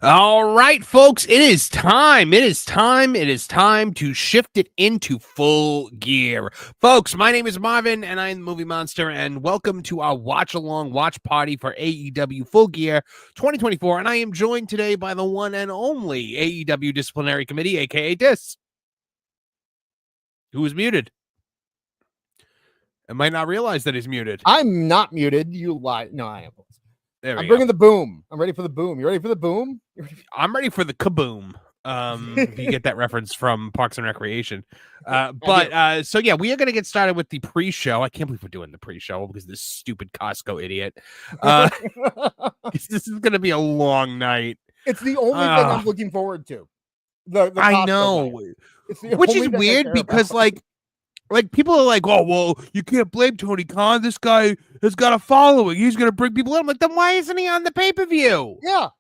All right, folks, it is time. It is time to shift it into full gear. Folks, my name is Marvin, and I am the Movie Monster, and welcome to our watch-along watch party for AEW Full Gear 2024, and I am joined today by the one and only AEW Disciplinary Committee, a.k.a. DIS, who is muted. I might not realize that he's muted. I'm not muted. You lie. No, I am. I'm bringing the boom. I'm ready for the boom. You ready for the boom? I'm ready for the kaboom. If you get that reference from Parks and Recreation. So yeah, we are going to get started with the pre-show. I can't believe we're doing the pre-show because of this stupid Costco idiot. This is going to be a long night. It's the only thing I'm looking forward to. The I know. Which is weird because like people are like, oh, well, you can't blame Tony Khan. This guy has got a following. He's going to bring people in. I'm like, then why isn't he on the pay-per-view? Yeah.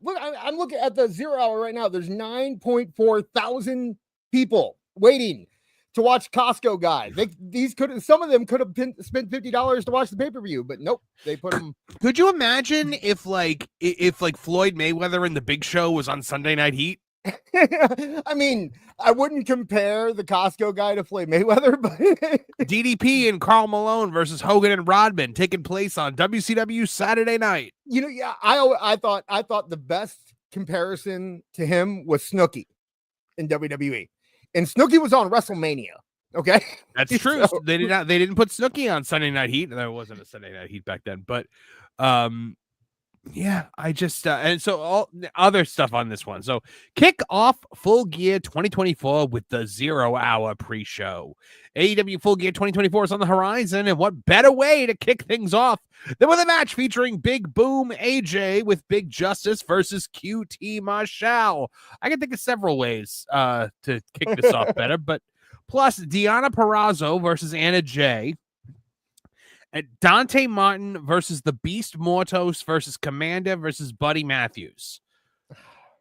Look, I'm looking at the 0 hour right now. There's 9.4 thousand people waiting to watch Costco Guy. Some of them could have spent $50 to watch the pay-per-view, but nope, they put them. Could you imagine if Floyd Mayweather and the Big Show was on Sunday Night Heat? I mean, I wouldn't compare the Costco Guy to Floyd Mayweather, but DDP and Karl Malone versus Hogan and Rodman taking place on WCW Saturday night. You know, yeah, I thought the best comparison to him was Snooki in WWE, and Snooki was on WrestleMania. Okay, that's true. So, they didn't put Snooki on Sunday Night Heat. There wasn't a Sunday Night Heat back then, but yeah, I just and so all other stuff on this one. So kick off Full Gear 2024 with the 0 hour pre-show. AEW Full Gear 2024 is on the horizon, and what better way to kick things off than with a match featuring Big Boom AJ with Big Justice versus QT Marshall. I can think of several ways to kick this off better, but plus Deonna Purrazzo versus Anna Jay. Dante Martin versus the Beast Mortos versus Commander versus Buddy Matthews.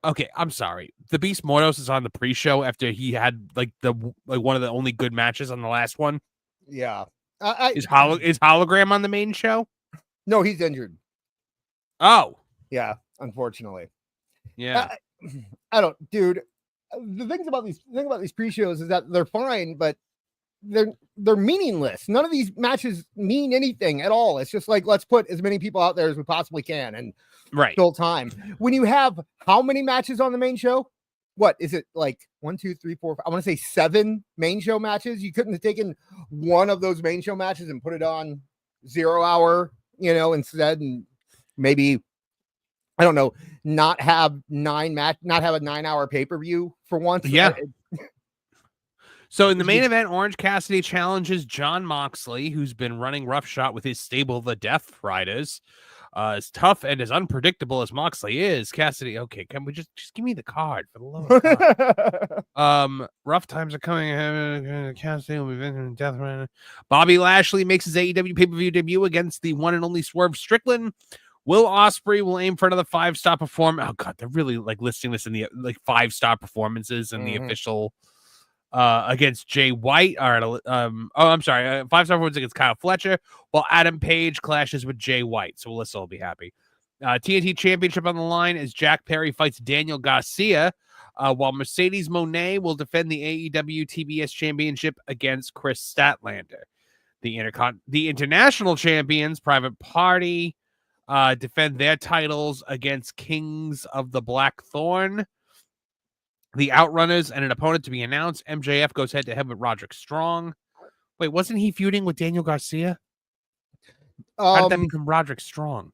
Okay, I'm sorry. The Beast Mortos is on the pre-show after he had one of the only good matches on the last one. Yeah. Is Hologram on the main show? No, he's injured. Oh. Yeah, unfortunately. Yeah. Dude, the thing about these pre-shows is that they're fine, but they're meaningless. None of these matches mean anything at all. It's just like, let's put as many people out there as we possibly can and fill time. When you have how many matches on the main show? What is it, like 1, 2, 3, 4, 5, I want to say 7 main show matches? You couldn't have taken one of those main show matches and put it on 0 hour, instead, and maybe, I don't know, not have a 9 hour pay-per-view for once. Yeah. So in the main event, Orange Cassidy challenges John Moxley, who's been running roughshod with his stable, the Death Riders. As tough and as unpredictable as Moxley is, Cassidy, okay, can we just give me the card for the love of God. Rough times are coming. Cassidy will be visiting Death Rider. Bobby Lashley makes his AEW pay-per-view debut against the one and only Swerve Strickland. Will Ospreay will aim for another 5-star performance. Oh God, they're really listing this in the 5-star performances in the official. Against Jay White. All right. I'm sorry. 5-star performance against Kyle Fletcher, while Adam Page clashes with Jay White. So Alyssa will be happy. TNT Championship on the line as Jack Perry fights Daniel Garcia, while Mercedes Moné will defend the AEW TBS Championship against Chris Statlander. The international champions, Private Party, defend their titles against Kings of the Black Thorn. The Outrunners and an opponent to be announced. MJF goes head-to-head with Roderick Strong. Wait, wasn't he feuding with Daniel Garcia? How did that become Roderick Strong?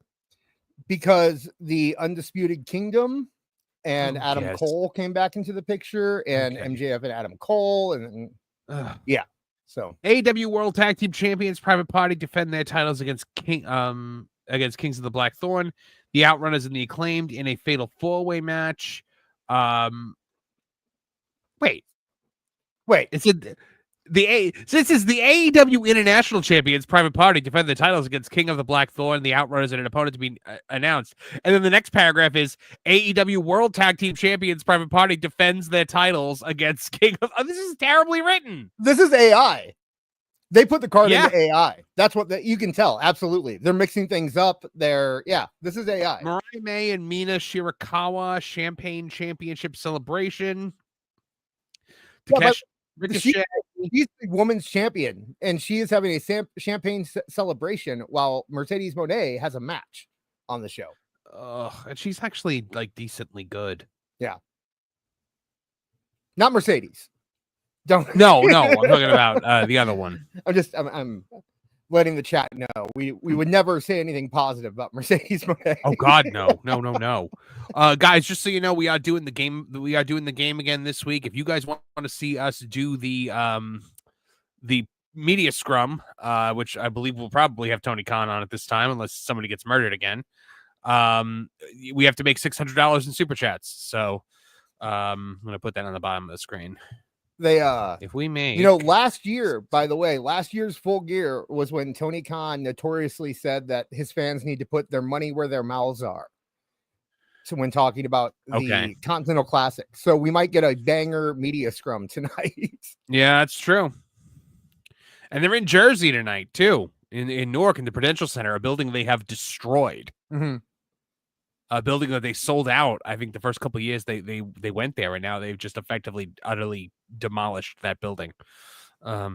Because the Undisputed Kingdom and Adam Cole came back into the picture, and MJF and Adam Cole, and yeah. So AEW World Tag Team Champions Private Party defend their titles against Kings of the Black Thorn. The Outrunners and the Acclaimed in a fatal 4-way match. Wait. This is the AEW International Champions Private Party defend the titles against King of the Black Thorn, the Outrunners, and an opponent to be announced. And then the next paragraph is AEW World Tag Team Champions Private Party defends their titles against King of. Oh, this is terribly written. This is AI. They put the card Yeah. into AI. That's what you can tell. Absolutely. They're mixing things up. This is AI. Mariah May and Mina Shirakawa Champagne Championship Celebration. Yeah, Ricochet. She's the women's champion, and she is having a champagne celebration while Mercedes Moné has a match on the show. And she's actually like decently good. Yeah. Not Mercedes. Don't. No, I'm talking about the other one. I'm letting the chat know we would never say anything positive about Mercedes Moné. Oh God, no. Guys, just so you know, we are doing the game. We are doing the game again this week. If you guys want to see us do the media scrum, which I believe we'll probably have Tony Khan on at this time, unless somebody gets murdered again. We have to make $600 in super chats. So I'm gonna put that on the bottom of the screen. If we make, last year, by the way, last year's Full Gear was when Tony Khan notoriously said that his fans need to put their money where their mouths are. So when talking about the Continental Classic, so we might get a banger media scrum tonight. Yeah, that's true. And they're in Jersey tonight too, in Newark, in the Prudential Center, a building they have destroyed. Mm-hmm. A building that they sold out. I think the first couple of years they went there, and now they've just effectively utterly demolished that building. They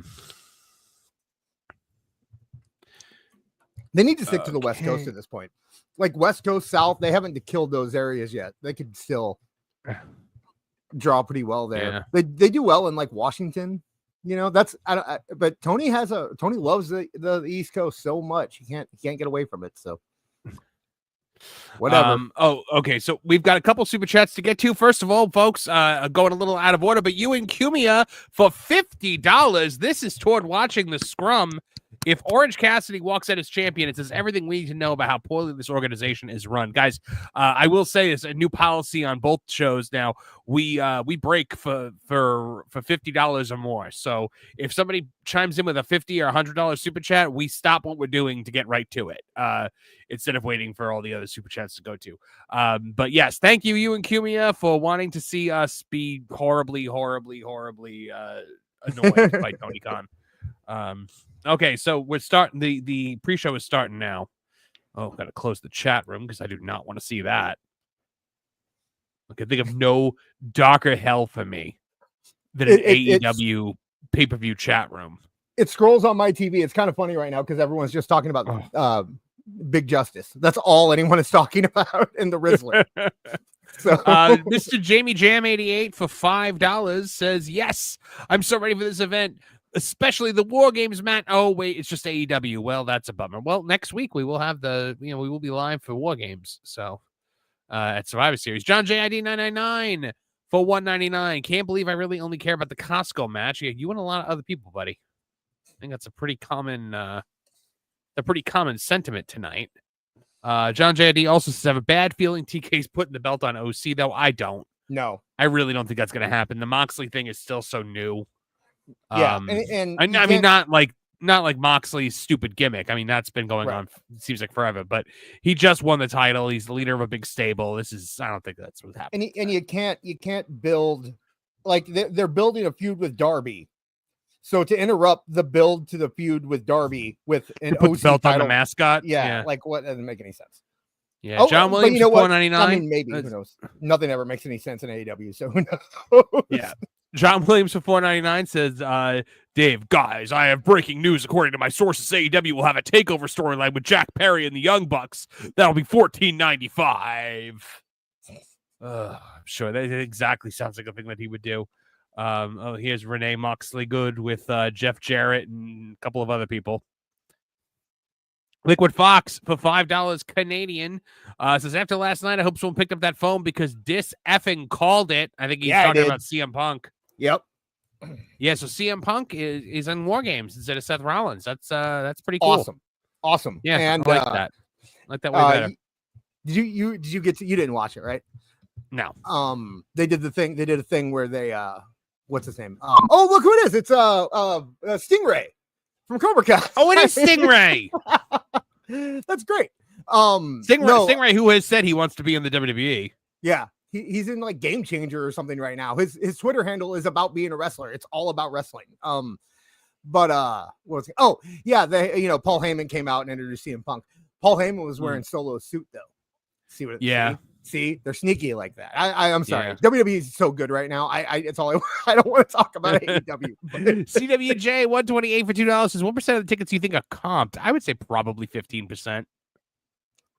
need to stick to the West Coast at this point. Like West Coast, South, they haven't killed those areas yet. They could still draw pretty well there. Yeah. They do well in like Washington. But Tony loves the East Coast so much. He can't get away from it. So whatever. Okay. So we've got a couple super chats to get to. First of all, folks, going a little out of order, but you and Cumia for $50. This is toward watching the scrum. If Orange Cassidy walks out as champion, it says everything we need to know about how poorly this organization is run. Guys, I will say it's a new policy on both shows now. We break for $50 or more. So if somebody chimes in with a $50 or $100 super chat, we stop what we're doing to get right to it. Instead of waiting for all the other super chats to go to. But yes, thank you and Cumia, for wanting to see us be horribly annoyed by Tony Khan. Okay, so we're starting. The pre-show is starting now. Oh, got to close the chat room because I do not want to see that. I can think of no darker hell for me than an AEW pay-per-view chat room. It scrolls on my TV. It's kind of funny right now because everyone's just talking about Big Justice. That's all anyone is talking about in the Rizzler. So Mr. Jamie Jam 88 for $5 says, yes, I'm so ready for this event. Especially the War Games, Matt. Oh, wait, it's just AEW. Well, that's a bummer. Well, next week we will have we will be live for War Games. So at Survivor Series. John JID 999 for $199. Can't believe I really only care about the Costco match. Yeah, you and a lot of other people, buddy. I think that's a pretty common sentiment tonight. John JID also says, I have a bad feeling TK's putting the belt on OC, though. I don't. No. I really don't think that's going to happen. The Moxley thing is still so new. Yeah, and I mean, not like Moxley's stupid gimmick. I mean, that's been going on, it seems like forever, but he just won the title. He's the leader of a big stable. I don't think that's what's happening. And you can't build, like they're building a feud with Darby. So to interrupt the build to the feud with Darby with an OC belt title, on the mascot. Yeah, like what doesn't make any sense. Yeah, John Williams, $4.99. I mean, maybe who knows? Nothing ever makes any sense in AEW, so who knows? Yeah. John Williams for $4.99 says, Dave, guys, I have breaking news. According to my sources, AEW will have a takeover storyline with Jack Perry and the Young Bucks. That'll be $14.95. I'm sure that exactly sounds like a thing that he would do. Here's Renee Moxley Good with Jeff Jarrett and a couple of other people. Liquid Fox for $5 Canadian says, after last night, I hope someone picked up that phone because Dis effing called it. I think he's talking about CM Punk. Yep. Yeah, so CM Punk is in War Games instead of Seth Rollins. That's pretty cool. Awesome. Yeah, and I like that. I like that way better. Did you get to, you didn't watch it, right? No. They did a thing where they what's his name? Oh, look who it is. It's Stingray from Cobra Kai. Oh, it is Stingray. That's great. Stingray, who has said he wants to be in the WWE. Yeah. He's in like Game Changer or something right now. His Twitter handle is about being a wrestler. It's all about wrestling. But oh yeah, Paul Heyman came out and introduced CM Punk. Paul Heyman was wearing Solo's suit though. See, they're sneaky like that. I'm sorry. WWE is so good right now. It's all I don't want to talk about AEW. CWJ 128 for $2 says 1% of the tickets you think are comped. I would say probably 15%.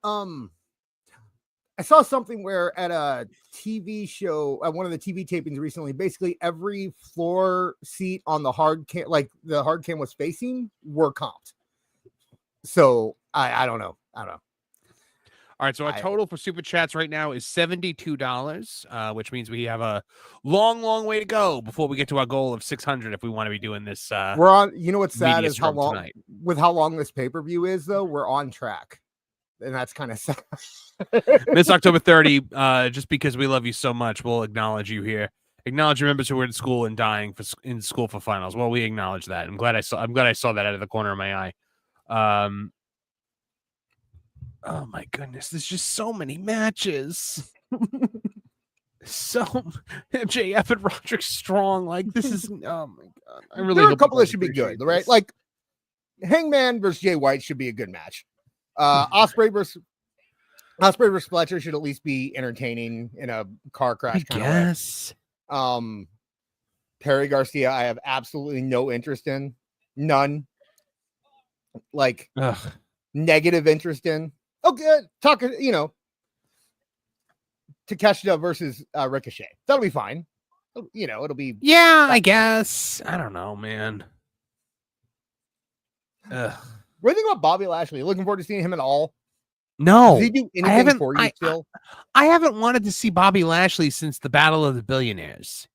I saw something where at a TV show, at one of the TV tapings recently, basically every floor seat on the hard cam, like the hard cam was facing, were comped. So I don't know. All right, so our total for Super Chats right now is $72, which means we have a long way to go before we get to our goal of 600 if we want to be doing this. We're on, you know what's sad is how long this pay-per-view is, though, we're on track. And that's kind of sad. This October 30, just because we love you so much, we'll acknowledge you here. Acknowledge your members who are in school and dying in school for finals. Well, we acknowledge that. I'm glad I saw that out of the corner of my eye. Oh my goodness, there's just so many matches. So MJF and Roderick Strong, like this is oh my god. I really there are a couple that should be good, right? Like Hangman versus Jay White should be a good match. Ospreay versus Fletcher should at least be entertaining in a car crash kind of way. Perry Garcia, I have absolutely no interest in. None. Like negative interest in. Okay, Takeshita versus Ricochet. That'll be fine. It'll be. Yeah, I guess. I don't know, man. What do you think about Bobby Lashley? Looking forward to seeing him at all? No. Does he do anything for you still? I haven't wanted to see Bobby Lashley since the Battle of the Billionaires.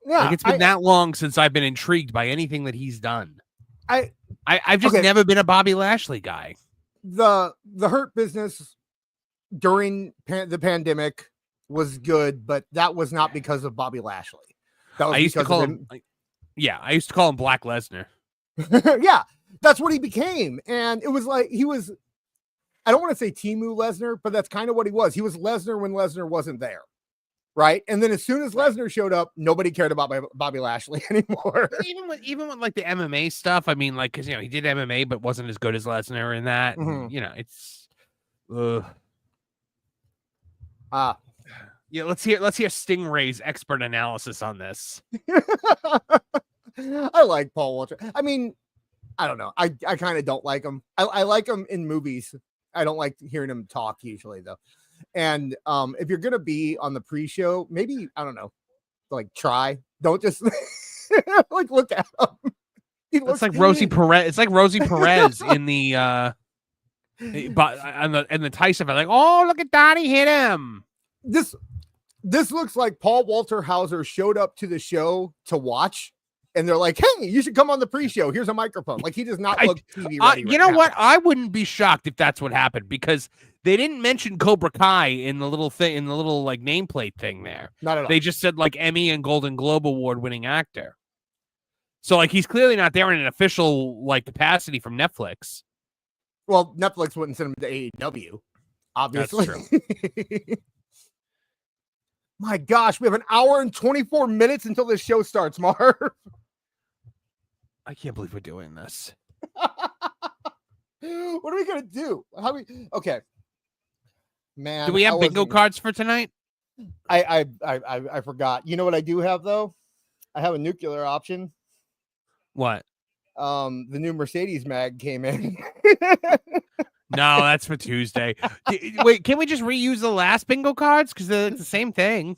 Yeah, like it's been that long since I've been intrigued by anything that he's done. I've just never been a Bobby Lashley guy. The Hurt Business during the pandemic was good, but that was not because of Bobby Lashley. That was I used to call him Black Lesnar. Yeah, that's what he became. And it was like he was, I don't want to say Temu Lesnar, but that's kind of what he was. He was Lesnar when Lesnar wasn't there. Right. And then as soon as Lesnar showed up, nobody cared about Bobby Lashley anymore. Even with like the MMA stuff. I mean, like, because, he did MMA, but wasn't as good as Lesnar in that. Mm-hmm. And, it's. Yeah, let's hear Stingray's expert analysis on this. I like Paul Walter. I mean, I don't know. I kind of don't like him. I like him in movies. I don't like hearing him talk usually, though. And if you're gonna be on the pre-show, maybe I don't know, like try. Don't just like look at him. It's like Rosie Perez. It's like Rosie Perez in the and the Tyson fight. Like, oh, look at Donnie hit him. This looks like Paul Walter Hauser showed up to the show to watch. And they're like, hey, you should come on the pre-show. Here's a microphone. Like, he does not look TV ready. You know what? I wouldn't be shocked if that's what happened because they didn't mention Cobra Kai in the little thing, like nameplate thing there. Not at all. They just said like Emmy and Golden Globe Award winning actor. So like he's clearly not there in an official like capacity from Netflix. Well, Netflix wouldn't send him to AEW, obviously. That's true. My gosh, we have an hour and 24 minutes until this show starts, Marv. I can't believe we're doing this. What are we gonna do? Okay, man. Do we have bingo cards for tonight? I forgot. You know what I do have though? I have a nuclear option. What? The new Mercedes mag came in. No, that's for Tuesday. Wait, can we just reuse the last bingo cards? Because it's the same thing.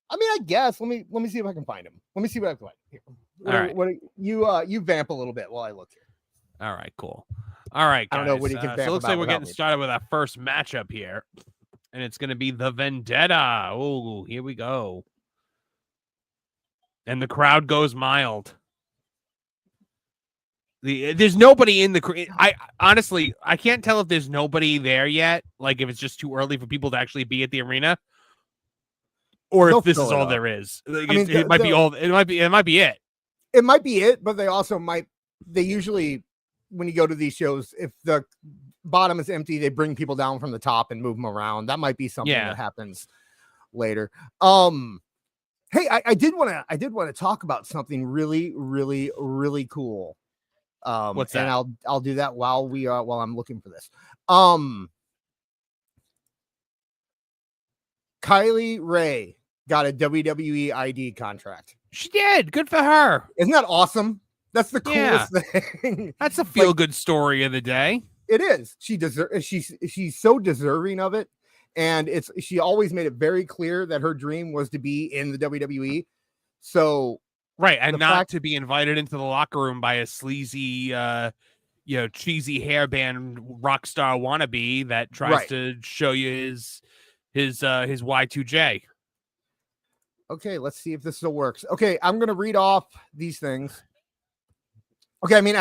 I mean, I guess. Let me see if I can find them. Let me see what I can find. Here. All right. You vamp a little bit while I look here. All right, cool. All right, guys. I don't know what you can vamp. So it looks like we're getting started with our first matchup here. And it's going to be the Vendetta. Oh, here we go. And the crowd goes mild. There's nobody in the. I honestly, I can't tell if there's nobody there yet. Like if it's just too early for people to actually be at the arena, or if this is all there is. Like, I mean, it might be all. It might be it. It might be it, but they also might. They usually, when you go to these shows, if the bottom is empty, they bring people down from the top and move them around. That might be something that happens later. Hey, I did want to talk about something really, really, really cool What's and that? I'll do that while I'm looking for this. Kylie Ray got a WWE ID contract. She did. Good for her. Isn't that awesome? That's the Yeah. coolest thing. That's a feel-good story of the day. It is. She's so deserving of it. And she always made it very clear that her dream was to be in the WWE. So right, and not to be invited into the locker room by a sleazy cheesy hairband rock star wannabe that tries to show you his Y2J. Okay, let's see if this still works. Okay, I'm gonna read off these things. Okay, I mean,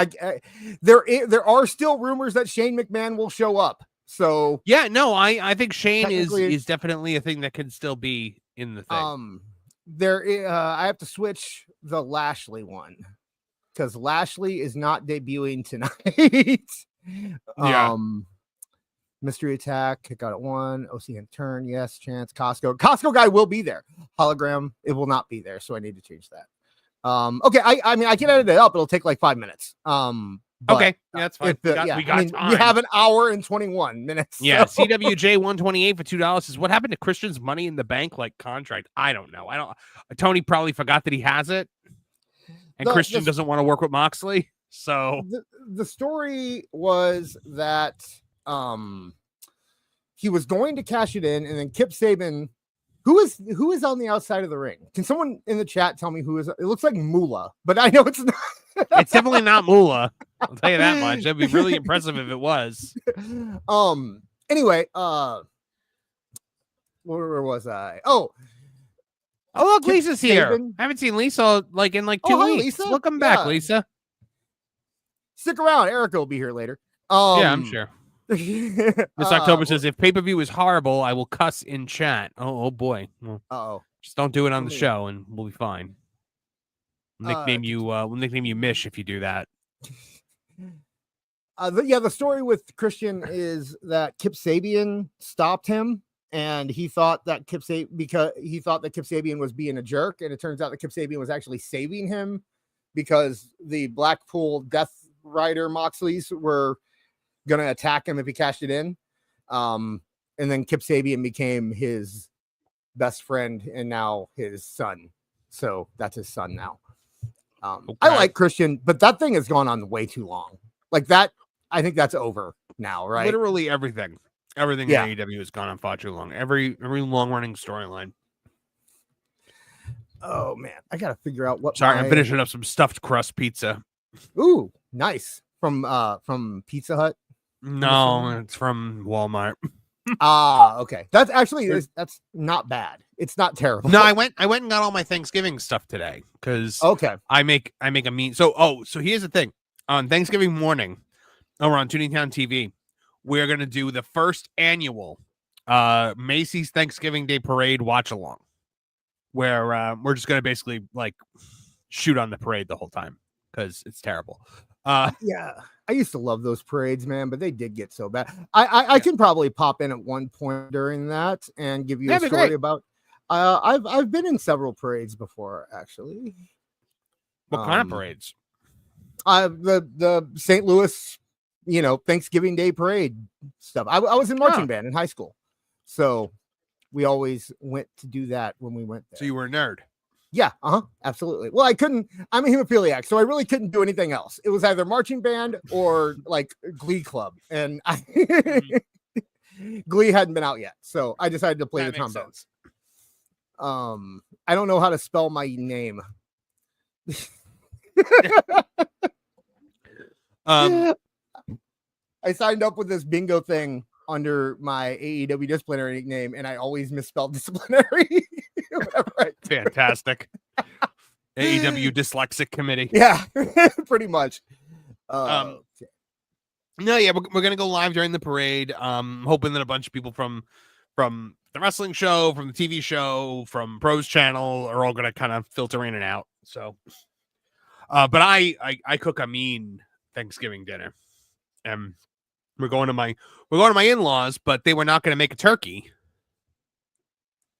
there are still rumors that Shane McMahon will show up. So yeah, no, I think Shane is definitely a thing that can still be in the thing. I have to switch the Lashley one because Lashley is not debuting tonight. Yeah. Mystery Attack, I got it one. OC and Turn, yes. Chance, Costco Guy will be there. Hologram, it will not be there, so I need to change that. Okay, I mean I can edit it up. It'll take like 5 minutes. Okay, yeah, that's fine. We have an hour and 21 minutes. Yeah, so. CWJ 128 for $2 says, what happened to Christian's Money in the Bank contract? I don't know. Tony probably forgot that he has it, and Christian doesn't want to work with Moxley. So the story was that he was going to cash it in, and then Kip Sabian, who is on the outside of the ring? Can someone in the chat tell me who is? It looks like Moolah, but I know it's not. It's definitely not Moolah. I'll tell you that much. That'd be really impressive if it was. Anyway, where was I? Oh, look, Lisa's here. I haven't seen Lisa in 2 weeks. Lisa? Welcome back, Lisa. Stick around. Erica will be here later. Yeah, I'm sure. This October says, if pay-per-view is horrible, I will cuss in chat. Oh boy. Well, just don't do it on the show and we'll be fine. We'll nickname you Mish if you do that. The story with Christian is that Kip Sabian stopped him, and he thought that Kip Sabian was being a jerk, and it turns out that Kip Sabian was actually saving him because the Blackpool Death Rider Moxleys were gonna attack him if he cashed it in. And then Kip Sabian became his best friend and now his son. So that's his son now. Okay. I like Christian, but that thing has gone on way too long. Like that, I think that's over now, right? Literally everything in AEW has gone on far too long. Every long running storyline. Oh man, I gotta figure out what. Sorry, I'm finishing up some stuffed crust pizza. Ooh, nice. From Pizza Hut. No, it's from Walmart. Okay. That's actually that's not bad. It's not terrible. No, I went and got all my Thanksgiving stuff today because I make a mean. So here's the thing. On Thanksgiving morning, over on Tooney Town TV, we're gonna do the first annual Macy's Thanksgiving Day Parade watch along, where we're just gonna basically shoot on the parade the whole time because it's terrible. Yeah, I used to love those parades, man, but they did get so bad. I can probably pop in at one point during that and give you a story about. I've been in several parades before, actually. What kind of parades? The St. Louis, Thanksgiving Day parade stuff. I was in marching band in high school, so we always went to do that when we went there. So you were a nerd. Yeah, absolutely. Well, I'm a hemophiliac, so I really couldn't do anything else. It was either marching band or Glee Club, and Glee hadn't been out yet, so I decided to play the trombones. I don't know how to spell my name. I signed up with this bingo thing under my AEW disciplinary nickname, and I always misspelled disciplinary. Fantastic. AEW dyslexic committee. Yeah, pretty much. No, yeah, we're gonna go live during the parade. Hoping that a bunch of people from the wrestling show, from the TV show, from Pros Channel are all gonna kind of filter in and out. So, but I cook a mean Thanksgiving dinner, and we're going to my in-laws, but they were not going to make a turkey.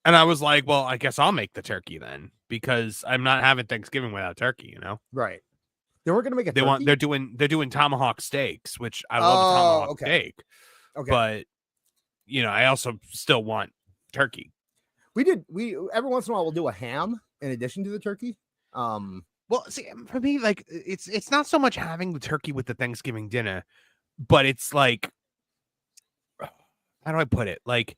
And I was like, well, I guess I'll make the turkey then, because I'm not having Thanksgiving without turkey, Right. They weren't gonna make a turkey? They're doing tomahawk steaks, which I love a tomahawk steak. Okay. But I also still want turkey. We every once in a while we'll do a ham in addition to the turkey. Well, see, for me, like it's not so much having the turkey with the Thanksgiving dinner, but it's like, how do I put it? Like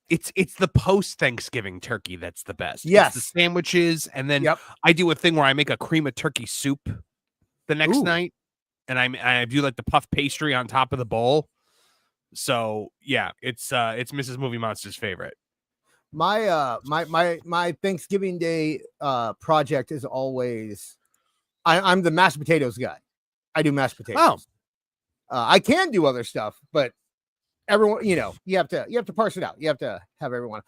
it's the post Thanksgiving turkey that's the best. Yes, it's the sandwiches, and then I do a thing where I make a cream of turkey soup the next night, and I do like the puff pastry on top of the bowl. So yeah, it's Mrs. Movie Monster's favorite. My Thanksgiving Day project is always I'm the mashed potatoes guy. I do mashed potatoes. I can do other stuff, but everyone, you have to parse it out. You have to have everyone.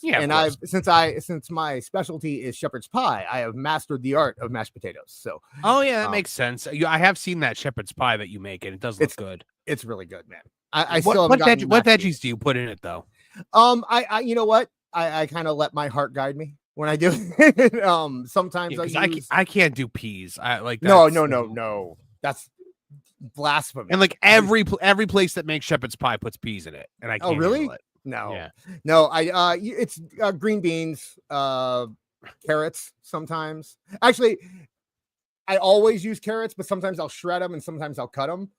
Yeah, and since my specialty is shepherd's pie, I have mastered the art of mashed potatoes. So that makes sense. I have seen that shepherd's pie that you make, and it does look good. It's really good, man. What veggies do you put in it though? I you know what? I kind of let my heart guide me when I do it. Sometimes I can't do peas. I like no. That's blasphemy. And like every place that makes shepherd's pie puts peas in it, and I can't. Oh really? It. No. It's green beans, carrots. Sometimes, actually, I always use carrots, but sometimes I'll shred them and sometimes I'll cut them.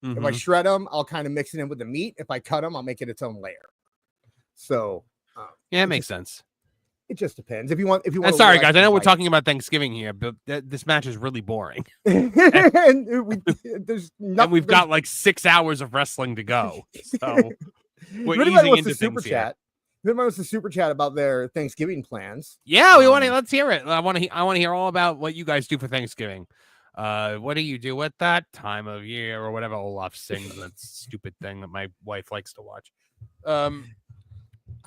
Mm-hmm. If I shred them, I'll kind of mix it in with the meat. If I cut them, I'll make it its own layer. So. It makes sense. It just depends. If you want. Sorry, guys. I know we're talking about Thanksgiving here, but this match is really boring. and we've got like 6 hours of wrestling to go. So we're easing into the super chat. Everybody wants to super chat about their Thanksgiving plans. Yeah, we want to. Let's hear it. I want to hear all about what you guys do for Thanksgiving. What do you do at that time of year or whatever Olaf sings? That stupid thing that my wife likes to watch.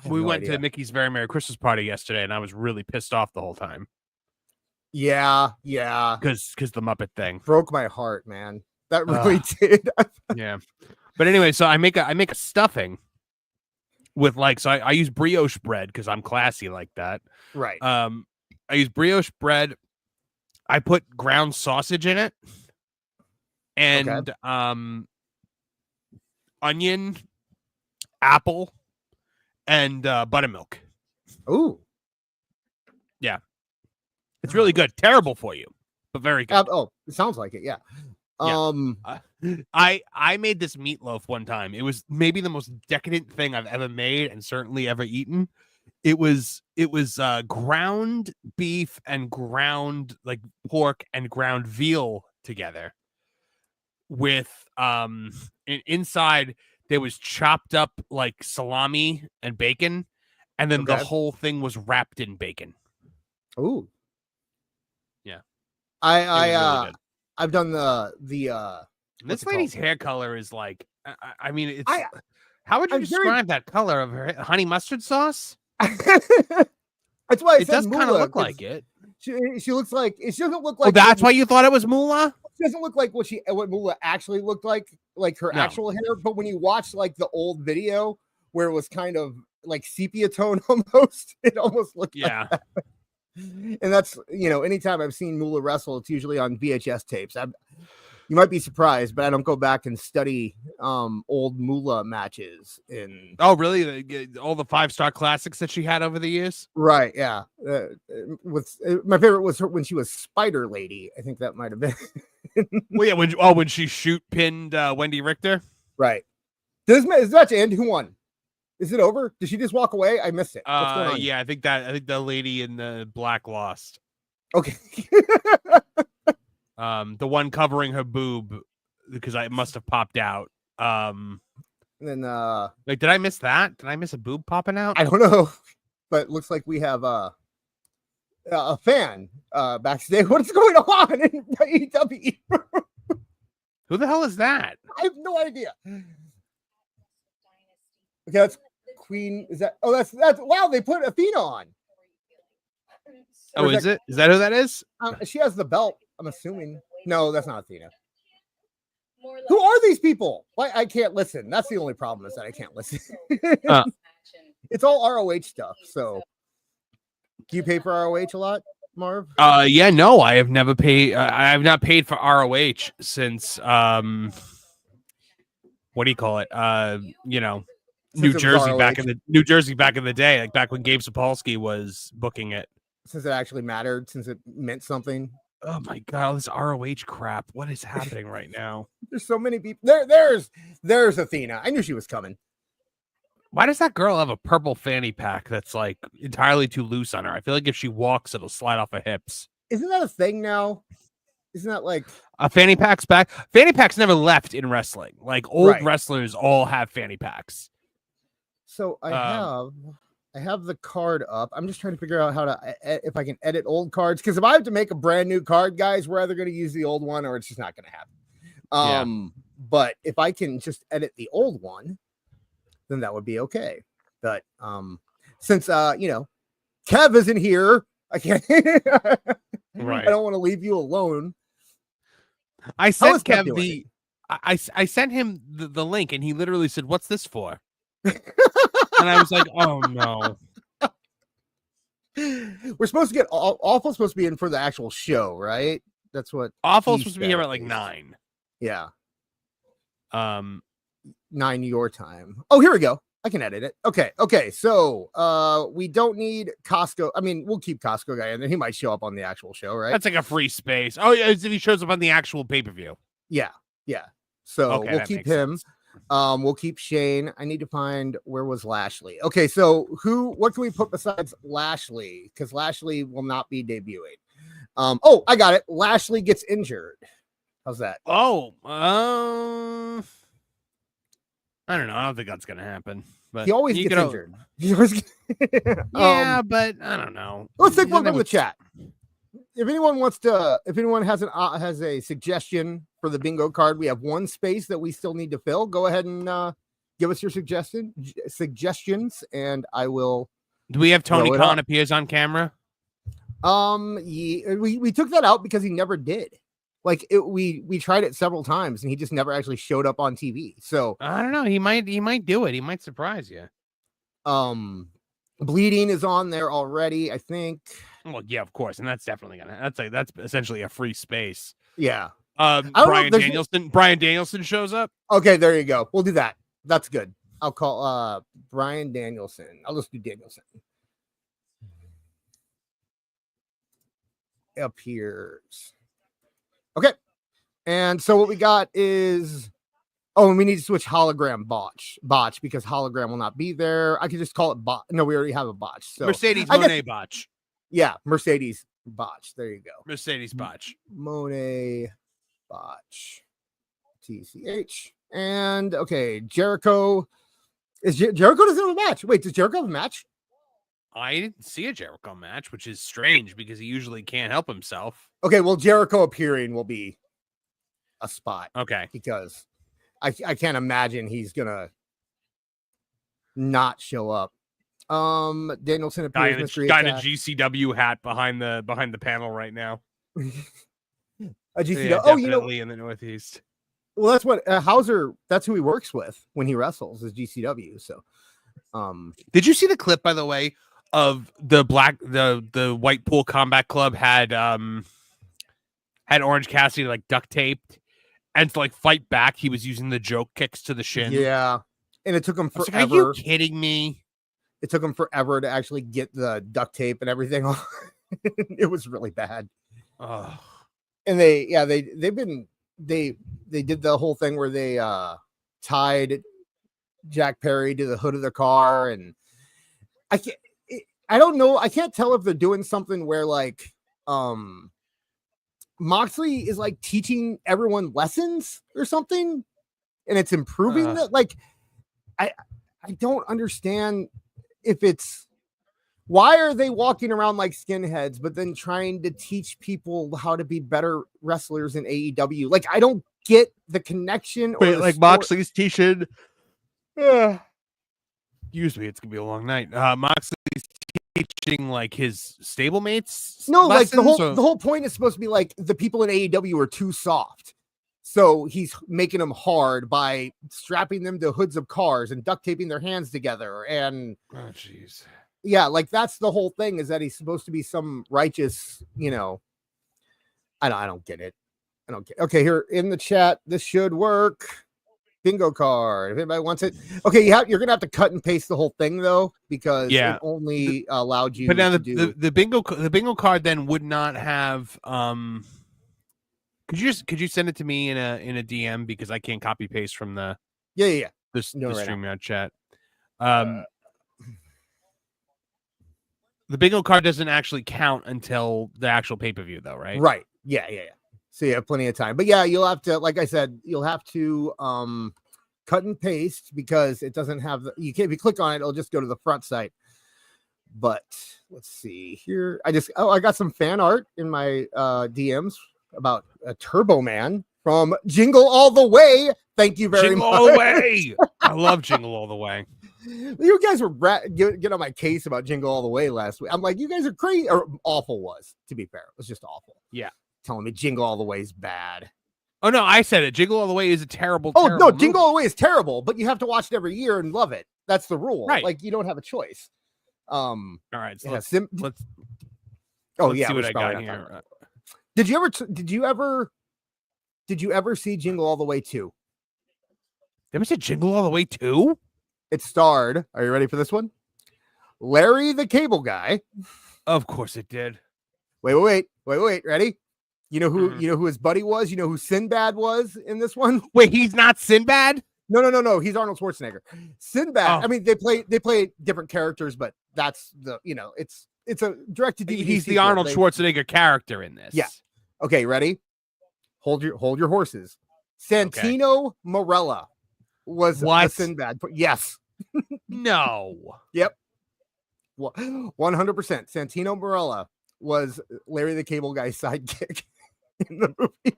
We went to Mickey's Very Merry Christmas party yesterday, and I was really pissed off the whole time. Yeah. Because the Muppet thing broke my heart, man. That really did. Yeah. But anyway, so I make a stuffing with I use brioche bread because I'm classy like that. Right. I use brioche bread. I put ground sausage in it, and onion, apple, and buttermilk. Ooh. Yeah. It's really good. Terrible for you, but very good. It sounds like it. Yeah. I made this meatloaf one time. It was maybe the most decadent thing I've ever made and certainly ever eaten. It was ground beef and ground pork and ground veal together with inside there was chopped up salami and bacon, and then the whole thing was wrapped in bacon. Ooh. Yeah. I've done the this lady's hair color is I mean it's how would you describe that color of her honey mustard sauce? That's why it does kind of look like it. She looks like she doesn't look like. Oh, that's why you thought it was Moolah? She doesn't look like what Moolah actually looked like her actual hair. But when you watch the old video where it was kind of sepia tone almost, it almost looked like that. And that's anytime I've seen Moolah wrestle, it's usually on VHS tapes. You might be surprised, but I don't go back and study old Moolah matches. Oh, really? All the 5-star classics that she had over the years? Right, yeah. My favorite was her when she was Spider Lady. I think that might have been. Well, yeah, when she pinned Wendy Richter? Right. Does this match end? Who won? Is it over? Did she just walk away? I missed it. What's going on? Yeah, I think the lady in the black lost. Okay. The one covering her boob because I must have popped out. And then did I miss that? Did I miss a boob popping out? I don't know, but it looks like we have a fan backstage. What is going on in AEW? Who the hell is that? I have no idea. Okay, that's Queen. Is that? Oh, that's wow. They put Athena on. Oh, is it? Is that who that is? She has the belt. I'm assuming. No, that's not Athena. Who are these people? Why I can't listen. That's the only problem is that I can't listen. It's all ROH stuff. So, do you pay for ROH a lot? Marv? Yeah, no, I have never paid. I have not paid for ROH since what do you call it? New Since it was Jersey back ROH. in the New Jersey back in the day, like back when Gabe Sapolsky was booking it. Since it actually mattered, since it meant something. Oh my god, all this ROH crap. What is happening right now? There's so many people. There's Athena. I knew she was coming. Why does that girl have a purple fanny pack that's like entirely too loose on her? I feel like if she walks, it'll slide off her hips. Isn't that a thing now? Isn't that like a fanny pack's back? Fanny packs never left in wrestling. Like old wrestlers all have fanny packs. So I have the card up. I'm just trying to figure out how to if I can edit old cards, because if I have to make a brand new card, guys, we're either going to use the old one or it's just not going to happen. But if I can just edit the old one, then that would be okay. But since Kev isn't here, I can't. Right. I don't want to leave you alone. I sent Kev I sent him the link, and he literally said, "What's this for?" And I was like, "Oh no." We're supposed to get Awful's supposed to be in for the actual show, right? That's what Awful's supposed to be here at like 9. Yeah. 9 your time. Oh, here we go. I can edit it. Okay. So we don't need Costco. I mean, we'll keep Costco Guy in there. He might show up on the actual show, right? That's like a free space. Oh, yeah, if he shows up on the actual pay-per-view. Yeah. So we'll keep him. We'll keep Shane. I need to find where was Lashley. Okay, so what can we put besides Lashley? Because Lashley will not be debuting. I got it. Lashley gets injured. How's that? I don't know. I don't think that's gonna happen. But he always gets injured. Yeah, but I don't know. Let's take one from the chat. If anyone has a suggestion for the bingo card, we have one space that we still need to fill. Go ahead and give us your suggestions, and I will. Do we have Tony Khan appears on camera? We took that out because he never did. Like we tried it several times, and he just never actually showed up on TV. So I don't know. He might do it. He might surprise you. Bleeding is on there already, I think. Well, yeah, of course, and that's definitely that's essentially a free space. Yeah. Brian Danielson shows up. Okay, there you go. We'll do that. That's good. I'll call Brian Danielson. I'll just do Danielson. Appears. Okay. And so what we got is and we need to switch hologram botch because hologram will not be there. I could just call it bot. No, we already have a botch. So Mercedes Monet botch. Yeah, Mercedes botch. There you go. Mercedes botch. Monet botch. TCH. And okay, Jericho. Jericho doesn't have a match. Wait, does Jericho have a match? I didn't see a Jericho match, which is strange because he usually can't help himself. Okay, well, Jericho appearing will be a spot. Okay. Because I can't imagine he's gonna not show up. Danielson appears. Guy in a GCW hat behind the panel right now. A GCW. Yeah, definitely in the Northeast. Well, that's what Hauser. That's who he works with when he wrestles is GCW. So, did you see the clip, by the way, of the White Pool Combat Club had Orange Cassidy like duct taped, and to like fight back, he was using the joke kicks to the shin. Yeah, and it took him forever. Like, are you kidding me? It took him forever to actually get the duct tape and everything on. It was really bad. Oh. And they did the whole thing where they tied Jack Perry to the hood of the car, and I don't know. I can't tell if they're doing something where like Moxley is like teaching everyone lessons or something, and it's improving that. Like I don't understand if it's why are they walking around like skinheads, but then trying to teach people how to be better wrestlers in AEW? Like, I don't get the connection. Or like Moxley's teaching. Excuse me, it's gonna be a long night. Moxley's teaching like his stablemates. No, like the whole point is supposed to be like the people in AEW are too soft. So he's making them hard by strapping them to hoods of cars and duct taping their hands together. And oh, jeez. Yeah, like that's the whole thing, is that he's supposed to be some righteous, I don't get it. I don't get. Okay, here in the chat, this should work. Bingo card. If anybody wants it, okay. You're gonna have to cut and paste the whole thing though, because it only allowed you. But now to do... the bingo card then would not have. Could you send it to me in a DM, because I can't copy paste from the the StreamYard chat. The bingo card doesn't actually count until the actual pay-per-view, though, right? Right. Yeah. So you have plenty of time. But yeah, you'll have to, like I said, you'll have to cut and paste, because it doesn't have you can't, if you click on it, it'll just go to the front site. But let's see here. I got some fan art in my DMs about a Turbo Man from Jingle All the Way. Thank you very much. Jingle All the Way. I love Jingle All the Way. You guys were get on my case about Jingle All the Way last week. I'm like, you guys are crazy. Or awful was, to be fair. It was just awful. Yeah. Telling me Jingle All the Way is bad. Oh, no, I said it. Jingle All the Way is a terrible no, movie. Jingle All the Way is terrible, but you have to watch it every year and love it. That's the rule. Right. Like, you don't have a choice. All right. So let's see what I got here. Did you ever see Jingle All the Way 2? Ever see Jingle All the Way 2? It starred, are you ready for this one? Larry the Cable Guy. Of course it did. Wait. Ready? You know who his buddy was? You know who Sinbad was in this one? Wait, he's not Sinbad? No. He's Arnold Schwarzenegger. Sinbad. Oh. I mean, they play different characters, but that's the, it's a direct-to-DVD. He's the Arnold Schwarzenegger character in this. Yeah. Okay, ready? Hold your horses. Santino Marella was the Sinbad. Yes. No. Yep. 100%. Santino Marella was Larry the Cable Guy's sidekick in the movie.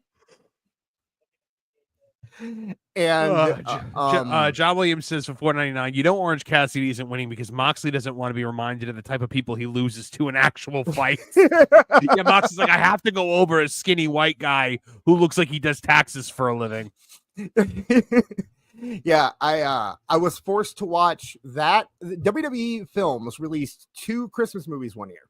And John Williams says for $4.99, Orange Cassidy isn't winning because Moxley doesn't want to be reminded of the type of people he loses to in actual fights. Yeah, Moxley's like, I have to go over a skinny white guy who looks like he does taxes for a living. Yeah, I was forced to watch that. The WWE Films released 2 Christmas movies one year.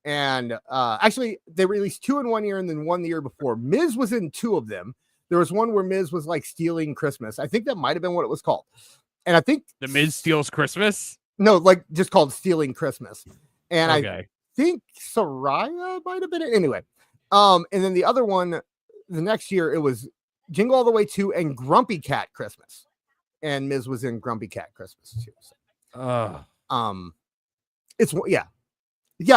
And actually, they released 2 in 1 year and then 1 the year before. Miz was in 2 of them. There was one where Miz was like stealing Christmas. I think that might have been what it was called. And I think The Miz Steals Christmas? No, like just called Stealing Christmas. And okay. I think Soraya might have been it. Anyway. And then the other one, the next year, it was Jingle All the Way 2 and Grumpy Cat Christmas. And Miz was in Grumpy Cat Christmas too. So. It's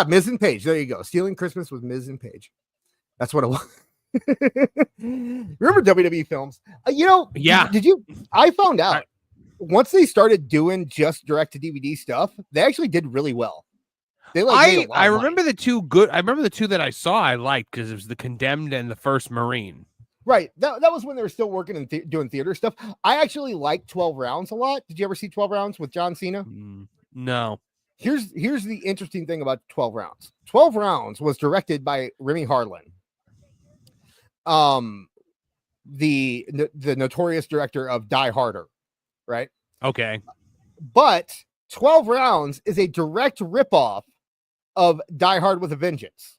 Miz and Paige. There you go. Stealing Christmas with Miz and Paige. That's what it was. Remember WWE Films? Yeah. Did you? I found out once they started doing just direct to DVD stuff, they actually did really well. They I remember the two good. I remember the 2 that I saw I liked because it was The Condemned and The First Marine. Right. That was when they were still working and doing theater stuff. I actually like 12 Rounds a lot. Did you ever see 12 Rounds with John Cena? No. Here's the interesting thing about 12 Rounds. 12 Rounds was directed by Remy Harlan. The notorious director of Die Harder, right? Okay. But 12 Rounds is a direct ripoff of Die Hard with a Vengeance.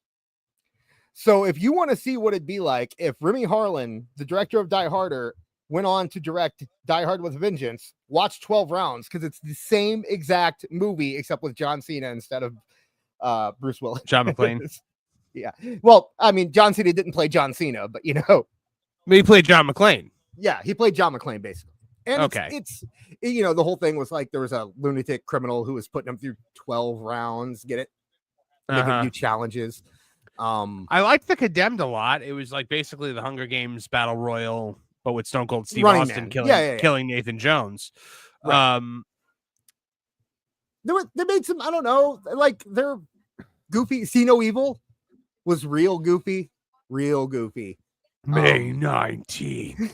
So if you want to see what it'd be like if Remy Harlan, the director of Die Harder, went on to direct Die Hard with a Vengeance, watch 12 Rounds, because it's the same exact movie except with John Cena instead of Bruce Willis. John McClane. Yeah. Well, I mean, John Cena didn't play John Cena, but he played John McClane. Yeah, he played John McClane basically. And it's the whole thing was like there was a lunatic criminal who was putting him through 12 rounds. Get it? Making new challenges. I liked The Condemned a lot. It was like basically the Hunger Games Battle Royal, but with Stone Cold Steve Austin killing Nathan Jones. Right. They made some, I don't know, like they're goofy. See No Evil was real goofy. May 19.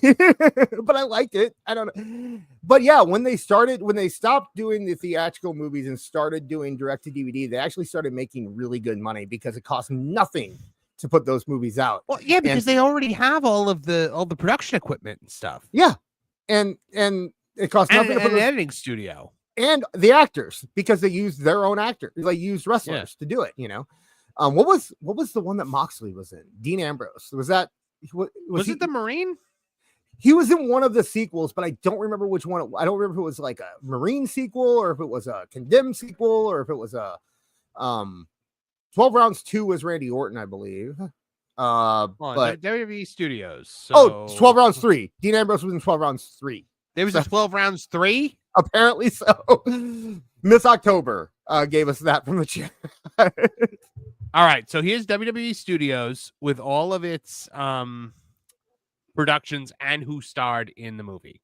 But I liked it. I don't know. But yeah, when they stopped doing the theatrical movies and started doing direct to DVD, they actually started making really good money because it cost nothing to put those movies out. Well, yeah, because they already have all the production equipment and stuff. Yeah. And it costs nothing to put an editing studio. and the actors, because they used their own actors, like used wrestlers to do it. What was the one that Moxley was in? Dean Ambrose. Was that was it the Marine? He was in one of the sequels, but I don't remember which one. I don't remember if it was like a Marine sequel or if it was a Condemned sequel or if it was a 12 Rounds 2 was Randy Orton, I believe. But WWE Studios. So... 12 Rounds 3. Dean Ambrose was in 12 Rounds 3. There was a 12 Rounds 3? Apparently so. Miss October gave us that from the chat. All right, so here's WWE Studios with all of its productions and who starred in the movie.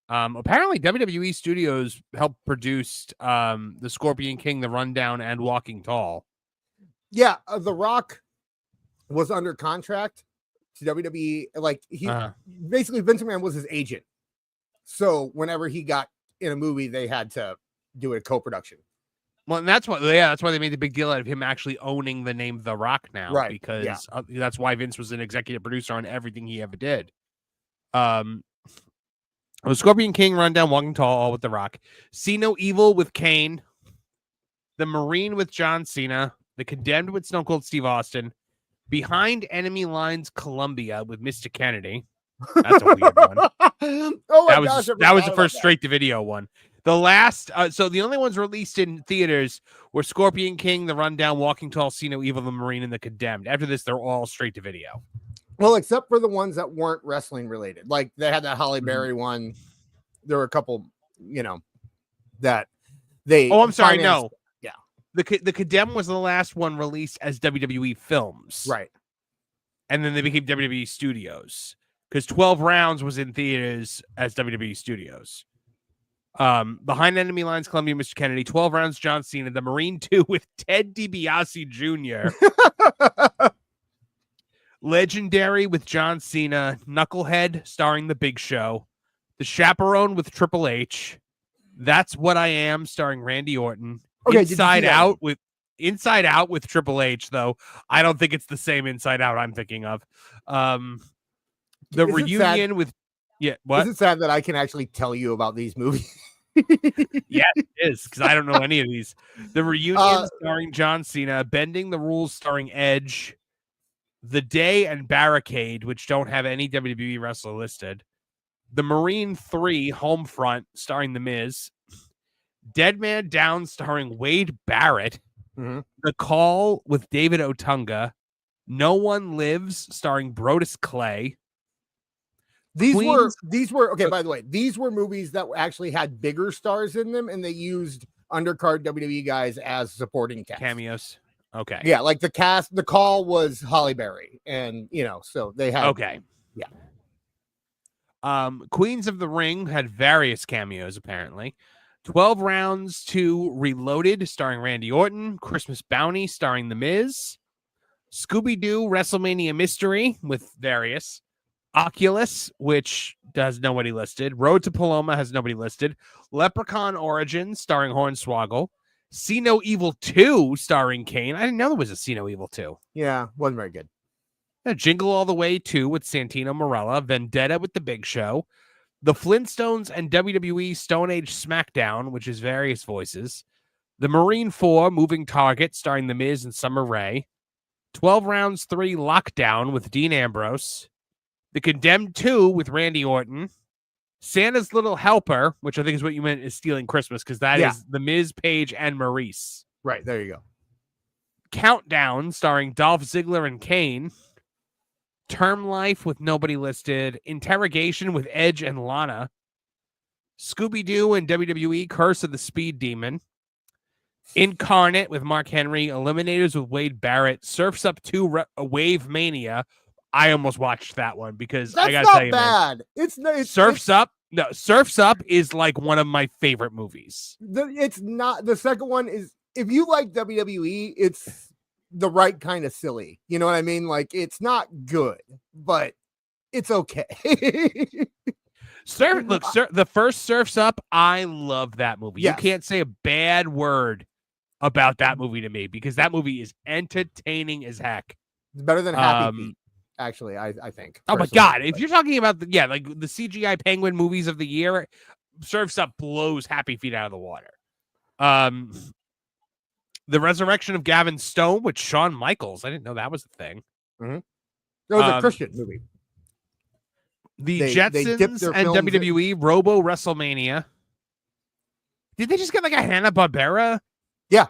Apparently, WWE Studios helped produce The Scorpion King, The Rundown, and Walking Tall. Yeah, The Rock was under contract to WWE. Like basically, Vince McMahon was his agent. So whenever he got in a movie, they had to do a co-production. Well, and that's why they made the big deal out of him actually owning the name The Rock now, right? Because that's why Vince was an executive producer on everything he ever did. The Scorpion King, Rundown, Walking Tall, all with The Rock. See No Evil with Kane. The Marine with John Cena. The Condemned with Stone Cold Steve Austin. Behind Enemy Lines, Columbia with Mr. Kennedy. That's a weird one. That was the first straight to video one. The last, so the only ones released in theaters were Scorpion King, The Rundown, Walking Tall, See No Evil, The Marine, and The Condemned. After this, they're all straight to video. Well, except for the ones that weren't wrestling related. Like they had that Holly Berry one. There were a couple, that they. Oh, I'm sorry. financed. No. Yeah. The Condemned was the last one released as WWE Films. Right. And then they became WWE Studios. Because 12 Rounds was in theaters as WWE Studios. Behind Enemy Lines, Columbia, Mr. Kennedy, 12 Rounds, John Cena, The Marine 2 with Ted DiBiase Jr., Legendary with John Cena, Knucklehead starring The Big Show, The Chaperone with Triple H, That's What I Am starring Randy Orton, Inside Out with Triple H, though I don't think it's the same Inside Out I'm thinking of. The Reunion with what? Is it sad that I can actually tell you about these movies? Yeah, it is, because I don't know any of these. The Reunion starring John Cena, Bending the Rules starring Edge, The Day and Barricade, which don't have any WWE wrestler listed, The Marine 3 Homefront starring The Miz, Dead Man Down starring Wade Barrett, The Call with David Otunga, No One Lives starring Brodus Clay. These were okay. By the way, these were movies that actually had bigger stars in them, and they used undercard WWE guys as supporting cast. Cameos. Okay. Yeah, like the cast. The Call was Holly Berry, and so they had. Okay. Yeah. Queens of the Ring had various cameos apparently. 12 Rounds 2 Reloaded starring Randy Orton. Christmas Bounty starring The Miz. Scooby-Doo WrestleMania Mystery with various. Oculus, which has nobody listed. Road to Paloma has nobody listed. Leprechaun Origins, starring Hornswoggle. See No Evil 2, starring Kane. I didn't know there was a See No Evil 2. Yeah, wasn't very good. Jingle All the Way 2 with Santino Marella. Vendetta with The Big Show. The Flintstones and WWE Stone Age SmackDown, which is various voices. The Marine 4, Moving Target, starring The Miz and Summer Rae. 12 Rounds 3 Lockdown with Dean Ambrose. The Condemned 2 with Randy Orton. Santa's Little Helper, which I think is what you meant is Stealing Christmas, because that is The Miz, Paige, and Maurice. Right, there you go. Countdown, starring Dolph Ziggler and Kane. Term Life with nobody listed. Interrogation with Edge and Lana. Scooby-Doo and WWE Curse of the Speed Demon. Incarnate with Mark Henry. Eliminators with Wade Barrett. Surf's Up 2 Wave Mania. I almost watched that one because that's I gotta tell you, bad. Man, Surf's Up. No, Surf's Up is like one of my favorite movies. It's not. The second one is, if you like WWE, it's the right kind of silly. You know what I mean? Like, it's not good, but it's okay. The first Surf's Up, I love that movie. Yes. You can't say a bad word about that movie to me because that movie is entertaining as heck. It's better than Happy Feet. Actually, I think. Oh my God. If you're talking about the CGI Penguin movies of the year, Surf's Up blows Happy Feet out of the water. The resurrection of Gavin Stone with Shawn Michaels. I didn't know that was a thing. Mm-hmm. It was a Christian movie. The Jetsons and WWE Robo WrestleMania. Did they just get like a Hanna-Barbera? Yeah.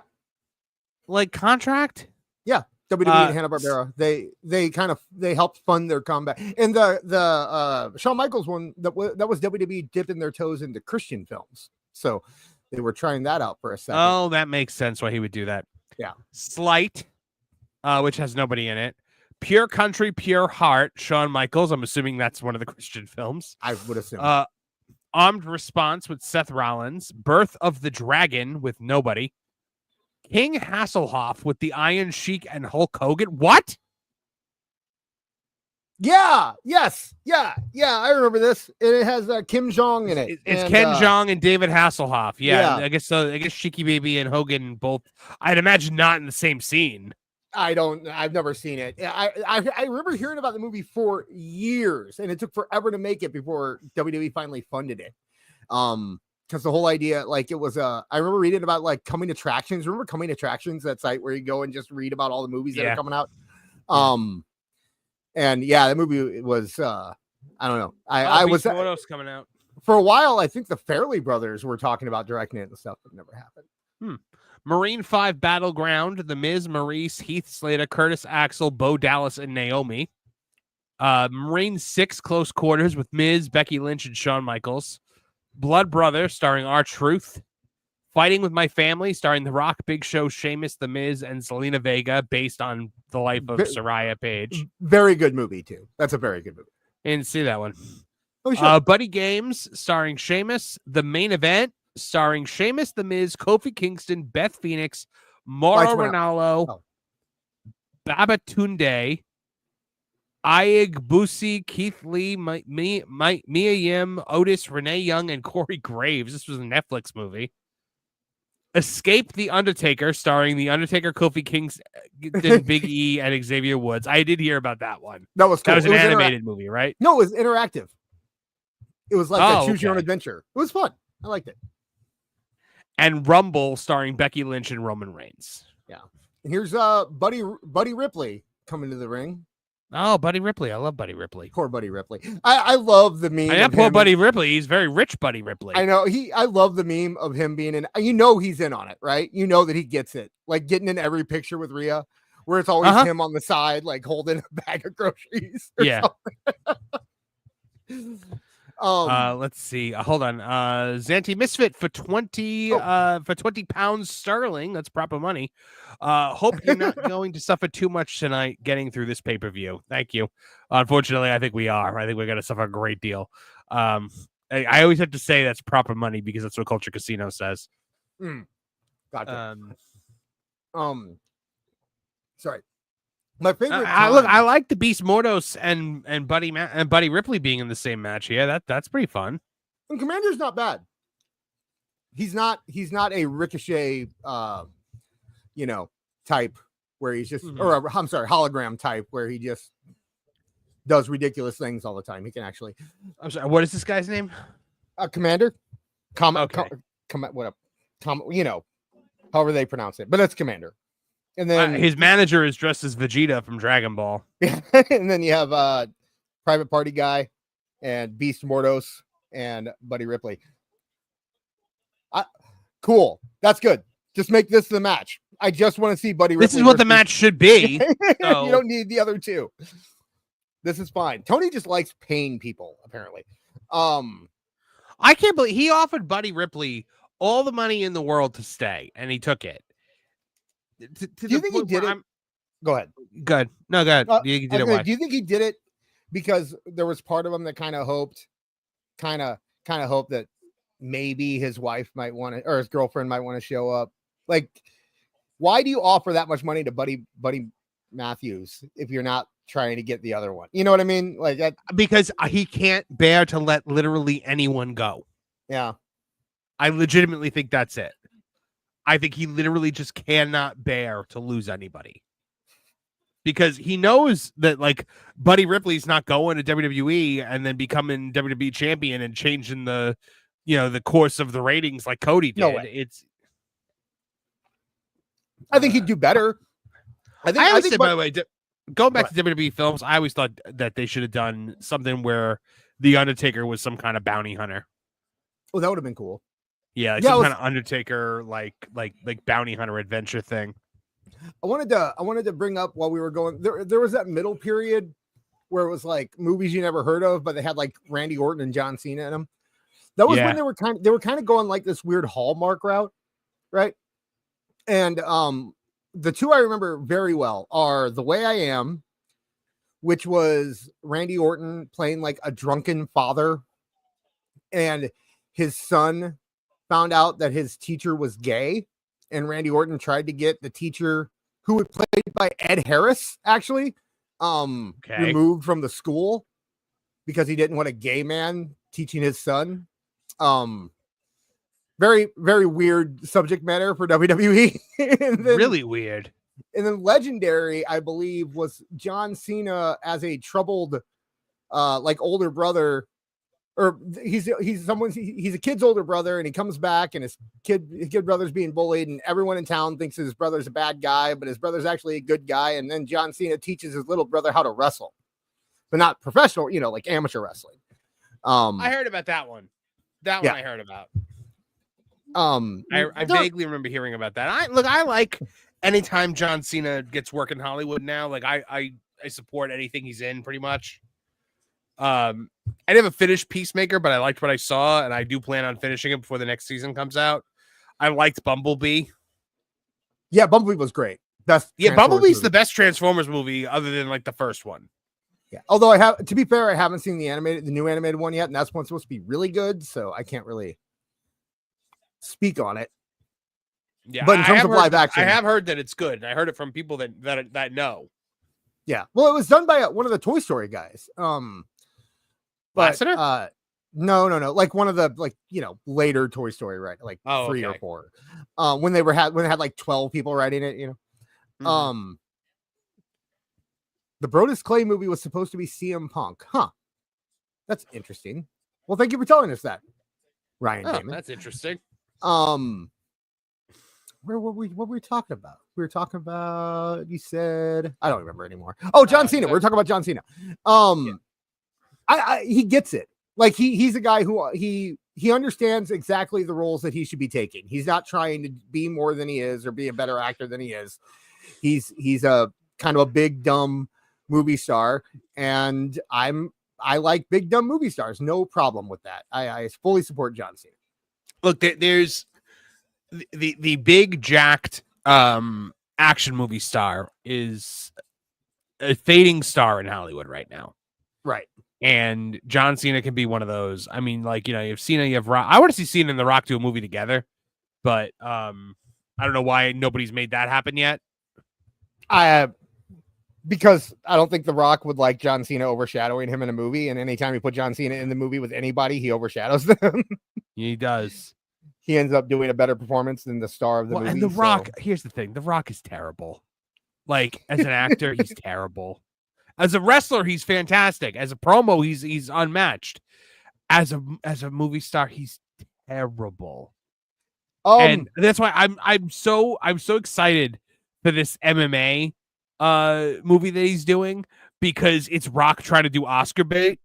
Like contract? Yeah. WWE and Hanna-Barbera. They helped fund their comeback. And the Shawn Michaels one, that was WWE dipping their toes into Christian films. So they were trying that out for a second. Oh, that makes sense why he would do that. Yeah. Slight, which has nobody in it. Pure Country, Pure Heart, Shawn Michaels. I'm assuming that's one of the Christian films. I would assume. Armed Response with Seth Rollins. Birth of the Dragon with nobody. King Hasselhoff with the Iron Sheik and Hulk Hogan. What? Yeah. Yes. Yeah. I remember this. It has Kim Jong in it. It's Ken Jeong and David Hasselhoff. Yeah. I guess so. I guess Sheiky Baby and Hogan both. I'd imagine not in the same scene. I've never seen it. I remember hearing about the movie for years, and it took forever to make it before WWE finally funded it. Because the whole idea, like, it was I remember reading about like Coming Attractions. Remember Coming Attractions, that site where you go and just read about all the movies that are coming out. And yeah, the movie was I don't know. I was what else coming out for a while. I think the Farrelly brothers were talking about directing it and stuff, but never happened. Marine 5 Battleground, The Miz, Maurice, Heath Slater, Curtis Axel, Bo Dallas, and Naomi. Marine 6 Close Quarters with Miz, Becky Lynch, and Shawn Michaels. Blood Brother, starring R-Truth. Fighting with My Family, starring The Rock, Big Show, Sheamus, The Miz, and Zelina Vega, based on the life of Soraya Page. Very good movie, too. That's a very good movie. I didn't see that one. Oh, sure. Buddy Games, starring Sheamus. The Main Event, starring Sheamus, The Miz, Kofi Kingston, Beth Phoenix, Mauro Ranallo, Babatunde, Ayag Busi, Keith Lee, Mia Yim, Otis, Renee Young, and Corey Graves. This was a Netflix movie. Escape the Undertaker, starring The Undertaker, Kofi Kingston, Big E, and Xavier Woods. I did hear about that one. That was cool. That was an animated movie, right? No, it was interactive. It was like a choose your own adventure. It was fun. I liked it. And Rumble, starring Becky Lynch and Roman Reigns. Yeah. And here's Buddy Ripley coming to the ring. Oh, Buddy Ripley. I love Buddy Ripley. Poor Buddy Ripley. I love the meme. I poor Buddy Ripley. He's very rich, Buddy Ripley. I know. I love the meme of him being in. You know he's in on it, right? You know that he gets it. Like getting in every picture with Rhea, where it's always him on the side, like holding a bag of groceries. Yeah. Let's see. Hold on. Zanti Misfit for 20 pounds sterling. That's proper money. Hope you're not going to suffer too much tonight getting through this pay-per-view. Thank you. Unfortunately, I think we are. I think we're going to suffer a great deal. I always have to say that's proper money because that's what Culture Casino says. Gotcha. Sorry. My favorite. I like the Beast Mordos and Buddy Ripley being in the same match. Yeah, that's pretty fun. And Commander's not bad. He's not a Ricochet, type where he's just, or I'm sorry, hologram type where he just does ridiculous things all the time. He can actually. I'm sorry. What is this guy's name? Commander. However they pronounce it, but that's Commander. And then his manager is dressed as Vegeta from Dragon Ball. And then you have Private Party Guy and Beast Mordos and Buddy Ripley. Cool. That's good. Just make this the match. I just want to see Buddy Ripley. This is what the match should be. So. You don't need the other two. This is fine. Tony just likes paying people, apparently. I can't believe he offered Buddy Ripley all the money in the world to stay, and he took it. Do you think he did it? Go ahead. Good. No, go ahead. He did it. Why? Do you think he did it because there was part of him that kind of hoped that maybe his wife might want to, or his girlfriend might want to show up? Like, why do you offer that much money to Buddy Matthews if you're not trying to get the other one? You know what I mean? Like that, because he can't bear to let literally anyone go. Yeah. I legitimately think that's it. I think he literally just cannot bear to lose anybody because he knows that like Buddy Ripley's not going to WWE and then becoming WWE champion and changing the the course of the ratings like Cody did. No way. I think he'd do better. I always said, by the way, going back to WWE Films, I always thought that they should have done something where the Undertaker was some kind of bounty hunter. Oh, that would have been cool. Yeah, some kind of Undertaker like bounty hunter adventure thing. I wanted to bring up while we were going there was that middle period where it was like movies you never heard of, but they had like Randy Orton and John Cena in them. That was when they were kind of going like this weird Hallmark route, right? And the two I remember very well are The Way I Am, which was Randy Orton playing like a drunken father, and his son found out that his teacher was gay, and Randy Orton tried to get the teacher, who was played by Ed Harris, actually, removed from the school because he didn't want a gay man teaching his son. Very, very weird subject matter for WWE. Really weird. And then legendary, I believe, was John Cena as a troubled, like older brother, or he's a kid's older brother, and he comes back, and his kid brother's being bullied, and everyone in town thinks his brother's a bad guy, but his brother's actually a good guy. And then John Cena teaches his little brother how to wrestle, but not professional, like amateur wrestling. I heard about that one. That one I heard about. I vaguely remember hearing about that. I like anytime John Cena gets work in Hollywood now. Like I support anything he's in pretty much. I never finished Peacemaker, but I liked what I saw, and I do plan on finishing it before the next season comes out. I liked Bumblebee. Yeah, Bumblebee was great. Bumblebee's the best Transformers movie other than like the first one. Yeah. Although to be fair, I haven't seen the new animated one yet, and that's one supposed to be really good, so I can't really speak on it. Yeah, but in terms of live action, I have heard that it's good. I heard it from people that know. Yeah, well, it was done by one of the Toy Story guys. But no, like one of the later Toy Story, right? Like 3 or 4. When they had like 12 people writing it, Mm-hmm. The Brodus Clay movie was supposed to be CM Punk. Huh. That's interesting. Well, thank you for telling us that, Ryan Damon. That's interesting. What were we talking about? We were talking about, you said, I don't remember anymore. Oh, John Cena. We're talking about John Cena. He gets it. Like he's a guy who he understands exactly the roles that he should be taking. He's not trying to be more than he is or be a better actor than he is. He's a kind of a big dumb movie star, and I like big dumb movie stars. No problem with that. I fully support John Cena. Look, there's the big jacked action movie star is a fading star in Hollywood right now. Right. And John Cena can be one of those. I mean, like, you have Cena, you have Rock. I want to see Cena and The Rock do a movie together, but I don't know why nobody's made that happen yet. Because I don't think The Rock would like John Cena overshadowing him in a movie, and anytime you put John Cena in the movie with anybody, he overshadows them. He does. He ends up doing a better performance than the star of the movie. And The Rock, here's the thing. The Rock is terrible. Like, as an actor, he's terrible. As a wrestler, he's fantastic. As a promo, he's unmatched. As a movie star, he's terrible. And that's why I'm so excited for this MMA movie that he's doing, because it's Rock trying to do Oscar bait.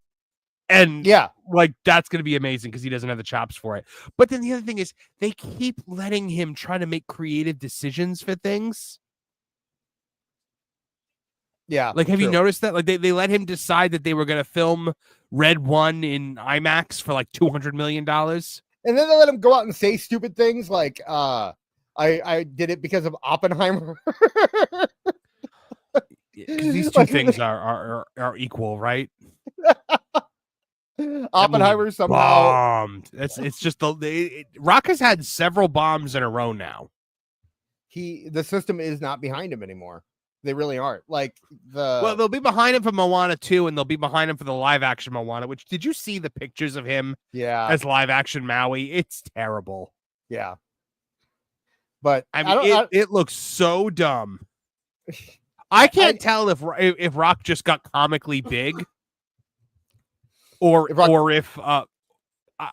And like, that's going to be amazing because he doesn't have the chops for it. But then the other thing is they keep letting him try to make creative decisions for things. Yeah. Like, have you noticed that? Like, they let him decide that they were going to film Red 1 in IMAX for like $200 million. And then they let him go out and say stupid things like, I did it because of Oppenheimer. Because these two things are equal, right? Oppenheimer somehow bombed. It's just Rock has had several bombs in a row now. The system is not behind him anymore. They really aren't. Like they'll be behind him for Moana 2, and they'll be behind him for the live action Moana. Which, did you see the pictures of him? Yeah, as live action Maui. It's terrible. Yeah, but I mean, it looks so dumb. I can't tell if Rock just got comically big, or if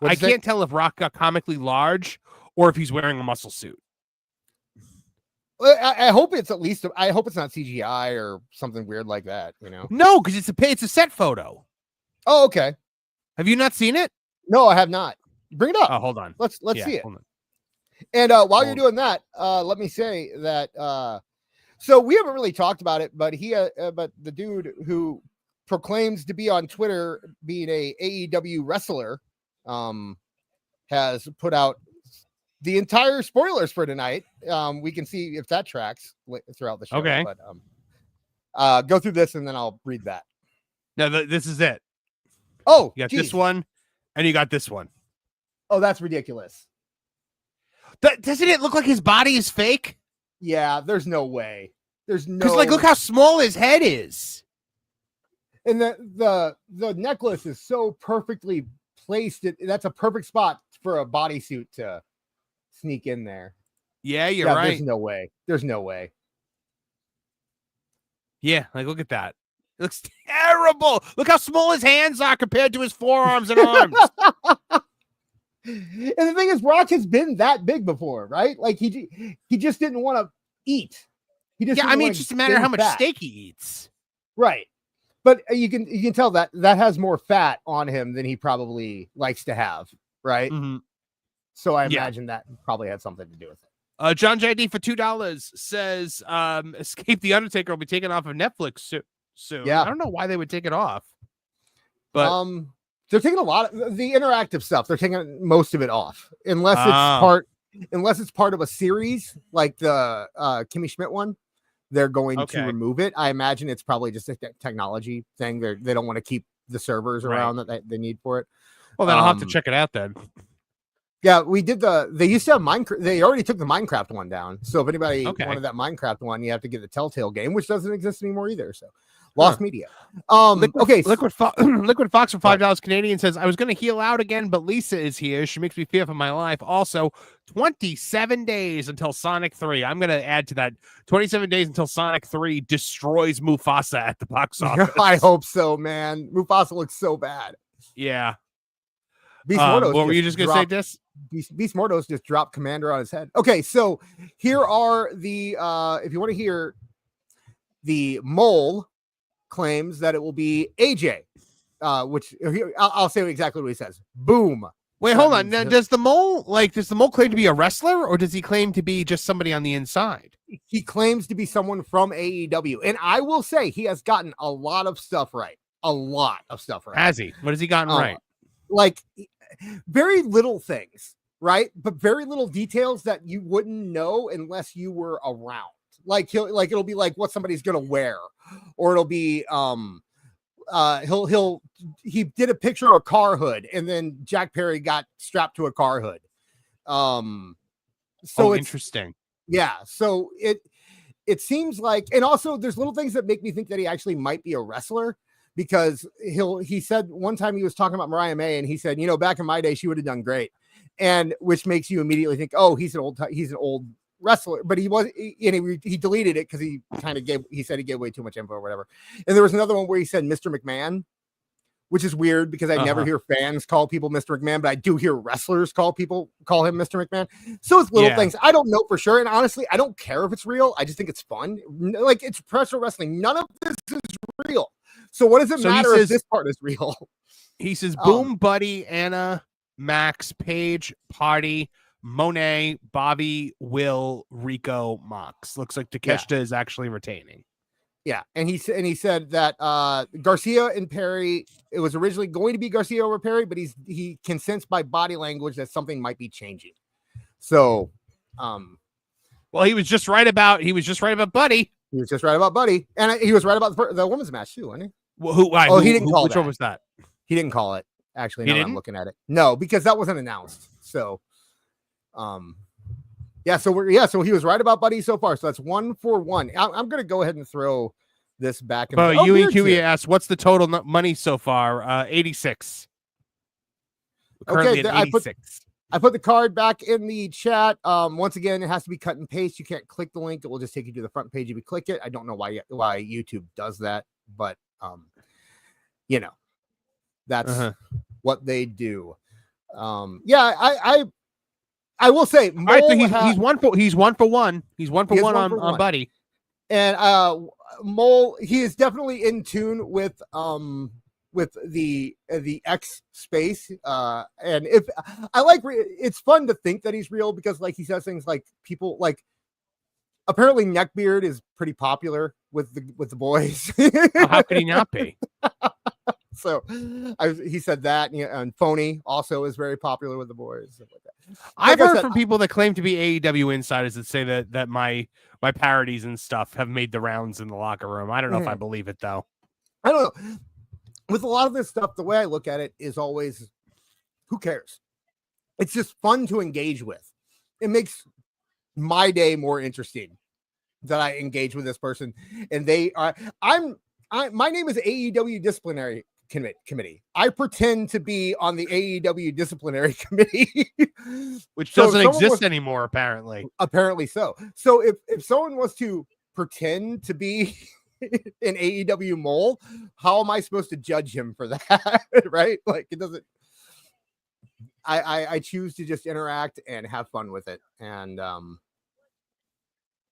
I can't tell if Rock got comically large or if he's wearing a muscle suit. I hope it's at least. I hope it's not CGI or something weird like that. You know? No, because it's a set photo. Oh, okay. Have you not seen it? No, I have not. Bring it up. Oh, hold on. Let's see it. Hold on. And while you're doing that, let me say that. So we haven't really talked about it, but but the dude who proclaims to be on Twitter being a AEW wrestler, has put out the entire spoilers for tonight. We can see if that tracks throughout the show. Okay. But go through this and then I'll read that. No, this is it. Oh, you got this one, and you got this one. Oh, that's ridiculous. Doesn't it look like his body is fake? Yeah, there's no way. There's no, because look how small his head is, and the necklace is so perfectly placed. That's a perfect spot for a bodysuit to sneak in there. Yeah, you're right. There's no way. There's no way. Yeah, like look at that. It looks terrible. Look how small his hands are compared to his forearms and arms. And the thing is, Rock has been that big before, right? Like he just didn't want to eat. He just it's just a matter of how much steak he eats, right? But you can tell that has more fat on him than he probably likes to have, right? Mm-hmm. So I imagine that probably had something to do with it. John JD for $2 says, "Escape the Undertaker will be taken off of Netflix soon." Yeah, I don't know why they would take it off, but they're taking a lot of the interactive stuff. They're taking most of it off, unless it's part of a series like the Kimmy Schmidt one. They're going to remove it. I imagine it's probably just a technology thing. They don't want to keep the servers around that they need for it. Well, then I'll have to check it out then. Yeah, we did they used to have Minecraft. They already took the Minecraft one down. So if anybody wanted that Minecraft one, you have to get the Telltale game, which doesn't exist anymore either. So lost media. Liquid Fox for $5 Canadian says, I was going to heal out again, but Lisa is here. She makes me fear for my life. Also, 27 days until Sonic 3. I'm going to add to that 27 days until Sonic 3 destroys Mufasa at the box office. I hope so, man. Mufasa looks so bad. Yeah. Beast Mordos. What were you just going to say, this? Beast Mordos just dropped Commander on his head. Okay, so here are the if you want to hear, the Mole claims that it will be AJ, which I'll say exactly what he says. Boom. Wait, hold on. Now, does the Mole claim to be a wrestler, or does he claim to be just somebody on the inside? He claims to be someone from AEW, and I will say he has gotten a lot of stuff right. A lot of stuff right. Has he? What has he gotten right? Like very little things, right? But very little details that you wouldn't know unless you were around. Like it'll be like what somebody's gonna wear, or it'll be he did a picture of a car hood, and then Jack Perry got strapped to a car hood. So it's interesting. Yeah, so it seems like, and also there's little things that make me think that he actually might be a wrestler, because he said one time he was talking about Mariah May, and he said, back in my day she would have done great, and which makes you immediately think, oh, he's an old wrestler, but he deleted it because he said he gave way too much info or whatever. And there was another one where he said Mr. McMahon, which is weird because I never hear fans call people Mr. McMahon, but I do hear wrestlers call him Mr. McMahon. So it's little things. I don't know for sure. And honestly, I don't care if it's real. I just think it's fun. Like, it's professional wrestling. None of this is real. So what does it matter if this part is real? He says, Boom, Buddy, Anna, Max, Paige, Party, Monet, Bobby, Will, Rico, Mox. Looks like Takeshita is actually retaining. Yeah, and he said that Garcia and Perry, it was originally going to be Garcia over Perry, but he can sense by body language that something might be changing. So, well, he was just right about Buddy. He was just right about Buddy, and he was right about the women's match too, wasn't he? Well, he didn't call which that. One was that? He didn't call it. Actually, now I'm looking at it. No, because that wasn't announced. So, so he was right about Buddy so far. So that's 1 for 1. I'm going to go ahead and throw this back. UEQE asked, what's the total money so far? 86. Okay, I put the card back in the chat. Once again, it has to be cut and paste. You can't click the link. It will just take you to the front page if you click it. I don't know why YouTube does that, but that's what they do. Yeah, I will say, All right, so he's 1 for 1. He's 1 for 1 on Buddy. And Mole, he is definitely in tune with the X space. And if I like, it's fun to think that he's real because like he says things like people like apparently Neckbeard is pretty popular with the boys. How could he not be? So he said that, and Phony also is very popular with the boys. Stuff like that. I've heard from people that claim to be AEW insiders that say that my parodies and stuff have made the rounds in the locker room. I don't know if I believe it though. I don't know. With a lot of this stuff, the way I look at it is always, who cares? It's just fun to engage with. It makes my day more interesting that I engage with this person, and they are. My name is AEW Disciplinary Committee. I pretend to be on the AEW Disciplinary Committee, which doesn't exist anymore, apparently. Apparently so. So if someone was to pretend to be an AEW mole, how am I supposed to judge him for that? Right? Like it doesn't. I choose to just interact and have fun with it, and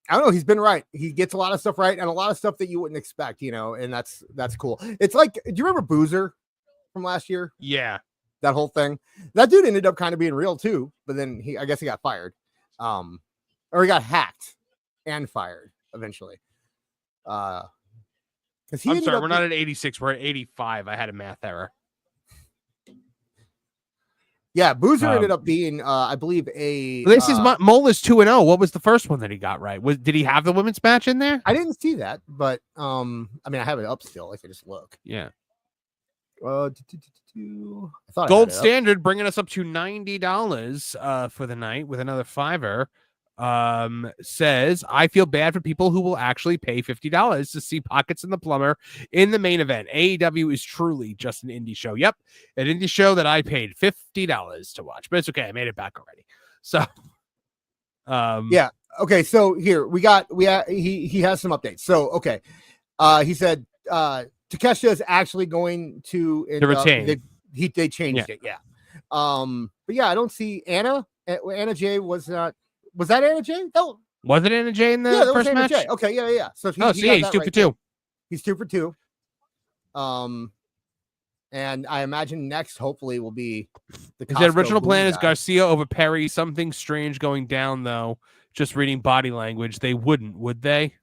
I don't know. He's been right. He gets a lot of stuff right and a lot of stuff that you wouldn't expect, and that's cool. It's like, do you remember Boozer from last year? Yeah. That whole thing. That dude ended up kind of being real too, but then I guess he got fired. Or he got hacked and fired eventually. I'm sorry, we're not at 86, we're at 85. I had a math error. Yeah, Boozer ended up being, I believe, This is Mole is 2-0. What was the first one that he got right? Did he have the women's match in there? I didn't see that, but I mean, I have it up still. I could just look. Yeah. I thought Gold Standard bringing us up to $90 for the night with another $5. Says, I feel bad for people who will actually pay $50 to see Pockets and the Plumber in the main event. AEW is truly just an indie show. Yep, an indie show that I paid $50 to watch, but it's okay. I made it back already. So, yeah. Okay. So here he has some updates. So, okay. He said, Takeshita is actually going to retain. They changed it. Yeah. But yeah, I don't see Anna Jay was not. Was that Anna Jay? No. Was it Anna Jay in the first match? Jay. Okay, yeah. So he's 2 for 2. He's 2 for 2. And I imagine next, hopefully, will be the original plan is Garcia over Perry. Something strange going down, though. Just reading body language, they wouldn't, would they?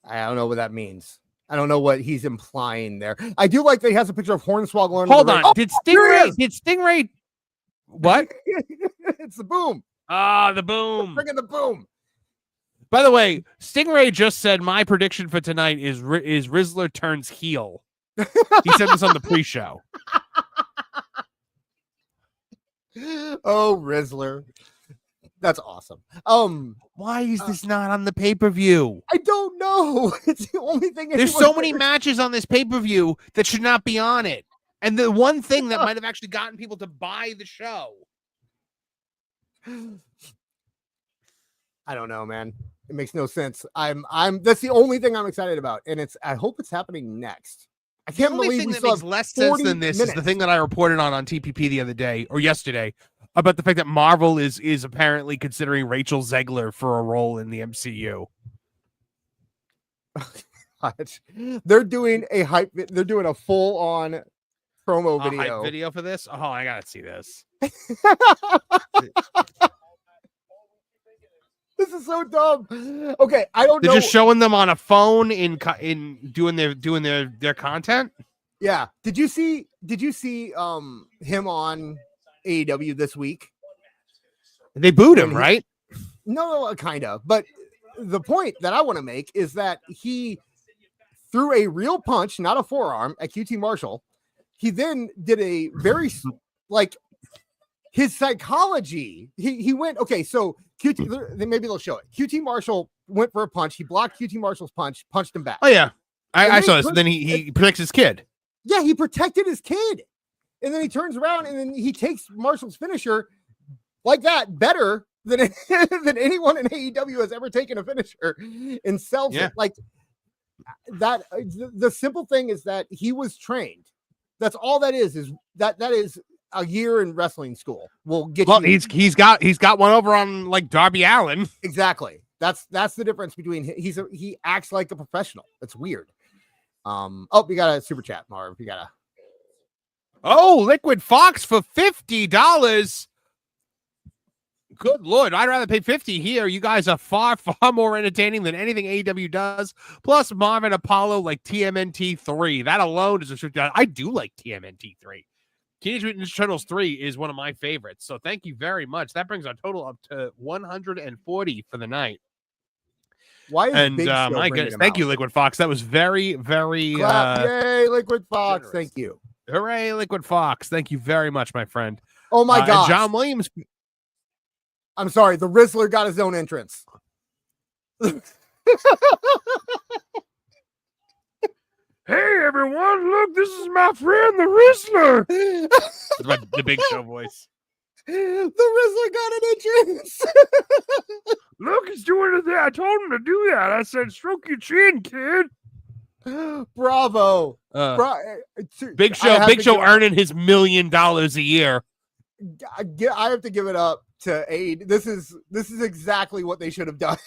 I don't know what that means. I don't know what he's implying there. I do like that he has a picture of Hornswoggle. Hold on. Did Stingray? What? It's the boom. The boom. Bring in the boom. By the way, Stingray just said my prediction for tonight is Rizzler turns heel. He said this on the pre-show. Oh, Rizzler. That's awesome. Why is this not on the pay-per-view? I don't know. It's the only thing. There's so many matches on this pay-per-view that should not be on it. And the one thing that might have actually gotten people to buy the show. I don't know, man. It makes no sense. That's the only thing I'm excited about. And I hope it's happening next. I can't believe we that makes less sense than this is the thing that I reported on TPP the other day or yesterday about the fact that Marvel is apparently considering Rachel Zegler for a role in the MCU. They're doing a full on promo video. Hype video for this? Oh, I gotta see this. This is so dumb. Okay, I don't know. They're just showing them on a phone in doing their content. Yeah. Did you see him on AEW this week? They booed him, right? No, kind of. But the point that I want to make is that he threw a real punch, not a forearm, at QT Marshall. He then did a very his psychology. He went, okay, so QT, maybe they'll show it. QT Marshall went for a punch. He blocked QT Marshall's punch, punched him back. Oh, yeah. I saw this. Then he protects his kid. Yeah, he protected his kid. And then he turns around and then he takes Marshall's finisher like that better than anyone in AEW has ever taken a finisher and sells it. Like that. The simple thing is that he was trained. That's all that is that is a year in wrestling school. Will get Well, you. he's got one over on like Darby Allin. Exactly. That's the difference between he acts like a professional. That's weird. We got a super chat, Marv. You got a Liquid Fox for $50. Good Lord, I'd rather pay $50 here. You guys are far, far more entertaining than anything AEW does. Plus Marvin Apollo like TMNT 3. That alone is a $50. I do like TMNT 3. Teenage Mutant Ninja Turtles 3 is one of my favorites. So thank you very much. That brings our total up to 140 for the night. Why is Big Show my goodness, thank you, Liquid Fox. That was very, very yay, Liquid Fox. generous. Thank you. Hooray, Liquid Fox. Thank you very much, my friend. Oh my God. John Williams. I'm sorry, the Rizzler got his own entrance. Hey everyone, look, this is my friend the Rizzler. That's the Big Show voice. The Rizzler got an entrance. Look, he's doing it there. I told him to do that. I said, stroke your chin, kid. Bravo. Big Show earning his $1 million a year. I have to give it up to Aid. This is exactly what they should have done.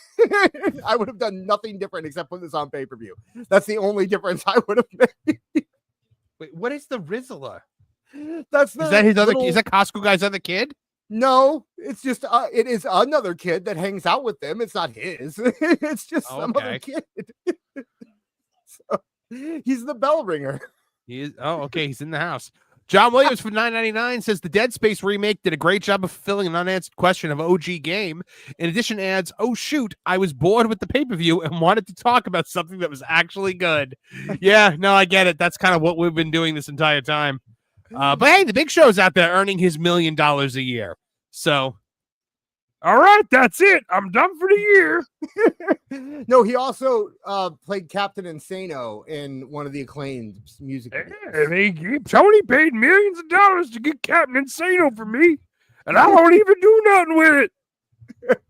I would have done nothing different except put this on pay-per-view. That's the only difference I would have made. Wait, what is the Rizzler? Is that his other? Is that Costco Guy's other kid? No, it's just it is another kid that hangs out with them. It's not his. It's just some other kid. So, he's the bell ringer. He is. Oh, okay. He's in the house. John Williams for $9.99 says the Dead Space remake did a great job of fulfilling an unanswered question of OG game. In addition, adds, "Oh shoot, I was bored with the pay-per-view and wanted to talk about something that was actually good." Yeah, no, I get it. That's kind of what we've been doing this entire time. But hey, the Big Show's out there earning his $1 million a year. So, all right, that's it. I'm done for the year. No, he also played Captain Insano in one of the acclaimed music videos. Tony paid millions of dollars to get Captain Insano for me, and I don't even do nothing with it.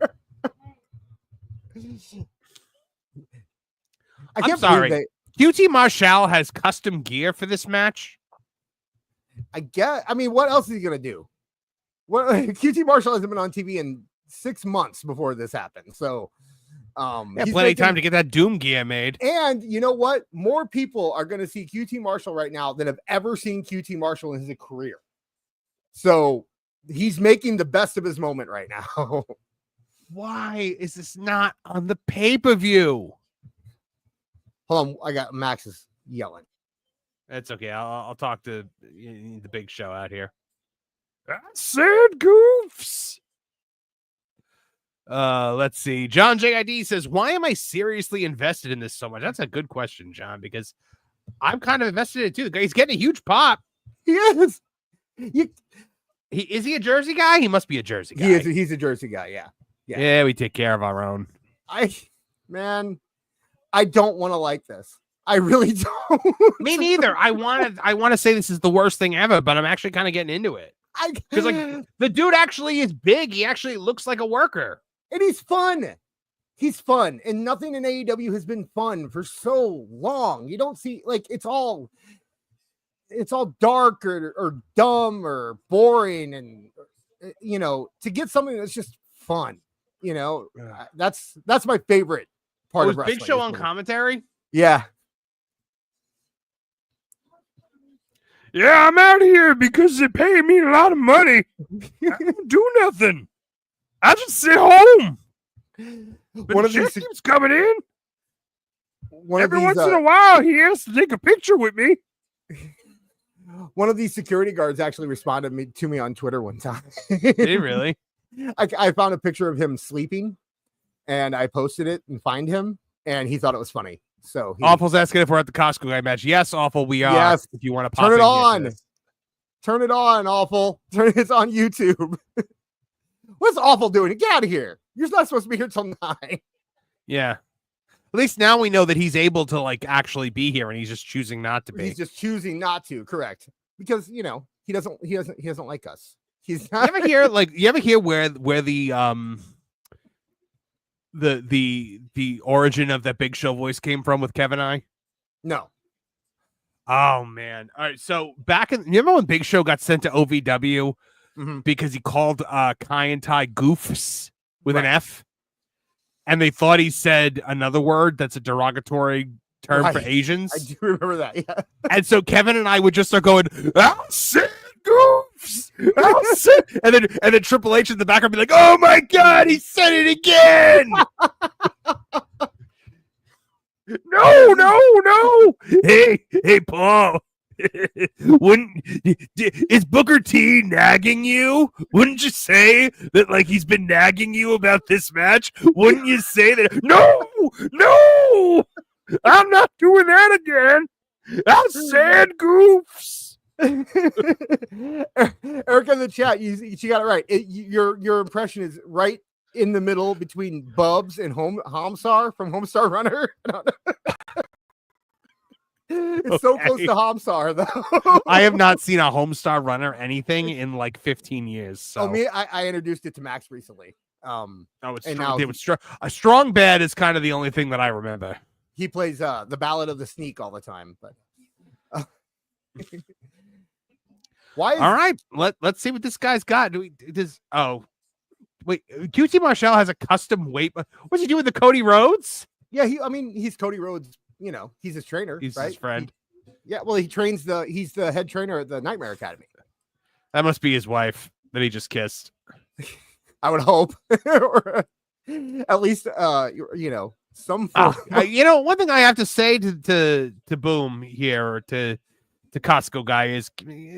I'm sorry. QT Marshall has custom gear for this match. I mean, what else is he gonna do? What QT Marshall hasn't been on TV in 6 months before this happened. So plenty of time to get that Doom gear made. And you know what? More people are going to see QT Marshall right now than have ever seen QT Marshall in his career. So he's making the best of his moment right now. Why is this not on the pay-per-view? Hold on, I got Max is yelling. That's okay. I'll talk to the Big Show out here. I said goofs. Let's see. John JID says, "Why am I seriously invested in this so much?" That's a good question, John, because I'm kind of invested in it too. The guy's getting a huge pop. He is. Is he a Jersey guy? He must be a Jersey guy. He's a Jersey guy. Yeah. Yeah, we take care of our own. I don't want to like this. I really don't. Me neither. I want to say this is the worst thing ever, but I'm actually kind of getting into it. Because like the dude actually is big. He actually looks like a worker. And he's fun. He's fun. And nothing in AEW has been fun for so long. You don't see like it's all dark or dumb or boring. And to get something that's just fun, that's my favorite part of wrestling. Big Show on commentary. Yeah. Yeah, I'm out of here because they pay me a lot of money. I don't do nothing. I just sit home. But one of these keeps coming in. Every once in a while, he has to take a picture with me. One of these security guards actually responded to me on Twitter one time. Did he really? I found a picture of him sleeping, and I posted it and find him, and he thought it was funny. So Awful's asking if we're at the Costco Guy match. Yes, Awful, we are. Yes. If you want to pop turn it on. Turn it on, Awful. It's on YouTube. What's Awful doing? Get out of here. You're not supposed to be here till 9. Yeah. At least now we know that he's able to like actually be here and he's just choosing not to be. He's just choosing not to, correct. Because he doesn't like us. He's not. You ever hear where the origin of that Big Show voice came from with Kevin I? No. Oh man! All right, so back in you remember when Big Show got sent to OVW because he called Kai and Tai goofs with an F, and they thought he said another word that's a derogatory term for Asians. I do remember that. Yeah, and so Kevin and I would just start going, "I'll say goofs," and then Triple H in the background be like, "Oh my God, he said it again." No. Hey, Paul. Is Booker T nagging you? Wouldn't you say that like he's been nagging you about this match? Wouldn't you say that? No, I'm not doing that again. I'm sad goofs. Erica in the chat, she got it right. Your impression is right in the middle between Bubs and Homsar from Homestar Runner. It's so close to Homsar, though. I have not seen a Homestar Runner anything in like 15 years. So. I introduced it to Max recently. It's strong. A Strong Bad is kind of the only thing that I remember. He plays the Ballad of the Sneak all the time, but why? All right, let's see what this guy's got. Wait, QT Marshall has a custom weight. What's he doing with the Cody Rhodes? Yeah, he's Cody Rhodes. He's his trainer. He's right? his friend. He trains he's the head trainer at the Nightmare Academy. That must be his wife that he just kissed. I would hope, or at least some. One thing I have to say to Boom here or to Costco Guy is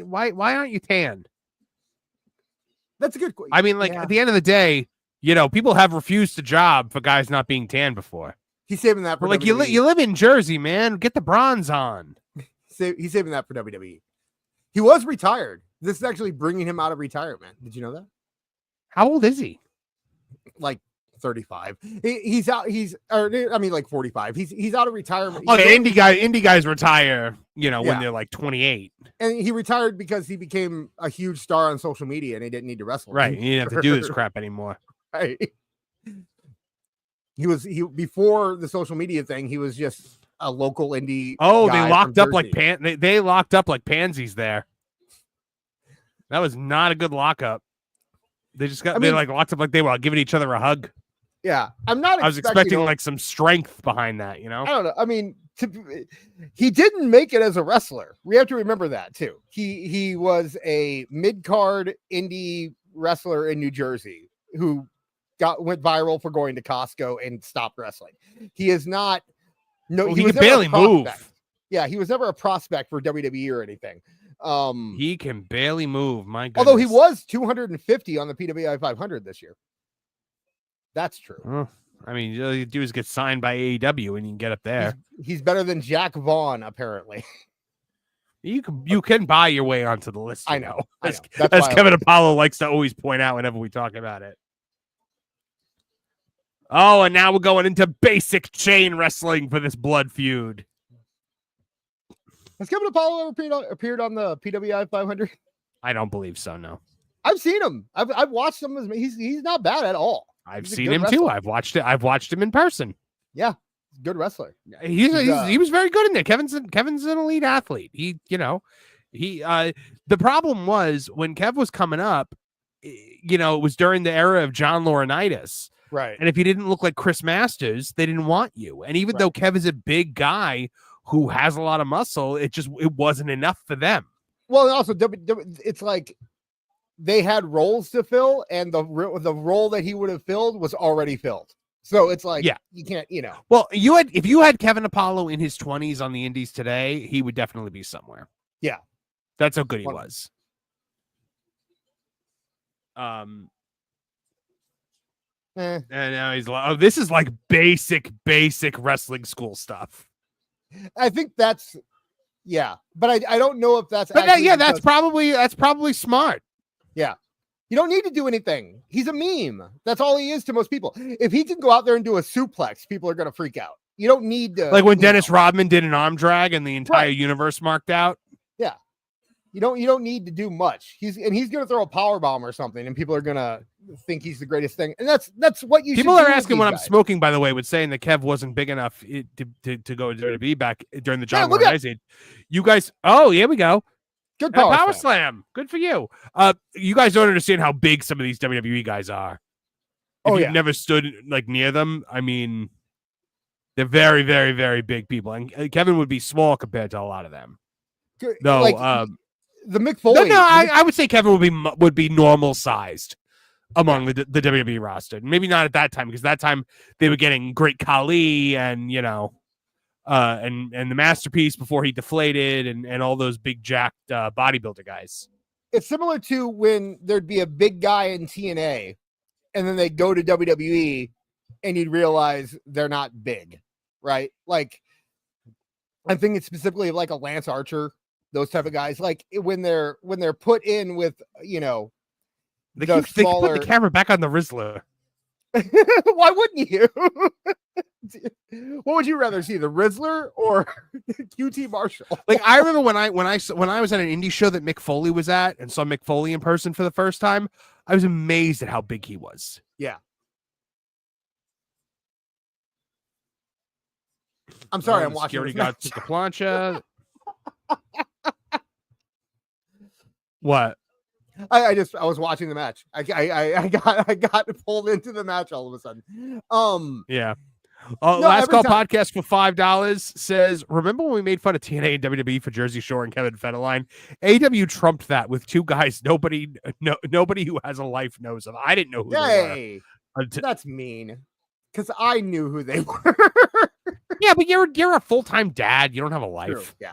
why aren't you tanned? That's a good question. I mean, at the end of the day, people have refused a job for guys not being tanned before. He's saving that for WWE. You live in Jersey, man. Get the bronze on. He's saving that for WWE. He was retired. This is actually bringing him out of retirement. Did you know that? How old is he? Like 35. He's out. Like 45. He's out of retirement. Okay, indie guys retire, when they're like 28. And he retired because he became a huge star on social media and he didn't need to wrestle. Right. He didn't have to do this crap anymore. Right. He before the social media thing, he was just a local indie. Oh, they locked up like they locked up like pansies there. That was not a good lockup. They just got locked up like they were giving each other a hug. Yeah, I was expecting like some strength behind that, I don't know. I mean, he didn't make it as a wrestler. We have to remember that too. He was a mid-card indie wrestler in New Jersey who went viral for going to Costco and stopped wrestling. He is not. No, he can barely move. Yeah, he was never a prospect for WWE or anything. He can barely move. My goodness. Although he was 250 on the PWI 500 this year. That's true. Well, I mean, all you do is get signed by AEW and you can get up there. He's better than Jack Vaughn, apparently. You can buy your way onto the list. I know. As Kevin Apollo likes to always point out whenever we talk about it. Oh, and now we're going into basic chain wrestling for this blood feud. Has Kevin Apollo ever appeared on the PWI 500? I don't believe so. No, I've seen him. I've watched him. He's not bad at all. I've seen him too. I've watched him in person. Yeah, good wrestler. He was very good in there. Kevin's an elite athlete. The problem was when Kev was coming up, it was during the era of John Laurinaitis. Right. And if you didn't look like Chris Masters, they didn't want you. And even though Kev is a big guy who has a lot of muscle, it wasn't enough for them. Well, and also it's like they had roles to fill, and the role that he would have filled was already filled. So it's like, you can't, Well, if you had Kevin Apollo in his 20s on the indies today, he would definitely be somewhere. Yeah. That's how good he was. And now he's like, this is like basic wrestling school stuff. I think that's, but I don't know if that's. But that's probably smart. Yeah, you don't need to do anything. He's a meme. That's all he is to most people. If he can go out there and do a suplex, people are gonna freak out. You don't need to. Like when Dennis Rodman did an arm drag and the entire universe marked out. Yeah, You don't need to do much. He's gonna throw a power bomb or something, and people are gonna think he's the greatest thing. And that's what you. People are asking when I'm smoking. By the way, with saying that Kev wasn't big enough to go to WWE back during the John Moore Ice Age. You guys, here we go. Good power slam. Good for you. You guys don't understand how big some of these WWE guys are. If you've never stood like near them, I mean, they're very, very, very big people, and Kevin would be small compared to a lot of them. No, like, the Mick Foley. No, I would say Kevin would be normal sized among the WWE roster. Maybe not at that time, because that time they were getting Great Khali and and the Masterpiece before he deflated, and all those big jacked bodybuilder guys. It's similar to when there'd be a big guy in TNA, and then they go to WWE, and you'd realize they're not big, right? Like, I'm thinking specifically of like a Lance Archer, those type of guys. Like when they're put in with they can put the camera back on the Rizzler. Why wouldn't you? What would you rather see, the Rizzler or QT Marshall? Like, I remember when I was at an indie show that Mick Foley was at and saw Mick Foley in person for the first time, I was amazed at how big he was. Yeah. I'm sorry, I'm watching. Security guard took the plancha. What? I was watching the match. I got pulled into the match all of a sudden. Yeah. Last Call podcast for $5 says, remember when we made fun of TNA and WWE for Jersey Shore and Kevin Federline? AEW trumped that with two guys nobody who has a life knows of. I didn't know who they were. That's mean. Because I knew who they were. Yeah, but you're a full-time dad. You don't have a life. True. Yeah.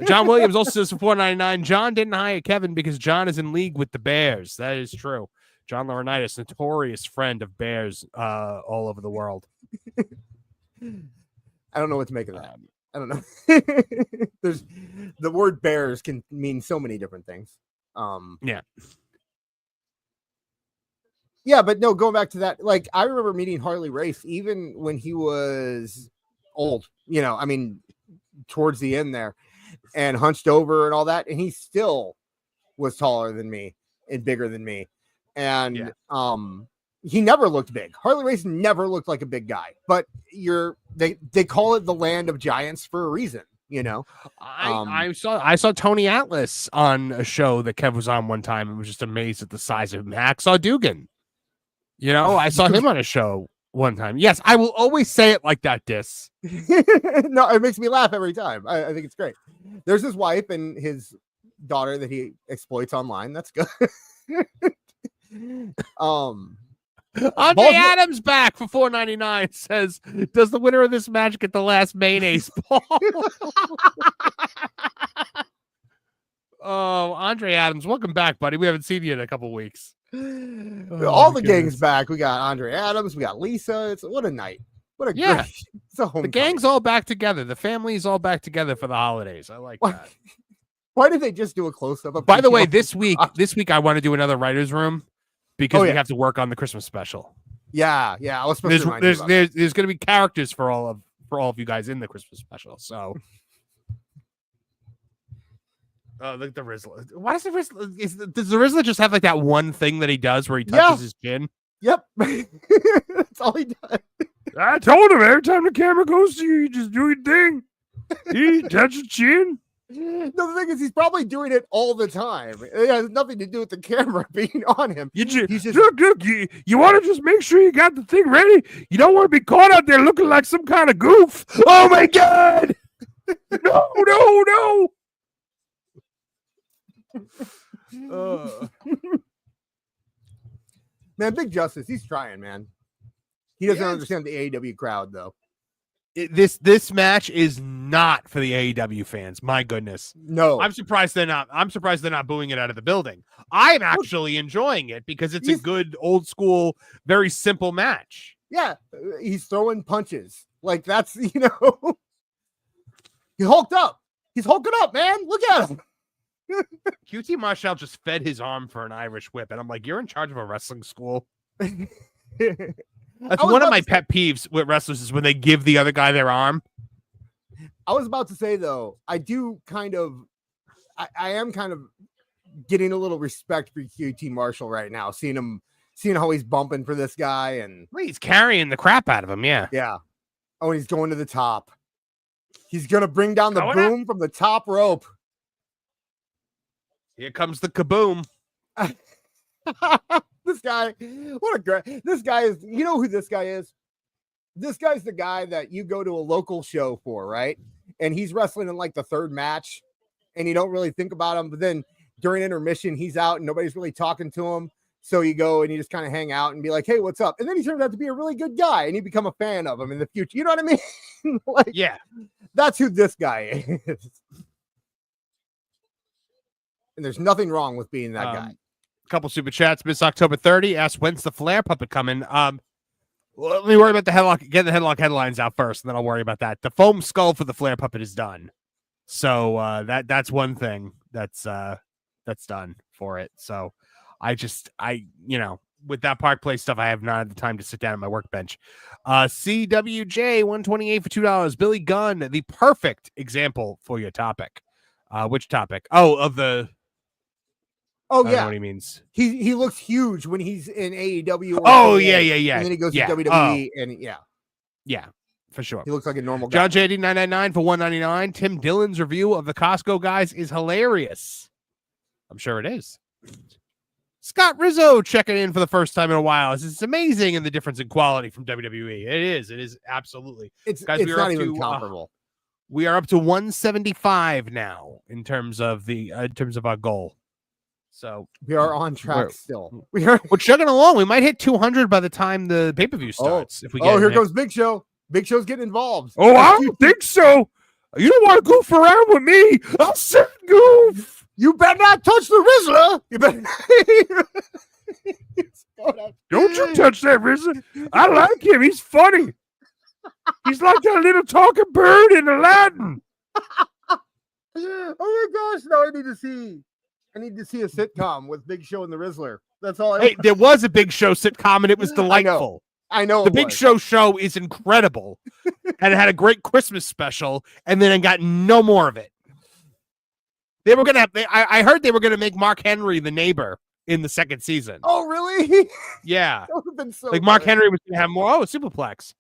John Williams also says for $4.99, John didn't hire Kevin because John is in league with the Bears. That is true. John Laurinaitis, notorious friend of Bears all over the world. I don't know what to make of that. I don't know. There's the word Bears can mean so many different things. Yeah, but no, going back to that, like, I remember meeting Harley Race even when he was old, I mean, towards the end there, and hunched over and all that, and he still was taller than me and bigger than me. And he never looked big. Harley Race never looked like a big guy, but they call it the land of giants for a reason, I saw Tony Atlas on a show that Kev was on one time and was just amazed at the size of him. Hacksaw Dugan. I saw him on a show one time. Yes, I will always say it like that, Dis. No, it makes me laugh every time. I think it's great. There's his wife and his daughter that he exploits online. That's good. Andre Adams back for $4.99 says, does the winner of this match get the last mayonnaise ball? Oh, Andre Adams, welcome back, buddy. We haven't seen you in a couple weeks. All the gang's back. We got Andre Adams. We got Lisa. What a night. What a great. The gang's all back together. The family's all back together for the holidays. I like that. Why did they just do a close-up? By the way, this week I want to do another writer's room because we have to work on the Christmas special. Yeah. I was supposed to there's going to be characters for all of you guys in the Christmas special. So. Oh, look at the Rizzler. Why does the Rizzler? Does the Rizzler just have like that one thing that he does where he touches his chin? Yep. That's all he does. I told him every time the camera goes to you, you just do your thing. You touch your chin. No, the thing is, he's probably doing it all the time. It has nothing to do with the camera being on him. He's just look. You want to just make sure you got the thing ready. You don't want to be caught out there looking like some kind of goof. Oh my God! No. Man, Big Justice, he's trying, man. He doesn't understand the AEW crowd, though. This match is not for the AEW fans. My goodness. No. I'm surprised they're not booing it out of the building. I'm actually enjoying it because it's a good old school, very simple match. Yeah, he's throwing punches. Like, that's, he hulked up. He's hulking up, man. Look at him. QT Marshall just fed his arm for an Irish whip, and I'm like, you're in charge of a wrestling school. That's one of my pet peeves with wrestlers is when they give the other guy their arm. I was about to say, though, I do kind of I am kind of getting a little respect for QT Marshall right now, seeing how he's bumping for this guy, and he's carrying the crap out of him. Yeah. Oh, and he's going to the top. He's gonna bring down the boom from the top rope. Here comes the kaboom. This guy, this guy is, you know who this guy is? This guy's the guy that you go to a local show for, right? And he's wrestling in like the third match, and you don't really think about him, but then during intermission, he's out and nobody's really talking to him. So you go and you just kind of hang out and be like, hey, what's up? And then he turns out to be a really good guy, and you become a fan of him in the future. You know what I mean? Like, yeah, that's who this guy is. And there's nothing wrong with being that guy. A couple super chats. Miss October 30 asks, when's the Flair puppet coming? Well, let me worry about the headlock. Get the headlock headlines out first, and then I'll worry about that. The foam skull for the Flair puppet is done. So that's one thing that's done for it. So I with that Park Place stuff, I have not had the time to sit down at my workbench. CWJ 128 for $2. Billy Gunn, the perfect example for your topic. Which topic? Oh, of the. Oh, I yeah. don't know what he means. He looks huge when he's in AEW. Oh, yeah. And then he goes to WWE, and Yeah, for sure. He looks like a normal guy. John JD 999 for $199. Tim Dillon's review of the Costco Guys is hilarious. I'm sure it is. Scott Rizzo checking in for the first time in a while. It's amazing in the difference in quality from WWE. It is absolutely. It's guys, it's not even comparable. We are up to 175 now in terms of our goal. So we are on track still. We're chugging along. We might hit 200 by the time the pay-per-view starts. If we get here goes Big Show. Big Show's getting involved. Oh, I don't think so. You don't want to goof around with me. I'll sit goof. You better not touch the Rizzler. You better. Don't you touch that Rizzler. I like him. He's funny. He's like that little talking bird in Aladdin. Oh my gosh! Now I need to see a sitcom with Big Show and the Rizzler. That's all. Hey, there was a Big Show sitcom, and it was delightful. I know. The Big Show is incredible, and it had a great Christmas special, and then I got no more of it. They were gonna. I heard they were gonna make Mark Henry the neighbor in the second season. Oh, really? Yeah. That would have been so. Like Mark Henry was gonna have more. Oh, Superplex.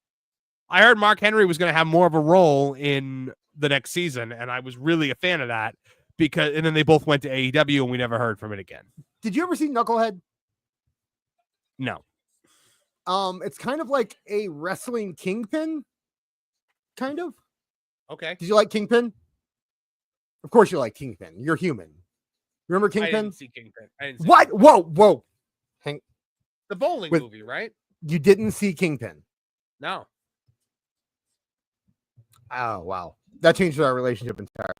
I heard Mark Henry was gonna have more of a role in the next season, and I was really a fan of that. And then they both went to AEW, and we never heard from it again. Did you ever see Knucklehead? No. It's kind of like a wrestling Kingpin, kind of. Okay. Did you like Kingpin? Of course you like Kingpin. You're human. Remember Kingpin? I didn't see Kingpin. What? Whoa. The bowling movie, right? You didn't see Kingpin? No. Oh, wow. That changed our relationship entirely,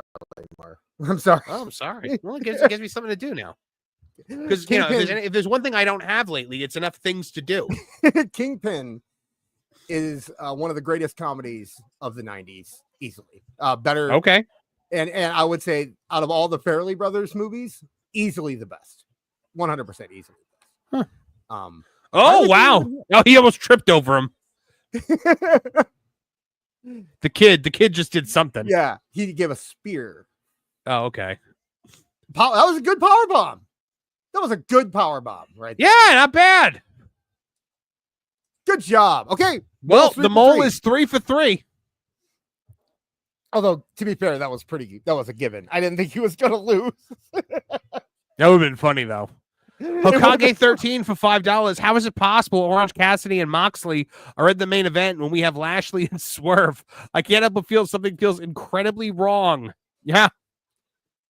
Marv. I'm sorry. Oh, I'm sorry. Well, it gives me something to do now. Because if there's one thing I don't have lately, it's enough things to do. Kingpin is one of the greatest comedies of the 90s, easily. Better. Okay. And I would say out of all the Farrelly Brothers movies, easily the best. 100% easily. Huh. Oh, wow. Oh, he almost tripped over him. The kid just did something. Yeah, he gave a spear. Oh, okay. That was a good power bomb. That was a good power bomb, right there. Yeah, not bad. Good job. Okay. Well, the mole is 3 for 3. Although, to be fair, that was a given. I didn't think he was going to lose. That would have been funny, though. Hokage 13 for $5. How is it possible Orange Cassidy and Moxley are in the main event when we have Lashley and Swerve? I can't help but feel something feels incredibly wrong. Yeah.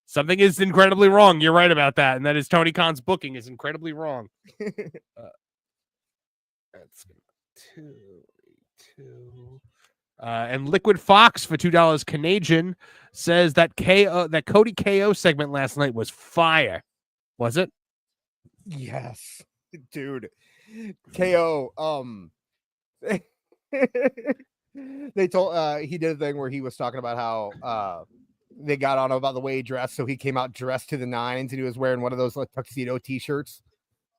Something is incredibly wrong. You're right about that. And that is Tony Khan's booking is incredibly wrong. That's 2. And Liquid Fox for $2 Canadian says that Cody KO segment last night was fire. Was it? Yes, dude. KO. They told he did a thing where he was talking about how they got on about the way he dressed, so he came out dressed to the nines, and he was wearing one of those like tuxedo t-shirts.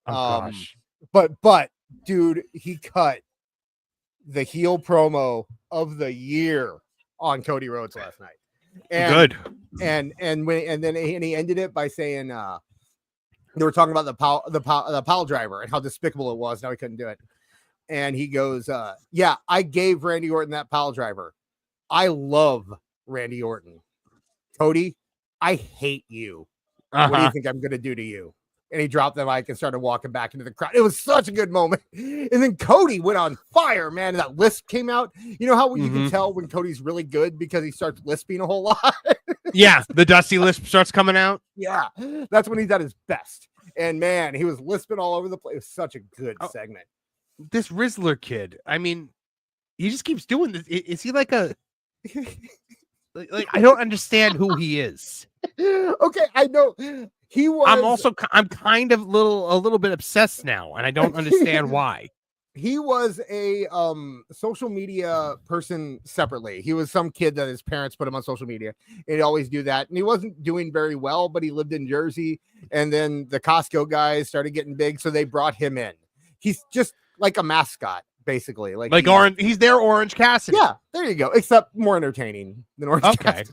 Gosh. But dude, he cut the heel promo of the year on Cody Rhodes last night. And good. and he ended it by saying they were talking about the pile driver and how despicable it was. Now he couldn't do it. And he goes, yeah, I gave Randy Orton that pile driver. I love Randy Orton. Cody, I hate you. What do you think I'm going to do to you? And he dropped the mic and started walking back into the crowd. It was such a good moment. And then Cody went on fire, man. And that lisp came out. You know how you can tell when Cody's really good because he starts lisping a whole lot? Yeah, the dusty lisp starts coming out. Yeah, that's when he's at his best. And man, he was lisping all over the place. It was such a good segment. This Rizzler kid, I mean, he just keeps doing this. Is he like a like I don't understand who he is. Okay, I know he was. I'm kind of a little bit obsessed now, and I don't understand why. He was a social media person separately. He was some kid that his parents put him on social media. He'd always do that, and he wasn't doing very well. But he lived in Jersey, and then the Costco guys started getting big, so they brought him in. He's just like a mascot, basically. Like Orange. He's their Orange Cassidy. Yeah, there you go. Except more entertaining than Orange Cassidy.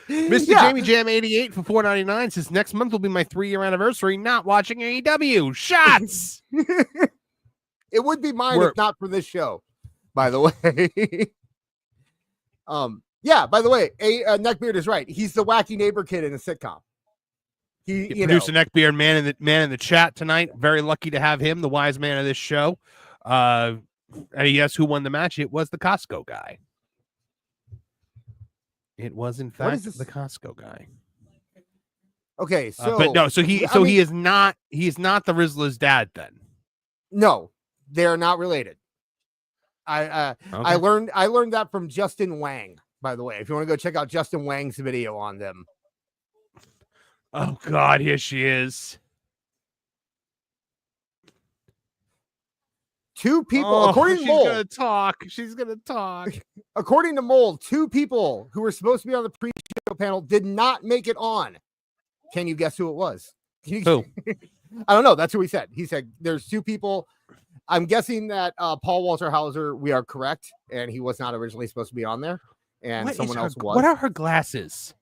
Mr. Jamie Jam 88 for $4.99 says next month will be my 3-year anniversary not watching AEW. Shots. It would be mine if not for this show, by the way. Yeah, by the way, Neckbeard is right. He's the wacky neighbor kid in a sitcom. He produced a Neckbeard man in the chat tonight. Very lucky to have him, the wise man of this show. And guess who won the match? It was the Costco guy. It was in fact the Costco guy. Okay, so he is not the Rizzler's dad then. No, they're not related. I learned that from Justin Wang, by the way. If you want to go check out Justin Wang's video on them. Oh God, here she is. Two people, according to Mole. She's gonna talk. According to Mole, 2 people who were supposed to be on the pre-show panel did not make it on. Can you guess who it was? Who? I don't know. That's who he said. He said there's 2 people. I'm guessing that Paul Walter Hauser, we are correct, and he was not originally supposed to be on there, and someone else was. What are her glasses?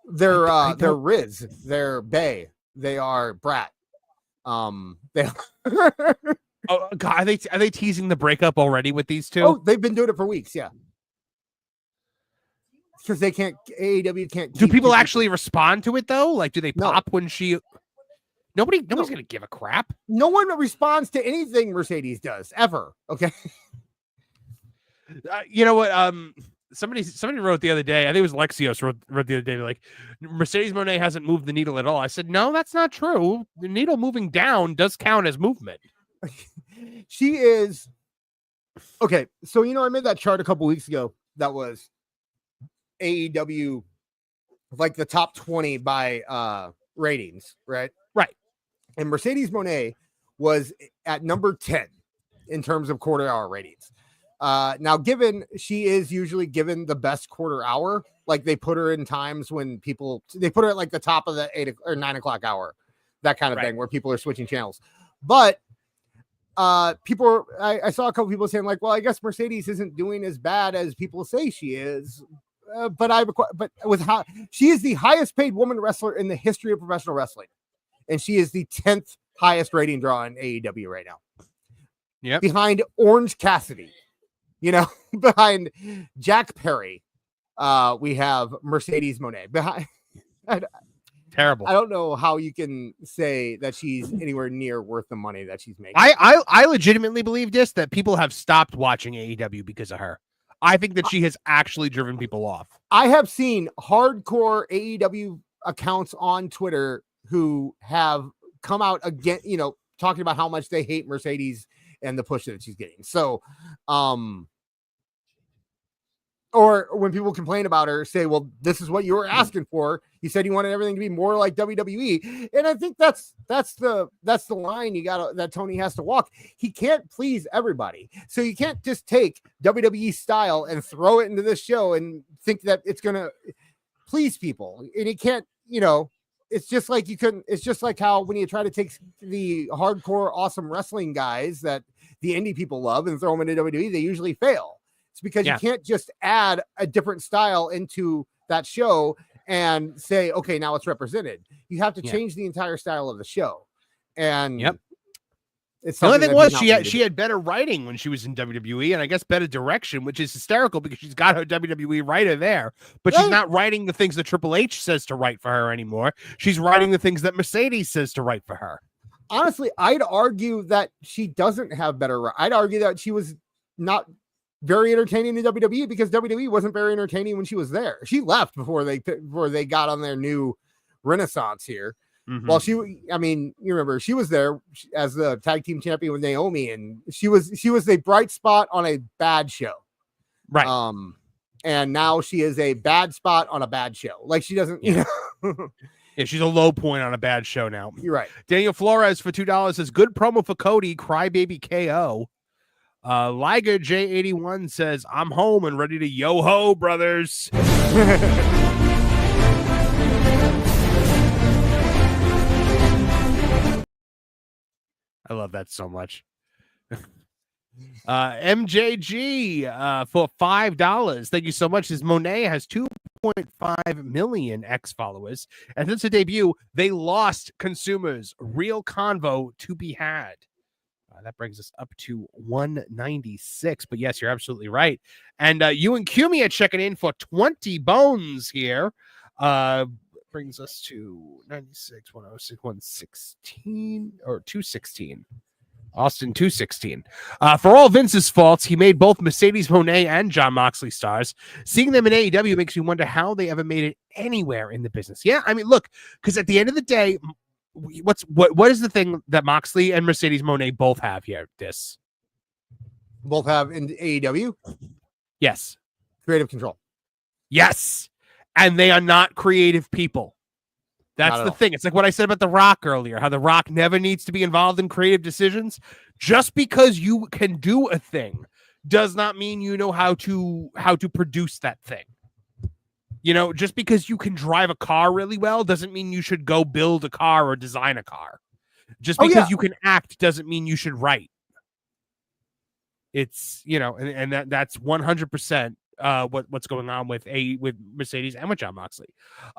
They're Riz. They're Bay. They are Brat. They Oh God, are they teasing the breakup already with these 2? Oh, they've been doing it for weeks, yeah. Because AEW can't. Do people actually respond to it though? Like, do they pop when she? Nobody's gonna give a crap. No one responds to anything Mercedes does ever. Okay. You know what? Somebody wrote the other day. I think it was Lexios wrote the other day. Like, Mercedes Moné hasn't moved the needle at all. I said, no, that's not true. The needle moving down does count as movement. She is okay. So I made that chart a couple weeks ago. That was AEW, like the top 20 by ratings, right? Right. And Mercedes Moné was at number 10 in terms of quarter hour ratings. Now, given she is usually given the best quarter hour, like they put her in times when they put her at like the top of the 8 or 9 o'clock hour, that kind of thing where people are switching channels. But I saw a couple people saying like, well, I guess Mercedes isn't doing as bad as people say she is. But she is the highest paid woman wrestler in the history of professional wrestling. And she is the 10th highest rating draw in AEW right now. Yeah. Behind Orange Cassidy. Behind Jack Perry, we have Mercedes Moné. Terrible. I don't know how you can say that she's anywhere near worth the money that she's making. I legitimately believe that people have stopped watching AEW because of her. I think that she has actually driven people off. I have seen hardcore AEW accounts on Twitter who have come out again, talking about how much they hate Mercedes and the push that she's getting. So, or when people complain about her, say, well, this is what you were asking for. You said you wanted everything to be more like WWE. And I think that's the line that Tony has to walk. He can't please everybody. So you can't just take WWE style and throw it into this show and think that it's going to please people. And he can't, it's just like it's just like how when you try to take the hardcore awesome wrestling guys that the indie people love and throw them into WWE, they usually fail. It's because you can't just add a different style into that show and say, okay, now it's represented. You have to change the entire style of the show. And it's the only thing was she had better writing when she was in WWE, and I guess better direction, which is hysterical because she's got her WWE writer there, but she's not writing the things that Triple H says to write for her anymore. She's writing the things that Mercedes says to write for her. Honestly, I'd argue that she doesn't have better. I'd argue that she was not very entertaining in WWE because WWE wasn't very entertaining when she was there. She left before they got on their new renaissance here. Well, you remember she was there as the tag team champion with Naomi, and she was a bright spot on a bad show. Right. And now she is a bad spot on a bad show. Like she doesn't, you know. Yeah, she's a low point on a bad show now. You're right. Daniel Flores for $2 says, good promo for Cody, Crybaby KO. Liger J81 says, I'm home and ready to yo-ho, brothers. I love that so much. MJG for $5. Thank you so much. Says Monet has 2.5 million X followers. And since the debut, they lost consumers. Real convo to be had. That brings us up to 196. But yes, you're absolutely right. And you and Cumi are checking in for 20 bones here. Brings us to 96, 106, 116, or 216. Austin 216. For all Vince's faults, he made both Mercedes Moné and Jon Moxley stars. Seeing them in AEW makes me wonder how they ever made it anywhere in the business. Yeah, I mean, look, because at the end of the day, what is the thing that Moxley and Mercedes Moné both have here? Both have in AEW? Yes. Creative control. Yes. And they are not creative people. That's the thing. It's like what I said about The Rock earlier, how The Rock never needs to be involved in creative decisions. Just because you can do a thing does not mean you know how to produce that thing. You know, just because you can drive a car really well doesn't mean you should go build a car or design a car. Just because you can act doesn't mean you should write. It's, you know, and that's 100% what's going on with Mercedes and with Jon Moxley.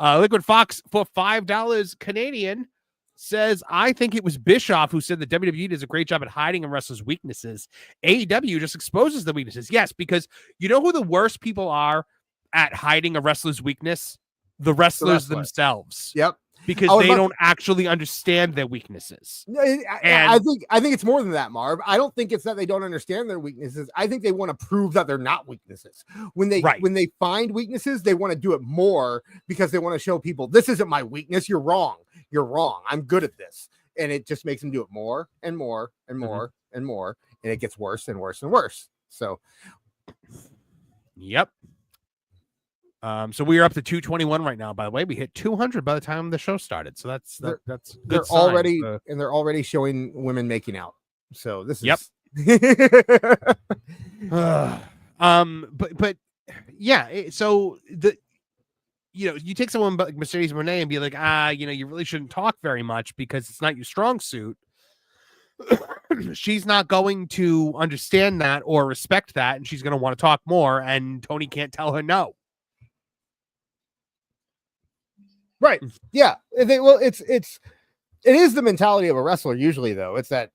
Liquid Fox for $5 Canadian says, I think it was Bischoff who said that WWE does a great job at hiding a wrestler's weaknesses. AEW just exposes the weaknesses. Yes, because you know who the worst people are at hiding a wrestler's weakness? The wrestlers themselves. Yep. Because they don't actually understand their weaknesses. I think it's more than that, Marv. I don't think it's that they don't understand their weaknesses. I think they want to prove that they're not weaknesses. When they find weaknesses, they want to do it more because they want to show people, this isn't my weakness. You're wrong. You're wrong. I'm good at this. And it just makes them do it more and more and more and more. And it gets worse and worse and worse. So, yep. So we are up to 221 right now. By the way, we hit 200 by the time the show started. So that's good. They're already showing women making out. So this is but yeah. So you take someone like Mercedes Moné and be like, you really shouldn't talk very much because it's not your strong suit. She's not going to understand that or respect that, and she's going to want to talk more. And Tony can't tell her no. Right. Yeah. It is the mentality of a wrestler usually, though. It's that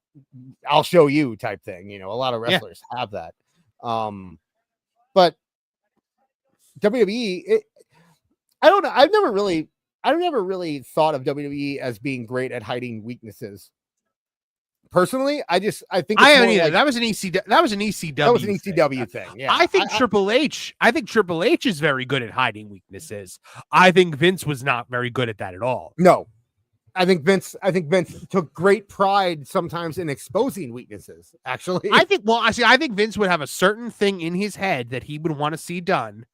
I'll show you type thing. You know, a lot of wrestlers have that. But WWE, I don't know. I've never really thought of WWE as being great at hiding weaknesses. Personally, I think that was an ECW. That was an ECW thing. Yeah, I think Triple H is very good at hiding weaknesses. I think Vince was not very good at that at all. No, I think Vince took great pride sometimes in exposing weaknesses. Actually, I think Vince would have a certain thing in his head that he would want to see done,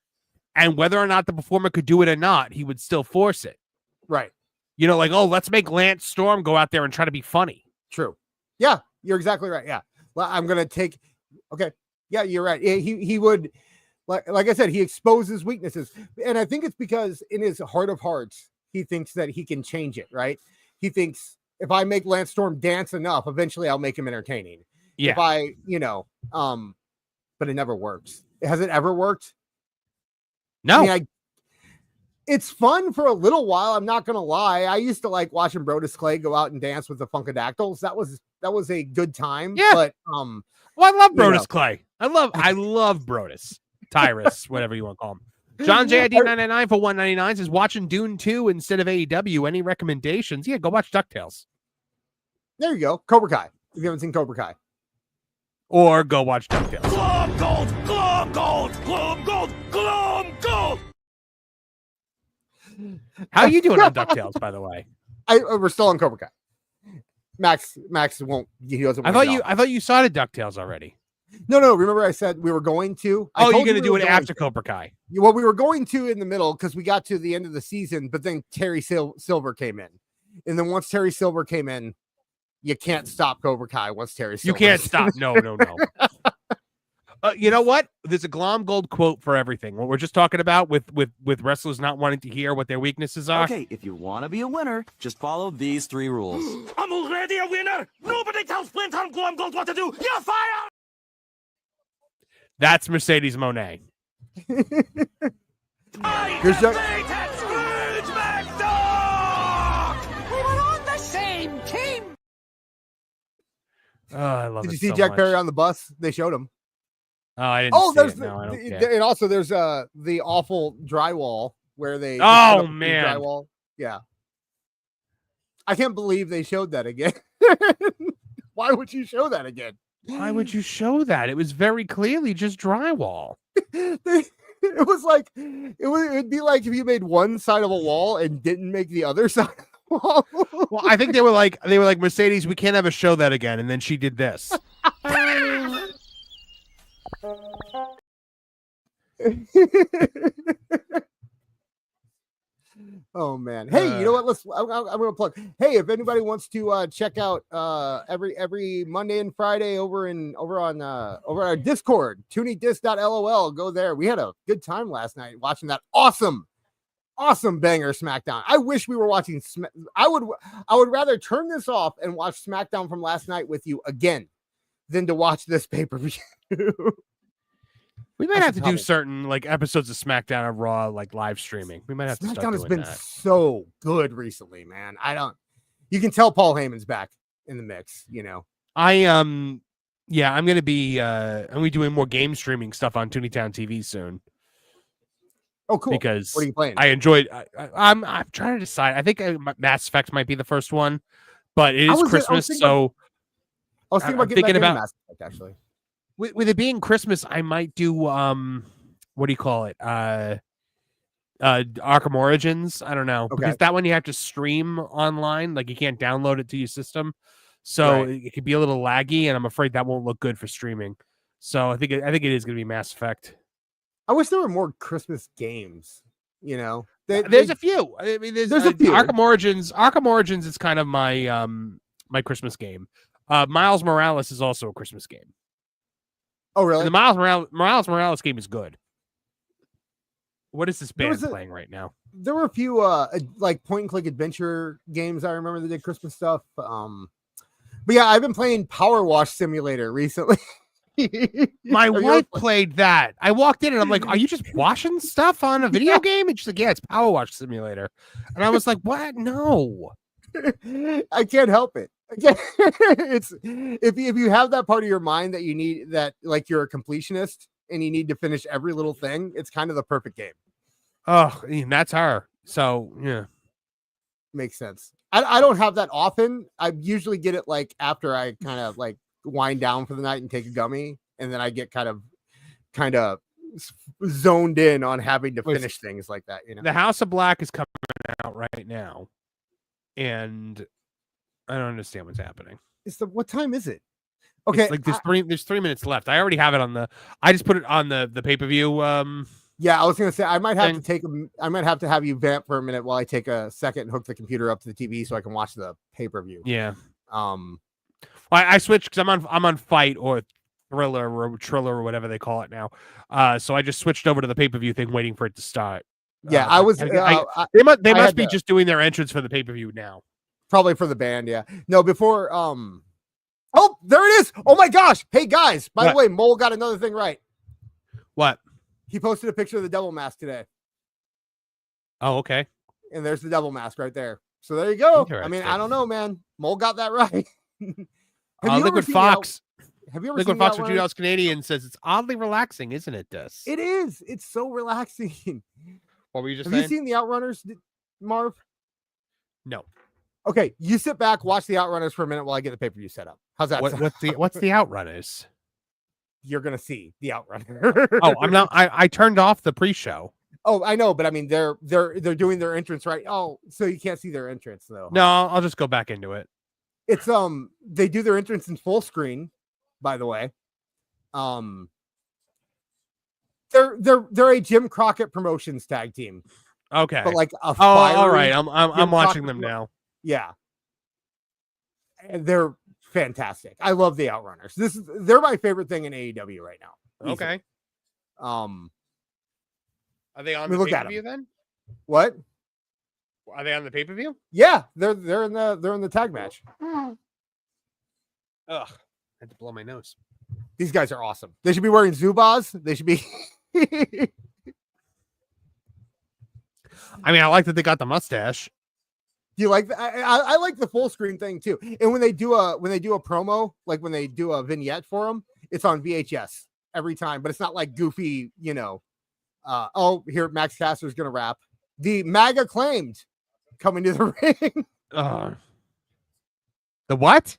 and whether or not the performer could do it or not, he would still force it. Right. You know, like, oh, let's make Lance Storm go out there and try to be funny. True. Yeah, you're exactly right. Yeah. Well, I'm going to take. Okay. Yeah, you're right. He would, like I said, he exposes weaknesses. And I think it's because in his heart of hearts, he thinks that he can change it, right? He thinks if I make Lance Storm dance enough, eventually I'll make him entertaining. Yeah. If I, but it never works. Has it ever worked? No. I mean, it's fun for a little while. I'm not gonna lie. I used to like watching Brodus Clay go out and dance with the Funkadactyls. That was a good time. Yeah. But well, I love Brodus Clay. I love Brodus. Tyrus, whatever you want to call him. John JID 999 for 199 says watching Dune 2 instead of AEW. Any recommendations? Yeah, go watch DuckTales. There you go. Cobra Kai. If you haven't seen Cobra Kai. Or go watch DuckTales. Glom gold, glom gold, glom gold, glom gold. How are you doing on DuckTales, by the way? We're still on Cobra Kai. Max won't. He doesn't. I thought you saw the DuckTales already. No. Remember, I said we were going to. Oh, you're gonna do it after Cobra Kai. Well, we were going to in the middle because we got to the end of the season, but then Terry Silver came in, and then once Terry Silver came in, you can't stop Cobra Kai. Once Terry Silver, you can't stop. No. You know what? There's a Glom Gold quote for everything. What we're just talking about with wrestlers not wanting to hear what their weaknesses are. Okay, if you want to be a winner, just follow these 3 rules. I'm already a winner. Nobody tells Flint on Glom Gold what to do. You're fired. That's Mercedes Moné. I Here's defeated Scrooge McDuck. We were on the same team. Oh, I love it. Did you see so Jack much. Perry on the bus? They showed him. Oh, I didn't. Oh, see there's it. No, I don't care. and also there's the awful drywall where they. Oh, put up the man. drywall. Yeah. I can't believe they showed that again. Why would you show that again? Why would you show that? It was very clearly just drywall. It was like it'd be like if you made one side of a wall and didn't make the other side of the wall. Well, I think they were like Mercedes, we can't have a show that again, and then she did this. Oh man! Hey, you know what? I'm gonna plug. Hey, if anybody wants to check out every Monday and Friday over on our Discord, tooney.dis.lol, go there. We had a good time last night watching that awesome banger SmackDown. I wish we were watching. I would rather turn this off and watch SmackDown from last night with you again than to watch this pay-per-view. We might have to do certain like episodes of SmackDown or Raw like live streaming. We might have to SmackDown start has doing been that. so good recently, man. You can tell Paul Heyman's back in the mix, you know. I'm gonna be doing more game streaming stuff on Tooneytown TV soon. Oh, cool. Because what are you playing? I enjoyed. I'm trying to decide. I think Mass Effect might be the first one, but it is Christmas, so I was thinking about Mass Effect actually. With it being Christmas, I might do what do you call it? Arkham Origins. I don't know, because that one you have to stream online, like you can't download it to your system, so it could be a little laggy, and I'm afraid that won't look good for streaming. So I think it is going to be Mass Effect. I wish there were more Christmas games. You know, there's a few. I mean, there's a few. Arkham Origins is kind of my my Christmas game. Miles Morales is also a Christmas game. Oh, really? And the Miles Morales game is good. What is this band playing right now? There were a few like point and click adventure games I remember that did Christmas stuff. But yeah, I've been playing Power Wash Simulator recently. My wife played that. I walked in and I'm like, "Are you just washing stuff on a video game?" And she's like, "Yeah, it's Power Wash Simulator." And I was like, "What? No." I can't help it. It's if you have that part of your mind that you need, that like you're a completionist and you need to finish every little thing, it's kind of the perfect game. Oh, and that's her. So yeah, makes sense. I don't have that often. I usually get it like after I kind of like wind down for the night and take a gummy, and then I get kind of zoned in on having to finish things like that. You know, The House of Black is coming out right now, and I don't understand what's happening. What time is it? Okay, it's like there's 3 minutes left. I already have it on I just put it on the pay-per-view. Yeah, I was gonna say I might have to have you vamp for a minute while I take a second and hook the computer up to the TV so I can watch the pay-per-view. Yeah. I switched because I'm on Fight or Thriller or Triller or whatever they call it now. So I just switched over to the pay-per-view thing, waiting for it to start. Yeah, I was. They must be just doing their entrance for the pay-per-view now. Probably for the band, yeah. No, before oh, there it is. Oh my gosh. Hey guys, by the way, Mole got another thing right. What? He posted a picture of the devil mask today. Oh, okay. And there's the devil mask right there. So there you go. I mean, Interesting. I don't know, man. Mole got that right. Liquid Fox. Have you ever Liquid seen Fox the for Outrunners? $2 Canadian says it's oddly relaxing, isn't it, Des? It is. It's so relaxing. What were you just Have saying? you seen the Outrunners, Marv? No. Okay, you sit back, watch the Outrunners for a minute while I get the pay-per-view set up. How's that? sound? What's the Outrunners? You're gonna see the Outrunner. Oh, I'm not. I turned off the pre-show. Oh, I know, but I mean they're doing their entrance right. Oh, so you can't see their entrance though. No, I'll just go back into it. It's they do their entrance in full screen, by the way. They're a Jim Crockett Promotions tag team. Okay. But like a all right. I'm Jim watching Crockett them now. Yeah. And they're fantastic. I love the Outrunners. They're my favorite thing in AEW right now. Easily. Okay. Are they on me the look at pay-per-view then? What? Are they on the pay-per-view? Yeah, they're in the tag match. Ugh. I had to blow my nose. These guys are awesome. They should be wearing Zubaz. They should be I mean, I like that they got the mustache. Do you like that? I like the full screen thing too. And when they do a promo, like when they do a vignette for them, it's on VHS every time, but it's not like goofy, here Max Caster's gonna rap. The MAGA claimed coming to the ring. The what?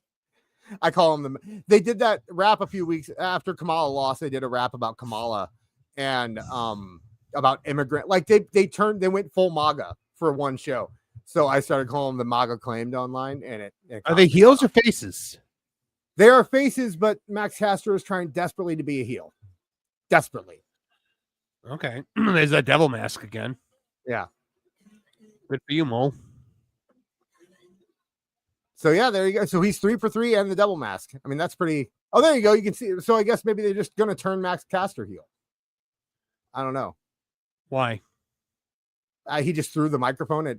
I call them they did that rap a few weeks after Kamala lost. They did a rap about Kamala and about immigrant. Like they went full MAGA for one show. So I started calling them the MAGA claimed online, and it Are they heels or faces? They are faces, but Max Caster is trying desperately to be a heel. Desperately. Okay. There's that devil mask again. Yeah. Good for you, Mole. So yeah, there you go. So he's 3 for 3 and the devil mask. I mean, that's pretty. Oh, there you go. You can see. So I guess maybe they're just gonna turn Max Caster heel. I don't know. Why? He just threw the microphone at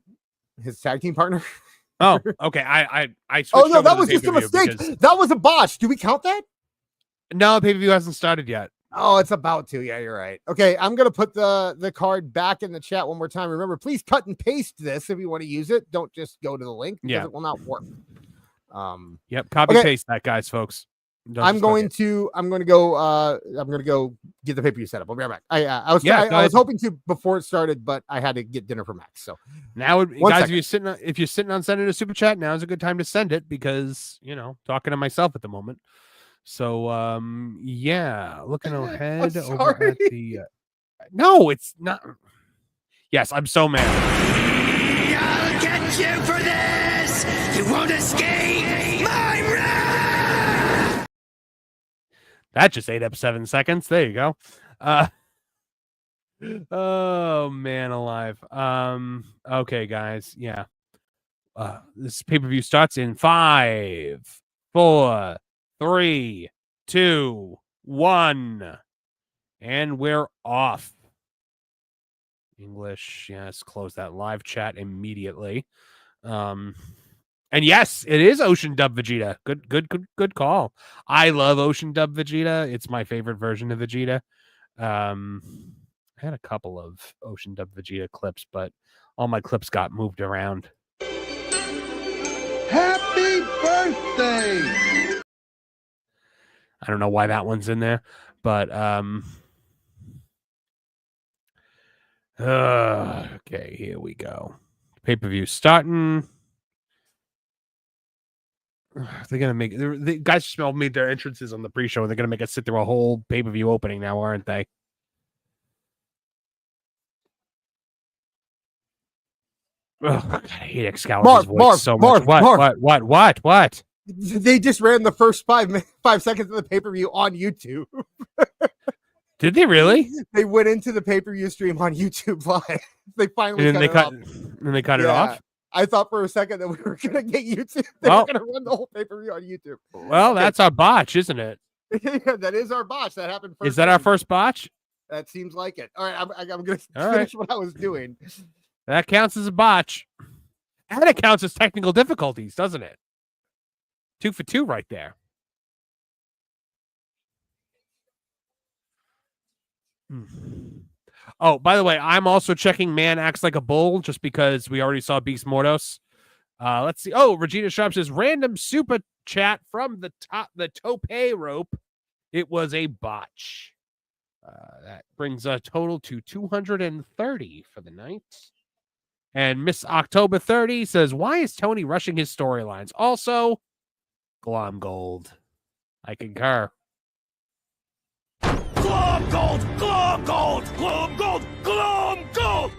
his tag team partner. Oh, okay. I switched Oh no, over that to was the just a pay-per-view mistake. because- That was a botch. Do we count that? No, the pay-per-view hasn't started yet. Oh, it's about to. Yeah, you're right. Okay, I'm gonna put the card back in the chat one more time. Remember, please cut and paste this if you want to use it. Don't just go to the link because it will not work. Yep, copy paste that, guys, folks. I'm going to go get the pay-per-view set up. I'll be right back. I was hoping to before it started, but I had to get dinner for Max. So now, guys, if you're sitting on sending a super chat, now is a good time to send it because talking to myself at the moment. So yeah, looking ahead over at the no, it's not. Yes, I'm so mad. I'll get you for this. You won't escape my wrath. That just ate up 7 seconds. There you go. Oh man, alive. Okay, guys. Yeah. This pay-per-view starts in 5, 4, 3, 2, 1, and we're off. English, yes. Close that live chat immediately. And yes, it is Ocean Dub Vegeta. Good call. I love Ocean Dub Vegeta. It's my favorite version of Vegeta. I had a couple of Ocean Dub Vegeta clips, but all my clips got moved around. Happy birthday! I don't know why that one's in there, but okay, here we go. Pay-per-view starting. They're gonna make the guys just made their entrances on the pre-show, and they're gonna make us sit through a whole pay-per-view opening now, aren't they? Oh, God, I hate Excalibur's voice so much. What? They just ran the first 5 seconds of the pay-per-view on YouTube. Did they really? They went into the pay-per-view stream on YouTube live. They finally cut it off. I thought for a second that we were gonna get YouTube. They were gonna run the whole pay-per-view on YouTube. Well, that's our botch, isn't it? Yeah, that is our botch. That happened first. Is that our first botch? That seems like it. All right, I'm gonna finish what I was doing. That counts as a botch. And it counts as technical difficulties, doesn't it? 2 for 2 right there. Oh, by the way, I'm also checking Man Acts Like a Bull just because we already saw Beast Mordos. Let's see. Oh, Regina Sharp says random super chat from the tope rope. It was a botch. That brings a total to 230 for the night. And Miss October 30 says, why is Tony rushing his storylines? Also, Glom Gold. I concur. Glom gold! Glom gold! Glom gold! Glom gold!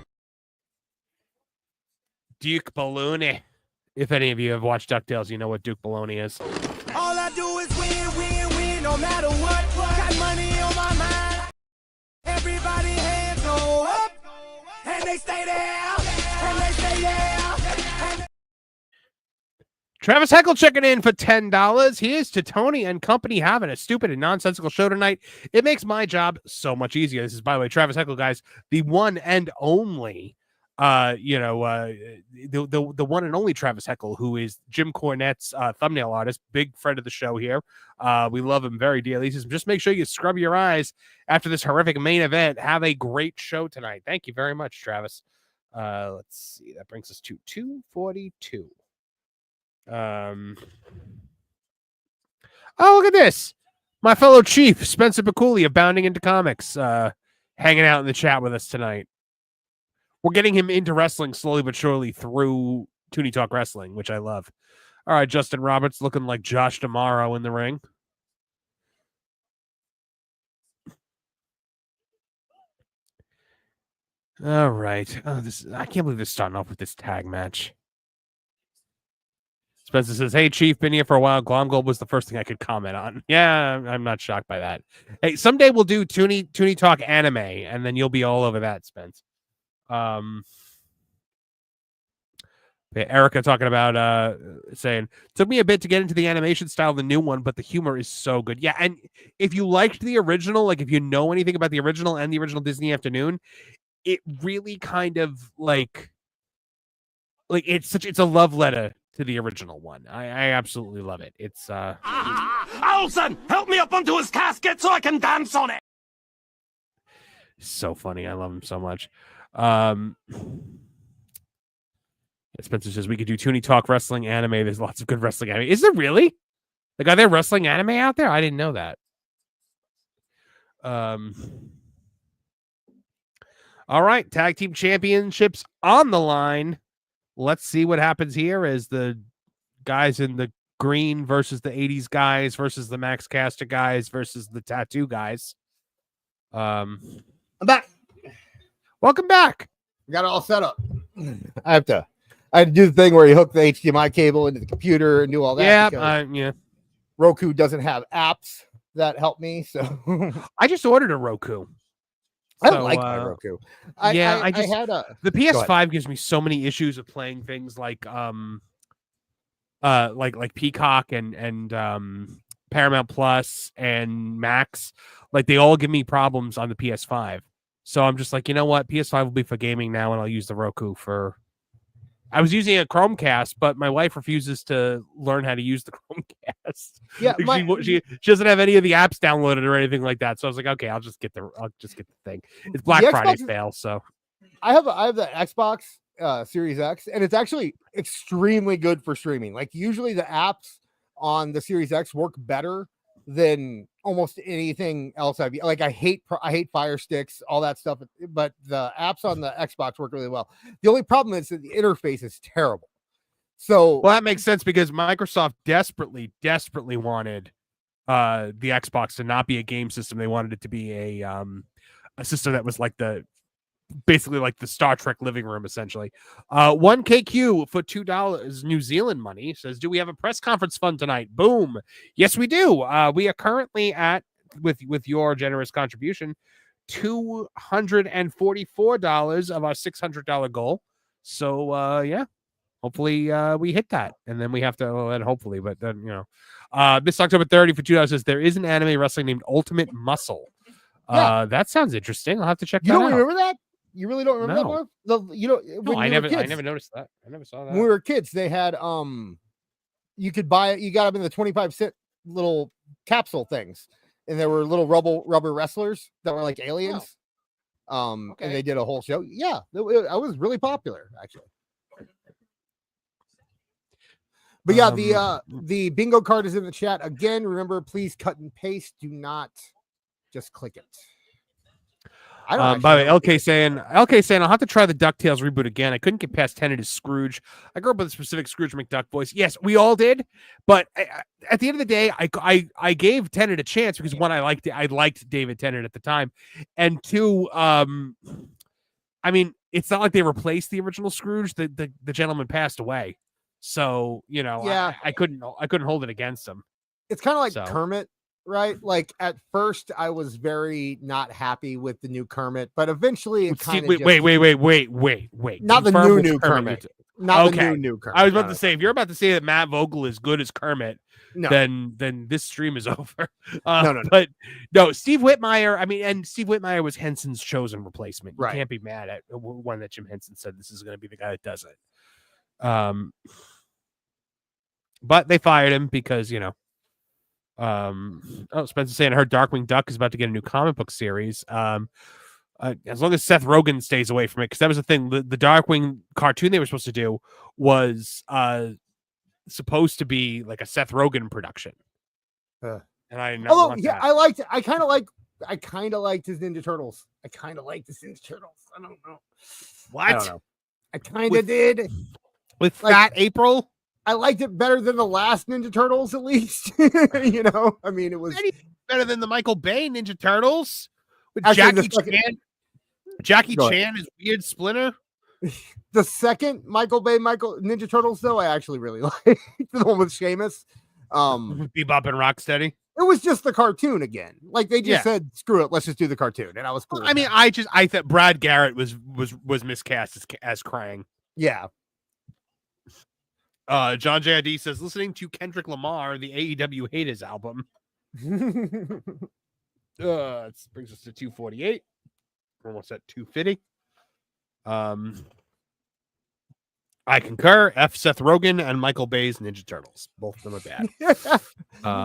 Duke Baloney. If any of you have watched DuckTales, you know what Duke Baloney is. All I do is win, win, win, no matter what. Got money on my mind. Everybody hands go up, and they stay there, and they stay there. Travis Heckle checking in for $10. Here's to Tony and company having a stupid and nonsensical show tonight. It makes my job so much easier. This is, by the way, Travis Heckle, guys, the one and only, the one and only Travis Heckle, who is Jim Cornette's thumbnail artist, big friend of the show here. We love him very dearly. He says, just make sure you scrub your eyes after this horrific main event. Have a great show tonight. Thank you very much, Travis. Let's see. That brings us to 242. Oh, look at this. My fellow chief, Spencer Piccoli of Bounding Into Comics, hanging out in the chat with us tonight. We're getting him into wrestling slowly but surely through Tooney Talk Wrestling, which I love. All right, Justin Roberts looking like Josh D'Amaro in the ring. All right. Oh, I can't believe they're starting off with this tag match. Spencer says, hey, Chief, been here for a while. Glom Gold was the first thing I could comment on. Yeah, I'm not shocked by that. Hey, someday we'll do Tooney Talk anime, and then you'll be all over that, Spence. Erica talking about saying, took me a bit to get into the animation style of the new one, but the humor is so good. Yeah, and if you liked the original, like if you know anything about the original and the original Disney Afternoon, it really kind of like it's a love letter to the original one. I absolutely love it. It's Olsen, help me up onto his casket so I can dance on it. So funny. I love him so much. Spencer says we could do Tooney Talk Wrestling anime. There's lots of good wrestling anime. Is there really? Like, are there wrestling anime out there? I didn't know that. All right, tag team championships on the line. Let's see what happens here as the guys in the green versus the 80s guys versus the Max Caster guys versus the tattoo guys. I'm back. Welcome back. We got it all set up. I had to do the thing where you hook the HDMI cable into the computer and do all that. Yeah. Roku doesn't have apps that help me, so I just ordered a Roku. I don't like my Roku. I had the PS5 gives me so many issues of playing things like Peacock and Paramount Plus and Max. Like, they all give me problems on the PS5. So I'm just like, you know what? PS5 will be for gaming now, and I'll use the Roku for. I was using a Chromecast, but my wife refuses to learn how to use the Chromecast. Yeah, she doesn't have any of the apps downloaded or anything like that. So I was like, okay, I'll just get the thing. It's Black Friday sale, so I have the Xbox Series X, and it's actually extremely good for streaming. Like, usually the apps on the Series X work better than almost anything else I hate Fire Sticks, all that stuff, but the apps on the Xbox work really well. The only problem is that the interface is terrible. So, well, that makes sense because Microsoft desperately wanted the Xbox to not be a game system. They wanted it to be a system that was like basically like the Star Trek living room, essentially. 1KQ for $2 New Zealand money says, do we have a press conference fund tonight? Boom. Yes, we do. We are currently at, with your generous contribution, $244 of our $600 goal. So, yeah, hopefully we hit that. And then we have to, and hopefully, but then, Miss October 30 for $2 says, there is an anime wrestling named Ultimate Muscle. Yeah. That sounds interesting. I'll have to check that out. You don't remember that? You really don't remember that, Marv? I never noticed that. I never saw that. When we were kids, they had you could buy it. You got them in the 25-cent little capsule things, and there were little rubber wrestlers that were like aliens. And they did a whole show. Yeah, I was really popular actually. But yeah, the bingo card is in the chat again. Remember, please cut and paste. Do not just click it. I don't. By the way, LK saying, I'll have to try the DuckTales reboot again. I couldn't get past Tenet as Scrooge. I grew up with a specific Scrooge McDuck voice. Yes, we all did. But at the end of the day, I gave Tenet a chance because one, I liked David Tennant at the time, and two, I mean, it's not like they replaced the original Scrooge. The gentleman passed away, so Yeah. I couldn't hold it against him. It's kind of like Kermit. Right, like at first I was very not happy with the new Kermit, but eventually it kind of wait. Not the new Kermit. Not the new Kermit. I was about to say, if you're about to say that Matt Vogel is good as Kermit, then this stream is over. No. But no, Steve Whitmire. I mean, and Steve Whitmire was Henson's chosen replacement. You can't be mad at one that Jim Henson said this is going to be the guy that does it. But they fired him because Spencer saying I heard Darkwing Duck is about to get a new comic book series. As long as Seth Rogen stays away from it, because that was the thing. The Darkwing cartoon they were supposed to do was supposed to be like a Seth Rogen production. And I did not want that. I liked it. I kind of liked his Ninja Turtles. I kind of liked his Ninja Turtles. I don't know. What? I don't know. I kind of did. With Fat April? I liked it better than the last Ninja Turtles, at least. I mean, it was better than the Michael Bay Ninja Turtles with Actually, Jackie Chan is Weird Splinter. The second Michael Bay Ninja Turtles, though, I actually really liked the one with Seamus. Bebop and Rocksteady. It was just the cartoon again. Like they just said, "Screw it, let's just do the cartoon," and I was cool. I mean, I thought Brad Garrett was miscast as Krang. Yeah. John JID says, listening to Kendrick Lamar, the AEW Haters album. It brings us to 248. We're almost at 250. I concur. F. Seth Rogen and Michael Bay's Ninja Turtles. Both of them are bad.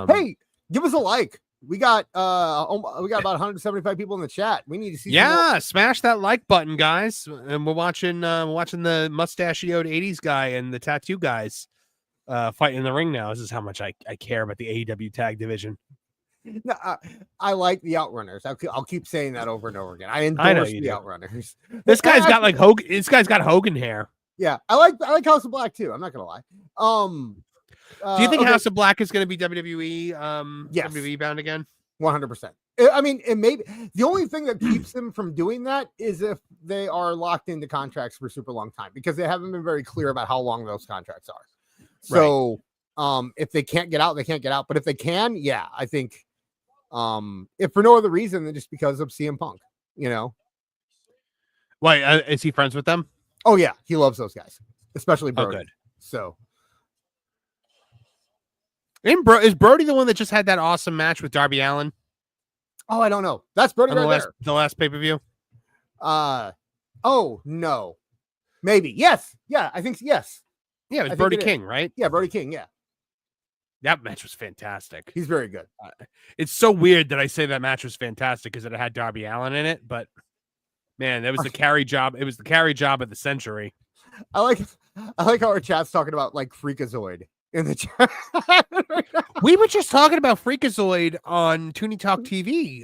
Hey, give us a like. We got about 175 people in the chat. We need to see. Yeah, smash that like button, guys. And we're watching the mustachioed 80s guy and the tattoo guys fighting in the ring now. This is how much I care about the AEW tag division. No, I like the Outrunners. I'll keep saying that over and over again. I endorse the Outrunners. This guy's got like Hogan. This guy's got Hogan hair. Yeah, I like House of Black too. I'm not gonna lie. Do you think House of Black is going to be WWE? Yes. WWE bound again? 100%. I mean, it may be. The only thing that keeps them from doing that is if they are locked into contracts for a super long time, because they haven't been very clear about how long those contracts are. So, if they can't get out, they can't get out. But if they can, yeah, I think, if for no other reason than just because of CM Punk, Why is he friends with them? Oh yeah, he loves those guys, especially Brody. Oh, good. So. Is Brody the one that just had that awesome match with Darby Allin? Oh, I don't know. That's Brody there. The last pay-per-view? Oh, no. Maybe. Yes. Yeah, I think yes. Yeah, it was Brody King, right? Yeah, Brody King, yeah. That match was fantastic. He's very good. It's so weird that I say that match was fantastic because it had Darby Allin in it, but man, that was the carry job. It was the carry job of the century. I like how our chat's talking about like Freakazoid in the chat. We were just talking about Freakazoid on Tooney Talk TV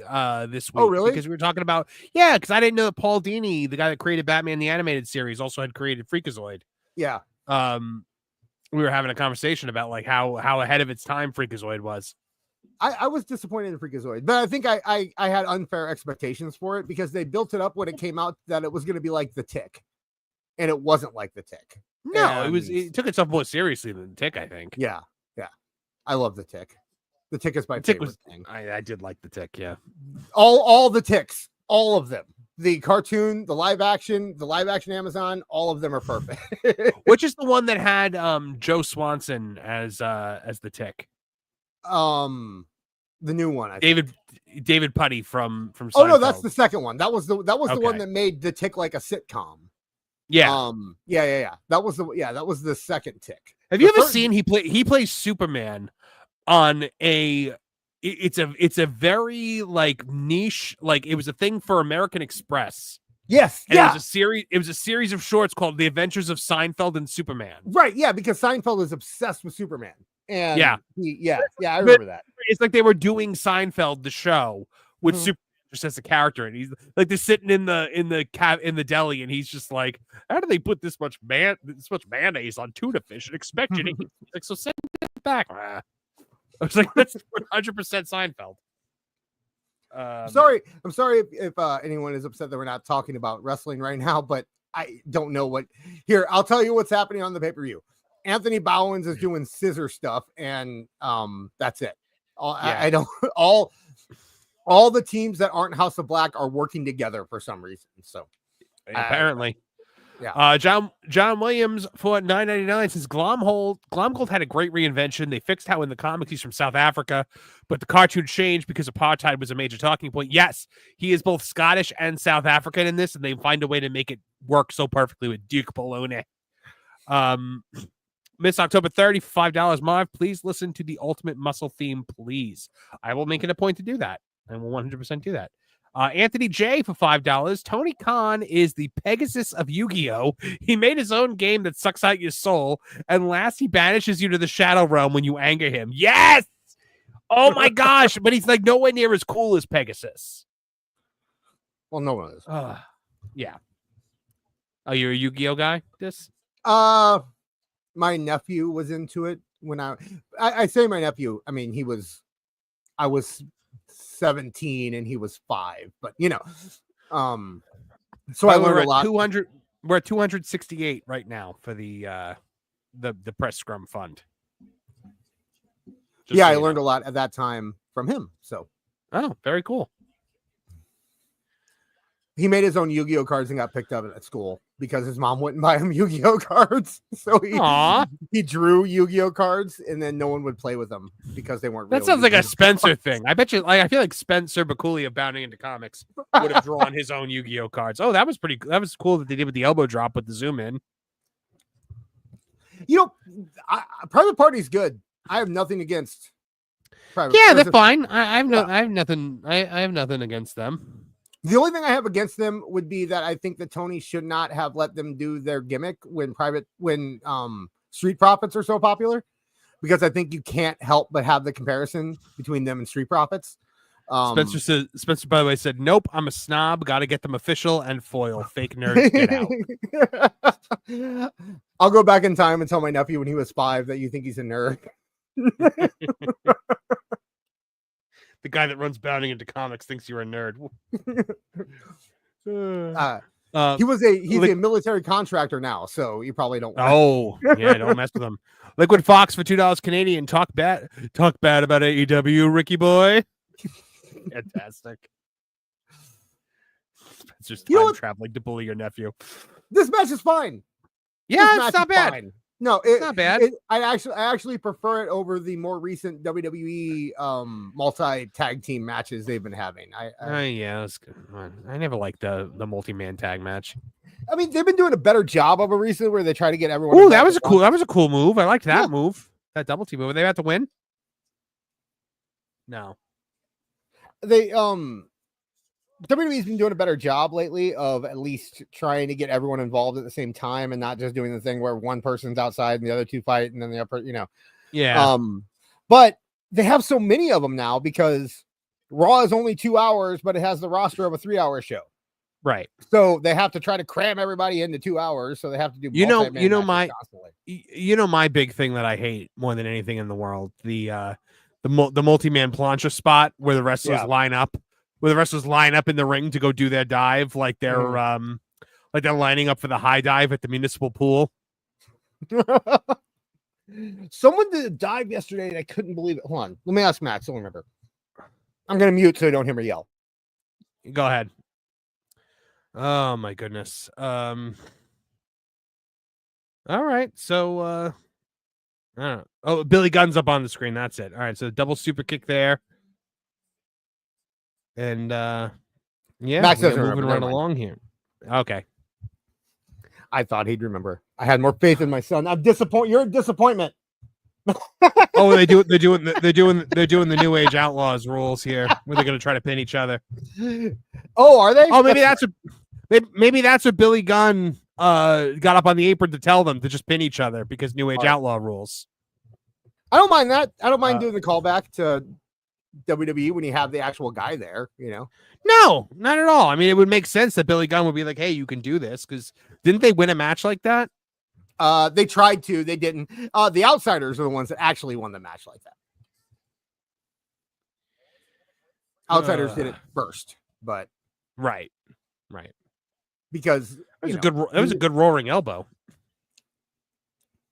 this week. Oh, really? Because we were talking about because I didn't know that Paul Dini, the guy that created Batman the Animated Series, also had created Freakazoid. Yeah. We were having a conversation about like how ahead of its time Freakazoid was. I was disappointed in Freakazoid, but I think I had unfair expectations for it because they built it up when it came out that it was going to be like the Tick, and it wasn't like the Tick. No, it took itself more seriously than the Tick, I think. Yeah. I love the Tick. The Tick is my favorite thing. I did like the Tick, yeah. All the Ticks, all of them. The cartoon, the live action Amazon, all of them are perfect. Which is the one that had Joe Swanson as the Tick? The new one, David Putty from Seinfeld. Oh no, that's the second one. That was the one that made the Tick like a sitcom. Yeah. Yeah. That was the second Tick. Have you ever seen he plays Superman on a it's a very like niche, like it was a thing for American Express. Yes, And yeah, it was a series of shorts called The Adventures of Seinfeld and Superman. right, yeah, because Seinfeld is obsessed with Superman, and Yeah. I remember that. It's like they were doing Seinfeld the show with Mhm. Superman just as a character, and he's like they're sitting in the deli, and he's just like, how do they put this much mayonnaise on tuna fish and expect you to eat? Like, so send it back. I was like, that's 100% Seinfeld. I'm sorry if anyone is upset that we're not talking about wrestling right now, but I don't know what. Here, I'll tell you what's happening on the pay-per-view. Anthony Bowens is doing scissor stuff, and that's it. I don't all the teams that aren't House of Black are working together for some reason. So Apparently. Yeah. John Williams for $9.99 says Glomgold had a great reinvention. They fixed how in the comics he's from South Africa, but the cartoon changed because apartheid was a major talking point. Yes, he is both Scottish and South African in this, and they find a way to make it work so perfectly with Duke Polone. Miss October 30 for $5. Marv, please listen to the Ultimate Muscle theme, please. I will make it a point to do that. I will 100% do that. Anthony J for $5. Tony Khan is the Pegasus of Yu-Gi-Oh! He made his own game that sucks out your soul, and last he banishes you to the Shadow Realm when you anger him. Yes! Oh my gosh! But he's like nowhere near as cool as Pegasus. Well, no one is. Yeah. Oh, you're a Yu-Gi-Oh guy? My nephew was into it when I say my nephew. I mean, I was 17 and he was 5, but so I learned a lot. 200. We're at 268 right now for the press scrum fund. Yeah, I learned a lot at that time from him. So, oh, very cool. He made his own Yu-Gi-Oh cards and got picked up at school because his mom wouldn't buy him Yu-Gi-Oh cards. So he drew Yu-Gi-Oh cards and then no one would play with them because they weren't. That sounds like a Spencer thing. I bet you. Like I feel like Spencer Bakuli of Bounding Into Comics would have drawn his own Yu-Gi-Oh cards. Oh, that was cool that they did with the elbow drop with the zoom in. Private Party's good. I have nothing against Private. Yeah, they're fine. I have nothing. I have nothing against them. The only thing I have against them would be that I think that Tony should not have let them do their gimmick when Street Profits are so popular, because I think you can't help but have the comparison between them and Street Profits. Spencer, by the way, said, "Nope, I'm a snob. Got to get them official and foil. Fake nerds, get out." I'll go back in time and tell my nephew when he was 5 that you think he's a nerd. The guy that runs Bounding Into Comics thinks you're a nerd. He's a military contractor now, so you probably don't. Oh, yeah, don't mess with him. Liquid Fox for $2 Canadian. Talk bad about AEW, Ricky boy. Fantastic. Spencer's time traveling to bully your nephew. This match is fine. Yeah, it's not bad. Fine. No, it's not bad. I actually prefer it over the more recent WWE multi tag team matches they've been having. That's good. I never liked the multi-man tag match. I mean, they've been doing a better job of it recently, where they try to get everyone. Oh, that was a cool move. I liked that move. That double team move. Were they about to win? No. They WWE's been doing a better job lately of at least trying to get everyone involved at the same time and not just doing the thing where one person's outside and the other two fight and then the upper, Yeah. But they have so many of them now because Raw is only 2 hours, but it has the roster of a 3-hour show. Right. So they have to try to cram everybody into 2 hours. So they have to do, my big thing that I hate more than anything in the world, the multi-man plancha spot where the wrestlers line up. Where the wrestlers line up in the ring to go do their dive, like they're lining up for the high dive at the municipal pool. Someone did a dive yesterday and I couldn't believe it. Hold on, let me ask Max. I don't remember. I'm gonna mute so you don't hear me yell. Go ahead. Oh my goodness. All right, so I don't know. Oh, Billy Gunn's up on the screen. That's it. All right, so double super kick there. And Max doesn't moving right along here. Okay. I thought he'd remember. I had more faith in my son. I'm disappointed. You're a disappointment. Oh, they're doing the New Age Outlaws rules here, where they're going to try to pin each other. Oh, are they? Oh, maybe that's what Billy Gunn got up on the apron to tell them to just pin each other because New Age Outlaw rules. I don't mind that. I don't mind doing the callback to WWE when you have the actual guy there, you know? No, not at all. I mean, it would make sense that Billy Gunn would be like, hey, you can do this, because didn't they win a match like that? They tried to, they didn't. The Outsiders are the ones that actually won the match like that. Outsiders did it first, but right. Because it was a good roaring elbow.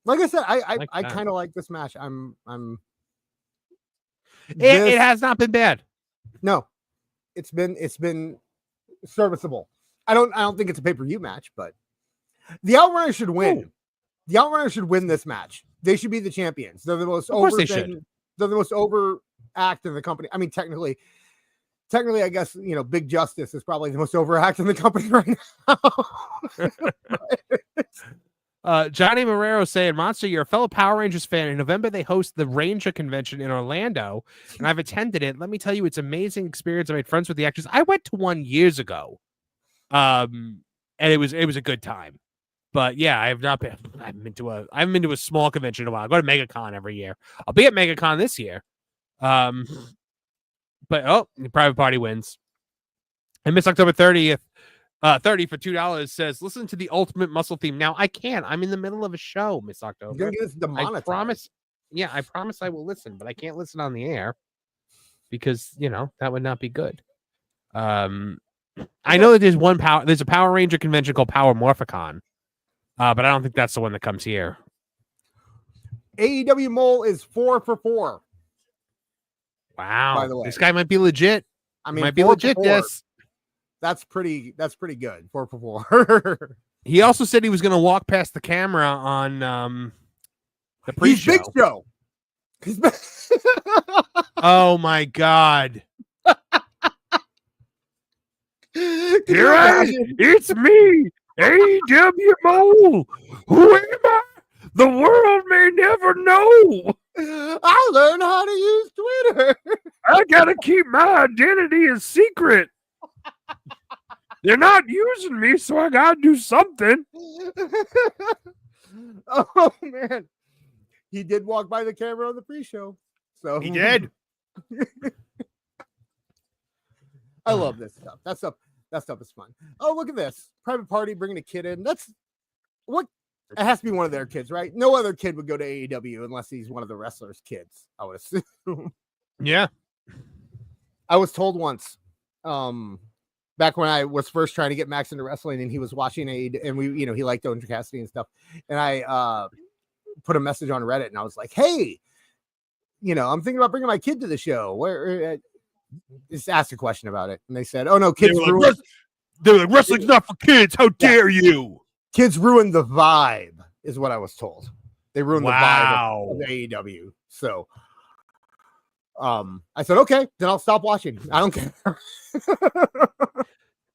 Like I said, I kind of like this match. It has not been bad. No, it's been serviceable. I don't think it's a pay-per-view match, but the Outrunners should win. Ooh. The Outrunners should win this match. They should be the champions. They're the most over thing. They're the most over act in the company. I mean, technically, I guess, you know, Big Justice is probably the most over act in the company right now. Johnny Marrero saying, Monster, you're a fellow Power Rangers fan. In November, they host the Ranger Convention in Orlando, and I've attended it. Let me tell you, it's an amazing experience. I made friends with the actors. I went to one years ago, and it was a good time. But yeah, I haven't been to a small convention in a while. I go to MegaCon every year. I'll be at MegaCon this year. But the private party wins. And Miss October 30th. 30 for $2 says, listen to the Ultimate Muscle theme. Now I can't. I'm in the middle of a show, Miss October. I promise. Yeah, I promise I will listen, but I can't listen on the air because, you know, that would not be good. I know that there's a Power Ranger convention called Power Morphicon, but I don't think that's the one that comes here. AEW Mole is 4 for 4. Wow. By the way, this guy might be legit. I mean, might be legit. This. That's pretty good. 4 for 4. He also said he was going to walk past the camera on the pre-show. He's Big Show. Oh my God! It's me, AEW Mole. Who am I? The world may never know. I learned how to use Twitter. I gotta keep my identity a secret. They're not using me, so I gotta do something. Oh man, he did walk by the camera on the pre-show, so he did. I love this stuff. That stuff is fun. Oh, look at this private party bringing a kid in. That's what it has to be, one of their kids, right? No other kid would go to AEW unless he's one of the wrestlers' kids, I would assume. Yeah, I was told once. Back when I was first trying to get Max into wrestling and he was watching and we, you know, he liked Orange Cassidy and stuff. And I put a message on Reddit and I was like, hey, you know, I'm thinking about bringing my kid to the show. Where just asked a question about it. And they said, oh no, kids ruin. They're like, wrestling's not for kids. How dare you? Kids ruin the vibe is what I was told. They ruined the vibe of AEW. So I said, okay, then I'll stop watching. I don't care.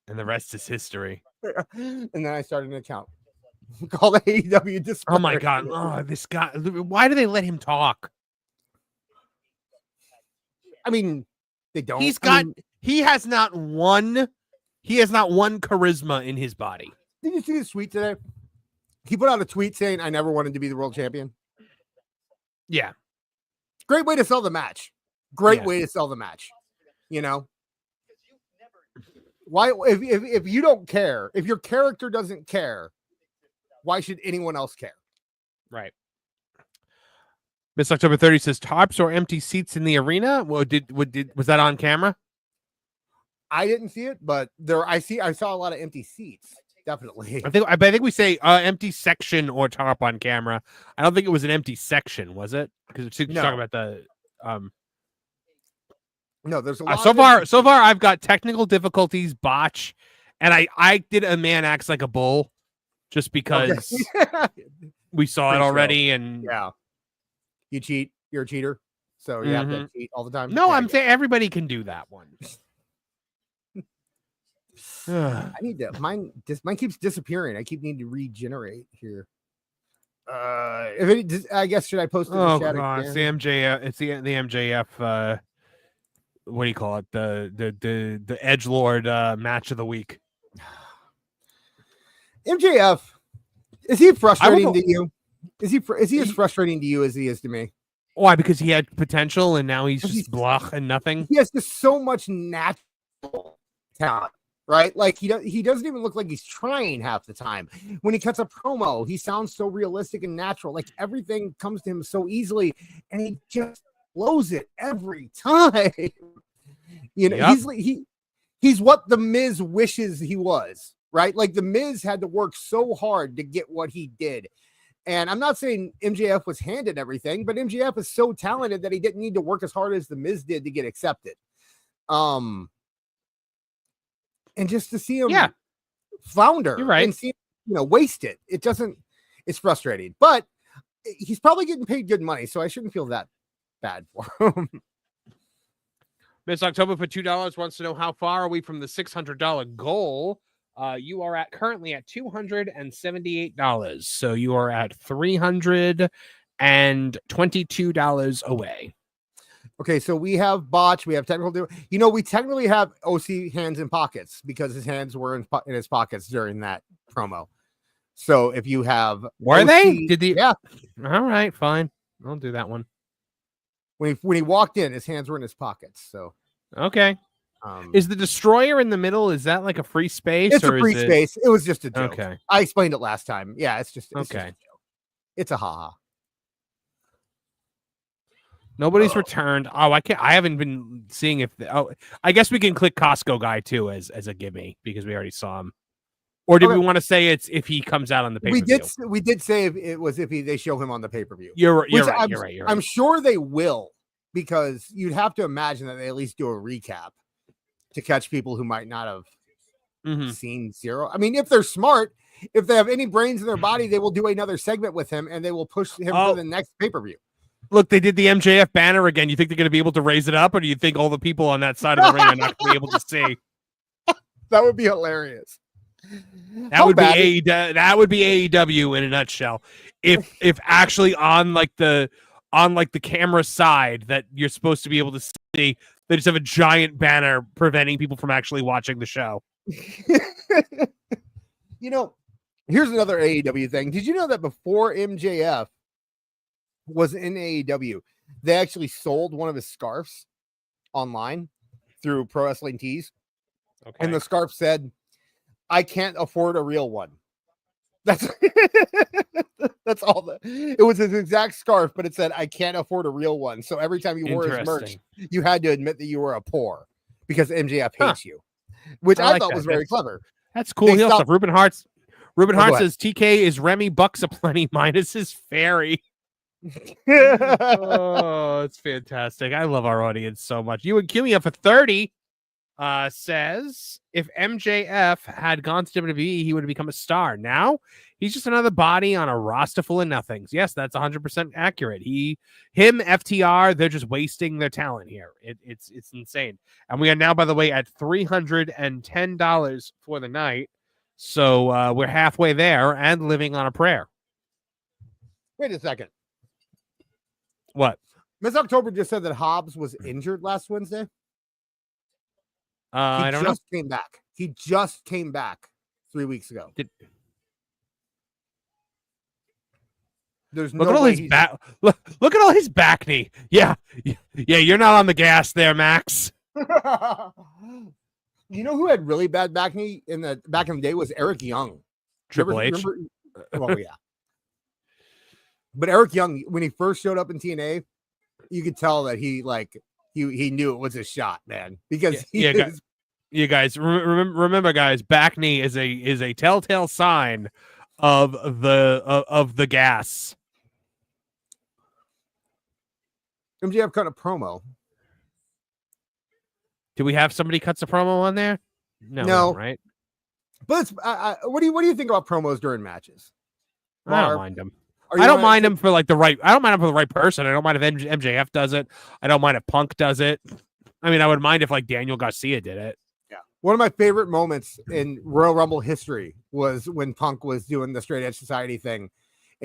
And the rest is history. And then I started an account called AEW Display. Oh my God. Oh, this guy. Why do they let him talk? I mean, they don't. He has not one charisma in his body. Did you see his tweet today? He put out a tweet saying, I never wanted to be the world champion. Yeah. Great way to sell the match. Great way to sell the match. You know? Why, if you don't care, if your character doesn't care, why should anyone else care? Right. Miss October 30 says tarps or empty seats in the arena. Well, was that on camera? I didn't see it, but I saw a lot of empty seats. Definitely. I think we say empty section or tarp on camera. I don't think it was an empty section, was it? Because it's talking about the No, there's a lot. So far, I've got technical difficulties, botch, and I did a man acts like a bull, just because we saw it already. And yeah, you cheat, you're a cheater, so you have to cheat all the time. No, I'm saying everybody can do that one. I need to. Mine keeps disappearing. I keep needing to regenerate here. If it, I guess should I post it in the chat God, it's the again? MJF. It's the MJF. What do you call it? The edgelord match of the week. MJF, is he frustrating know. to you? Is he as frustrating to you as he is to me? Why? Because he had potential and now he's just blah and nothing. He has just so much natural talent, right? Like he doesn't even look like he's trying half the time. When he cuts a promo, he sounds so realistic and natural. Like everything comes to him so easily, and he just blows it every time. You know, Yep. he's what the Miz wishes he was, right? Like the Miz had to work so hard to get what he did. And I'm not saying MJF was handed everything, but MJF is so talented that he didn't need to work as hard as the Miz did to get accepted. And just to see him flounder, You're right, and see him, waste it. It's frustrating, but he's probably getting paid good money, so I shouldn't feel that bad for him. Miss October for $2 wants to know how far are we from the $600 goal. You are currently at $278, so you are at $322 away. Okay, so we have botch, we have technical. We technically have OC hands in pockets because his hands were in his pockets during that promo. So if you have, were OC, they? Did the? Yeah. All right, fine. I'll do that one. When he walked in, his hands were in his pockets. So okay. Is the destroyer in the middle? Is that like a free space? It's a free space. It was just a joke. Okay. I explained it last time. Yeah, it's just okay. Just a joke. It's a haha. Nobody's returned. Oh, I haven't been seeing if. I guess we can click Costco Guy too as a gimme because we already saw him. Or did we want to say it's if he comes out on the pay-per-view? We did say it was if they show him on the pay-per-view. You're right. I'm sure they will, because you'd have to imagine that they at least do a recap to catch people who might not have seen Zero. I mean, if they're smart, if they have any brains in their body, they will do another segment with him and they will push him for the next pay-per-view. Look, they did the MJF banner again. You think they're going to be able to raise it up, or do you think all the people on that side of the ring are not going to be able to see? That would be hilarious. That would be AEW in a nutshell. If actually on the camera side that you're supposed to be able to see, they just have a giant banner preventing people from actually watching the show. Here's another AEW thing. Did you know that before MJF was in AEW, they actually sold one of his scarves online through Pro Wrestling Tees? Okay. And the scarf said, "I can't afford a real one." That's that's all. It was his exact scarf, but it said, "I can't afford a real one." So every time you wore his merch, you had to admit that you were a poor because MJF hates you, which I thought was very clever. That's cool. He also Ruben Hart says TK is Remy Bucks aplenty minus his fairy. Oh, it's fantastic. I love our audience so much. You would kill me up for 30. Says if MJF had gone to WWE, he would have become a star. Now he's just another body on a roster full of nothings. Yes, that's 100% accurate. FTR, they're just wasting their talent here. It's insane. And we are now, by the way, at $310 for the night. So we're halfway there and living on a prayer. Wait a second. What? Miss October just said that Hobbs was injured last Wednesday. I don't know. Came back. He just came back 3 weeks ago. There's look at all his back. Look at all his back knee. Yeah. You're not on the gas there, Max. You know who had really bad back knee back in the day was Eric Young. Triple H. Well, yeah. But Eric Young, when he first showed up in TNA, you could tell that he knew it was his shot, man. Because you guys remember, guys, back knee is a telltale sign of the gas. MJF cut a promo. Do we have somebody cuts a promo on there? No, right? But what do you think about promos during matches? Marv? I don't mind them. I don't mind him for the right person. I don't mind if MJF does it. I don't mind if Punk does it. I mean, I would mind if Daniel Garcia did it. Yeah. One of my favorite moments in Royal Rumble history was when Punk was doing the Straight Edge Society thing,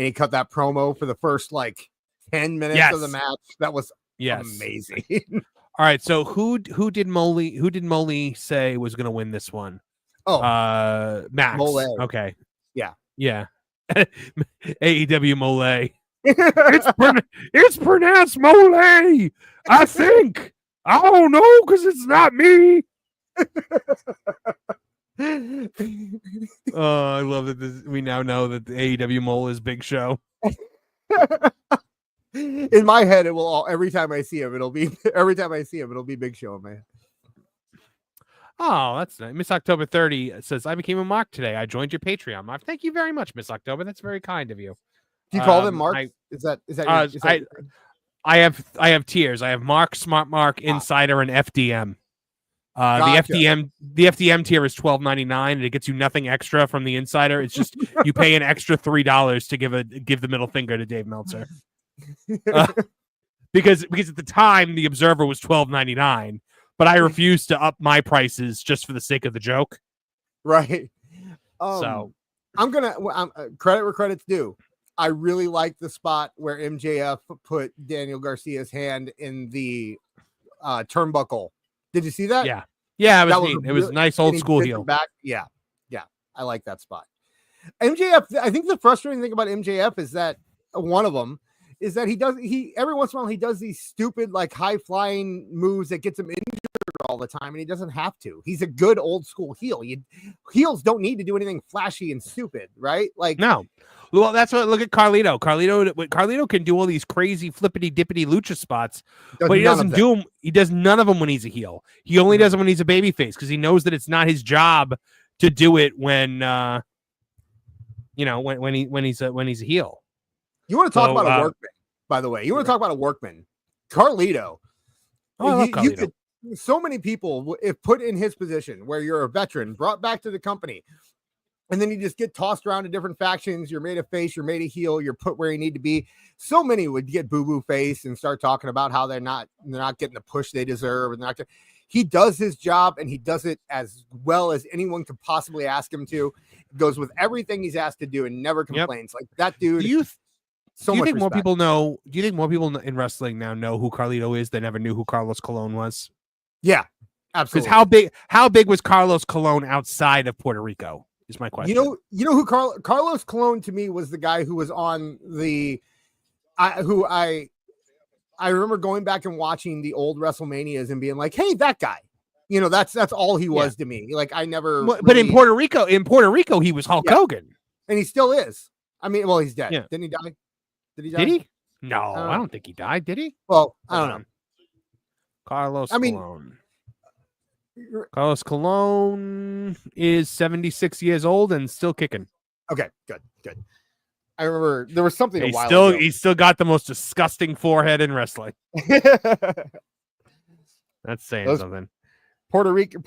and he cut that promo for the first like 10 minutes of the match. That was amazing. All right, so who did Molly say was going to win this one? Oh, Max. Mole. Okay. Yeah. AEW Mole. It's pronounced Mole. I think. I don't know because it's not me. Oh, I love that we now know that the AEW Mole is Big Show. In my head, it will every time I see him, it'll be Big Show in my head. Oh, that's nice. Miss October 30 says, I became a mark today. I joined your Patreon. Marv. Thank you very much, Miss October. That's very kind of you. Do you call them Mark? Is that I have tiers. I have Mark, Smart Mark, Insider, and FDM. Gotcha. The FDM tier is $12.99, and it gets you nothing extra from the Insider. It's just you pay an extra $3 to give the middle finger to Dave Meltzer. Because at the time the Observer was $12.99, but I refused to up my prices just for the sake of the joke. Right. So I'm gonna credit where credit's due. I really like the spot where MJF put Daniel Garcia's hand in the turnbuckle. Did you see that? Yeah, it was neat. It was a nice old school heel. Back. Yeah, I like that spot. MJF. I think the frustrating thing about MJF is that one of them is that he every once in a while he does these stupid like high flying moves that gets him injured all the time, and he doesn't have to. He's a good old school heel. Heels don't need to do anything flashy and stupid, right? Like no. Well, that's what. Look at Carlito. Carlito can do all these crazy flippity dippity lucha spots, but he doesn't do them. He does none of them when he's a heel. He only does them when he's a babyface because he knows that it's not his job to do it when when he's a heel. You want to talk about a workman, by the way. You want to talk about a workman, Carlito. Oh, I love Carlito. So many people, if put in his position, where you're a veteran, brought back to the company. And then you just get tossed around to different factions. You're made a face, you're made a heel, you're put where you need to be. So many would get boo-boo face and start talking about how they're not getting the push they deserve. And he does his job, and he does it as well as anyone could possibly ask him to. Goes with everything he's asked to do and never complains. Like that dude. Do you think more people know? Do you think more people in wrestling now know who Carlito is? They never knew who Carlos Colon was. Yeah, absolutely. Because how big was Carlos Colon outside of Puerto Rico? Is my question. You know who Carlos Colon to me was the guy who was on I remember going back and watching the old WrestleManias and being like, hey, that guy. You know, that's all he was to me. Like I never. But in Puerto Rico, he was Hulk Hogan, and he still is. I mean, well, he's dead. Yeah. Didn't he die? Did he die? Did he? No, I don't think he died. Did he? Well, I don't know. Carlos Colon is 76 years old and still kicking. Okay, good. I remember there was something a while ago. He's still got the most disgusting forehead in wrestling. That's saying something. Puerto Rican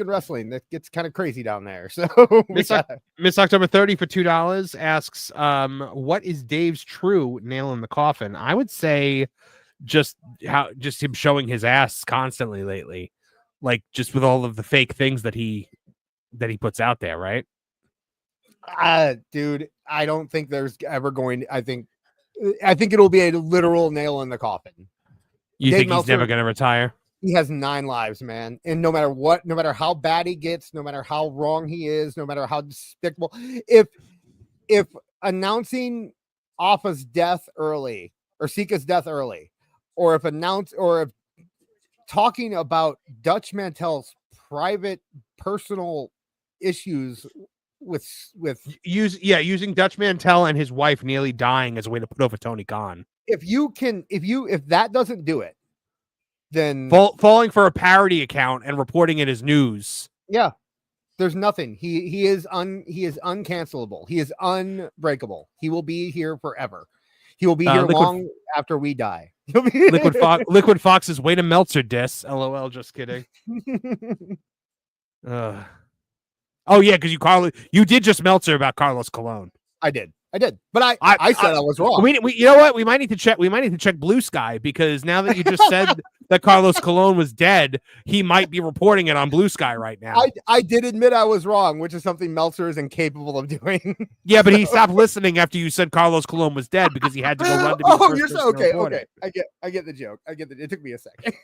wrestling, that gets kind of crazy down there. So Miss October 30 for $2 asks, what is Dave's true nail in the coffin? I would say just him showing his ass constantly lately. Like just with all of the fake things that he puts out there, right? Dude, I don't think there's ever going. I think it'll be a literal nail in the coffin. You think he's never going to retire? He has 9 lives, man. And no matter what, no matter how bad he gets, no matter how wrong he is, no matter how despicable, if announcing Alpha's death early or Sika's death early, or if talking about Dutch Mantel's private personal issues using Dutch Mantel and his wife nearly dying as a way to put over Tony Khan. If that doesn't do it, then falling for a parody account and reporting it as news. Yeah. There's nothing. He is uncancelable. He is unbreakable. He will be here forever. He will be here long after we die. Liquid Fox's way to Meltzer diss. LOL, just kidding. Oh yeah, because you did just Meltzer about Carlos Colon. I did. But I said I was wrong. You know what? We might need to check Blue Sky, because now that you just said that Carlos Colon was dead, he might be reporting it on Blue Sky right now. I did admit I was wrong, which is something Meltzer is incapable of doing. Yeah, but he stopped listening after you said Carlos Colon was dead because he had to go run to be the first you're person so to report it. I get the joke. It took me a second.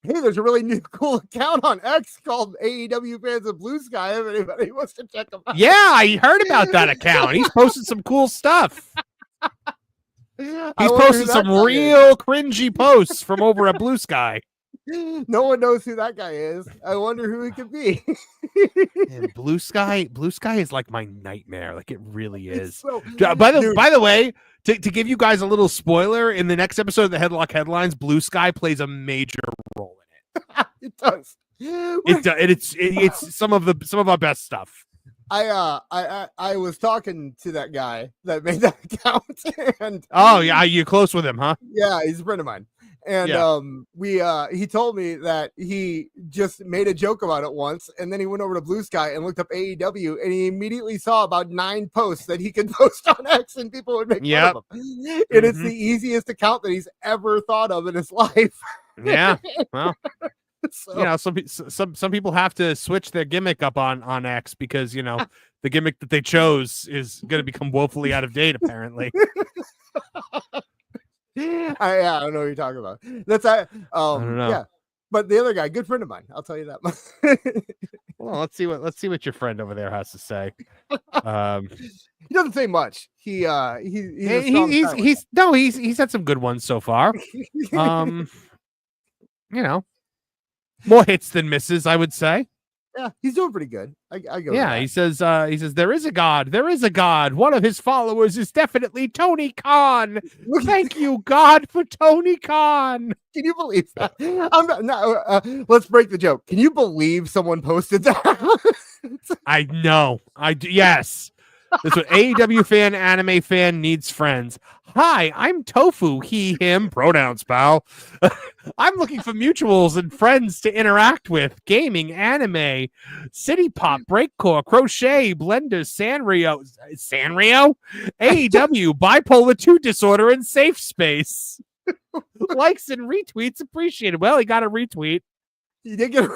Hey, there's a really new cool account on X called AEW Fans of Blue Sky. If anybody wants to check them out. Yeah, I heard about that account. He's posted some cool stuff. He's posted some real cringy posts from over at Blue Sky. No one knows who that guy is. I wonder who he could be. And Blue Sky is like my nightmare. Like it really is. So, by the way, to give you guys a little spoiler, in the next episode of the Headlock Headlines, Blue Sky plays a major role in it. It does. It's some of our best stuff. I was talking to that guy that made that account, and you're close with him, huh? Yeah, he's a friend of mine. And he told me that he just made a joke about it once, and then he went over to Blue Sky and looked up AEW, and he immediately saw about 9 posts that he could post on X, and people would make fun of him. And it's the easiest account that he's ever thought of in his life. Yeah, well, so, some people have to switch their gimmick up on X because the gimmick that they chose is going to become woefully out of date, apparently. I don't know what you're talking about. That's I don't know. Yeah, but the other guy, good friend of mine. I'll tell you that. Well, let's see what your friend over there has to say. He doesn't say much. He's had some good ones so far. More hits than misses, I would say. Yeah, he's doing pretty good. I go. Yeah, he says there is a God. There is a God. One of his followers is definitely Tony Khan. Thank you, God, for Tony Khan. Can you believe that? Let's break the joke. Can you believe someone posted that? I know. Yes. That's what AEW fan, anime fan needs friends. Hi, I'm Tofu, he, him, pronouns, pal. I'm looking for mutuals and friends to interact with. Gaming, anime, city pop, breakcore, crochet, blender, Sanrio, AEW, bipolar 2 disorder, and safe space. Likes and retweets appreciated. Well, he got a retweet. He did get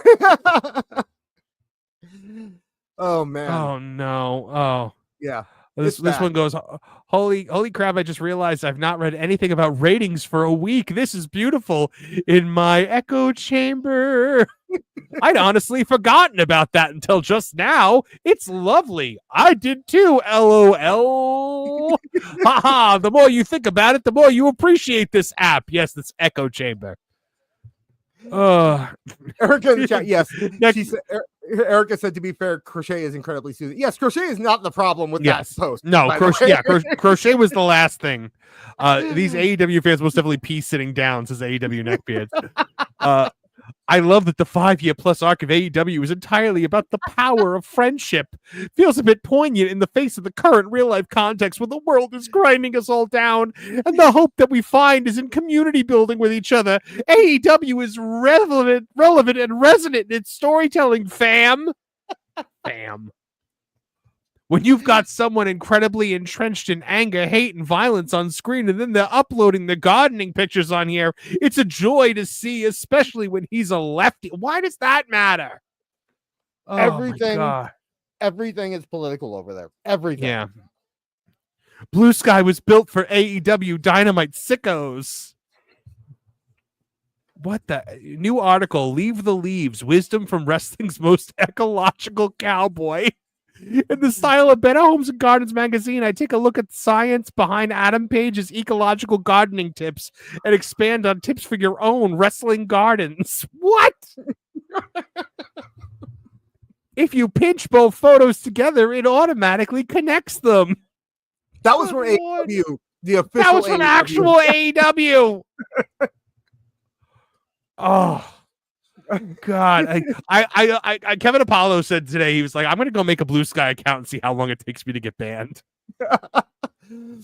Oh, man. Oh, no. Oh. Yeah. This one goes, holy crap, I just realized I've not read anything about ratings for a week. This is beautiful in my echo chamber. I'd honestly forgotten about that until just now. It's lovely. I did too, LOL. Haha, the more you think about it, the more you appreciate this app. Yes, this echo chamber. Erica in the chat, yes. Erica said, to be fair, crochet is incredibly soothing. Yes, crochet is not the problem with that post. No, crochet was the last thing. These AEW fans most definitely pee sitting down, says AEW Neckbeard. I love that the 5-year plus arc of AEW is entirely about the power of friendship. Feels a bit poignant in the face of the current real-life context where the world is grinding us all down, and the hope that we find is in community building with each other. AEW is relevant and resonant in its storytelling, fam. Fam. When you've got someone incredibly entrenched in anger, hate, and violence on screen, and then they're uploading the gardening pictures on here, it's a joy to see, especially when he's a lefty. Why does that matter? Oh, everything is political over there. Everything. Yeah. Blue Sky was built for AEW Dynamite sickos. What the new article? Leave the leaves. Wisdom from wrestling's most ecological cowboy. In the style of Better Homes and Gardens magazine, I take a look at the science behind Adam Page's ecological gardening tips and expand on tips for your own wrestling gardens. What? If you pinch both photos together, it automatically connects them. That was from AEW, the official. That was from actual AEW. Oh. God, I Kevin Apollo said today, he was like, I'm gonna go make a Blue Sky account and see how long it takes me to get banned. By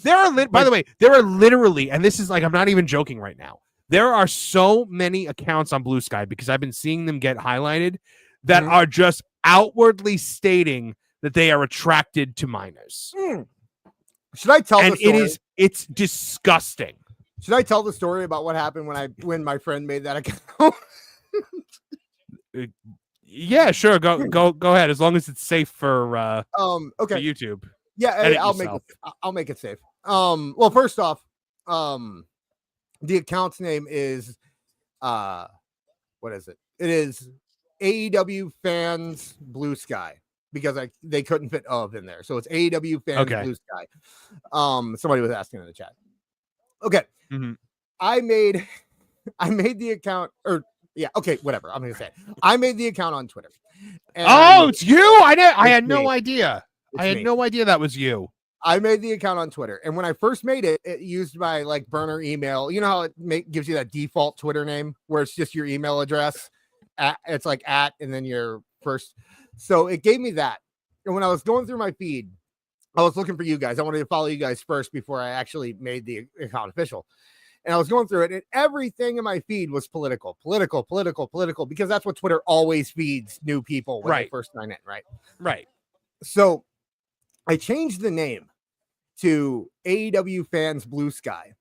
the way, there are literally, and this is like, I'm not even joking right now, there are so many accounts on Blue Sky because I've been seeing them get highlighted that are just outwardly stating that they are attracted to minors. Should I tell the story? It's disgusting. Should I tell the story about what happened when my friend made that account? Yeah, sure. Go ahead. As long as it's safe for okay. for YouTube. Yeah, Edit I'll yourself. make it safe. Well, first off, the account's name is what is it? It is AEW Fans Blue Sky because they couldn't fit of in there. So it's AEW Fans Blue Sky. Somebody was asking in the chat. Okay. Mhm. I made the account okay, whatever. I'm gonna say it. I made the account on Twitter. Oh, it's you. I had no me. idea. It's I had me. no idea that was you. I made the account on Twitter, and when I first made it, it used my like burner email. You know how it gives you that default Twitter name where it's just your email address. It's like @ and then your first. So it gave me that. And when I was going through my feed, I was looking for you guys. I wanted to follow you guys first before I actually made the account official. And I was going through it, and everything in my feed was political, because that's what Twitter always feeds new people when they first sign in, right? Right. So I changed the name to AEW Fans Blue Sky,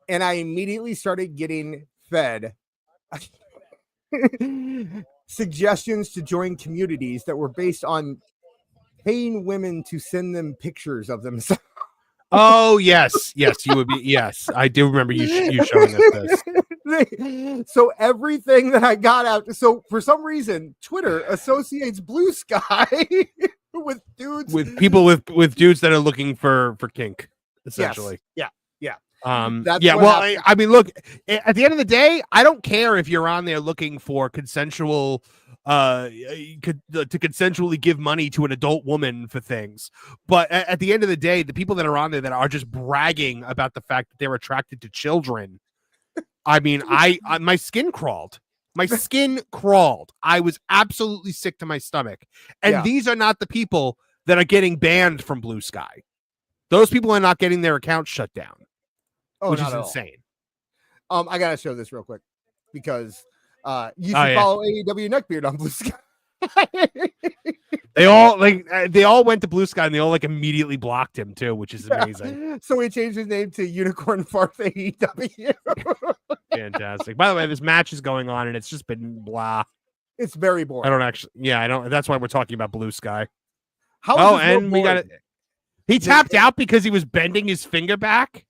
and I immediately started getting fed suggestions to join communities that were based on paying women to send them pictures of themselves. Oh yes, you would be. Yes, I do remember you showing us this. So everything that I got out. So for some reason, Twitter associates Blue Sky with dudes, with people with dudes that are looking for kink, essentially. Yes. Yeah. That's well, I mean, look. At the end of the day, I don't care if you're on there looking for consensual. To consensually give money to an adult woman for things, but at the end of the day, the people that are on there that are just bragging about the fact that they're attracted to children, I mean, my skin crawled. My skin crawled. I was absolutely sick to my stomach. And these are not the people that are getting banned from Blue Sky. Those people are not getting their accounts shut down, which is insane. I gotta show this real quick because you should follow AEW Neckbeard on Blue Sky. They all went to Blue Sky and they all immediately blocked him too, which is amazing. So he changed his name to Unicorn Farth AEW. Fantastic. By the way, this match is going on and it's just been blah. It's very boring. I don't. That's why we're talking about Blue Sky. We got it. He tapped out because he was bending his finger back.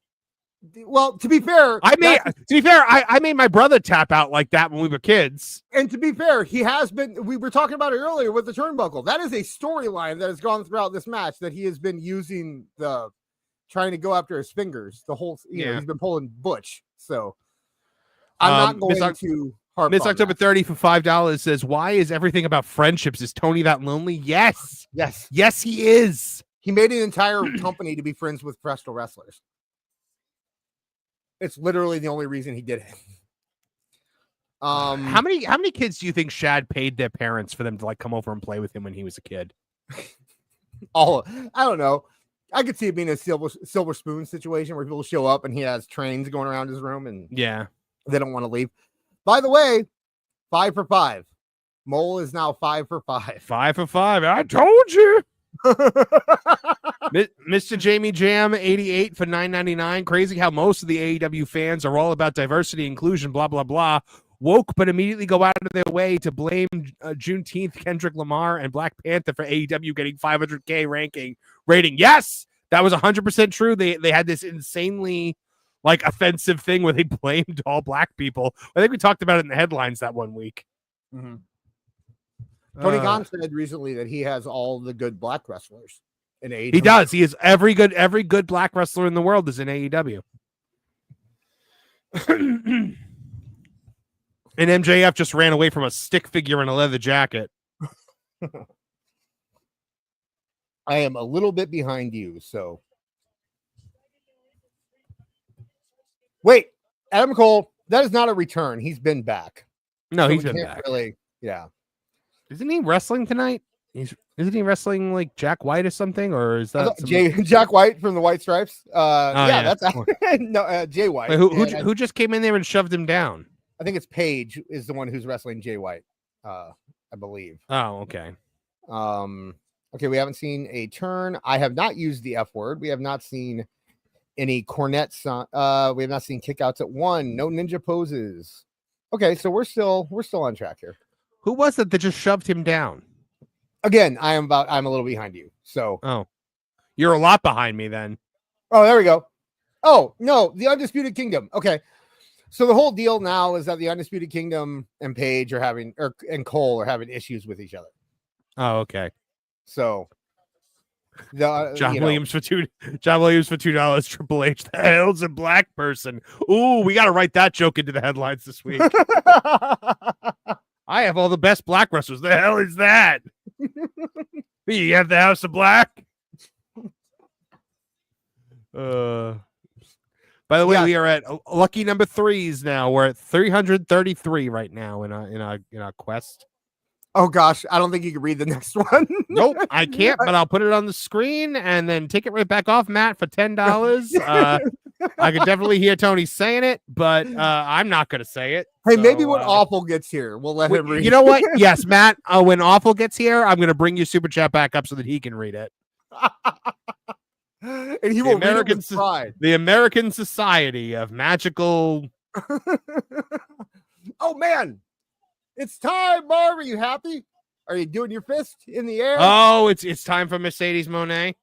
Well, to be fair, I made my brother tap out like that when we were kids. And to be fair, he has been. We were talking about it earlier with the turnbuckle. That is a storyline that has gone throughout this match that he has been using trying to go after his fingers. The whole, he's been pulling Butch. So I'm not going to harp Miss on October that. 30 for $5 says, "Why is everything about friendships? Is Tony that lonely?" Yes, he is. He made an entire company to be friends with professional wrestlers. It's literally the only reason he did it. How many kids do you think Shad paid their parents for them to come over and play with him when he was a kid? I don't know. I could see it being a silver spoon situation where people show up and he has trains going around his room and they don't want to leave. By the way, 5 for 5. Mole is now 5 for 5. 5 for 5. I told you. Mr. Jamie Jam 88 for $9.99. Crazy how most of the AEW fans are all about diversity, inclusion, blah blah blah. Woke, but immediately go out of their way to blame Juneteenth, Kendrick Lamar, and Black Panther for AEW getting 500K rating. Yes, that was 100% true. They had this insanely offensive thing where they blamed all black people. I think we talked about it in the headlines that one week. Mm-hmm. Tony Khan said recently that he has all the good black wrestlers in AEW. He does. He is every good black wrestler in the world is in AEW. And MJF just ran away from a stick figure in a leather jacket. I am a little bit behind you, so. Wait, Adam Cole, that is not a return. He's been back. No, so he's been back. Really, yeah. Isn't he wrestling tonight? Isn't he wrestling Jack White or something? Or is that Jack White from the White Stripes? That's Jay White. Wait, who just came in there and shoved him down? I think it's Paige is the one who's wrestling Jay White. I believe. Oh, okay. Okay, we haven't seen a turn. I have not used the F word. We have not seen any cornets. We have not seen kickouts at 1. No ninja poses. Okay, so we're still on track here. Who was it that just shoved him down? Again, I'm a little behind you. So Oh, you're a lot behind me then. oh, there we go. Oh no, the Undisputed Kingdom. Okay, so the whole deal now is that the Undisputed Kingdom and Paige are having, and Cole are having issues with each other. Oh, okay. So the John Williams for $2. Triple H, the hell's a black person? Ooh, we got to write that joke into the headlines this week. I have all the best black wrestlers. The hell is that? You have the House of Black. By the way, we are at lucky number 3s now. We're at 333 right now in our quest. Oh gosh, I don't think you can read the next one. Nope, I can't, but I'll put it on the screen and then take it right back off, Matt, for $10. I could definitely hear Tony saying it, but I'm not going to say it. Hey, maybe when Awful gets here, we'll let him read. You know what? Yes, Matt, when Awful gets here, I'm going to bring your super chat back up so that he can read it. And he will read it with pride. The American Society of Magical. Oh, man. It's time, Marv. Are you happy? Are you doing your fist in the air? Oh, it's time for Mercedes Moné.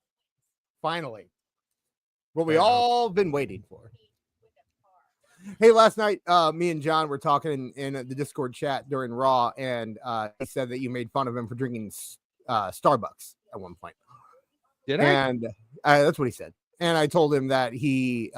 Finally. What we all been waiting for. Hey, last night, me and John were talking in the Discord chat during Raw, and he said that you made fun of him for drinking Starbucks at one point. Did I? And that's what he said. And I told him that he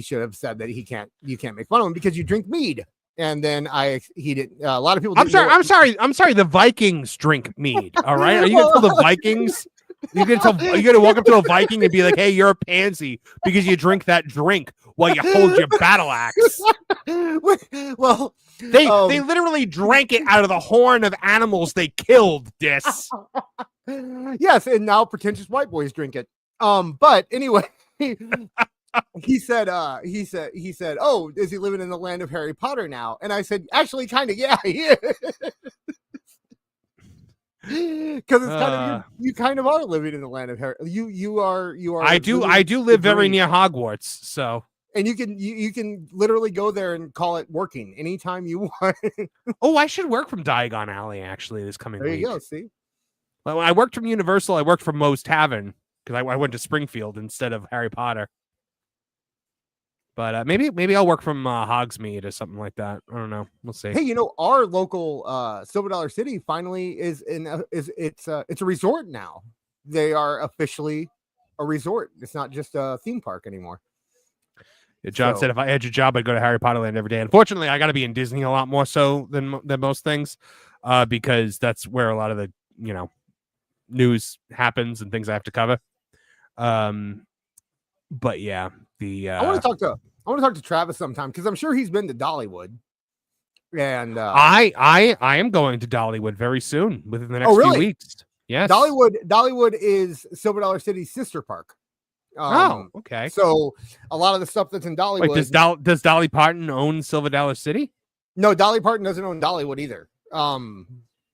should have said that you can't make fun of him because you drink mead. And then he didn't. A lot of people. I'm sorry. The Vikings drink mead. All right. Are you gonna tell the Vikings? You're gonna walk up to a Viking and be like, "Hey, you're a pansy because you drink that drink while you hold your battle axe." Well, they literally drank it out of the horn of animals they killed. Dis. Yes, and now pretentious white boys drink it. But anyway. He said, "Oh, is he living in the land of Harry Potter now?" And I said, "Actually, kind of, yeah, he is." Because it's kind of you kind of are living in the land of Harry. You are. I do live very near Hogwarts, so. And you can literally go there and call it working anytime you want. Oh, I should work from Diagon Alley actually this coming week. There you go. See, well, when I worked from Universal, I worked from Moe's Tavern because I went to Springfield instead of Harry Potter. But maybe I'll work from Hogsmeade or something like that. I don't know. We'll see. Hey, our local Silver Dollar City finally is it's a resort now. They are officially a resort. It's not just a theme park anymore. Yeah, John said if I had your job, I'd go to Harry Potter Land every day. Unfortunately, I got to be in Disney a lot more so than most things, because that's where a lot of the news happens and things I have to cover. But yeah. I want to talk to Travis sometime because I'm sure he's been to Dollywood. And I am going to Dollywood very soon within the next few weeks. Yes. Dollywood is Silver Dollar City's sister park. Okay. So a lot of the stuff that's in Dollywood. Wait, does Dolly Parton own Silver Dollar City? No, Dolly Parton doesn't own Dollywood either.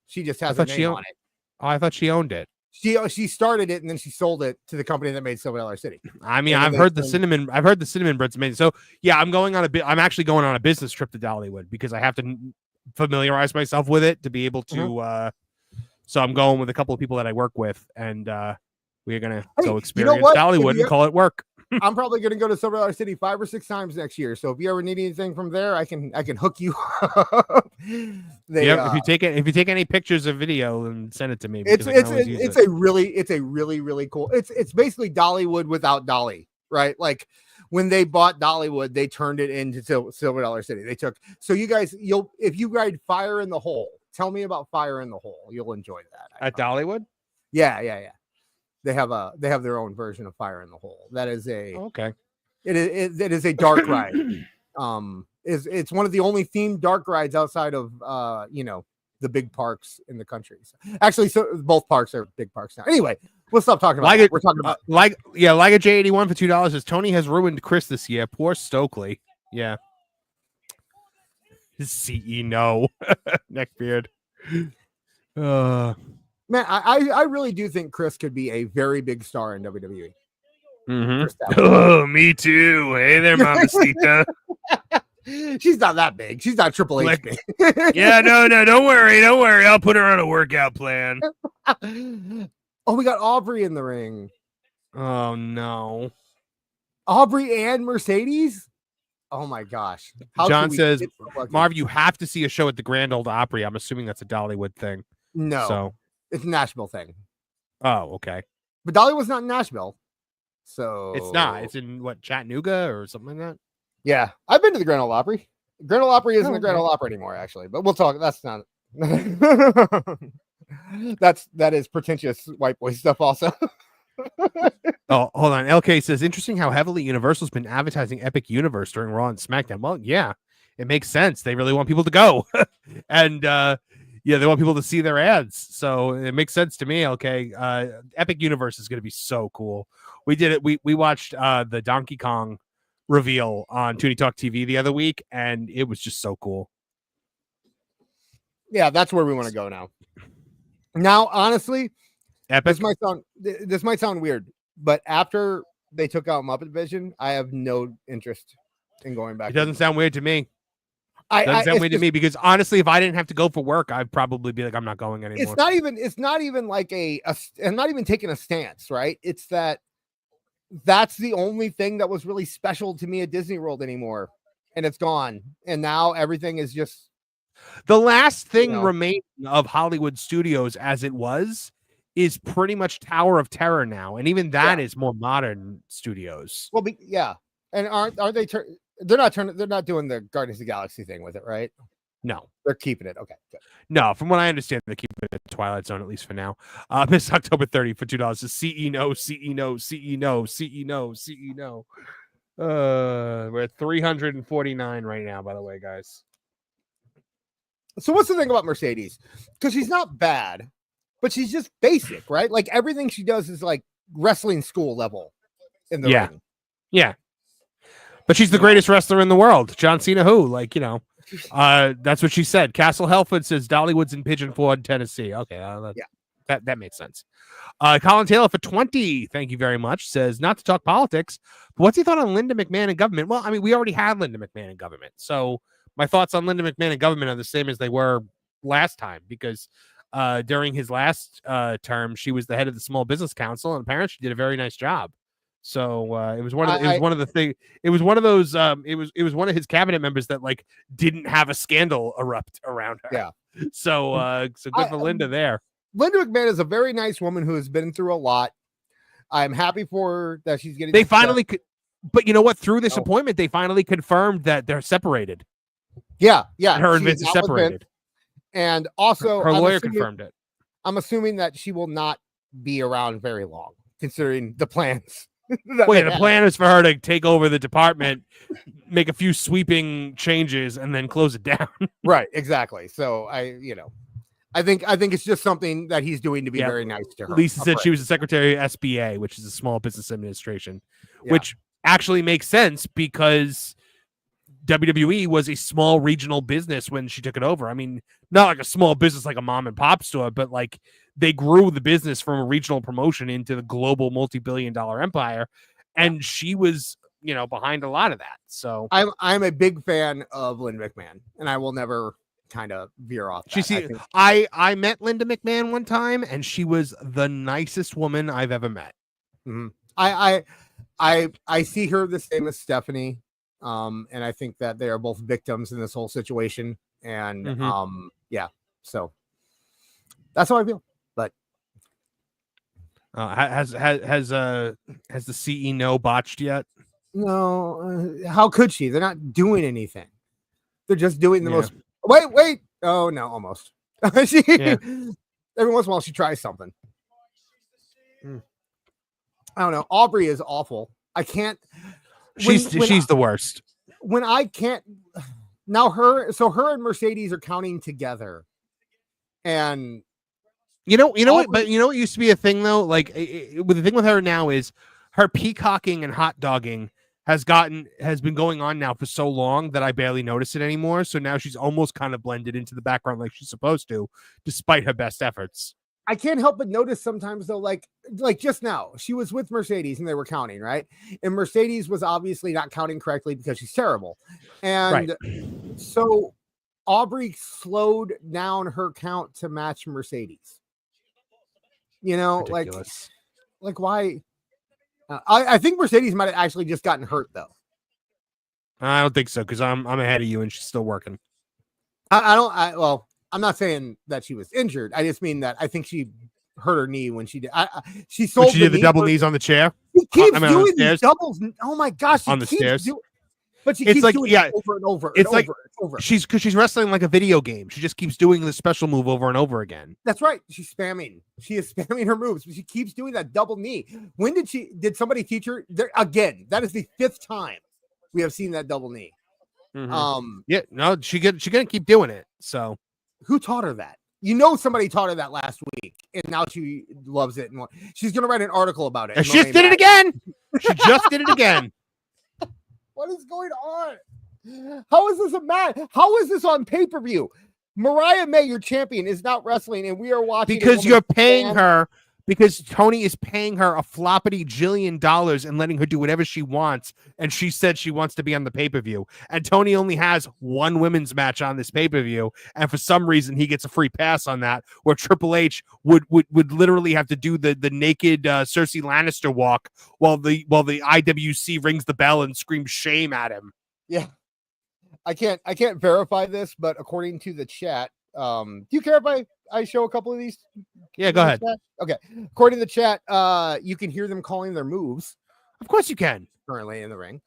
She just has a name on it. Oh, I thought she owned it. She started it and then she sold it to the company that made Silver Dollar City. I mean, I've heard the cinnamon bread's amazing. So yeah, I'm actually going on a business trip to Dollywood because I have to familiarize myself with it to be able to. So I'm going with a couple of people that I work with, and we're gonna go experience Dollywood and call it work. I'm probably gonna go to Silver Dollar City 5 or 6 times next year. So if you ever need anything from there, I can hook you up. If you take any pictures or video and send it to me. It's a really cool. It's basically Dollywood without Dolly, right? Like when they bought Dollywood, they turned it into Silver Dollar City. You guys, if you ride Fire in the Hole, tell me about Fire in the Hole. You'll enjoy that. At Dollywood? Yeah. They have their own version of Fire in the Hole. That is it is a dark ride. It's one of the only themed dark rides outside of the big parks in the country. So, actually, so both parks are big parks now. Anyway, we'll stop talking about it. We're talking about like a J81 for $2 says Tony has ruined Chris this year. Poor Stokely. Yeah. CE no. Neckbeard. Man, I really do think Chris could be a very big star in WWE. Mhm. Stephanie. Oh, me too. Hey there, Mamacita. She's not that big. She's not Triple H Like- big. Yeah, no, don't worry. I'll put her on a workout plan. Oh, we got Aubrey in the ring. Oh no. Aubrey and Mercedes? Oh my gosh. How John could we says, get so lucky? Marv, you have to see a show at the Grand Ole Opry. I'm assuming that's a Dollywood thing. No, So, it's a Nashville thing. oh, okay. But Dollywood's not in Nashville. So It's not. It's in what, Chattanooga or something like that? Yeah, I've been to the Grand Ole Opry. Grand Ole Opry isn't Oh, the Grand okay. Ole Opry anymore, actually. But we'll talk. That's not. that is pretentious white boy stuff. Also, Oh, hold on. LK says, interesting how heavily Universal's been advertising Epic Universe during Raw and SmackDown. Well, yeah, it makes sense. They really want people to go. And yeah, they want people to see their ads. So it makes sense to me. LK. Epic Universe is going to be so cool. We did it. We watched the Donkey Kong reveal on Tooney Talk TV the other week, and it was just so cool. yeah, that's where we want to go now. Now, honestly, Epic. this might sound weird, but after they took out Muppet Vision, I have no interest in going back. It doesn't sound weird to me. I Doesn't sound it's weird to just- me because honestly, if I didn't have to go for work, I'd probably be like, I'm not going anymore. It's not even like I'm not even taking a stance, right? It's that's the only thing that was really special to me at Disney World anymore, and it's gone. And now everything is just The last thing know. remaining of Hollywood studios as it was is pretty much Tower of Terror now, and even that is more modern studios. well, yeah. And aren't they? They're not doing the Guardians of the Galaxy thing with it, right? No, They're keeping it. Okay, good. no. From what I understand, they keep it at Twilight Zone at least for now. Miss October 30 for $2 is CE no, CE no, CE no, CE no, CE no. We're at 349 right now, by the way, guys. So what's the thing about Mercedes? Because she's not bad, but she's just basic, right? Like everything she does is like wrestling school level in the Yeah. ring. Yeah. But she's the greatest wrestler in the world. John Cena, who? Like, that's what she said. Castle Helford says Dollywood's in Pigeon Forge, Tennessee. Okay. That makes sense. Colin Taylor for 20. Thank you very much. Says, not to talk politics, but what's your thought on Linda McMahon and government? Well, I mean, we already had Linda McMahon in government. So my thoughts on Linda McMahon and government are the same as they were last time because during his last term, she was the head of the Small Business Council, and apparently she did a very nice job. So it was one of his cabinet members that like didn't have a scandal erupt around her. Yeah. So good for Linda there. Linda McMahon is a very nice woman who has been through a lot. I'm happy for her that she's getting. They finally could, but you know what? Through this Oh. appointment, they finally confirmed that they're separated. Yeah. Her and she's Vince are not with Vince. separated. And also, Her lawyer confirmed it. I'm assuming that she will not be around very long, considering the plans. that Wait, they the have. plan is for her to take over the department, make a few sweeping changes, and then close it down. Right, exactly. So I think it's just something that he's doing to be Yeah. very nice to her. Lisa said Upright. she was the secretary of SBA, which is a Small Business Administration, Yeah. which actually makes sense because WWE was a small regional business when she took it over. I mean, not like a small business like a mom and pop store, but like they grew the business from a regional promotion into the global multi-billion-dollar empire, and she was, behind a lot of that. So I'm a big fan of Lynn McMahon, and I will never kind of veer off. That. I met Linda McMahon one time, and she was the nicest woman I've ever met. I see her the same as Stephanie, and I think that they are both victims in this whole situation. And yeah, so that's how I feel. But Has the CE no botched yet? no, how could she? They're not doing anything. They're just doing the most. Wait. Oh no, almost. Every once in a while she tries something. I don't know. Aubrey is awful. I can't. She's the worst. When I can't now, her and Mercedes are counting together, and You know what? But you know what used to be a thing though. Like the thing with her now is her peacocking and hot dogging has been going on now for so long that I barely notice it anymore. So now she's almost kind of blended into the background like she's supposed to, despite her best efforts. I can't help but notice sometimes though, like just now, she was with Mercedes and they were counting, right? And Mercedes was obviously not counting correctly because she's terrible. And so Aubrey slowed down her count to match Mercedes. You know, Ridiculous. like why? I think Mercedes might have actually just gotten hurt though. I don't think so because I'm ahead of you and she's still working. Well, I'm not saying that she was injured. I just mean that I think she hurt her knee when she did. She sold. She did the double knees on the chair. She keeps doing these doubles. Oh my gosh! On the stairs. But she keeps doing it over and over. It's like over. She's wrestling like a video game. She just keeps doing the special move over and over again. That's right. She's spamming. She is spamming her moves. But she keeps doing that double knee. When did somebody teach her? Again, that is the 5th time we have seen that double knee. Mm-hmm. She's gonna keep doing it. So who taught her that? You know, somebody taught her that last week, and now she loves it. And she's gonna write an article about it. And she just did it again. She just did it again. What is going on? How is this a match? How is this on pay-per-view? Mariah May, your champion, is not wrestling, and we are watching because you're paying her. Because Tony is paying her a floppity jillion dollars and letting her do whatever she wants. And she said she wants to be on the pay-per-view. And Tony only has one women's match on this pay-per-view. And for some reason, he gets a free pass on that, where Triple H would literally have to do the naked Cersei Lannister walk while the IWC rings the bell and screams shame at him. Yeah. I can't verify this, but according to the chat, do you care if I show a couple of these? Yeah, go ahead. Okay. According to the chat, you can hear them calling their moves. Of course you can. Currently in the ring.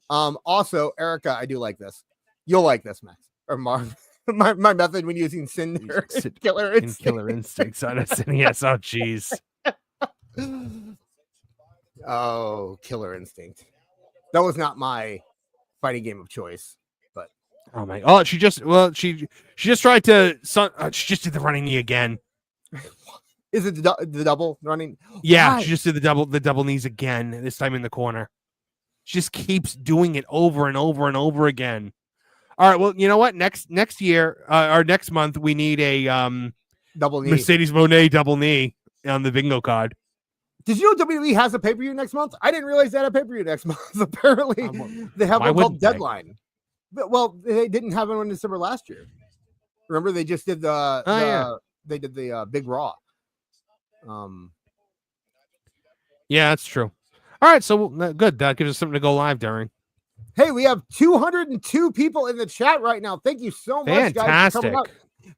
Also, Erica, I do like this. You'll like this, Max. Or Marv. my method when using Cinder Killer Instinct. Killer Instincts on us. Yes. Oh, jeez. Oh, Killer Instinct. That was not my fighting game of choice. Oh my! Oh, she just tried to. She just did the running knee again. Is it the double running? Yeah, Why? she just did the double knees again. This time in the corner. She just keeps doing it over and over and over again. All right. Well, you know what? Next year or next month, we need a double knee. Mercedes Mone double knee on the bingo card. Did you know WWE has a pay-per-view next month? I didn't realize they had a pay-per-view next month. Apparently, they have one called Deadline. Well, they didn't have one in December last year. Remember, they just did they did the Big Raw. Yeah, that's true. All right, so good. That gives us something to go live during. Hey, we have 202 people in the chat right now. Thank you so much, guys, for coming out.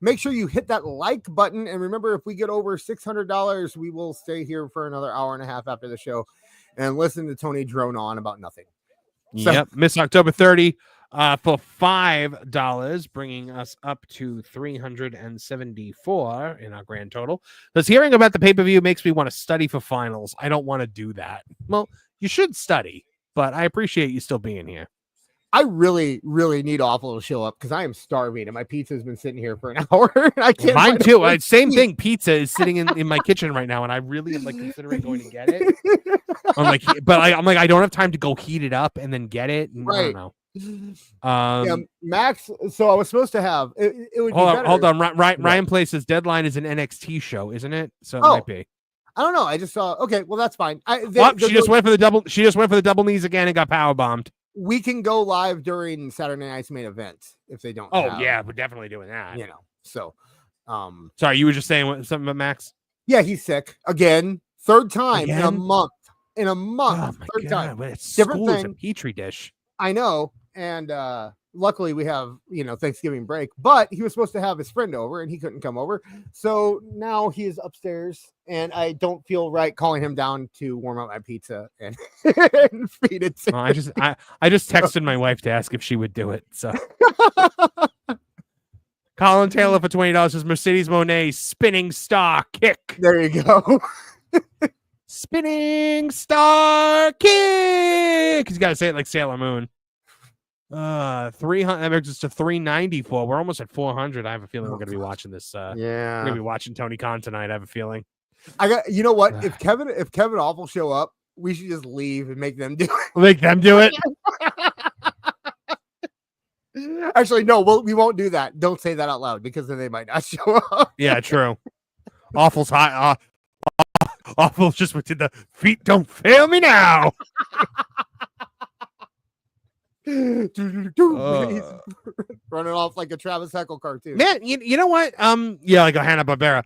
Make sure you hit that like button, and remember, if we get over $600, we will stay here for another hour and a half after the show and listen to Tony drone on about nothing. Yep, Miss October 30. For $5, bringing us up to 374 in our grand total. Because hearing about the pay-per-view makes me want to study for finals. I don't want to do that. Well, you should study, but I appreciate you still being here. I really, really need Awful to show up because I am starving and my pizza has been sitting here for an hour. I can't. Mine too. Same thing. Pizza is sitting in my kitchen right now, and I really am considering going to get it. I'm like, I don't have time to go heat it up and then get it. And right. I don't know. Yeah, Max. So I was supposed to have it would hold on. Ryan places Deadline is an NXT show, isn't it? So it might be. I don't know. I just saw. Okay, well that's fine. She just went for the double. She just went for the double knees again and got power bombed. We can go live during Saturday night's main event if they don't. Oh yeah, we're definitely doing that. You know. So, sorry, you were just saying something about Max. Yeah, he's sick again. Third time in a month. In a month. Oh third time. Different thing. A petri dish. I know. And luckily we have, Thanksgiving break, but he was supposed to have his friend over and he couldn't come over. So now he is upstairs and I don't feel right calling him down to warm up my pizza and, and feed it. Well, I just texted my wife to ask if she would do it. So Colin Taylor for $20 says Mercedes Monet spinning star kick. There you go. Spinning star kick. He's got to say it like Sailor Moon. 300. That brings us to 394. We're almost at 400. I have a feeling we're going to be watching this. Yeah, we're going to be watching Tony Khan tonight. I have a feeling. You know what? If Kevin Awful show up, we should just leave and make them do it. Make them do it. Actually, no. We won't do that. Don't say that out loud because then they might not show up. Yeah, true. Awful's high. Awful just went to the feet. Don't fail me now. Running off like a Travis Heckle cartoon. Man, you know what? Yeah, like a Hanna-Barbera.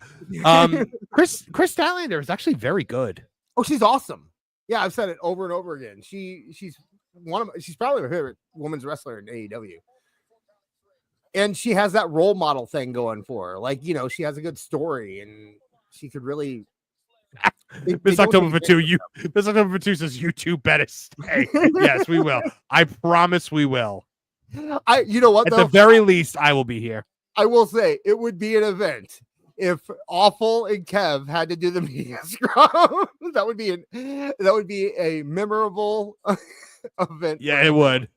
Chris Statlander is actually very good. Oh, she's awesome. Yeah, I've said it over and over again. She's probably my favorite women's wrestler in AEW. And she has that role model thing going for her. Like, she has a good story and she could really Miss October for 2, Miss October for 2 says you two better stay. Yes, we will. I promise we will. You know what? At the very least, I will be here. I will say it would be an event if Awful and Kev had to do the media scrum. that would be a memorable event. Yeah, it would.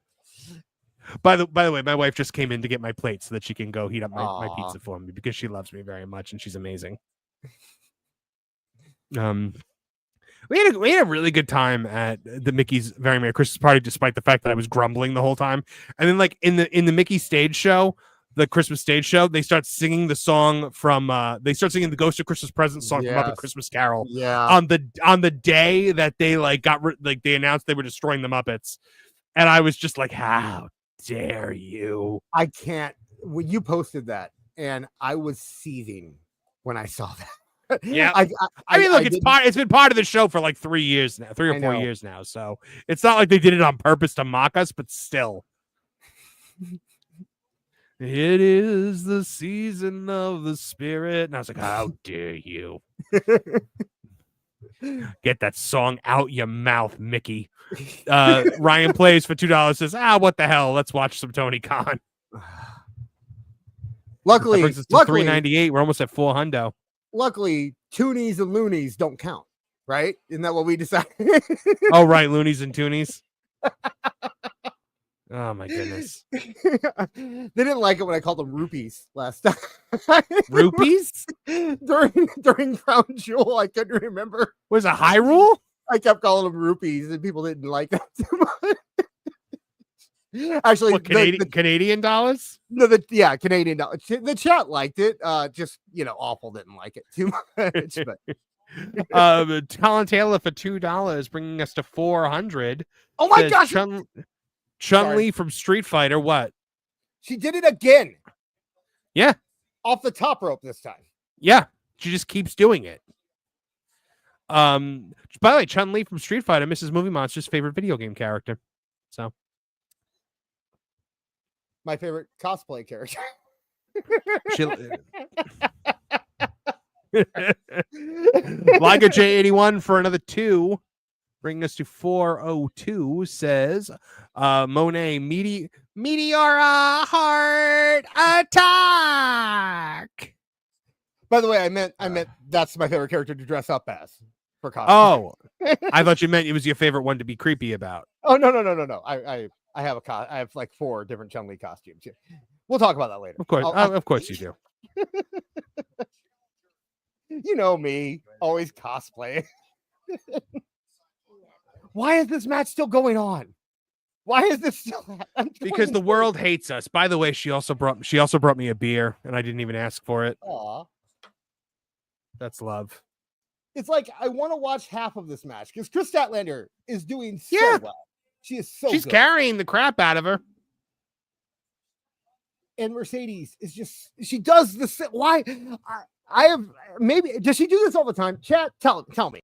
By the way, my wife just came in to get my plate so that she can go heat up my pizza for me because she loves me very much and she's amazing. We had a really good time at the Mickey's Very Merry Christmas Party, despite the fact that I was grumbling the whole time. And then, like in the Mickey stage show, the Christmas stage show, they start singing the song from they start singing the Ghost of Christmas Present song from Muppet Christmas Carol. Yeah. On the day that they they announced they were destroying the Muppets, and I was just like, how dare you? I can't. When you posted that, and I was seething when I saw that. Yeah, I mean, look, it's been part of the show for like 3 years now, 3 or 4 years now. So it's not like they did it on purpose to mock us, but still, it is the season of the spirit. And I was like, how dare you? Get that song out your mouth, Mickey. Ryan Plays for $2 says, what the hell? Let's watch some Tony Khan. Luckily, that brings us to $398. We're almost at $400. Luckily, Toonies and Loonies don't count, right? Isn't that what we decided? Oh, right. Loonies and Toonies. Oh, my goodness. They didn't like it when I called them rupees last time. Rupees? During Crown Jewel, I couldn't remember. Was it Hyrule? I kept calling them rupees, and people didn't like that too much. Actually, what, Canadian dollars? No, Canadian dollars. The chat liked it. Just Awful didn't like it too much. But Talon Taylor for $2, bringing us to 400. Oh my gosh! Chun-Li from Street Fighter. What? She did it again. Yeah, off the top rope this time. Yeah, she just keeps doing it. By the way, Chun-Li from Street Fighter, Mrs. Movie Monster's favorite video game character. So. My favorite cosplay character. Liger J81 for another 2, bringing us to 402. Says, Mone Meteor Heart Attack. By the way, I meant that's my favorite character to dress up as for cosplay. Oh, I thought you meant it was your favorite one to be creepy about. Oh no! I have I have like 4 different Chun-Li costumes. We'll talk about that later. Of course, of course you do. You know me, always cosplay. Why is this match still going on? Why is this still? Because the world hates us. By the way, she also brought me a beer, and I didn't even ask for it. Aw, that's love. It's like I want to watch half of this match because Kris Statlander is doing so well. She is she's good. Carrying the crap out of her. And Mercedes is just, she does this. Why? I have, maybe, does she do this all the time? Chat, tell me.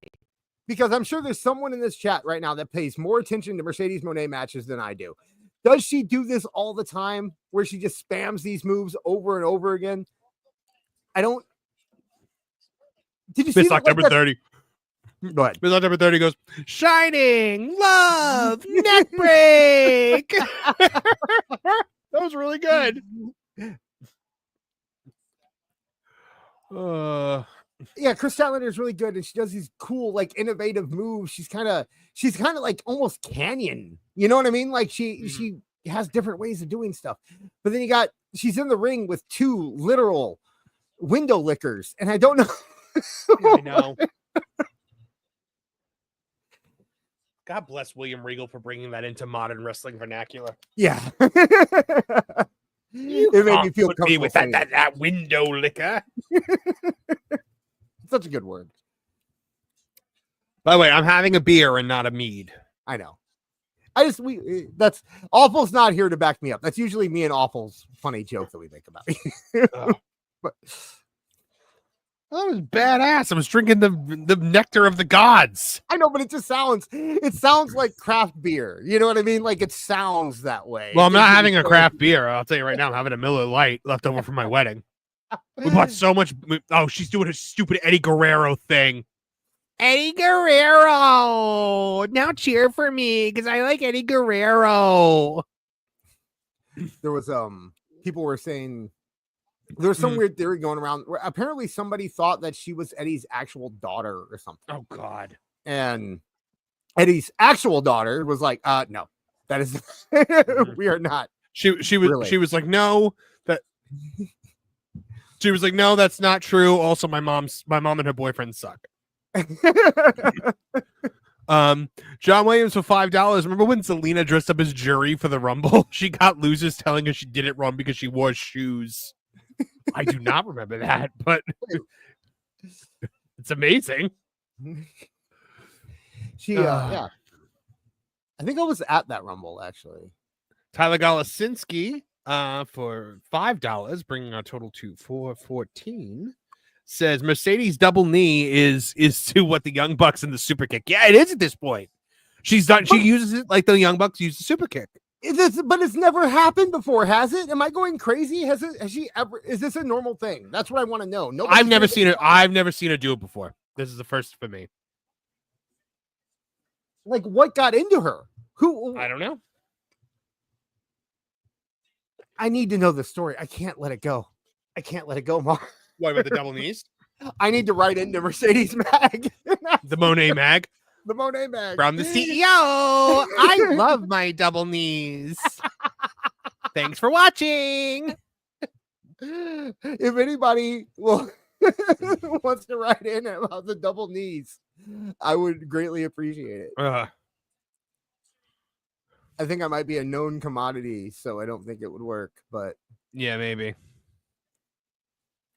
Because I'm sure there's someone in this chat right now that pays more attention to Mercedes Moné matches than I do. Does she do this all the time where she just spams these moves over and over again? I don't. Did you see It's October 30? Go ahead. Miss October 30 goes, Shining Love Neck Break. That was really good. Yeah, Kris Statlander is really good, and she does these cool, like, innovative moves. She's kind of like almost Canyon. You know what I mean? Like she has different ways of doing stuff. But then she's in the ring with 2 literal window lickers, and I don't know. I know. God bless William Regal for bringing that into modern wrestling vernacular. Yeah. It made me feel comfortable with that window licker. Such a good word. By the way, I'm having a beer and not a mead. I know. That's Awful's not here to back me up. That's usually me and Awful's funny joke that we make about it. But that was badass. I was drinking the nectar of the gods. I know, but it sounds like craft beer. You know what I mean? Like it sounds that way. Well, I'm not having a craft beer. I'll tell you right now, I'm having a Miller Lite left over from my wedding. We bought so much. Oh, she's doing a stupid Eddie Guerrero thing. Eddie Guerrero. Now cheer for me because I like Eddie Guerrero. There was people were saying there was some weird theory going around where apparently somebody thought that she was Eddie's actual daughter or something. Oh God. And Eddie's actual daughter was like, no, that is we are not. She was like, no, she was like, no, that's not true. Also, my mom and her boyfriend suck. John Williams for $5. Remember when Zelina dressed up as Jury for the Rumble? She got losers telling her she did it wrong because she wore shoes. I do not remember that, but it's amazing. Yeah. I think I was at that Rumble actually. Tyler Golasinski for $5, bringing our total to $414. Says Mercedes double knee is to what the Young Bucks and the super kick. Yeah, it is at this point. She's done. She uses it like the Young Bucks use the super kick. But it's never happened before, has it? Am I going crazy? Has she ever? Is this a normal thing? That's what I want to know. I've never seen it. I've never seen her do it before. This is the first for me. Like, what got into her? Who? I don't know. I need to know the story. I can't let it go. I can't let it go, Marv. What about the double knees? I need to write into Mercedes Mag. The Monet Mag. The Monet Mag. From the CEO. I love my double knees. Thanks for watching. If anybody wants to write in about the double knees, I would greatly appreciate it. I think I might be a known commodity, so I don't think it would work, but yeah, maybe.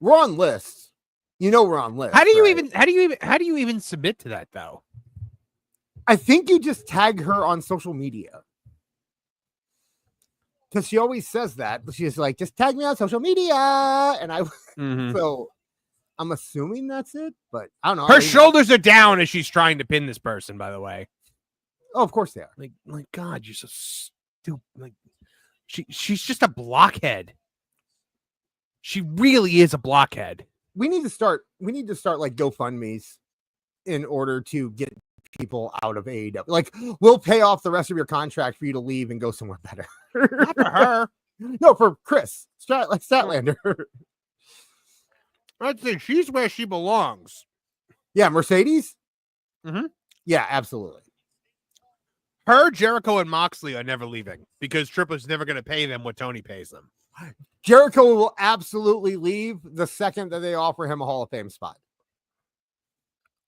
We're on lists. You know we're on lists. How do you even submit to that though? I think you just tag her on social media. Because she always says that, but she's like, just tag me on social media. And so I'm assuming that's it, but I don't know. Her shoulders are down as she's trying to pin this person, by the way. Oh, of course they are. Like God, you're so stupid. Like she's just a blockhead. She really is a blockhead. We need to start like GoFundMe's in order to get people out of AEW. Like, we'll pay off the rest of your contract for you to leave and go somewhere better. Not for her. No, for Chris Statlander. I'd say she's where she belongs. Yeah, Mercedes? Mm-hmm. Yeah, absolutely. Her, Jericho, and Moxley are never leaving because Triple's never going to pay them what Tony pays them. Jericho will absolutely leave the second that they offer him a Hall of Fame spot.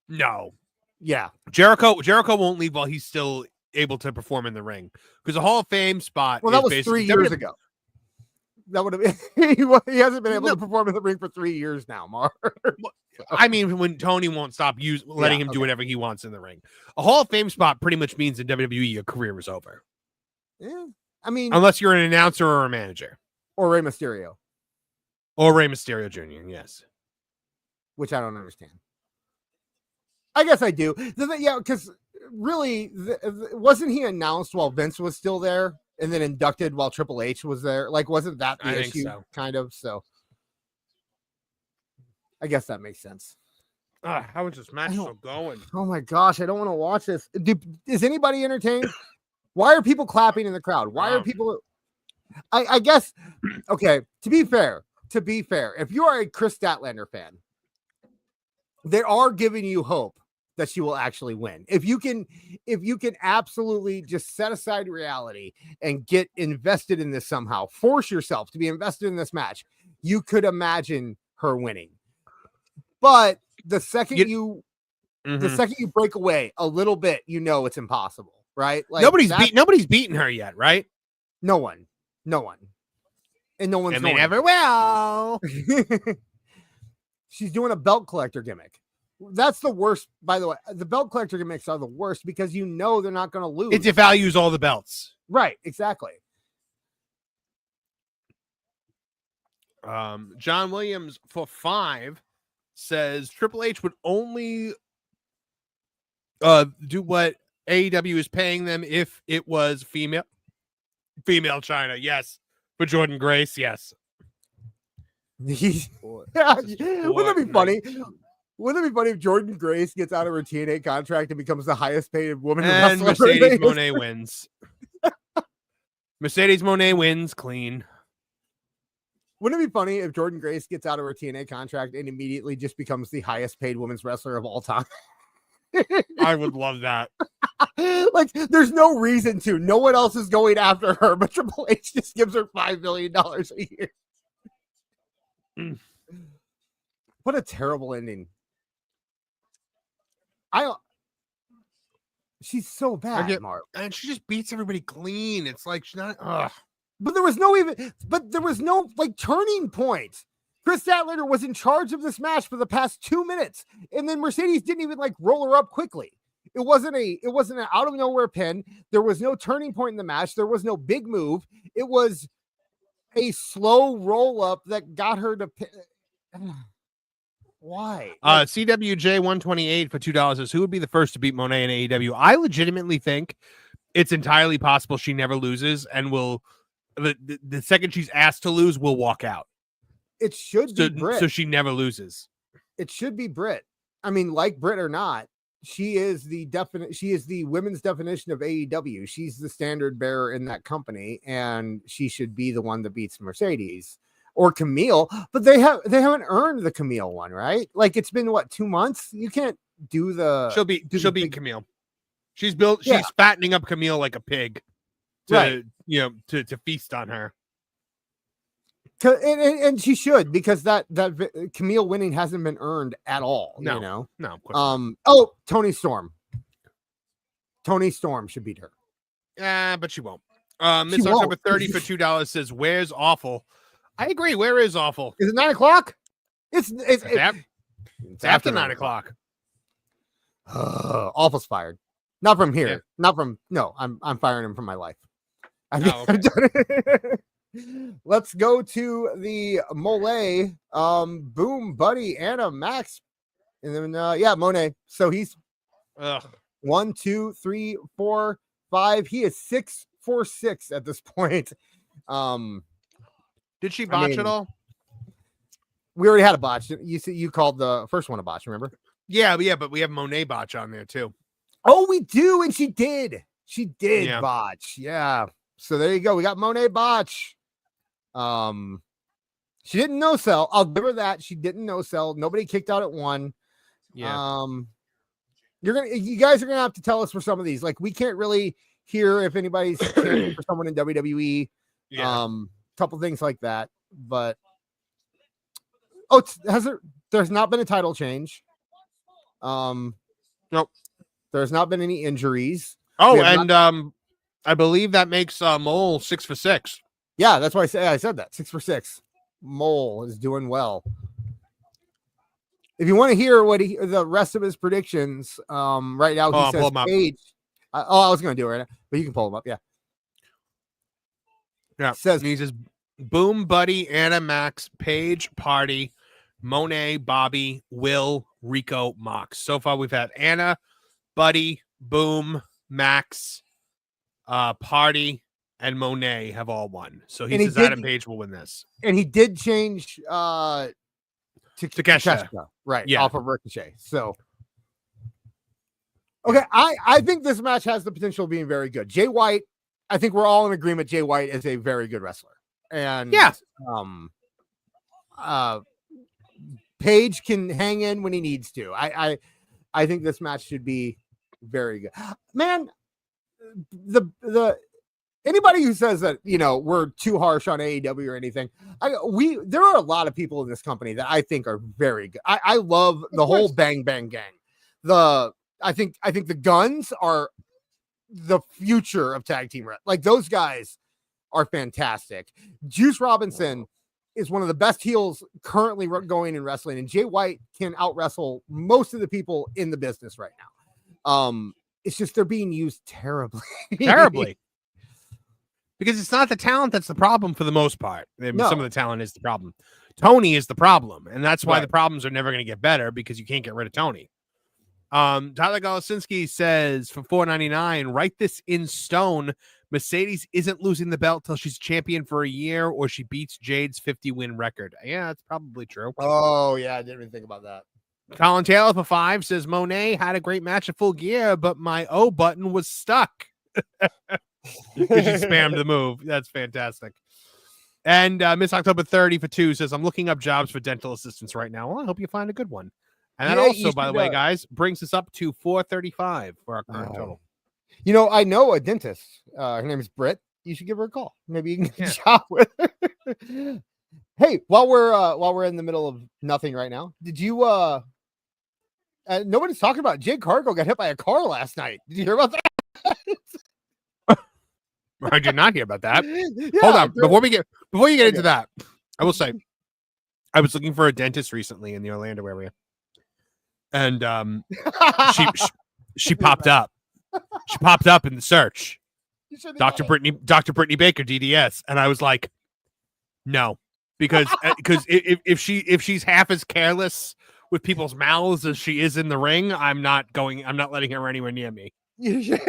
No. Yeah. Jericho won't leave while he's still able to perform in the ring because a Hall of Fame spot. Well, that was 3 years ago. That would have been. He hasn't been able to perform in the ring for 3 years now, Mark. I mean, when Tony won't stop letting him do whatever he wants in the ring, a Hall of Fame spot pretty much means in WWE your career is over. Yeah, I mean, unless you're an announcer or a manager, or Rey Mysterio, Jr. Yes, which I don't understand. I guess I do. Yeah, because really, wasn't he announced while Vince was still there, and then inducted while Triple H was there? Like, wasn't that the issue? So. Kind of. So, I guess that makes sense. How is this match still going? Oh my gosh, I don't want to watch this. Is anybody entertained? Why are people clapping in the crowd? Why are people? I guess. Okay. To be fair, if you are a Chris Statlander fan, they are giving you hope that she will actually win. If you can absolutely just set aside reality and get invested in this somehow, force yourself to be invested in this match, you could imagine her winning. But the second you break away a little bit, you know it's impossible, right? Like nobody's beaten her yet, right? No one, and no one's. And they never will. She's doing a belt collector gimmick. That's the worst, by the way. The belt collector gimmicks are the worst because you know they're not going to lose. It devalues all the belts. Right, exactly. John Williams for 5 says Triple H would only do what AEW is paying them if it was female China. Yes. For Jordan Grace, yes. Wouldn't that be funny? Wouldn't it be funny if Jordan Grace gets out of her TNA contract and becomes the highest paid woman and wrestler? Mercedes Moné wins. Mercedes Moné wins clean. Wouldn't it be funny if Jordan Grace gets out of her TNA contract and immediately just becomes the highest paid women's wrestler of all time? I would love that. Like, there's no reason to. No one else is going after her, but Triple H just gives her $5 million a year. What a terrible ending. She's so bad, Marv. And she just beats everybody clean. It's like she's not. But there was no like turning point. Chris Statlander was in charge of this match for the past 2 minutes, and then Mercedes didn't even like roll her up quickly. It wasn't an out of nowhere pin. There was no turning point in the match. There was no big move. It was a slow roll up that got her to pin. Why? CWJ 128 for $2 says, who would be the first to beat Moné in AEW? I legitimately think it's entirely possible she never loses and will the second she's asked to lose will walk out. It should be Britt. So she never loses. It should be Britt. I mean, like Britt or not, she is the women's definition of AEW. She's the standard bearer in that company, and she should be the one that beats Mercedes or Camille. But they haven't earned the Camille one, right? Like, it's been what, 2 months? You can't do the. She'll beat Camille. She's fattening up Camille like a pig to feast on her. And she should, because that Camille winning hasn't been earned at all. No. Tony Storm. Tony Storm should beat her. But she won't. Miss October 30 for $2 says, "Where's awful?" I agree. Where is awful? Is it 9 o'clock? It's after 9 o'clock. Awful's fired. Not from here. Yeah. I'm firing him from my life. Okay. Let's go to the Mole, Boom Buddy, Anna, Max, and then Moné. So he's 1, 2, 3, 4, 5. He is 6 for 6 at this point. Did she botch at all? We already had a botch. You called the first one a botch, remember? Yeah, but we have Moné botch on there too. Oh, we do, and she did. She did botch. Yeah. So there you go. We got Moné botch. She didn't no sell. I'll give her that. She didn't no sell. Nobody kicked out at 1. Yeah. You guys are gonna have to tell us for some of these. Like, we can't really hear if anybody's for someone in WWE. Yeah. Couple things like that. But there's not been a title change. Nope. There's not been any injuries. I believe that makes Mole 6 for 6. Yeah, that's why I said that. 6 for 6. Mole is doing well. If you want to hear the rest of his predictions, right now he says Paige. I was going to do it right now, but you can pull him up. Yeah. Yeah. He says Boom, Buddy, Anna, Max, Paige, Party, Moné, Bobby, Will, Rico, Mox. So far, we've had Anna, Buddy, Boom, Max, Party, and Moné have all won. So he says Adam Page will win this. And he did change to Kesha. Right. Yeah. Off of Ricochet. So okay, I think this match has the potential of being very good. Jay White, I think we're all in agreement Jay White is a very good wrestler. And Page can hang in when he needs to. I think this match should be very good. Man, the anybody who says that, we're too harsh on AEW or anything, there are a lot of people in this company that I think are very good. I love the whole Bang Bang Gang. I think the Guns are the future of tag team. Like, those guys are fantastic. Juice Robinson is one of the best heels currently going in wrestling, and Jay White can out wrestle most of the people in the business right now. It's just they're being used terribly. Because it's not the talent that's the problem for the most part. I mean, No. some of the talent is the problem. Tony is the problem, and that's why Right. the problems are never going to get better because you can't get rid of Tony. Tyler Golosinski says for $4.99, write this in stone. Mercedes isn't losing the belt till she's champion for a year or she beats Jade's 50-win record. Yeah, that's probably true. Oh, yeah, I didn't even think about that. Colin Taylor for $5 says Monet had a great match at Full Gear, but my O button was stuck. Because she spammed the move. That's fantastic. And Miss October 30 for $2 says, I'm looking up jobs for dental assistants right now. Well, I hope you find a good one. And that Yeah, also, you by the should, way, guys, brings us up to $435 for our current Oh. total. You know, I know a dentist. Her name is Britt. You should give her a call. Maybe you can get Yeah. a job with her. Hey, while we're in the middle of nothing right now, did you nobody's talking about it. Jade Cargill got hit by a car last night. Did you hear about that? I did not hear about that. Yeah, Hold on. girl- Before you get into Okay. that, I will say I was looking for a dentist recently in the Orlando area. And she popped up. She popped up in the search. You should've Dr. done it. Dr. Brittany Baker, DDS. And I was like, no, because if she's half as careless with people's mouths as she is in the ring, I'm not letting her anywhere near me. You should-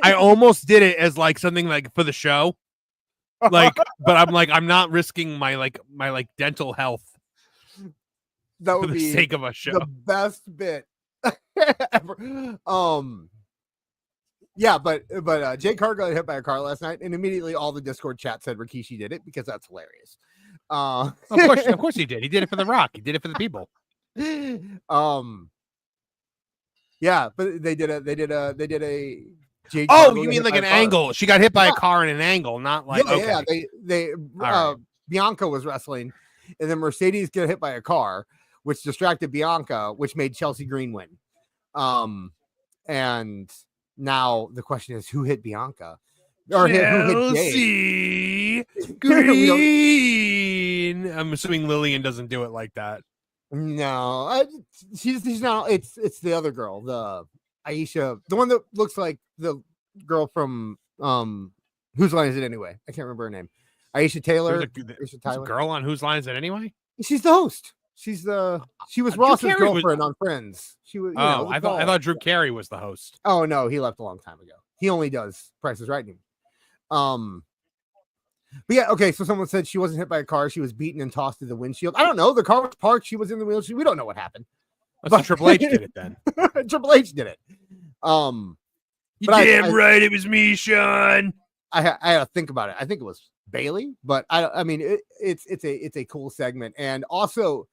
I almost did it as like something like for the show. Like, but I'm like, I'm not risking my dental health that for would the be sake of a show. the best bit ever. Yeah, but Jade Cargill got hit by a car last night, and immediately all the Discord chat said Rikishi did it because that's hilarious. Of course he did. He did it for The Rock. He did it for the people. Yeah, but they did a Jade Oh, Cargill you got mean hit like by an a car. angle? She got hit by Yeah. a car in an angle, not like Yeah, okay. yeah. They right. Bianca was wrestling, and then Mercedes got hit by a car, which distracted Bianca, which made Chelsea Green win. And now the question is, who hit Bianca? Or who hit Jade? Chelsea Green. I'm assuming Lillian doesn't do it like that. No, she's not. It's the other girl, the Aisha, the one that looks like the girl from Whose Line Is It Anyway? I can't remember her name. Aisha Taylor. Aisha There's a Tyler. girl on Whose Line Is It Anyway? She's the host. She was Drew Ross's Carey was- girlfriend on Friends. She was. Oh, I thought Drew Carey was the host. Oh no, he left a long time ago. He only does Price is Right anymore. But yeah, okay. So someone said she wasn't hit by a car. She was beaten and tossed to the windshield. I don't know. The car was parked. She was in the windshield. We don't know what happened. So Triple H did it then. Triple H did it. You But I- damn right it was me, Sean. I had to think about it. I think it was Bailey, but I mean, it's a cool segment, and also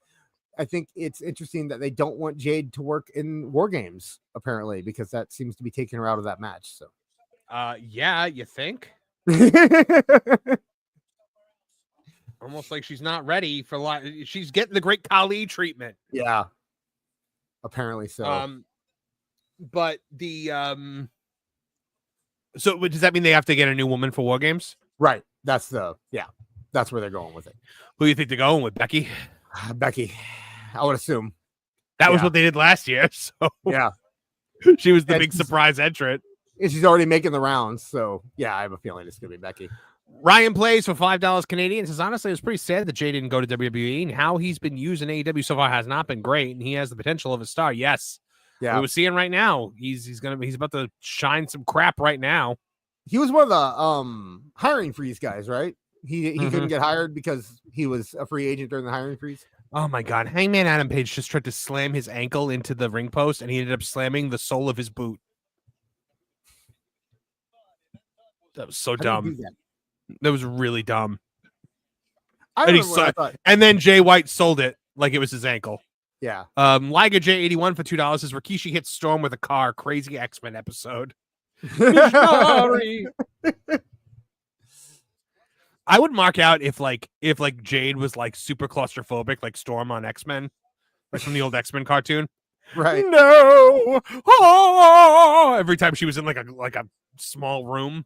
I think it's interesting that they don't want Jade to work in War Games apparently because that seems to be taking her out of that match. So, Yeah, you think? Almost like she's not ready for she's getting the great Kali treatment. yeah, apparently so. But the so does that mean they have to get a new woman for War Games? Right. That's where they're going with it. Who do you think they're going with? Becky? Becky, I would assume. That was Yeah. what they did last year. So Yeah, she was the And big she's- surprise entrant. and she's already making the rounds. So yeah, I have a feeling it's gonna be Becky. Ryan plays for $5 Canadian. Says honestly, it was pretty sad that Jay didn't go to WWE, and how he's been used in AEW so far has not been great, and he has the potential of a star. Yes, Yeah, we were seeing right now. He's about to shine some crap right now. he was one of the hiring freeze guys, right? He couldn't get hired because he was a free agent during the hiring freeze. Oh my God, Hangman Adam Page just tried to slam his ankle into the ring post, and he ended up slamming the sole of his boot. That was so How do you dumb. do that? That was really dumb. I And he remember when I saw- thought, And then Jay White sold it like it was his ankle. yeah. Liger J81 for $2 says Rikishi hits Storm with a car. Crazy X-Men episode. Sorry. I would mark out if Jade was like super claustrophobic, like Storm on X-Men, like from the old X-Men cartoon. Right. No. Oh! Every time she was in like a small room.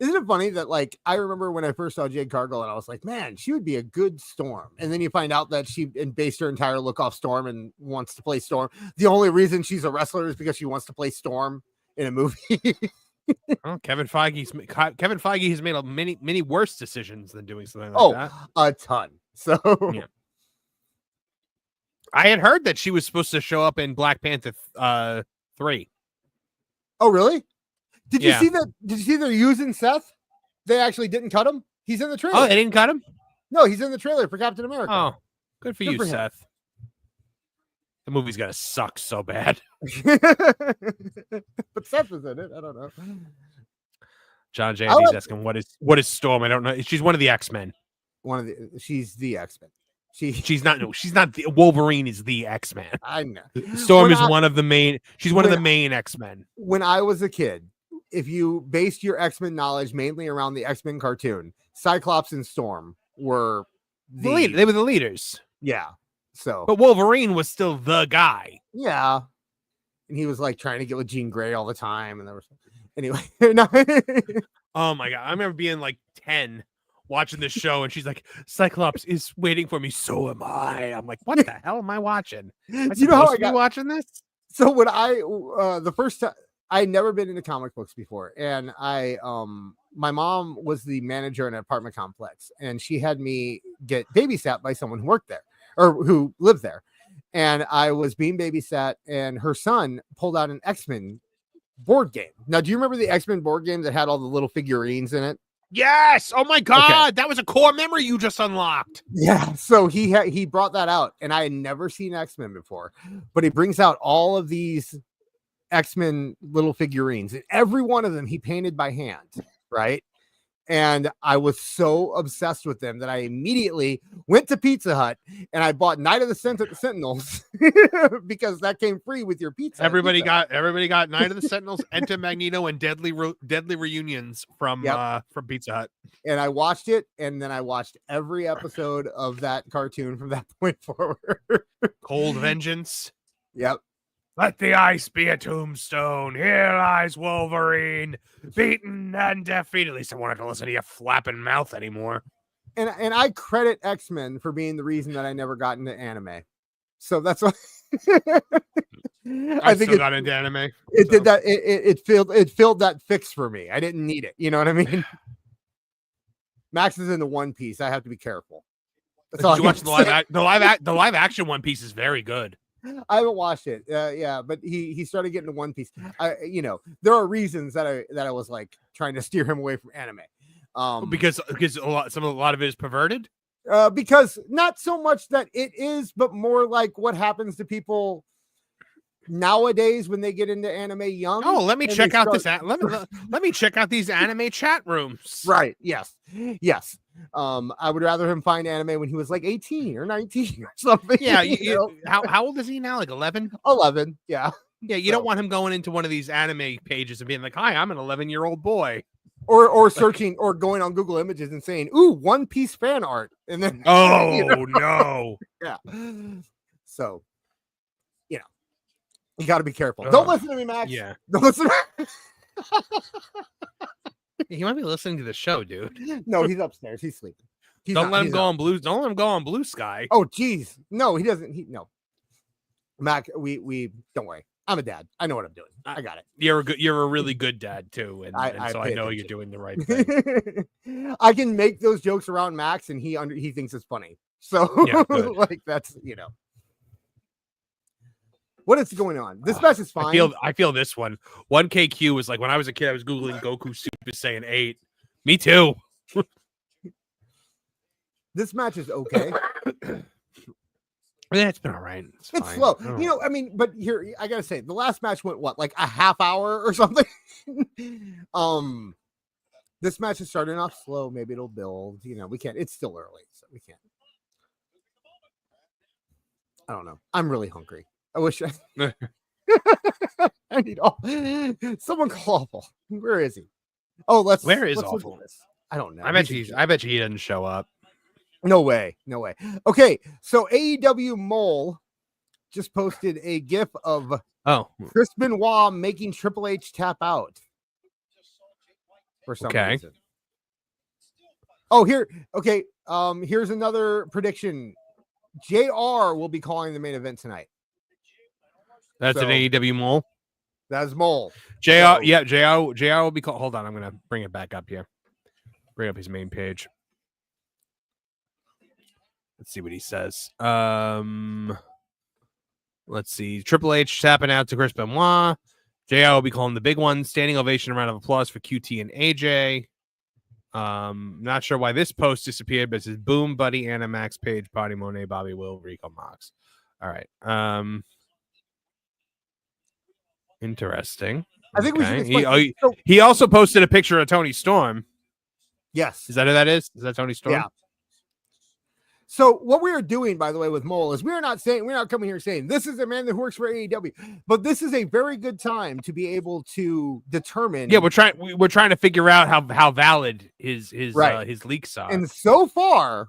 Isn't it funny that, like, I remember when I first saw Jade Cargill and I was like, man, she would be a good Storm. And then you find out that she based her entire look off Storm and wants to play Storm. The only reason she's a wrestler is because she wants to play Storm in a movie. Well, Kevin Feige has made many worse decisions than doing something like that. A ton. So yeah. I had heard that she was supposed to show up in Black Panther 3. Oh, really? Did you Yeah. see that? Did you see they're using Seth? They actually didn't cut him. He's in the trailer. Oh, they didn't cut him? No, he's in the trailer for Captain America. Oh, good for you, him. Seth. The movie's gonna suck so bad. But Seth is in it. I don't know. John J. Andy's asking what is Storm? I don't know. She's one of the X-Men. She's the X-Men. She's not the Wolverine is the X-Men. I know. Storm is one of the main. She's one of the main X-Men. When I was a kid, if you based your X-Men knowledge mainly around the X-Men cartoon, Cyclops and Storm were They were the leaders. Yeah. So, but Wolverine was still the guy. Yeah. And he was like trying to get with Jean Grey all the time, and there was anyway. Oh my god! I remember being like 10. Watching this show, and she's like, Cyclops is waiting for me, so am I. I'm like, what the hell am I watching? Am I you know how I got watching this? So when I the first time, I had never been into comic books before, and my mom was the manager in an apartment complex, and she had me get babysat by someone who worked there or who lived there, and I was being babysat, and her son pulled out an X-Men board game. Now, do you remember the X-Men board game that had all the little figurines in it? Yes. Oh my god, that was a core memory you just unlocked. Yeah. So he brought that out, and I had never seen X-Men before, but he brings out all of these X-Men little figurines, and every one of them he painted by hand, right? And I was so obsessed with them that I immediately went to Pizza Hut and I bought Night of the Sentinels because that came free with your pizza. Everybody got Night of the Sentinels, Enter Magneto, and Deadly Reunions from Pizza Hut. And I watched it, and then I watched every episode of that cartoon from that point forward. Cold Vengeance. Yep. Let the ice be a tombstone. Here lies Wolverine, beaten and defeated. At least I wanted to listen to your flapping mouth anymore. And I credit X-Men for being the reason that I never got into anime. So that's why I think it got into anime. It did that. It filled that fix for me. I didn't need it. You know what I mean? Max is into One Piece. I have to be careful. That's all. Did you watch the live action One Piece is very good. I haven't watched it. Yeah, but he started getting to One Piece. There are reasons that I was like trying to steer him away from anime. Because a lot of it is perverted. Because not so much that it is, but more like what happens to people nowadays when they get into anime young. Oh, let me check out let me check out these anime chat rooms. Right. Yes. I would rather him find anime when he was like 18 or 19 or something. Yeah. How old is he now? Like 11? 11. Yeah. Yeah. You don't want him going into one of these anime pages and being like, hi, I'm an 11-year-old boy. Or searching or going on Google Images and saying, ooh, One Piece fan art. And then, no. Yeah. So, you got to be careful. Don't listen to me, Max. Yeah. Don't listen to me. He might be listening to the show, dude. No, he's upstairs. He's sleeping. Don't let him go on Blue Sky. Oh, geez. No, he doesn't. No. Mac, we don't worry. I'm a dad. I know what I'm doing. I got it. You're a really good dad too, and so I know you're doing the right thing. I can make those jokes around Max, and he thinks it's funny. So yeah, like that's what is going on. This match is fine. I feel this one. 1KQ was like when I was a kid. I was googling Goku Super Saiyan 8. Me too. This match is okay. Yeah, it's been all right. It's fine. Slow. But here I gotta say, the last match went what, like a half hour or something. This match is starting off slow. Maybe it'll build. We can't. It's still early, so we can't. I don't know. I'm really hungry. I wish I need someone call Awful. Where is he? Oh, Where is Awful? I don't know. I bet you he doesn't show up. No way. Okay, so AEW Mole just posted a GIF of Chris Benoit making Triple H tap out. for some Okay. reason. Oh, here. Okay. Here's another prediction. JR will be calling the main event tonight. That's So- an AEW mole. That's Mole. JR, So- yeah, JR will be called. Hold on, I'm gonna bring it back up here. Bring up his main page. Let's see what he says. Let's see. Triple H tapping out to Chris Benoit. JR will be calling the big one. Standing ovation, round of applause for QT and AJ. Not sure why this post disappeared, but it says Boom, Buddy, Anna, Max, Page, Potty, Monet, Bobby, Will, Rico, Mox. All right. Interesting. I think we should Okay. explain. He also posted a picture of Tony Storm. Yes. Is that who that is? Is that Tony Storm? Yeah. So what we are doing, by the way, with Mole is we're not coming here saying this is a man that works for AEW, but this is a very good time to be able to determine. Yeah, we're trying to figure out how valid his leaks are. And so far,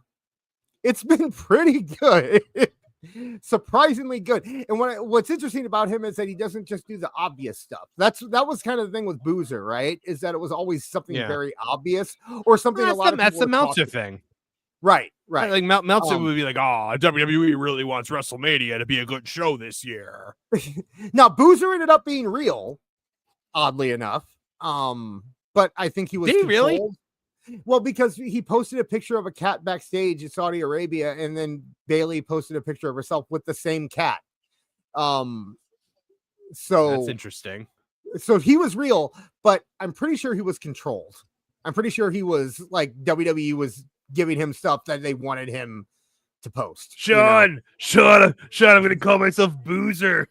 it's been pretty good. Surprisingly good. And what's interesting about him is that he doesn't just do the obvious stuff. That was kind of the thing with Boozer, right? Is that it was always something very obvious or something That's the Meltzer thing. Right. Like Meltzer would be like, "Oh, WWE really wants WrestleMania to be a good show this year." Now Boozer ended up being real, oddly enough. But I think he was. Did he really? Well, because he posted a picture of a cat backstage in Saudi Arabia, and then Bailey posted a picture of herself with the same cat. So that's interesting. So he was real, but I'm pretty sure he was controlled. I'm pretty sure he was like WWE was giving him stuff that they wanted him to post. Sean, I'm going to call myself Boozer.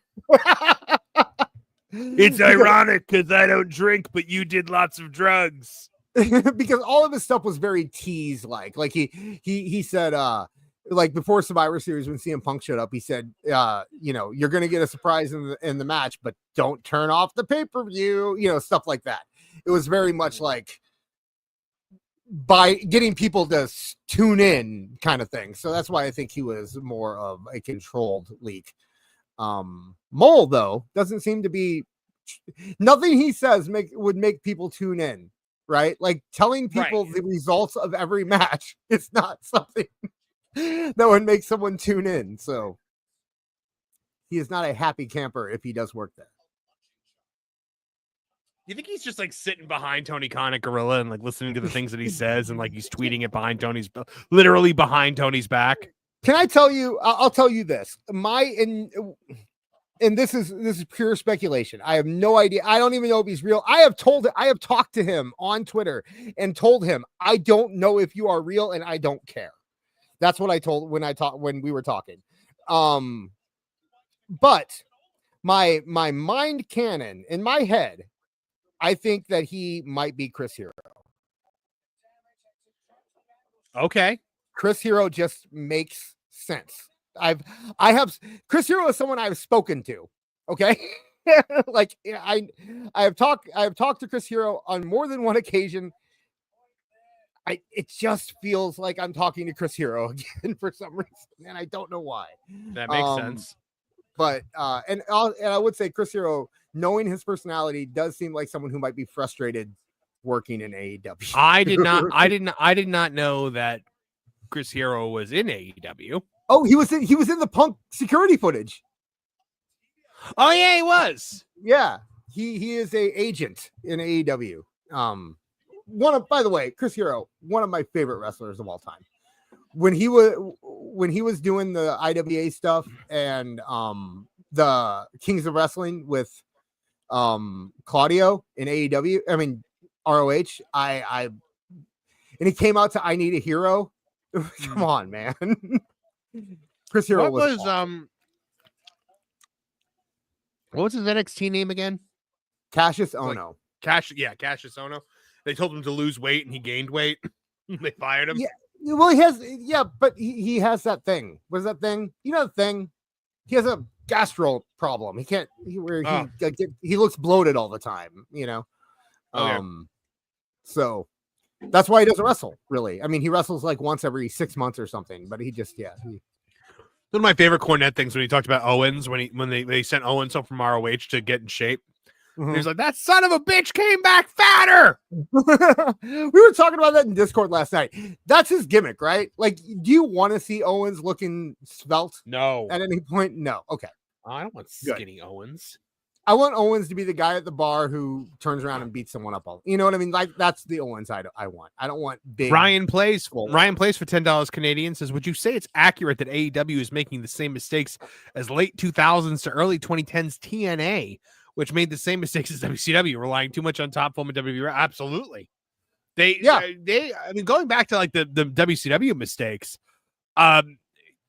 It's ironic because I don't drink, but you did lots of drugs. Because all of his stuff was very tease like he said like before Survivor Series when CM Punk showed up, he said you're gonna get a surprise in the match, but don't turn off the pay-per-view, stuff like that. It was very much like by getting people to tune in kind of thing. So that's why I think he was more of a controlled leak. Mole though doesn't seem to be, nothing he says would make people tune in. Right? Like telling people the results of every match is not something that would make someone tune in. So he is not a happy camper if he does work there. You think he's just like sitting behind Tony Khan at Gorilla and like listening to the things that he says and like he's tweeting it behind literally behind Tony's back? Can I tell you? I'll tell you this. And this is pure speculation. I have no idea. I don't even know if he's real. I have talked to him on Twitter and told him, I don't know if you are real and I don't care. That's what I told when we were talking. But my mind canon in my head, I think that he might be Chris Hero. Okay. Chris Hero just makes sense. I have Chris Hero is someone I've spoken to. Okay. Like I have talked to Chris Hero on more than one occasion. It just feels like I'm talking to Chris Hero again for some reason, and I don't know why. That makes sense. But and I would say Chris Hero, knowing his personality, does seem like someone who might be frustrated working in AEW. I did not know that Chris Hero was in AEW. Oh, he was in the Punk security footage. Oh yeah, he was. Yeah, he is a agent in AEW. By the way, Chris Hero, one of my favorite wrestlers of all time. When he was doing the IWA stuff and the Kings of Wrestling with Claudio in AEW, I mean ROH, and he came out to I Need a Hero. Come on, man. Chris Hero what was his NXT name again? Cassius Ono. Cassius Ono. They told him to lose weight and he gained weight. They fired him. Yeah, well, but he has that thing. What is that thing? You know the thing? He has a gastro problem. He can't. He looks bloated all the time. So that's why he doesn't wrestle. Really, I mean, he wrestles like once every 6 months or something. But he just One of my favorite Cornette things when he talked about Owens when they sent Owens up from ROH to get in shape. And he's like, that son of a bitch came back fatter. We were talking about that in Discord last night. That's his gimmick, right? Like, do you want to see Owens looking svelte No, at any point? No. Okay. I don't want skinny Owens. I want Owens to be the guy at the bar who turns around and beats someone up. You know what I mean? Like, that's the Owens I want. I don't want big. Ryan plays for $10 Canadian, says, would you say it's accurate that AEW is making the same mistakes as late 2000s to early 2010s TNA, which made the same mistakes as WCW, relying too much on top form of WWE? Absolutely. I mean, going back to like the WCW mistakes,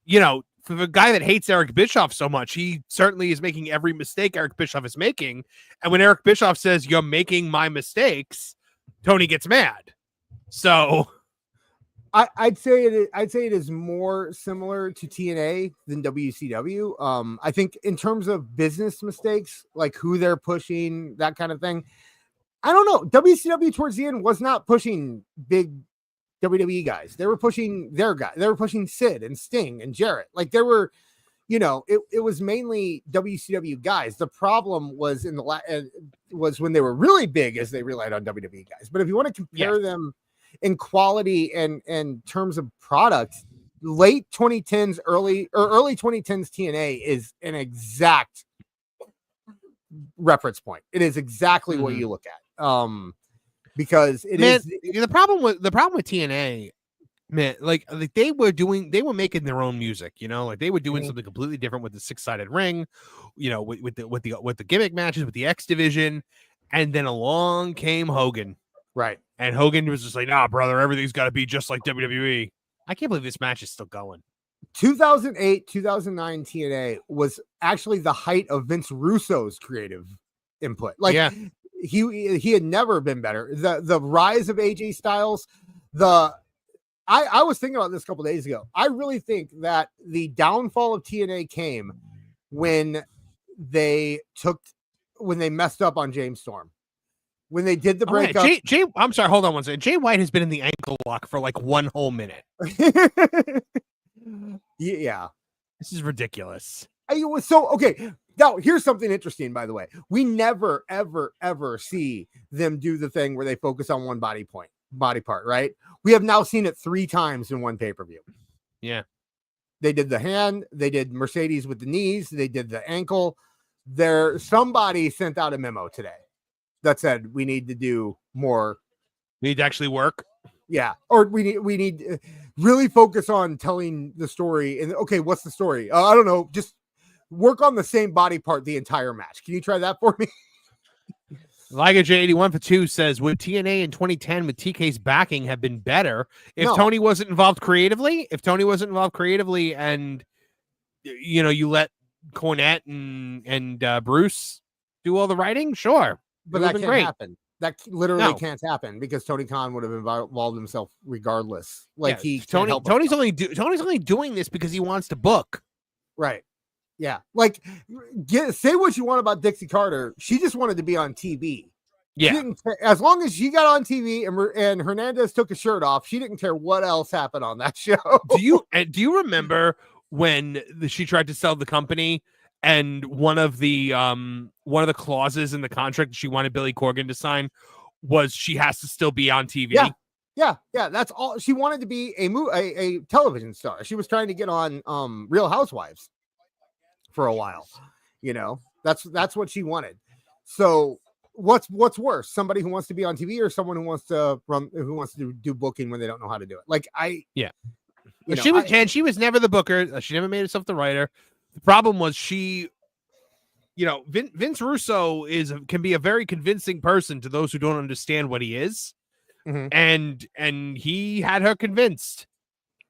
you know, for the guy that hates Eric Bischoff so much, he certainly is making every mistake Eric Bischoff is making. And when Eric Bischoff says, you're making my mistakes, Tony gets mad. So I'd say it is more similar to TNA than WCW. I think in terms of business mistakes, like who they're pushing, that kind of thing, I don't know. WCW towards the end was not pushing big WWE guys. They were pushing their guy. They were pushing Sid and Sting and Jarrett. Like there were, you know, it was mainly WCW guys. The problem was was when they were really big, as they relied on WWE guys. But if you want to compare them in quality and terms of product, late 2010s, early 2010s TNA is an exact reference point. It is exactly what you look at. Because the problem with TNA, man, like they were making their own music, you know, like they were doing something completely different with the 6-sided ring, you know, with the gimmick matches, with the X division, and then along came Hogan, right? And Hogan was just like, nah, brother, everything's got to be just like WWE. I can't believe this match is still going. 2008, 2009 TNA was actually the height of Vince Russo's creative input. Like, he had never been better. The rise of AJ Styles, I was thinking about this a couple days ago. I really think that the downfall of TNA came when they messed up on James Storm. When they did the breakup. I'm sorry, hold on one second. Jay White has been in the ankle lock for like one whole minute. Yeah. This is ridiculous. Okay. Now, here's something interesting, by the way. We never, ever, ever see them do the thing where they focus on one body part, right? We have now seen it 3 times in one pay-per-view. Yeah. They did the hand, they did Mercedes with the knees, they did the ankle. Somebody sent out a memo today that said we need to do more. We need to actually work. Yeah. Or we need really focus on telling the story. And okay, what's the story? I don't know. Just work on the same body part the entire match. Can you try that for me? Liga J81 for 2 says, would TNA in 2010 with TK's backing have been better if Tony wasn't involved creatively? If Tony wasn't involved creatively and, you know, you let Cornette and Bruce do all the writing? Sure. But that can't happen. That literally can't happen because Tony Khan would have involved himself regardless. Like Tony's only doing this because he wants to book. Right. Yeah. Like say what you want about Dixie Carter. She just wanted to be on TV. Yeah. As long as she got on TV and Hernandez took his shirt off, she didn't care what else happened on that show. Do you remember when she tried to sell the company? And one of the clauses in the contract she wanted Billy Corgan to sign was she has to still be on TV. Yeah. That's all she wanted to be a television star. She was trying to get on Real Housewives for a while. You know, that's what she wanted. So what's worse, somebody who wants to be on TV or someone who wants to do booking when they don't know how to do it? Like she was never the booker. She never made herself the writer. The problem was Vince Russo can be a very convincing person to those who don't understand what he is. Mm-hmm. And he had her convinced.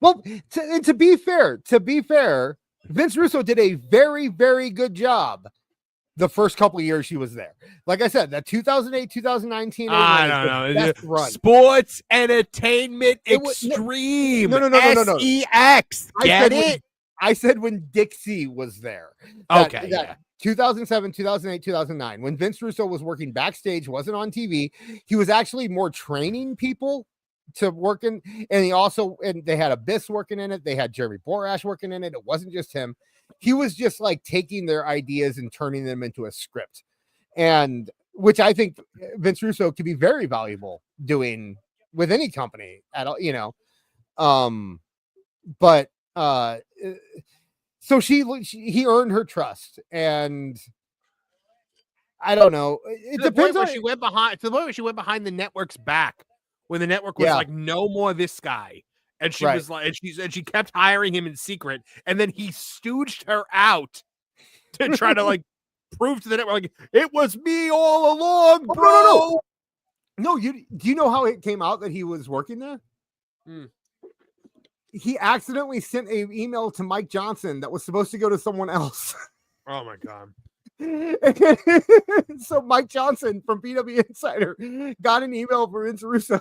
Well, to be fair, Vince Russo did a very, very good job the first couple of years she was there. Like I said, that 2008, 2019. I don't know. Sports Entertainment Extreme. No. SEX. Get it? I said when Dixie was there. 2007, 2008, 2009. When Vince Russo was working backstage, wasn't on TV. He was actually more training people to work in. And they had Abyss working in it. They had Jeremy Borash working in it. It wasn't just him. He was just like taking their ideas and turning them into a script. And which I think Vince Russo could be very valuable doing with any company at all, you know. But so he earned her trust, and I don't know. It depends on she went behind to the point where she went behind the network's back when the network was like, no more this guy. And she was like, and she kept hiring him in secret, and then he stooged her out to try to like prove to the network, like, it was me all along, bro. No, do you know how it came out that he was working there? He accidentally sent an email to Mike Johnson that was supposed to go to someone else. Oh my god. So Mike Johnson from PW Insider got an email from Vince Russo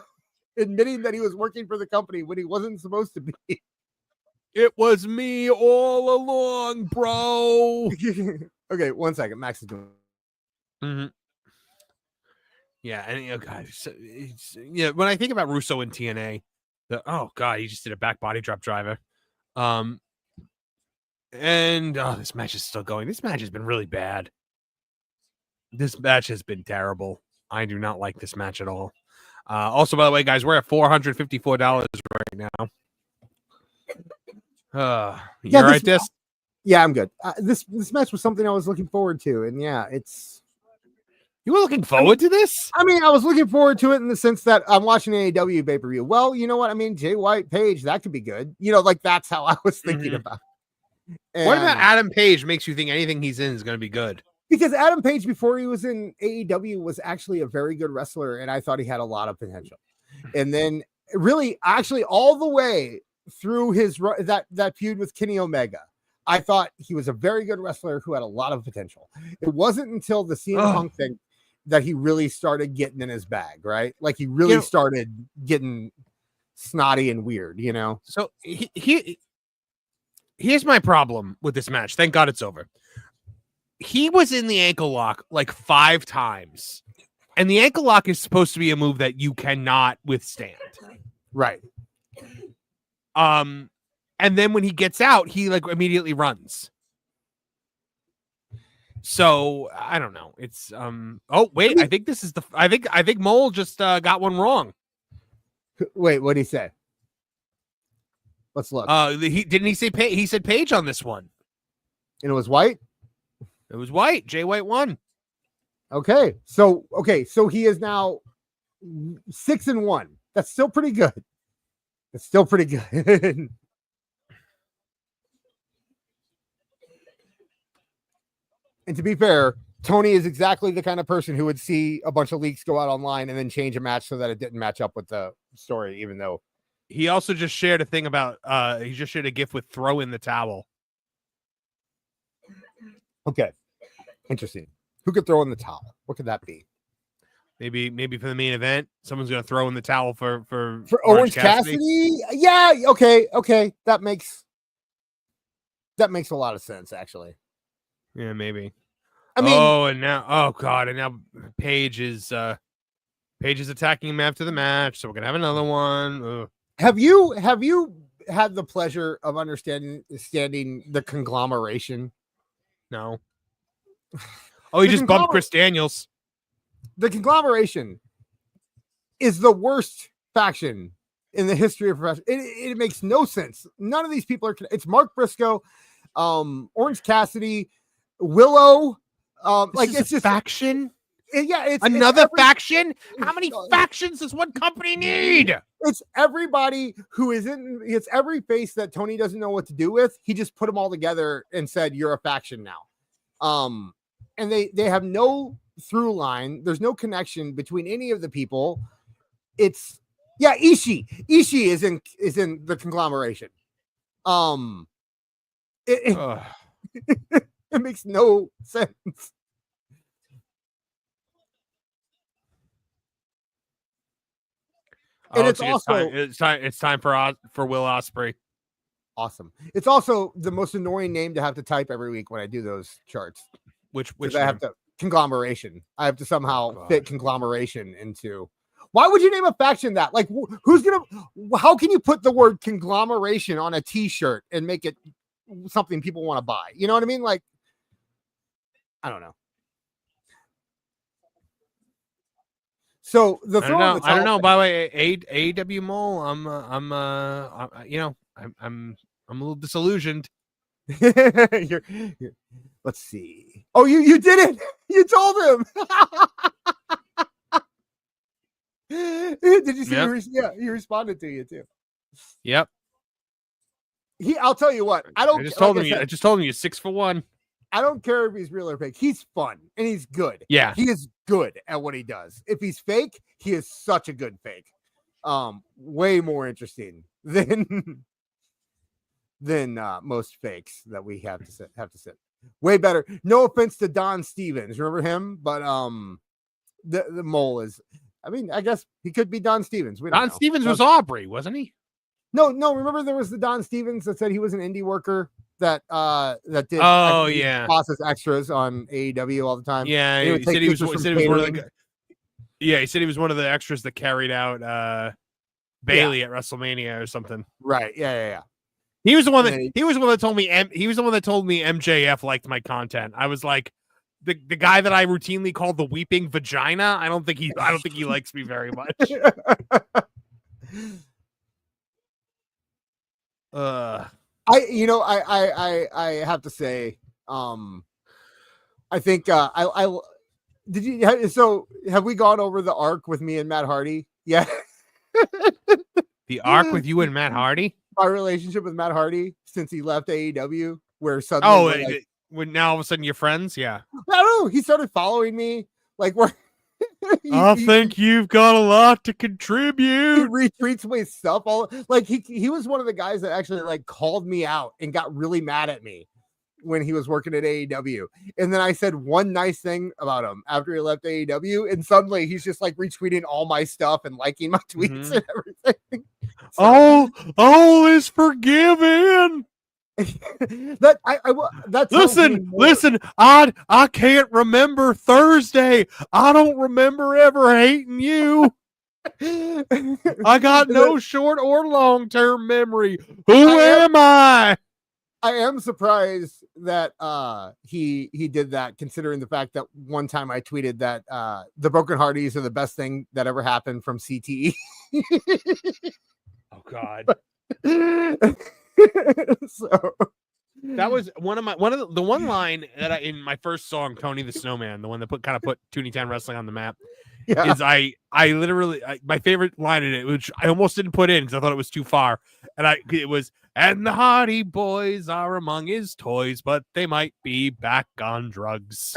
admitting that he was working for the company when he wasn't supposed to be. It was me all along, bro. Okay, 1 second. Max is doing. Yeah, and when I think about Russo and TNA, oh god, he just did a back body drop driver. And this match is still going. This match has been really bad. This match has been terrible. I do not like this match at all. Also, by the way, guys, we're at $454 right now. You all right, this? Yeah, I'm good. This match was something I was looking forward to, and yeah, it's. You were looking forward to this? I mean, I was looking forward to it in the sense that I'm watching AEW pay-per-view. Well, you know what? I mean, Jay White, Page, that could be good. You know, like that's how I was thinking about it. What about Adam Page makes you think anything he's in is going to be good? Because Adam Page, before he was in AEW, was actually a very good wrestler, and I thought he had a lot of potential. And then really, actually, all the way through his that feud with Kenny Omega, I thought he was a very good wrestler who had a lot of potential. It wasn't until the CM Punk thing that he really started getting in his bag, right? Like he really started getting snotty and weird, you know? So here's my problem with this match. Thank God it's over. He was in the ankle lock like 5 times. And the ankle lock is supposed to be a move that you cannot withstand. Right. And then when he gets out, he like immediately runs. So I don't know. It's oh wait, I think this is I think Mole just got one wrong. Wait, what did he say? Let's look. He said Page on this one. And it was White? It was White. Jay White won. Okay. So he is now 6-1. That's still pretty good. It's still pretty good. And to be fair, Tony is exactly the kind of person who would see a bunch of leaks go out online and then change a match so that it didn't match up with the story, even though he also just shared a thing about he just shared a gif with throw in the towel. Okay. Interesting. Who could throw in the towel? What could that be? Maybe for the main event, someone's gonna throw in the towel for Orange Cassidy. Yeah, okay. That makes a lot of sense, actually. Yeah, maybe. I mean, and now Paige is attacking him after the match, so we're gonna have another one. Ugh. Have you had the pleasure of understanding the conglomeration? No. Oh, he just bumped Chris Daniels. The conglomeration is the worst faction in the history of wrestling. It makes no sense. None of these people are. It's Mark Briscoe, Orange Cassidy, Willow. It's just faction. It's another faction. How many factions does one company need? It's everybody who is in. It's every face that Tony doesn't know what to do with. He just put them all together and said, "You're a faction now." And they have no through line. There's no connection between any of the people. It's Ishii is in the conglomeration. It makes no sense. And it's also it's time for Will Ospreay. Awesome. It's also the most annoying name to have to type every week when I do those charts. Which I have to conglomeration. I have to somehow fit conglomeration into. Why would you name a faction that? Like, how can you put the word conglomeration on a t-shirt and make it something people want to buy? You know what I mean? Like, I don't know. So the I throw don't in know. the I don't know. towel By the way, AEW Mole, I'm I'm a little disillusioned. You're- let's see. Oh, you did it. You told him. Did you see? Yep. He responded to you too. Yep. I'll tell you what. I I just told him you're 6 for 1. I don't care if he's real or fake. He's fun and he's good. Yeah. He is good at what he does. If he's fake, he is such a good fake. Way more interesting than most fakes that we have to sit. Way better. No offense to Don Stevens. Remember him? But the Mole is, I mean, I guess he could be Don Stevens. We don't Don know. Stevens was Aubrey, wasn't he? No. Remember there was the Don Stevens that said he was an indie worker that did bosses extras on AEW all the time. Yeah, he said he was one of the. Yeah, he said he was one of the extras that carried out Bailey at WrestleMania or something. Right. Yeah. He was the one that he was the one that told me MJF liked my content. I was like, the guy that I routinely called the weeping vagina. I don't think he likes me very much. I have to say, I think did you so have we gone over the arc with me and Matt Hardy? Yeah. The arc with you and Matt Hardy? My relationship with Matt Hardy since he left AEW, where suddenly when now all of a sudden you're friends? Yeah. I don't know. He started following me. Like where I think you've got a lot to contribute. He retweets my stuff all like he was one of the guys that actually like called me out and got really mad at me when he was working at AEW. And then I said one nice thing about him after he left AEW, and suddenly he's just like retweeting all my stuff and liking my tweets and everything. So, all is forgiven. Listen, I can't remember Thursday. I don't remember ever hating you. I got no short or long-term memory. Who am I? I am surprised that he did that, considering the fact that one time I tweeted that the Broken Hardys are the best thing that ever happened from CTE. Oh God. So that was one of the one line that in my first song, Tony the Snowman, the one that put Tooney Talk Wrestling on the map. Yeah. Is I literally my favorite line in it, which I almost didn't put in because I thought it was too far, it was, and the Hardy Boys are among his toys, but they might be back on drugs.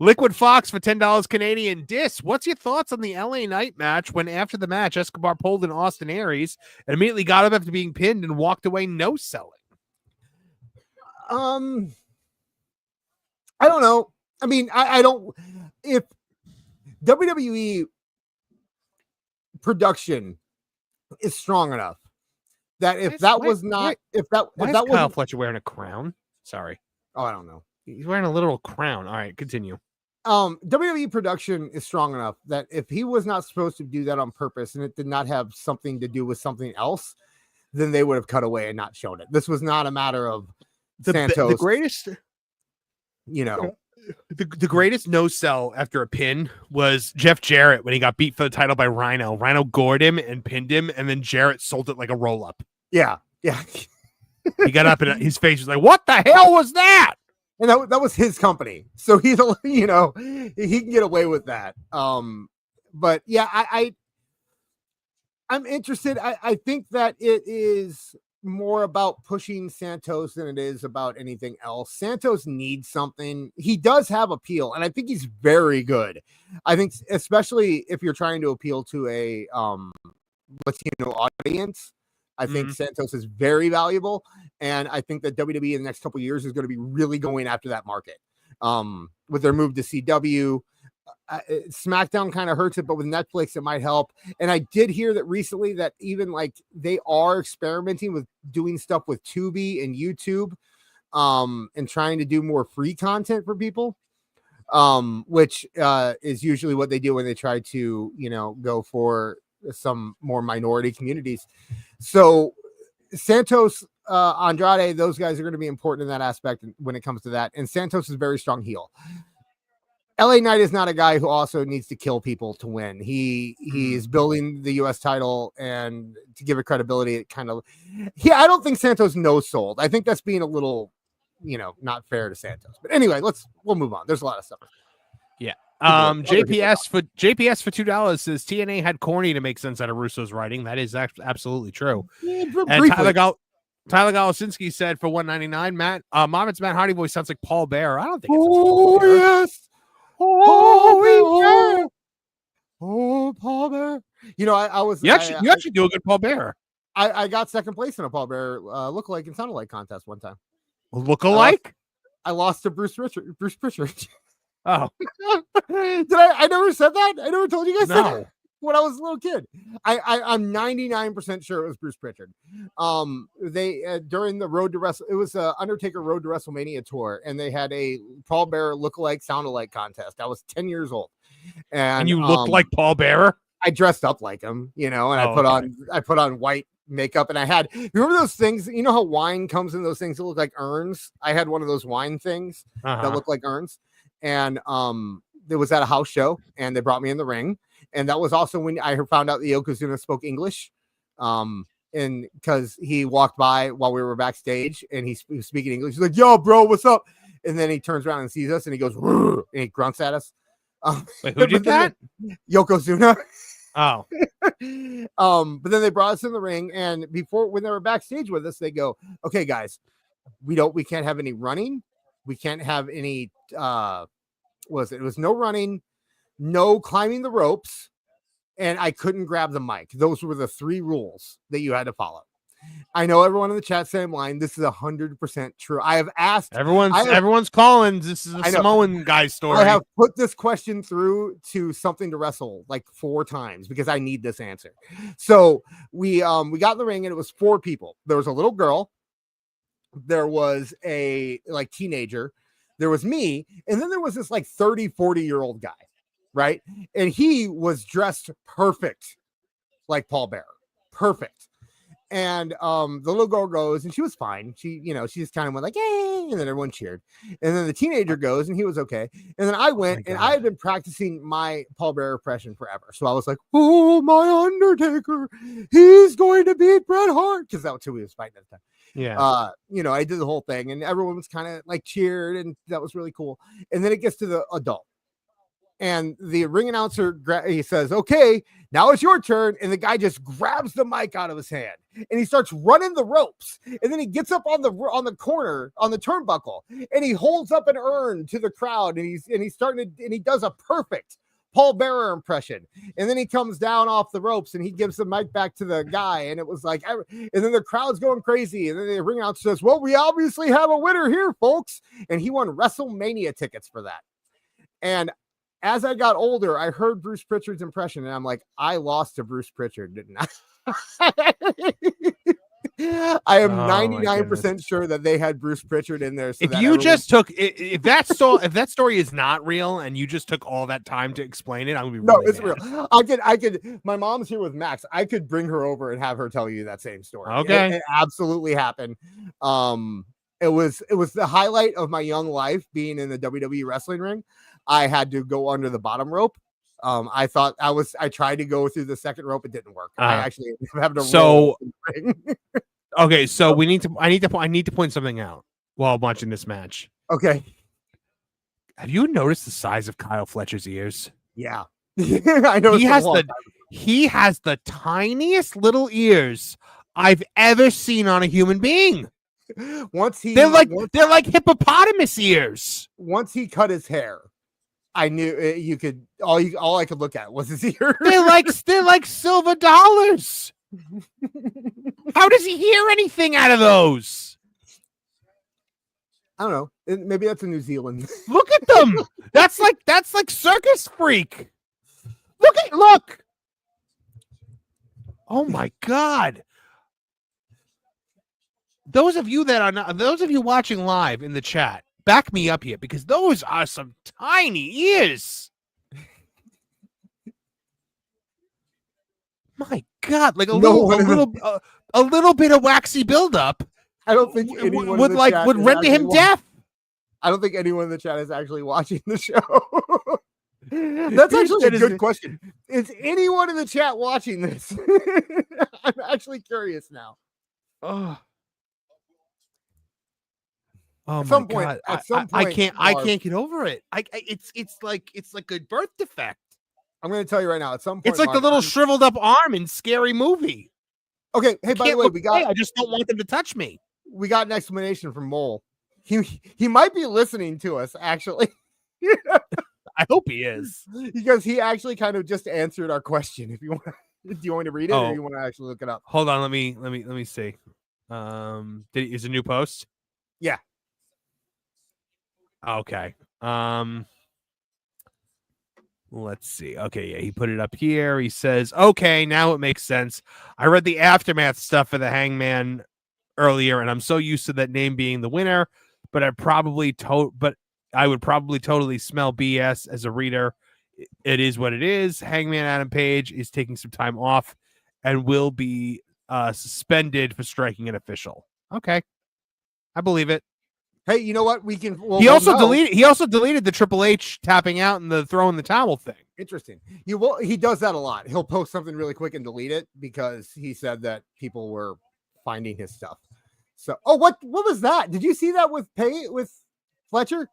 Liquid Fox for $10 Canadian. What's your thoughts on the LA Knight match when after the match Escobar pulled in Austin Aries and immediately got up after being pinned and walked away no selling? I don't know. I mean, I don't. If WWE production is strong enough that if that was not Kyle Fletcher wearing a crown? Sorry. Oh, I don't know. He's wearing a literal crown. All right, continue. WWE production is strong enough that if he was not supposed to do that on purpose and it did not have something to do with something else, then they would have cut away and not shown it. This was not a matter of Santos. The greatest, the greatest no sell after a pin was Jeff Jarrett when he got beat for the title by Rhino. Rhino gored him and pinned him, and then Jarrett sold it like a roll up. Yeah. He got up and his face was like, "What the hell was that?" And that was his company, so he can get away with that. But yeah, I'm interested. I think that it is more about pushing Santos than it is about anything else. Santos needs something. He does have appeal, and I think he's very good. I think especially if you're trying to appeal to a Latino audience, I think Santos is very valuable, and I think that WWE in the next couple of years is going to be really going after that market. With their move to CW, SmackDown kind of hurts it, but with Netflix, it might help. And I did hear that recently that even like they are experimenting with doing stuff with Tubi and YouTube, and trying to do more free content for people, which is usually what they do when they try to, go for some more minority communities. So Santos, Andrade, those guys are going to be important in that aspect when it comes to that. And Santos is a very strong heel. LA Knight is not a guy who also needs to kill people to win. He's building the US title, and to give it credibility, it kind of I don't think Santos no sold. I think that's being a little, not fair to Santos. But anyway, we'll move on. There's a lot of stuff. Yeah. JPS for $2 says TNA had corny to make sense out of Russo's writing. That is absolutely true. Yeah, and Tyler Golosinski said for $1.99, Marvin's Matt Hardy voice sounds like Paul Bearer. I don't think it's Paul Bearer. Yes. Oh, Paul Bearer. I was you actually do a good Paul Bearer. I got second place in a Paul Bearer look-alike and sound-alike contest one time. Look-alike? I lost to Bruce Pritchard. Oh. I never said that? I never told you guys no. that when I was a little kid. I'm 99% sure it was Bruce Pritchard. They during the Road to Wrestle, it was Undertaker Road to WrestleMania tour, and they had a Paul Bearer look-alike, sound-alike contest. I was 10 years old. And you looked like Paul Bearer? I dressed up like him, and I put on white makeup, and I had, remember those things, how wine comes in those things that look like urns? I had one of those wine things that look like urns. And it was at a house show, and they brought me in the ring. And that was also when I found out that Yokozuna spoke English. And because he walked by while we were backstage, and he was speaking English. He's like, "Yo, bro, what's up?" And then he turns around and sees us, and he goes, "Rrr," and he grunts at us. Wait, who did that? Yokozuna. Oh. But then they brought us in the ring, and when they were backstage with us, they go, "Okay, guys, we can't have any running. We can't have any it was no running, no climbing the ropes, and I couldn't grab the mic. Those were the 3 rules that you had to follow." I know everyone in the chat same line. This is 100% true. I have asked everyone's calling. This is a Samoan guy story. I have put this question through to Something to Wrestle like 4 times because I need this answer. So we got in the ring, and it was 4 people. There was a little girl. There was a teenager, there was me, and then there was this 30, 40-year-old guy, right? And he was dressed perfect, like Paul Bearer, perfect. And the little girl goes, and she was fine. She just kind of went like, "Yay!" And then everyone cheered. And then the teenager goes, and he was okay. And then I went, and I had been practicing my Paul Bearer impression forever. So I was like, "Oh, my Undertaker, he's going to beat Bret Hart," because that's who he was fighting at the time. Yeah. I did the whole thing, and everyone was kind of cheered, and that was really cool. And then it gets to the adult, and the ring announcer, he says, "Okay, now it's your turn." And the guy just grabs the mic out of his hand, and he starts running the ropes. And then he gets up on the corner on the turnbuckle, and he holds up an urn to the crowd, and he does a perfect Paul Bearer impression. And then he comes down off the ropes, and he gives the mic back to the guy. And it was and then the crowd's going crazy. And then the ring announcer says, "Well, we obviously have a winner here, folks." And he won WrestleMania tickets for that. And as I got older, I heard Bruce Pritchard's impression, and I'm like, I lost to Bruce Pritchard, didn't I? I am 99% sure that they had Bruce Pritchard in there. So if that story is not real, and you just took all that time to explain it, I'm gonna be it's mad. Real. I could. My mom's here with Max. I could bring her over and have her tell you that same story. Okay, it absolutely happened. It was the highlight of my young life being in the WWE wrestling ring. I had to go under the bottom rope. I tried to go through the second rope. It didn't work. I actually have to roll. Okay, so I need to point something out while watching this match. Okay. Have you noticed the size of Kyle Fletcher's ears? Yeah. I know he has the tiniest little ears I've ever seen on a human being. They're like hippopotamus ears. Once he cut his hair, I knew you could. All I could look at was his ears. They're like silver dollars. How does he hear anything out of those? I don't know. Maybe that's in New Zealand. Look at them. That's like Circus Freak. Look. Oh my God. Those of you watching live in the chat, back me up here, because those are some tiny ears. My God, like a little bit of waxy buildup. I don't think anyone would render him deaf. I don't think anyone in the chat is actually watching the show. That's actually That a is- good question. Is anyone in the chat watching this? I'm actually curious now. Oh, At my some point- God. at some I point, can't Marv- get over it. It's like a birth defect. I'm going to tell you right now. At some point, It's like the Marv, little I'm- shriveled up arm in Scary Movie. Okay. Hey, by the Can't way, look we away, got I just don't want them to touch me. an explanation from Mole. He might be listening to us actually. I hope he is. Because he actually kind of just answered our question. If you want, do you want me to read it Oh. or you want to actually look it up? Hold on, let me see. Is a new post? Yeah. Okay. Let's see. Okay, yeah, he put it up here. He says, "Okay, now it makes sense. I read the aftermath stuff for the Hangman earlier, and I'm so used to that name being the winner, but I would probably totally smell BS as a reader. It is what it is. Hangman Adam Page is taking some time off and will be suspended for striking an official." Okay, I believe it. Hey, you know what? We can. Well, He we'll also know. deleted the Triple H tapping out and the throwing the towel thing. Interesting. He does that a lot. He'll post something really quick and delete it because he said that people were finding his stuff. So, what was that? Did you see that with Fletcher?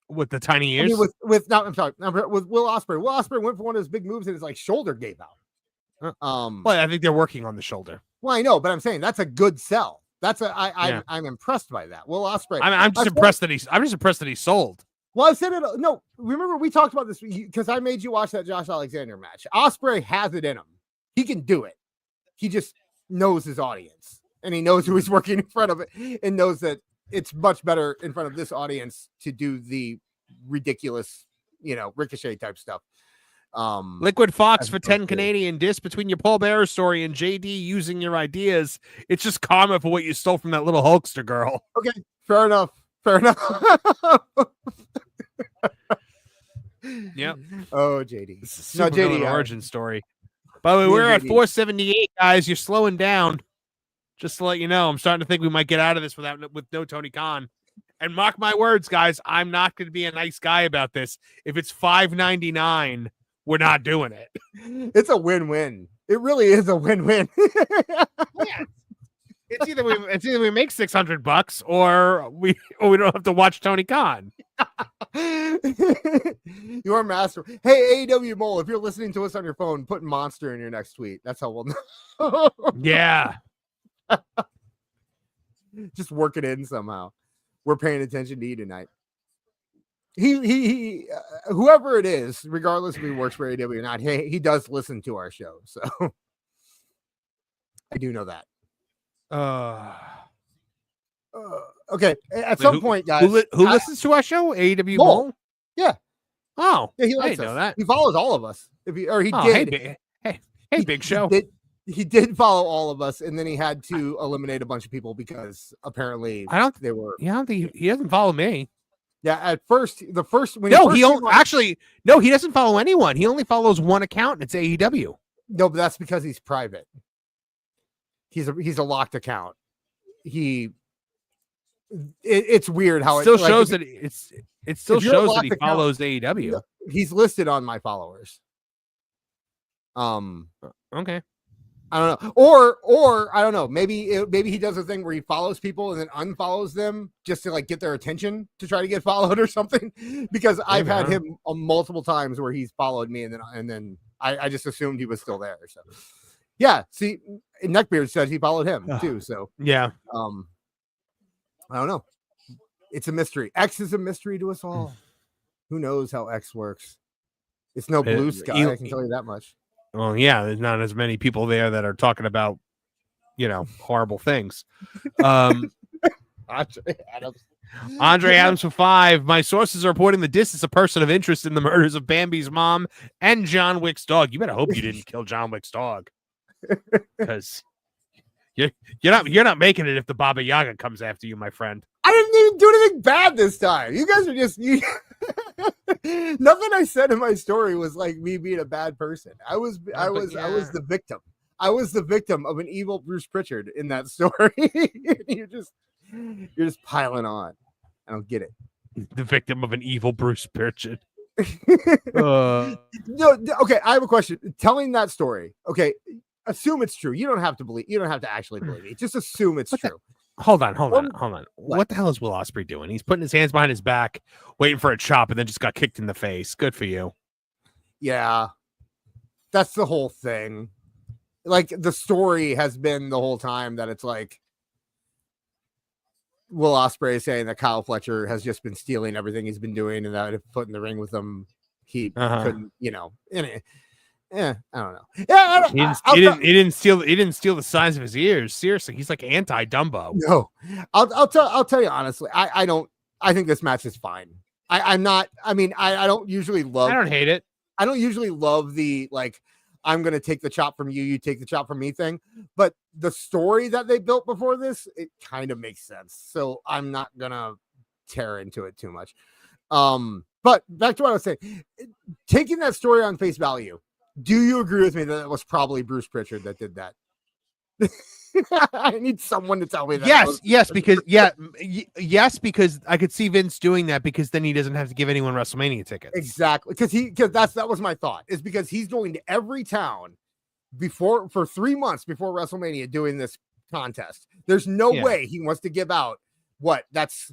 With the tiny I ears. mean, with Will Ospreay. Will Ospreay went for one of his big moves and his like shoulder gave out. Well, I think they're working on the shoulder. Well, I know, but I'm saying that's a good sell. I'm impressed by that. Will Ospreay. I'm just impressed that he sold. Well, I've said it. No, remember we talked about this because I made you watch that Josh Alexander match. Ospreay has it in him. He can do it. He just knows his audience and he knows who he's working in front of it and knows that it's much better in front of this audience to do the ridiculous, Ricochet type stuff. Liquid Fox as for opposed 10 to- Canadian disc between your Paul Bearer story and JD using your ideas. It's just karma for what you stole from that little Hulkster girl. Okay, fair enough. Yep. Oh, JD. It's a No, super villain JD, origin story. By the way, me we're and at JD. 478, guys. You're slowing down. Just to let you know, I'm starting to think we might get out of this with no Tony Khan. And mark my words, guys, I'm not going to be a nice guy about this. If it's $5.99, we're not doing it. It's a win-win. It really is a win-win. It's either we make $600 or we don't have to watch Tony Khan. You're a master. Hey, AEW Mole, if you're listening to us on your phone, put Monster in your next tweet. That's how we'll know. Yeah. Just work it in somehow. We're paying attention to you tonight. He whoever it is, regardless if he works for AEW or not, he does listen to our show. So I do know that. Okay. At some point, guys, who listens to our show? AEW Mole. Mole? Yeah. Oh, Yeah, he I likes didn't know us. that. He follows all of us. He Oh, did. hey, Big Show. He did follow all of us, and then he had to eliminate a bunch of people because apparently I don't think he doesn't follow me. Yeah, at first, when No, first he came on- he doesn't follow anyone. He only follows one account, and it's AEW. No, but that's because he's private. He's a locked account. It's weird how It still it like, shows if- that it still if you're a shows that locked he account- follows AEW. he's listed on my followers. Okay. I don't know, or I don't know. Maybe he does a thing where he follows people and then unfollows them just to like get their attention to try to get followed or something. Because I've Maybe, had huh? him multiple times where he's followed me and then I just assumed he was still there. So yeah, see, Neckbeard said he followed him too. So Yeah. I don't know. It's a mystery. X is a mystery to us all. Who knows how X works? It's no blue sky. I can tell you that much. Well, yeah, there's not as many people there that are talking about, horrible things. Andre Adams for 5. My sources are reporting the Dis is a person of interest in the murders of Bambi's mom and John Wick's dog. You better hope you didn't kill John Wick's dog, because you're not making it if the Baba Yaga comes after you, my friend. I didn't even do anything bad this time. You guys are just nothing I said in my story was like me being a bad person. I was the victim. I was the victim of an evil Bruce Pritchard in that story. you're just piling on. I don't get it. The victim of an evil Bruce Pritchard. No, okay, I have a question. Telling that story, okay, assume it's true. You don't have to believe. You don't have to actually believe it. Just assume it's true. Hold on. What the hell is Will Ospreay doing? He's putting his hands behind his back, waiting for a chop, and then just got kicked in the face. Good for you. Yeah, that's the whole thing. Like, the story has been the whole time that it's like Will Ospreay is saying that Kyle Fletcher has just been stealing everything he's been doing, and that if put in the ring with him, he couldn't, I don't know. Yeah, he didn't steal the size of his ears. Seriously, he's like anti-Dumbo. No, I'll tell you honestly. I think this match is fine. I don't usually love. I don't hate it. I don't usually love the like, I'm going to take the chop from you, you take the chop from me thing. But the story that they built before this, it kind of makes sense. So I'm not going to tear into it too much. But back to what I was saying, taking that story on face value, do you agree with me that it was probably Bruce Pritchard that did that? I need someone to tell me that. Yes, because I could see Vince doing that, because then he doesn't have to give anyone WrestleMania tickets. Exactly, because that was my thought. Is because he's going to every town for 3 months before WrestleMania doing this contest. There's no way he wants to give out that's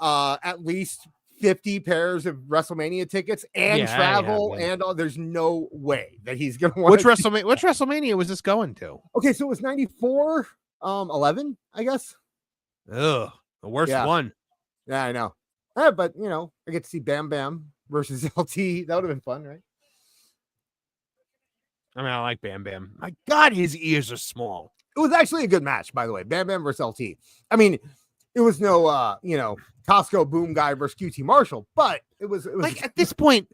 at least 50 pairs of WrestleMania tickets and travel and all. There's no way that he's gonna want. Which WrestleMania was this going to? Okay, so it was 94, 11, I guess. Ugh, the worst one. Yeah, I know. But I get to see Bam Bam versus LT. That would have been fun, right? I mean, I like Bam Bam. My God, his ears are small. It was actually a good match, by the way. Bam Bam versus LT. I mean, it was no, Costco Boom Guy versus QT Marshall, but it was like at this point,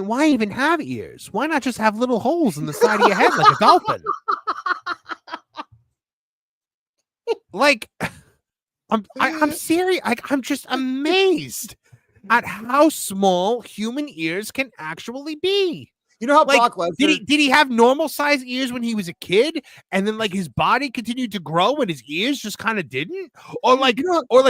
why even have ears? Why not just have little holes in the side of your head like a dolphin? Like, I'm serious. I'm just amazed at how small human ears can actually be. You know how Brock Lesnar did he have normal size ears when he was a kid, and then like his body continued to grow and his ears just kind of didn't, or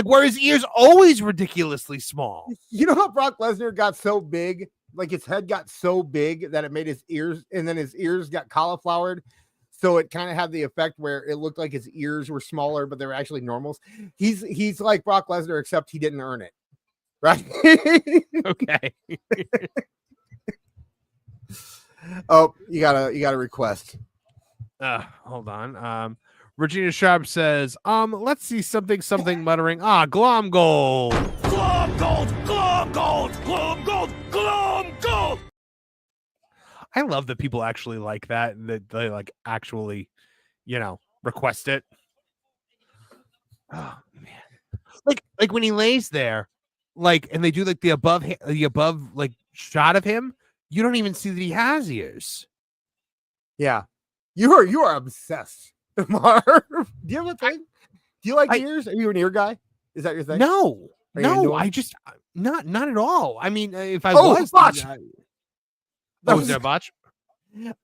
were his ears always ridiculously small? You know how Brock Lesnar got so big, like his head got so big that it made his ears, and then his ears got cauliflowered, so it kind of had the effect where it looked like his ears were smaller, but they were actually normals. He's like Brock Lesnar, except he didn't earn it, right? Okay. Oh, you got a request. Hold on. Regina Sharp says, let's see something muttering. Glom gold. Glom gold, glom gold, glom gold, glom gold. I love that people actually like that, and that they like actually, request it. Oh man. Like when he lays there, and they do like the above like shot of him. You don't even see that he has ears. Yeah. You are obsessed, Marv. Do you have a thing? Do you like ears? Are you an ear guy? Is that your thing? No. I just not at all. I mean, if I was botch. Was there a botch?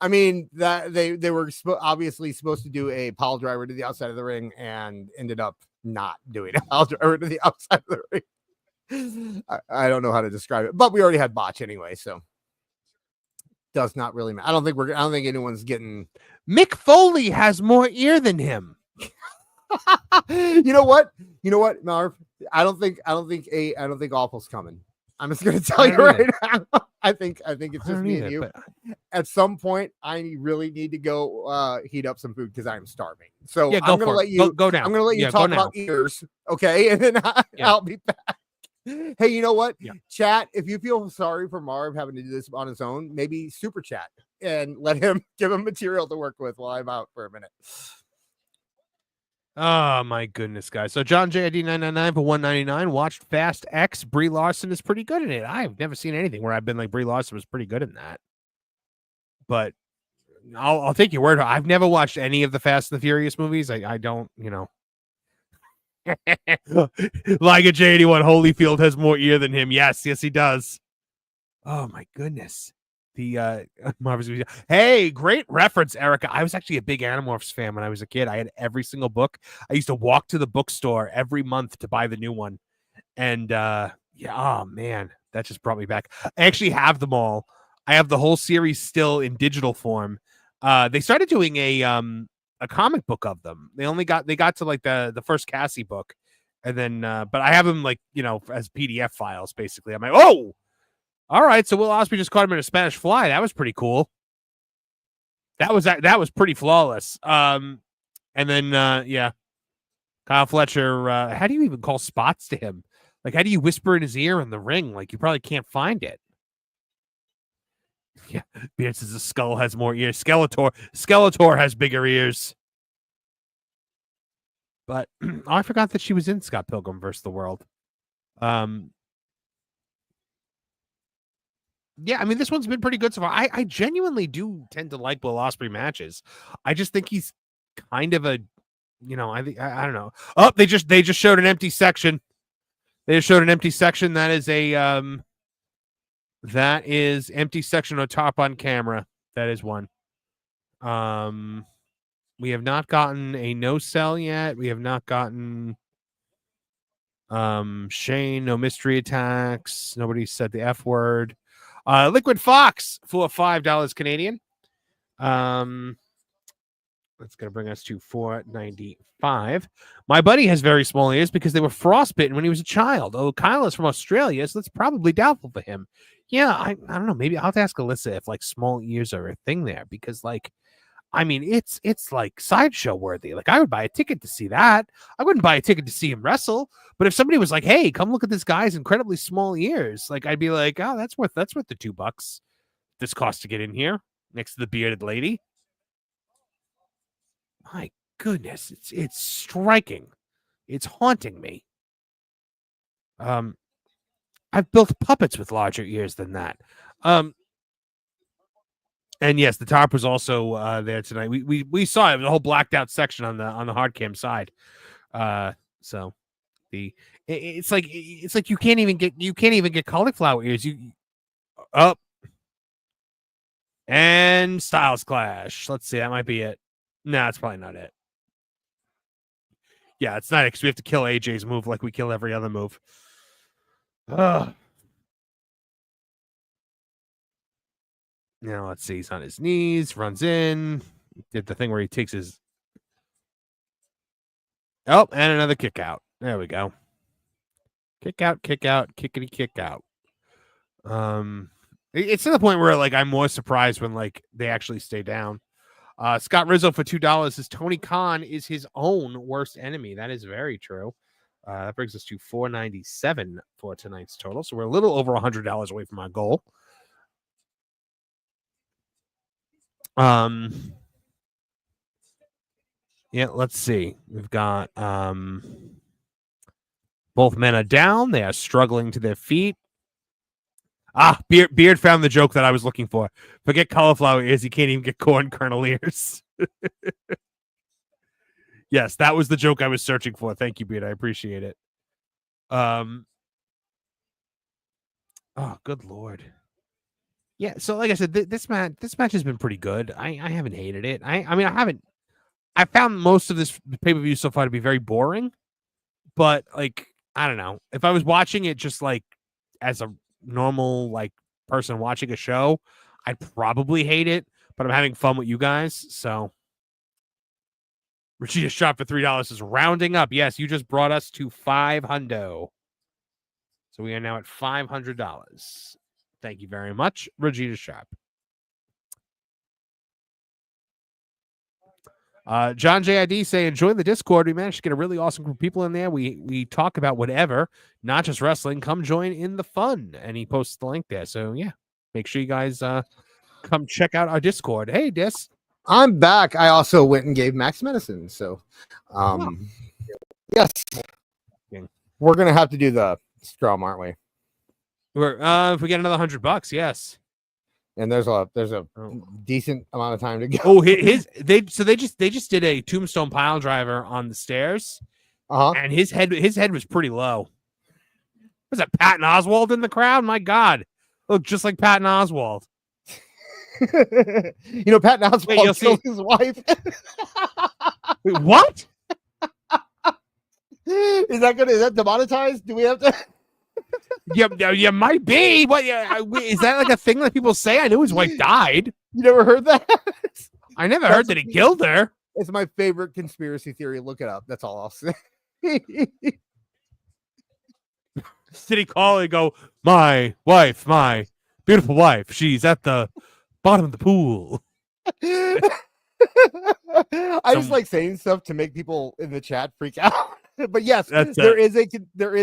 I mean, that they were obviously supposed to do a pile driver to the outside of the ring and ended up not doing a pile driver to the outside of the ring. I don't know how to describe it, but we already had botch anyway, so does not really matter. I don't think anyone's getting. Mick Foley has more ear than him. You know what, Marv? I don't think Awful's coming. I'm just gonna tell you right now. I think it's just me and you. But at some point, I really need to go heat up some food because I'm starving. So I'm gonna let you go down. I'm gonna let you talk about ears, okay? And then I'll be back. Hey, you know what? Yeah. Chat, if you feel sorry for Marv having to do this on his own, maybe super chat and give him material to work with while I'm out for a minute. Oh my goodness, guys. So John JID 999 for 199 watched Fast X. Brie Larson is pretty good in it. I've never seen anything where I've been like Brie Larson was pretty good in that. But I'll take your word. I've never watched any of the Fast and the Furious movies. I don't, like a J81 Holyfield has more ear than him. Yes, he does. Oh my goodness. The Marvel's hey, great reference, Erica. I was actually a big Animorphs fan when I was a kid. I had every single book. I used to walk to the bookstore every month to buy the new one. And oh man, That just brought me back. I actually have them all. I have the whole series still in digital form. They started doing a comic book of them. They got to like the first Cassie book, and then but I have them like, you know, as PDF files basically. I'm like, oh, all right. So Will Ospreay just caught him in a Spanish Fly. That was pretty cool. That was pretty flawless. And then yeah, Kyle Fletcher. How do you even call spots to him? Like, how do you whisper in his ear in the ring? Like, you probably can't find it. Yeah, Beard says the skull has more ears. Skeletor has bigger ears. But I forgot that she was in Scott Pilgrim vs. the World. Yeah, I mean, this one's been pretty good so far. I genuinely do tend to like Will Ospreay matches. I just think he's kind of a, you know, I don't know. Oh, they just showed an empty section. They just showed an empty section. That is empty section on top on camera. That is one. We have not gotten a no sell yet. We have not gotten Shane, no mystery attacks. Nobody said the F word. Liquid Fox for $5 Canadian. That's going to bring us to $4.95. My buddy has very small ears because they were frostbitten when he was a child. Oh, Kyle is from Australia, so that's probably doubtful for him. Yeah, I don't know. Maybe I'll have to ask Alyssa if like small ears are a thing there, because like, I mean, it's like sideshow worthy. Like, I would buy a ticket to see that. I wouldn't buy a ticket to see him wrestle. But if somebody was like, "Hey, come look at this guy's incredibly small ears," like, I'd be like, "Oh, that's worth the $2 this costs to get in here next to the bearded lady." My goodness, it's striking. It's haunting me. I've built puppets with larger ears than that. And yes, the tarp was also there tonight. We saw it, the whole blacked out section on the hard cam side. So it's like you can't even get cauliflower ears. And Styles Clash. Let's see, that might be it. No, it's probably not it. Yeah, it's not it, because we have to kill AJ's move like we kill every other move. Now let's see. He's on his knees, runs in, did the thing where he takes his. Oh, and another kick out. There we go. Kick out, kickity kick out. It's to the point where like I'm more surprised when like they actually stay down. Scott Rizzo for $2 says Tony Khan is his own worst enemy. That is very true. That brings us to $497 for tonight's total. So we're a little over $100 away from our goal. Yeah, let's see. We've got both men are down. They are struggling to their feet. Beard found the joke that I was looking for. Forget cauliflower ears. You can't even get corn kernel ears. Yes, that was the joke I was searching for. Thank you, Beard. I appreciate it. Oh, good Lord. Yeah, so like I said, this match has been pretty good. I haven't hated it. I mean, I found most of this pay-per-view so far to be very boring. But like, I don't know. If I was watching it just like as a normal like person watching a show, I'd probably hate it, but I'm having fun with you guys. So Rashida shot for $3 is rounding up. Yes, you just brought us to $500. So we are now at $500. Thank you very much, Regina Sharp. John JID saying, join the Discord. We managed to get a really awesome group of people in there. We talk about whatever, not just wrestling. Come join in the fun. And he posts the link there. So yeah, make sure you guys come check out our Discord. Hey, Dis. I'm back. I also went and gave Max medicine. So yes. We're gonna have to do the Scrum, aren't we? We're if we get another $100, yes. And there's a decent amount of time to go. Oh, they just did a tombstone pile driver on the stairs. And his head was pretty low. Was that Patton Oswalt in the crowd? My God. Looked just like Patton Oswalt. You know, Patton Oswalt killed his wife. Wait, what? Is that demonetized? Do we have to? Yeah, you might be. What? Is that like a thing that people say? I knew his wife died. You never heard that? I never heard that he killed her. It's my favorite conspiracy theory. Look it up. That's all I'll say. Did he call and go, my wife, my beautiful wife, she's at the bottom of the pool? I just like saying stuff to make people in the chat freak out. But yes, there is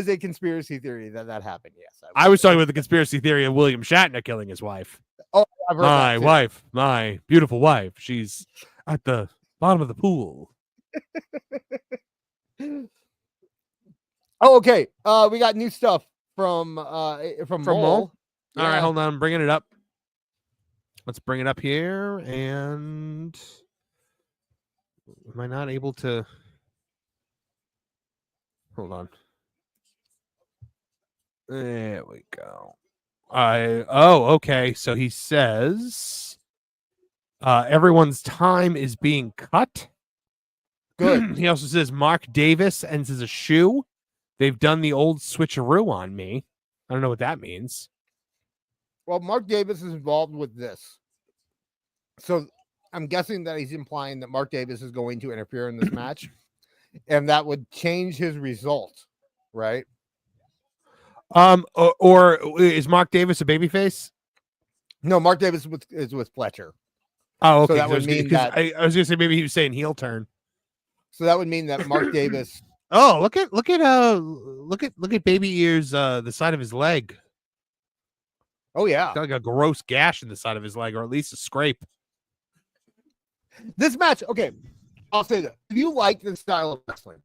a conspiracy theory that happened. Yes, I was talking about the conspiracy theory of William Shatner killing his wife. Oh, I've heard my that too. wife, my beautiful wife, she's at the bottom of the pool. Oh, okay. We got new stuff from Mole. Mole. Yeah. All right, hold on. I'm bringing it up. Let's bring it up here. And am I not able to? Hold on. There we go. Okay. So he says everyone's time is being cut. Good. He also says Mark Davis ends as a shoe. They've done the old switcheroo on me. I don't know what that means. Well, Mark Davis is involved with this. So I'm guessing that he's implying that Mark Davis is going to interfere in this match. And that would change his result, right? Or is Mark Davis a babyface? No, Mark Davis is with Fletcher. Oh, okay. So that would mean that I was gonna say maybe he was saying heel turn. So that would mean that Mark Davis. Oh, look at baby ears, the side of his leg. Oh yeah, Got like a gross gash in the side of his leg, or at least a scrape. This match, okay, I'll say that if you like this style of wrestling,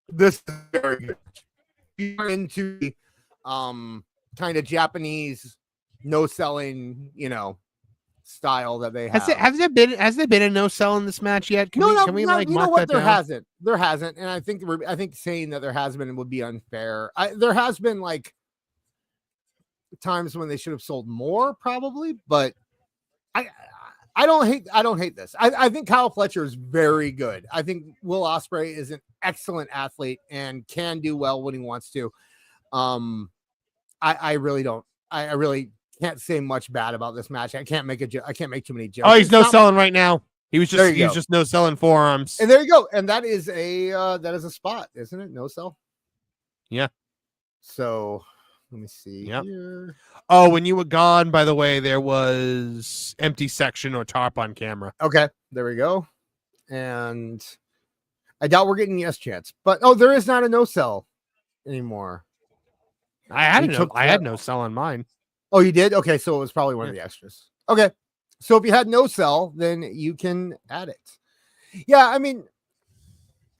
this is very good. If you're into the kind of Japanese no selling, style that they have. Has there been a no sell in this match yet? Can we like you know mark what? that There down? hasn't, and I think saying that there has been would be unfair. There has been like times when they should have sold more, probably, but I don't hate this. I think Kyle Fletcher is very good. I think Will Ospreay is an excellent athlete and can do well when he wants to. I really can't say much bad about this match. I can't make too many jokes. Oh, he's no selling right now. He's just no selling forearms. And there you go. And that is a spot, isn't it? No sell. Yeah. So let me see. Yep. Here. Oh, when you were gone, by the way, there was empty section or tarp on camera. Okay, there we go. And I doubt we're getting yes chance, but there is not a no sell anymore. I had no sell on mine. Oh, you did? Okay, so it was probably one of the extras. Okay, so if you had no sell, then you can add it. Yeah, I mean,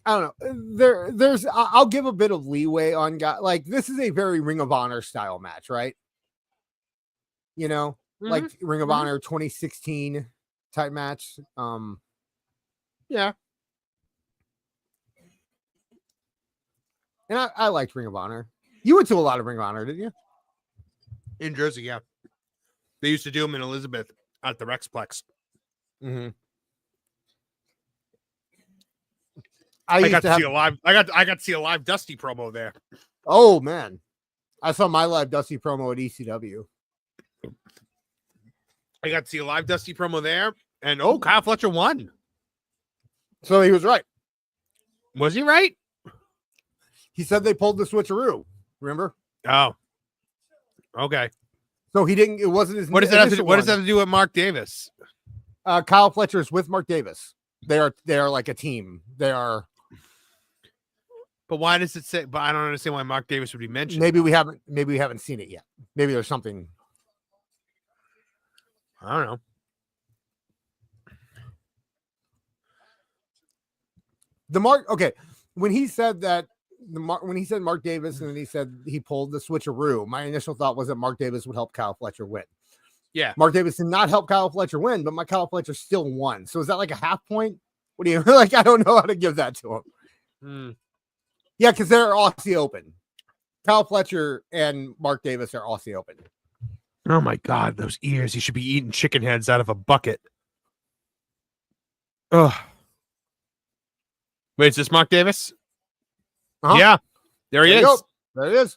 I don't know. There's I'll give a bit of leeway on guy. Like this is a very Ring of Honor style match, right? Like Ring of Honor 2016 type match. Yeah. And I liked Ring of Honor. You went to a lot of Ring of Honor, didn't you? In Jersey, yeah. They used to do them in Elizabeth at the Rexplex. Mm-hmm. I got to see a live Dusty promo there. Oh man, I saw my live Dusty promo at ECW. I got to see a live Dusty promo there, and Kyle Fletcher won. So he was right. Was he right? He said they pulled the switcheroo. Remember? Oh, okay. So he didn't. It wasn't his. What does that have to do? What does that have to do with Mark Davis? Kyle Fletcher is with Mark Davis. They are like a team. They are. But why does it say? But I don't understand why Mark Davis would be mentioned. Maybe we haven't seen it yet. Maybe there's something. I don't know. Okay, when he said that when he said Mark Davis and then he said he pulled the switcheroo, my initial thought was that Mark Davis would help Kyle Fletcher win. Yeah, Mark Davis did not help Kyle Fletcher win, but Kyle Fletcher still won. So is that like a half point? What do you like? I don't know how to give that to him. Yeah, because they're Aussie Open. Kyle Fletcher and Mark Davis are Aussie Open. Oh my God, those ears! He should be eating chicken heads out of a bucket. Ugh. Wait, is this Mark Davis? Uh-huh. Yeah, there he is. There he is.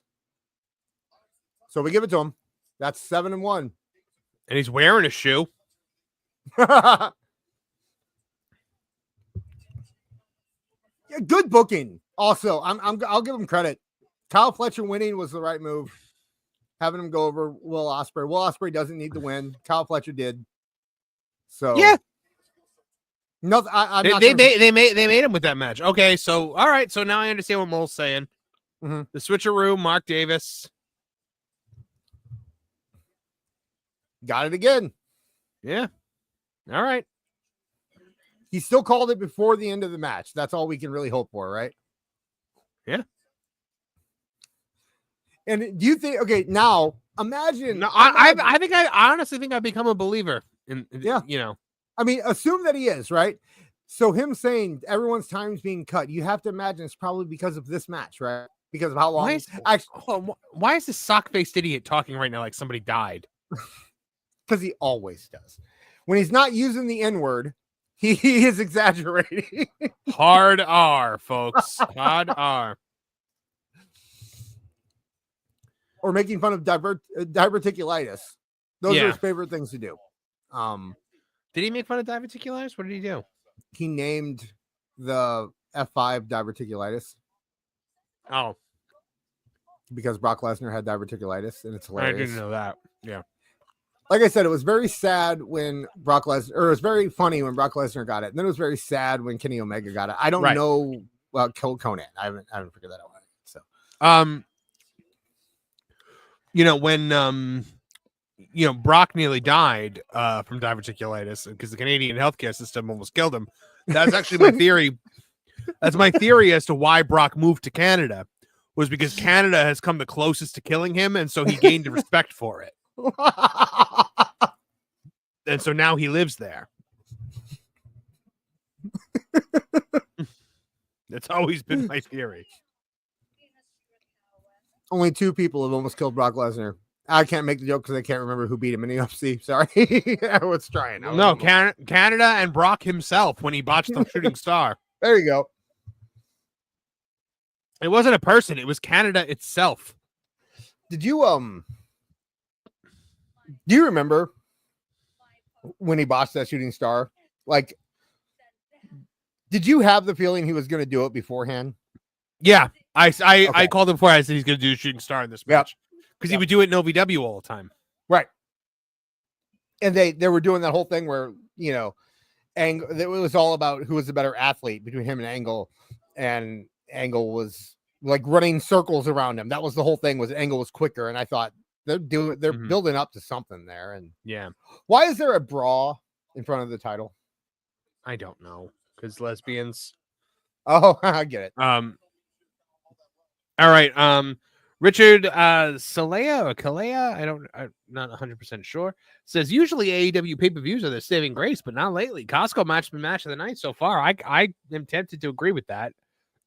So we give it to him. That's 7-1. And he's wearing a shoe. Yeah, good booking. Also, I'll give him credit. Kyle Fletcher winning was the right move. Having him go over Will Ospreay. Will Ospreay doesn't need to win. Kyle Fletcher did. So yeah, no, they made him with that match. Okay, so all right, so now I understand what Mole's saying. Mhm. The switcheroo, Mark Davis. Got it again. Yeah. All right. He still called it before the end of the match. That's all we can really hope for, right? Yeah. And do you think? Okay, now imagine. No, I honestly think I've become a believer in. Yeah. You know. I mean, assume that he is, right? So him saying everyone's time's being cut, you have to imagine it's probably because of this match, right? Because of how long. Why is this sock-faced idiot talking right now like somebody died? Because he always does. When he's not using the N-word, he is exaggerating. Hard R, folks. Hard R. Or making fun of diverticulitis. Those are his favorite things to do. Did he make fun of diverticulitis? What did he do? He named the F5 diverticulitis. Oh. Because Brock Lesnar had diverticulitis, and it's hilarious. I didn't know that. Yeah. Like I said, it was very sad when Brock Lesnar, or it was very funny when Brock Lesnar got it. And then it was very sad when Kenny Omega got it. I don't know. Well, Conan. I haven't figured that out. So, you know, when Brock nearly died from diverticulitis because the Canadian healthcare system almost killed him. That's actually my theory. That's my theory as to why Brock moved to Canada, was because Canada has come the closest to killing him, and so he gained the respect for it. And so now he lives there. That's always been my theory. Only 2 people have almost killed Brock Lesnar. I can't make the joke because I can't remember who beat him in the UFC. Sorry. I was trying. No, Canada and Brock himself when he botched the shooting star. There you go. It wasn't a person. It was Canada itself. Did you, do you remember when he botched that shooting star? Like, did you have the feeling he was going to do it beforehand? Yeah. I called him before. I said he's going to do a shooting star in this match. Because he would do it in OVW all the time. Right. And they were doing that whole thing where, it was all about who was the better athlete between him and Angle was like running circles around him. That was the whole thing, was Angle was quicker. And I thought they're building up to something there. And yeah. Why is there a bra in front of the title? I don't know. Because lesbians. Oh, I get it. All right. Richard Salea or Kalea, I'm not 100% sure, says usually AEW pay-per-views are the saving grace, but not lately. Costco match been match of the night so far. I am tempted to agree with that.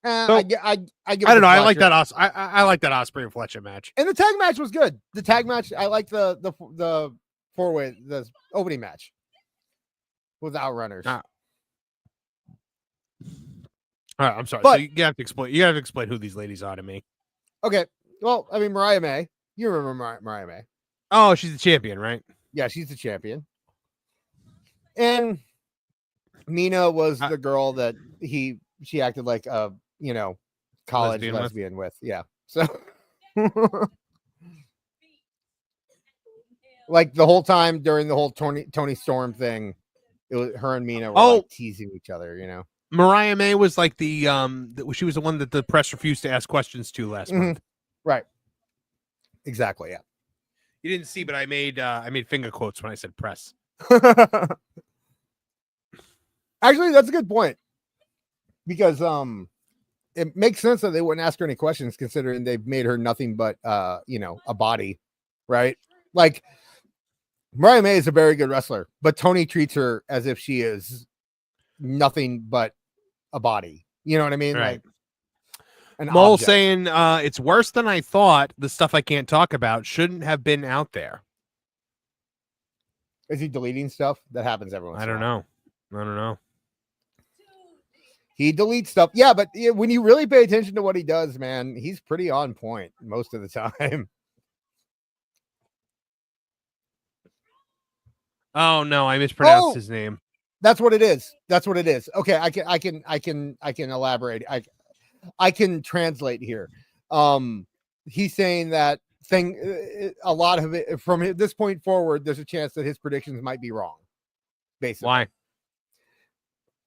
I don't know. I like that. I like that Ospreay and Fletcher match. And the tag match was good. The tag match, I like the 4-way, the opening match with Outrunners. All right, I'm sorry. But, so you have to explain. You have to explain who these ladies are to me. Okay. Well, I mean, Mariah May. You remember Mariah May? Oh, she's the champion, right? Yeah, she's the champion. And Mina was the girl that she acted like a college lesbian with. Yeah. So like the whole time during the whole Tony Storm thing, it was her and Mina were like teasing each other, Mariah May was like she was the one that the press refused to ask questions to last month. Right. Exactly. Yeah. You didn't see, but I made finger quotes when I said press. Actually, that's a good point, because it makes sense that they wouldn't ask her any questions, considering they've made her nothing but a body, right? Like, Mariah May is a very good wrestler, but Tony treats her as if she is nothing but a body. You know what I mean? Right. Like, an Mole object. saying it's worse than I thought. The stuff I can't talk about shouldn't have been out there. Is he deleting stuff? That happens every once in a while. I don't know. He deletes stuff. Yeah, but when you really pay attention to what he does, man, he's pretty on point most of the time. Oh no, I mispronounced Oh! his name. That's what it is. That's what it is. Okay, I can elaborate. I can translate here. He's saying that a lot of it from this point forward, there's a chance that his predictions might be wrong. Basically. Why?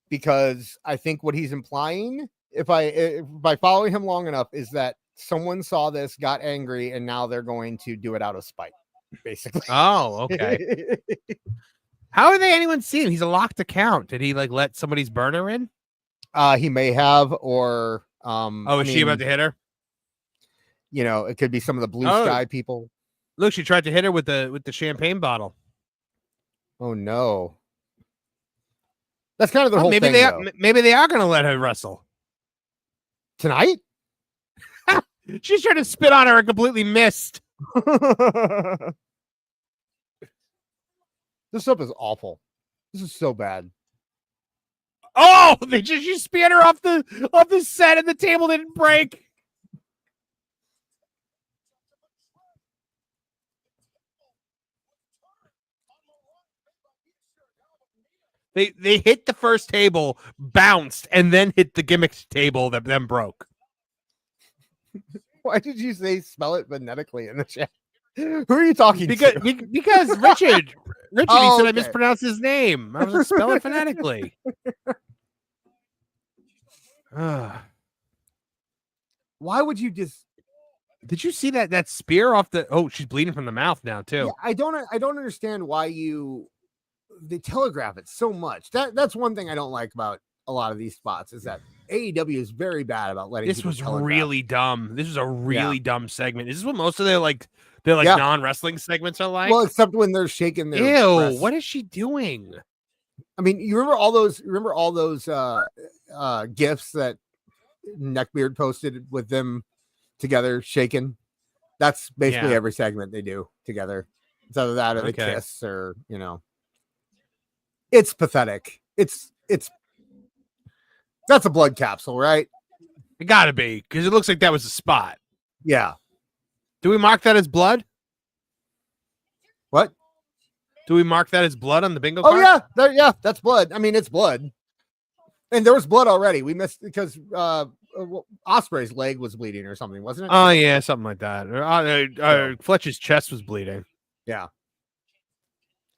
Because I think what he's implying, by following him long enough, is that someone saw this, got angry, and now they're going to do it out of spite. Basically. Oh, okay. How are they anyone see him? He's a locked account. Did he like let somebody's burner in? He may have, or is she about to hit her? You know, it could be some of the blue sky people. Look, she tried to hit her with the champagne bottle. Oh no. That's kind of the whole maybe thing. Maybe they are going to let her wrestle tonight. She's trying to spit on her and completely missed. This stuff is awful. This is so bad. Oh, she speared her off the set and the table didn't break. They hit the first table, bounced, and then hit the gimmick table that then broke. Why did you say spell it phonetically in the chat? Who are you talking to? Because Richard he said I mispronounced his name. I was like, spell it phonetically. Why would you just? Did you see that spear off the? Oh, she's bleeding from the mouth now too. Yeah, I don't understand why they telegraph it so much. That's one thing I don't like about a lot of these spots is that AEW is very bad about letting. This was really dumb. This was a really dumb segment. Is this what most of their non-wrestling segments are like? Well, except when they're shaking their. Ew! Breasts. What is she doing? I mean, you remember all those gifs that Neckbeard posted with them together shaking? That's basically every segment they do together. It's either that or the kiss, or it's pathetic. It's that's a blood capsule, right? It gotta be, because it looks like that was a spot. Yeah. Do we mark that as blood? What? Do we mark that as blood on the bingo card? Oh yeah, that's blood. I mean, it's blood. And there was blood already. We missed because Osprey's leg was bleeding or something, wasn't it? Oh yeah, something like that. Fletcher's chest was bleeding. Yeah.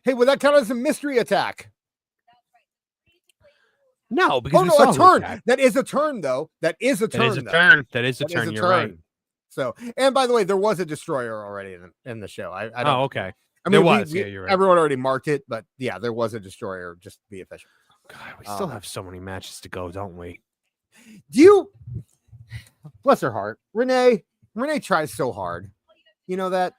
Hey, would that count as a mystery attack? No, because a turn. That is a turn, though. That is a turn. That is a turn. You're right. So, and by the way, there was a destroyer already in the show. I don't. Oh, okay. I mean, there was. You're right. Everyone already marked it, but yeah, there was a destroyer. Just to be official. God, we still have so many matches to go, don't we? Bless her heart, Renee tries so hard. You know that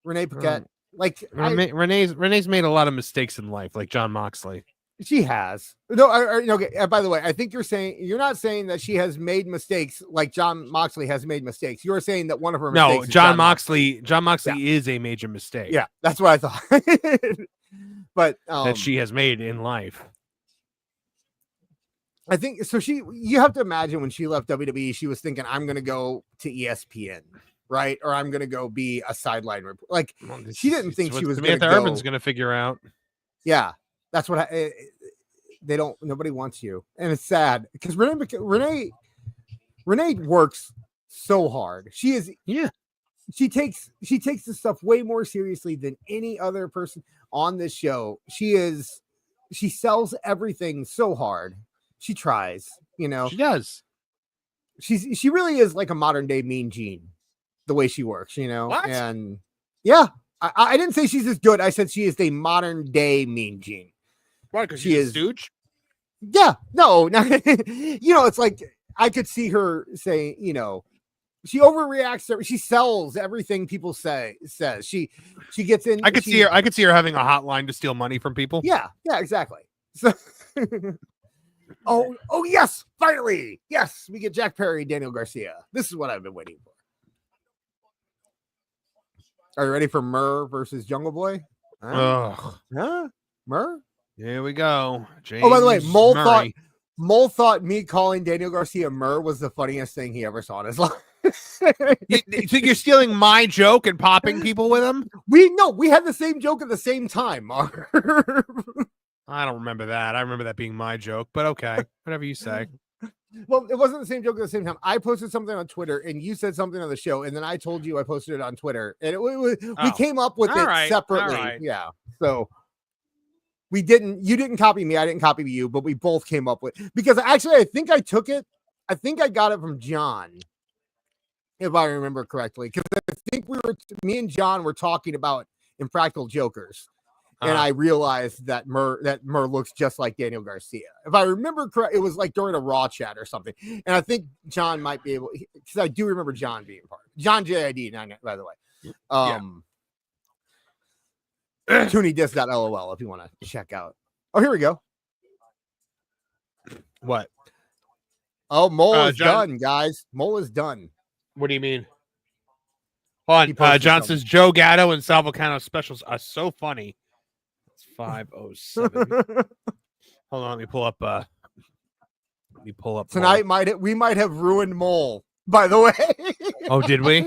Renee Paquette. Renee's made a lot of mistakes in life, like John Moxley. She has. No, okay. By the way, I think you're not saying that she has made mistakes like John Moxley has made mistakes. You're saying that one of her mistakes. No, John Moxley is a major mistake. Yeah, that's what I thought. But that she has made in life. I think so. You have to imagine when she left WWE, she was thinking, "I'm going to go to ESPN." Right, or I'm gonna go be a sideline report. Like she didn't think she was. Samantha Urban's gonna figure out. Yeah, that's what they don't. Nobody wants you, and it's sad because Renee works so hard. She is. Yeah. She takes this stuff way more seriously than any other person on this show. She sells everything so hard. She tries. She does. She really is like a modern day Mean Gene. The way she works, What? And yeah, I didn't say she's as good. I said she is the modern day Mean Gene. Why? Because she is a stooge? Yeah, no, it's like I could see her say, she overreacts. She sells everything people says. She gets in. I could see her having a hotline to steal money from people. Yeah, exactly. So, oh yes, finally, yes, we get Jack Perry, Daniel Garcia. This is what I've been waiting for. Are you ready for Murr versus Jungle Boy? Huh? Murr? Here we go. James by the way, Mole thought me calling Daniel Garcia Murr was the funniest thing he ever saw in his life. You think you're stealing my joke and popping people with them? We had the same joke at the same time, Marv. I don't remember that. I remember that being my joke, but okay, whatever you say. Well, it wasn't the same joke at the same time. I posted something on Twitter and you said something on the show, and then I told you I posted it on Twitter, and we came up with it separately. Right. Yeah. So you didn't copy me, I didn't copy you, but we both came up with, because actually I think I got it from John, if I remember correctly, because I think me and John were talking about Impractical Jokers. And I realized that Mur looks just like Daniel Garcia. If I remember correct, it was like during a Raw chat or something. And I think John might be able, because I do remember John being part. John JID, by the way. TooneyDis.lol if you want to check out. Oh, here we go. What? Oh, Mole is done, guys. Mole is done. What do you mean? Hold on. John says Joe Gatto and Sal Vulcano specials are so funny. 507. Hold on, let me pull up. Tonight we might have ruined Mole. By the way. Oh, did we?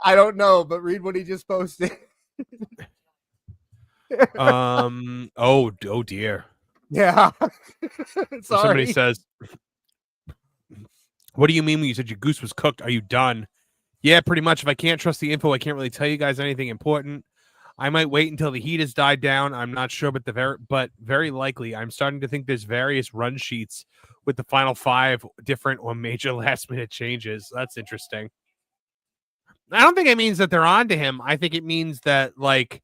I don't know, but read what he just posted. Oh dear. Yeah. Sorry. Somebody says, "What do you mean when you said your goose was cooked? Are you done?" Yeah, pretty much. If I can't trust the info, I can't really tell you guys anything important. I might wait until the heat has died down. I'm not sure, but very likely. I'm starting to think there's various run sheets with the final 5 different or major last minute changes. That's interesting. I don't think it means that they're on to him. I think it means that like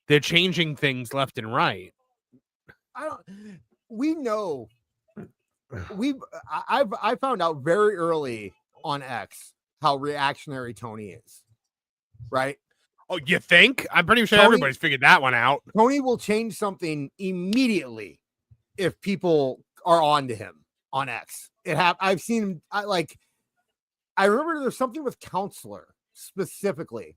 they're changing things left and right. We know. I found out very early on X how reactionary Tony is. Right? Oh, you think? I'm pretty sure everybody's figured that one out. Tony will change something immediately if people are on to him on X. I've seen him. I remember there's something with Counselor specifically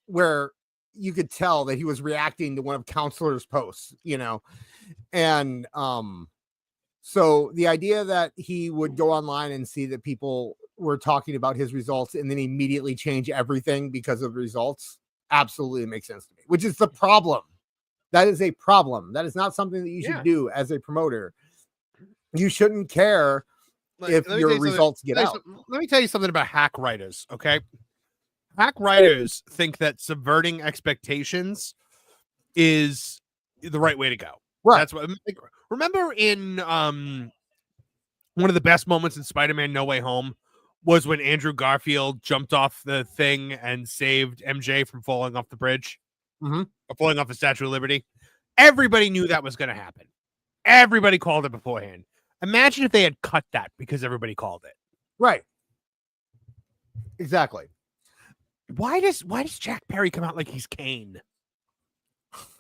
where you could tell that he was reacting to one of Counselor's posts, and so the idea that he would go online and see that people were talking about his results and then immediately change everything because of results absolutely makes sense to me, which is the problem. That is a problem. That is not something that you should do as a promoter. You shouldn't care if your results get out. Let me tell you something about hack writers, okay? Hack writers think that subverting expectations is the right way to go. Right. That's what. Remember in one of the best moments in Spider-Man No Way Home was when Andrew Garfield jumped off the thing and saved MJ from falling off the bridge, or falling off the Statue of Liberty. Everybody knew that was going to happen. Everybody called it beforehand. Imagine if they had cut that because everybody called it. Right. Exactly. Why does Jack Perry come out like he's Kane?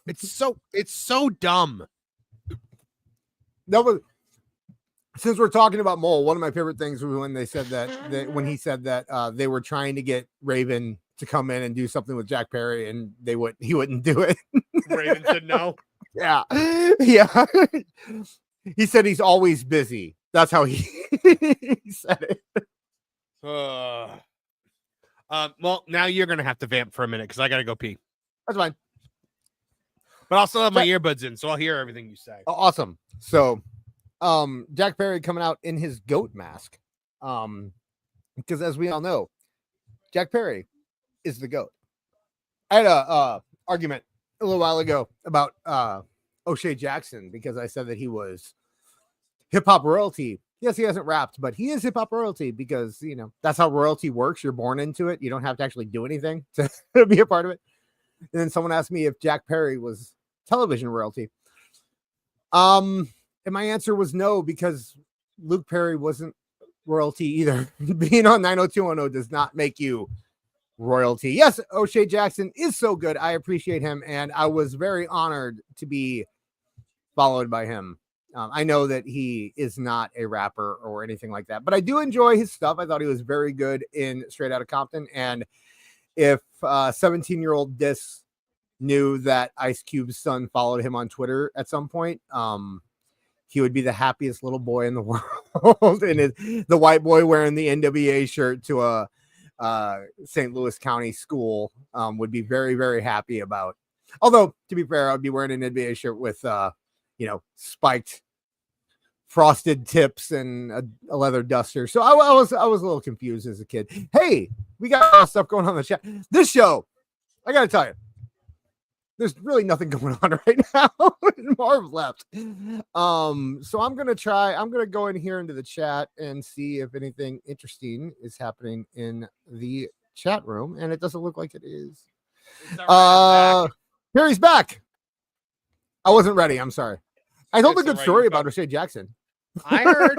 It's so dumb. That was, since we're talking about Mole, one of my favorite things was when they said when he said that they were trying to get Raven to come in and do something with Jack Perry, and he wouldn't do it. Raven said no. Yeah. He said he's always busy. That's how he said it. Well, now you're gonna have to vamp for a minute because I gotta go pee. That's fine. But I'll still have my earbuds in, so I'll hear everything you say. Oh, awesome. So, Jack Perry coming out in his goat mask. Because as we all know, Jack Perry is the goat. I had a argument a little while ago about O'Shea Jackson because I said that he was hip hop royalty. Yes, he hasn't rapped, but he is hip hop royalty because, that's how royalty works. You're born into it. You don't have to actually do anything to be a part of it. And then someone asked me if Jack Perry was television royalty. And my answer was no, because Luke Perry wasn't royalty either. Being on 90210 does not make you royalty. Yes, O'Shea Jackson is so good. I appreciate him, and I was very honored to be followed by him. I know that he is not a rapper or anything like that, but I do enjoy his stuff. I thought he was very good in Straight Outta Compton, and if 17-year-old Dis knew that Ice Cube's son followed him on Twitter at some point, he would be the happiest little boy in the world. And the white boy wearing the NWA shirt to a St. Louis County School would be very, very happy about. Although, to be fair, I'd be wearing an NBA shirt with, spiked frosted tips and a leather duster. So I was a little confused as a kid. Hey, we got a lot of stuff going on in the chat. This show, I got to tell you, there's really nothing going on right now. Marv left. So I'm going to go in here into the chat and see if anything interesting is happening in the chat room. And it doesn't look like it is. Perry's back. I wasn't ready. I'm sorry. I told a good story about O'Shea Jackson. I heard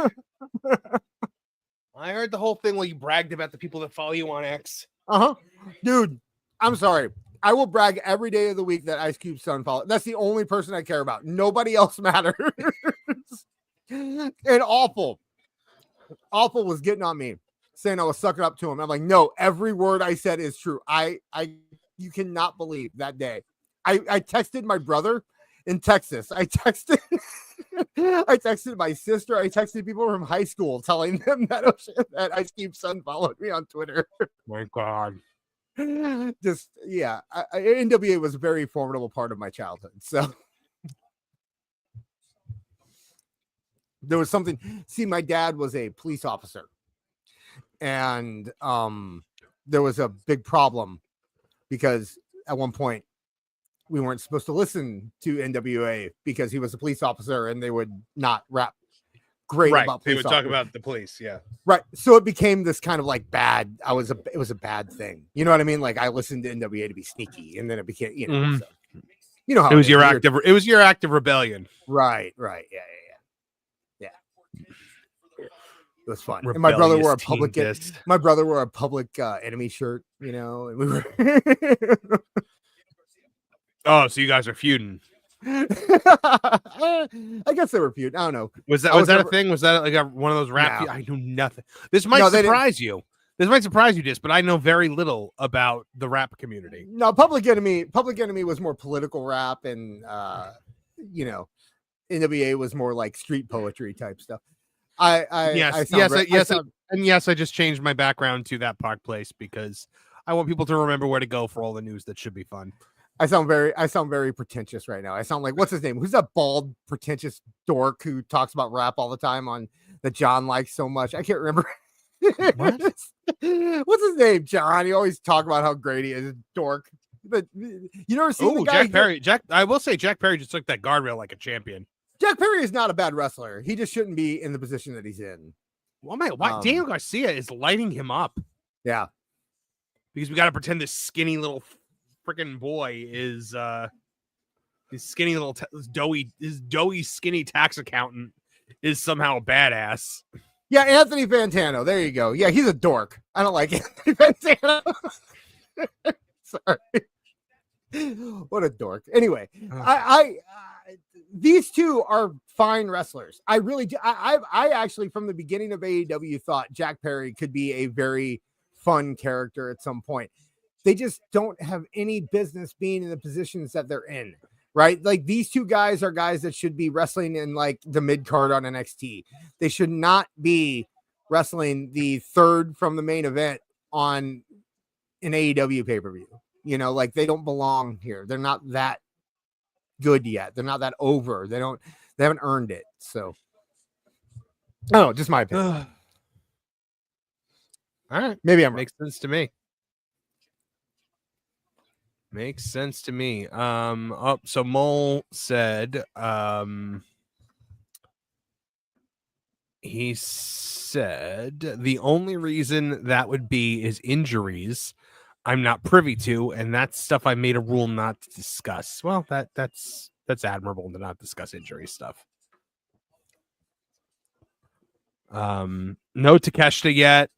the whole thing while you bragged about the people that follow you on X. Dude, I'm sorry. I will brag every day of the week that Ice Cube's son followed. That's the only person I care about. Nobody else matters. And Awful was getting on me, saying I was sucking up to him. I'm like, no, every word I said is true. You cannot believe that day. I texted my brother in Texas. I texted my sister. I texted people from high school telling them that Ice Cube's son followed me on Twitter. My God. Just, yeah. NWA was a very formidable part of my childhood. So there was something. See, my dad was a police officer. And there was a big problem because at one point, we weren't supposed to listen to NWA because he was a police officer and they would not rap great about police. They would talk about the police. Yeah. Right. So it became this kind of like bad. It was a bad thing. You know what I mean? Like I listened to NWA to be sneaky and then it became, so, how it was your active. It was your active rebellion. Right. Yeah. It was fun. And my brother wore a public enemy shirt, and we were Oh, so you guys are feuding. I guess they were feuding. I don't know. Was that a thing? Was that like one of those rap? I knew nothing. This might surprise you. This might surprise you, but I know very little about the rap community. No, Public Enemy was more political rap, and NWA was more like street poetry type stuff. I just changed my background to that Park Place because I want people to remember where to go for all the news that should be fun. I sound very pretentious right now. I sound like, what's his name? Who's that bald, pretentious dork who talks about rap all the time that John likes so much? I can't remember. What? What's his name? John. He always talk about how great he is. Dork. But you never seen the guy? Jack Perry. I will say Jack Perry just took that guardrail like a champion. Jack Perry is not a bad wrestler. He just shouldn't be in the position that he's in. Why Daniel Garcia is lighting him up. Yeah. Because we got to pretend this skinny little freaking boy is his skinny little doughy skinny tax accountant is somehow a badass. Yeah, Anthony Fantano. There you go. Yeah, he's a dork. I don't like Anthony Fantano. Sorry. What a dork. Anyway, I these two are fine wrestlers. I really do. I actually from the beginning of AEW thought Jack Perry could be a very fun character at some point. They just don't have any business being in the positions that they're in, right? Like these two guys are guys that should be wrestling in like the mid card on NXT. They should not be wrestling the third from the main event on an AEW pay-per-view. Like they don't belong here. They're not that good yet. They're not that over. They haven't earned it. So I don't know, just my opinion. All right. Maybe I'm makes sense to me. Makes sense to me. So Mole said, he said the only reason that would be is injuries I'm not privy to, and that's stuff I made a rule not to discuss. Well, that's admirable to not discuss injury stuff. No Takeshita yet.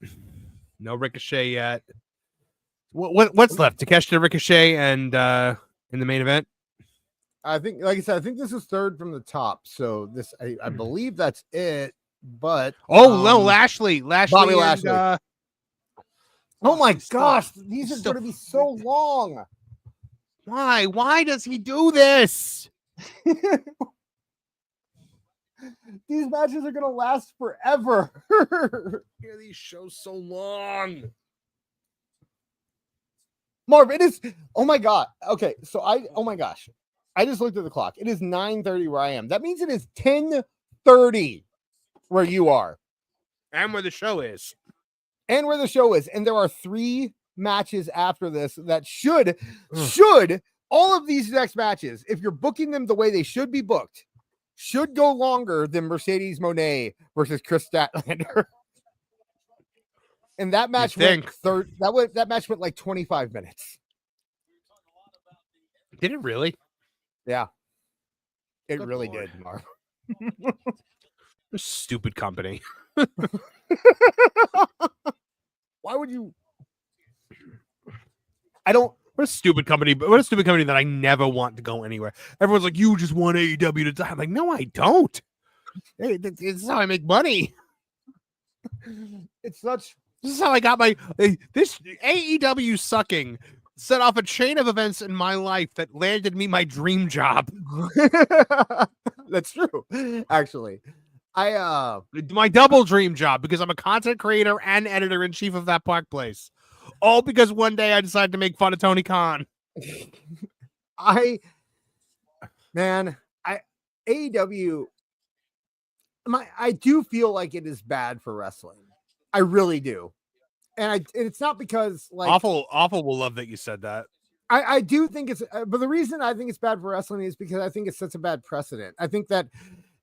No Ricochet yet. What's left? Takeshita, Ricochet, and in the main event? I think, like I said, I think this is third from the top. So this, I believe that's it. But no, Lashley, Bobby Lashley. Oh my gosh, these are going to be so long. Why? Why does he do this? These matches are going to last forever. These shows so long. Marv, it is. Oh my god. Okay, so oh my gosh, I just looked at the clock. It is 9:30 where I am. That means it is 10:30 where you are, And where the show is. and where the show is. And there are 3 matches after this that should all of these next matches, if you're booking them the way they should be booked, should go longer than Mercedes Moné versus Chris Statlander. And that match went that match went like 25 minutes. Did it really? Yeah. It Good really Lord. did, Marv. Stupid company. Why would you? I don't. What a stupid company. What a stupid company that I never want to go anywhere. Everyone's like, you just want AEW to die. I'm like, no, I don't. Hey, this is how I make money. It's such. This is how I got my this AEW sucking set off a chain of events in my life that landed me my dream job. That's true. Actually, my double dream job, because I'm a content creator and editor in chief of that park place. All because one day I decided to make fun of Tony Khan. AEW. I do feel like it is bad for wrestling. I really do. And it's not because like awful will love that you said that. I do think it's, but the reason I think it's bad for wrestling is because I think it sets a bad precedent. I think that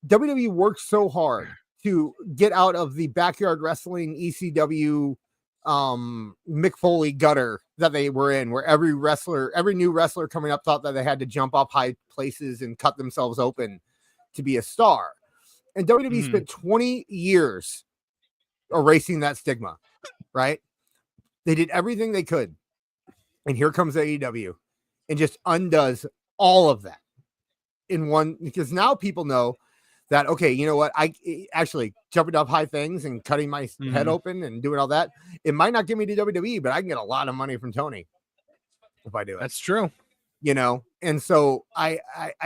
WWE works so hard to get out of the backyard wrestling ECW Mick Foley gutter that they were in, where every new wrestler coming up thought that they had to jump off high places and cut themselves open to be a star. And WWE spent 20 years erasing that stigma, right? They did everything they could. And here comes AEW and just undoes all of that in one, because now people know that, okay, you know what? I actually jumping up high things and cutting my head open and doing all that. It might not give me to WWE, but I can get a lot of money from Tony if I do it. That's true. You know? And so I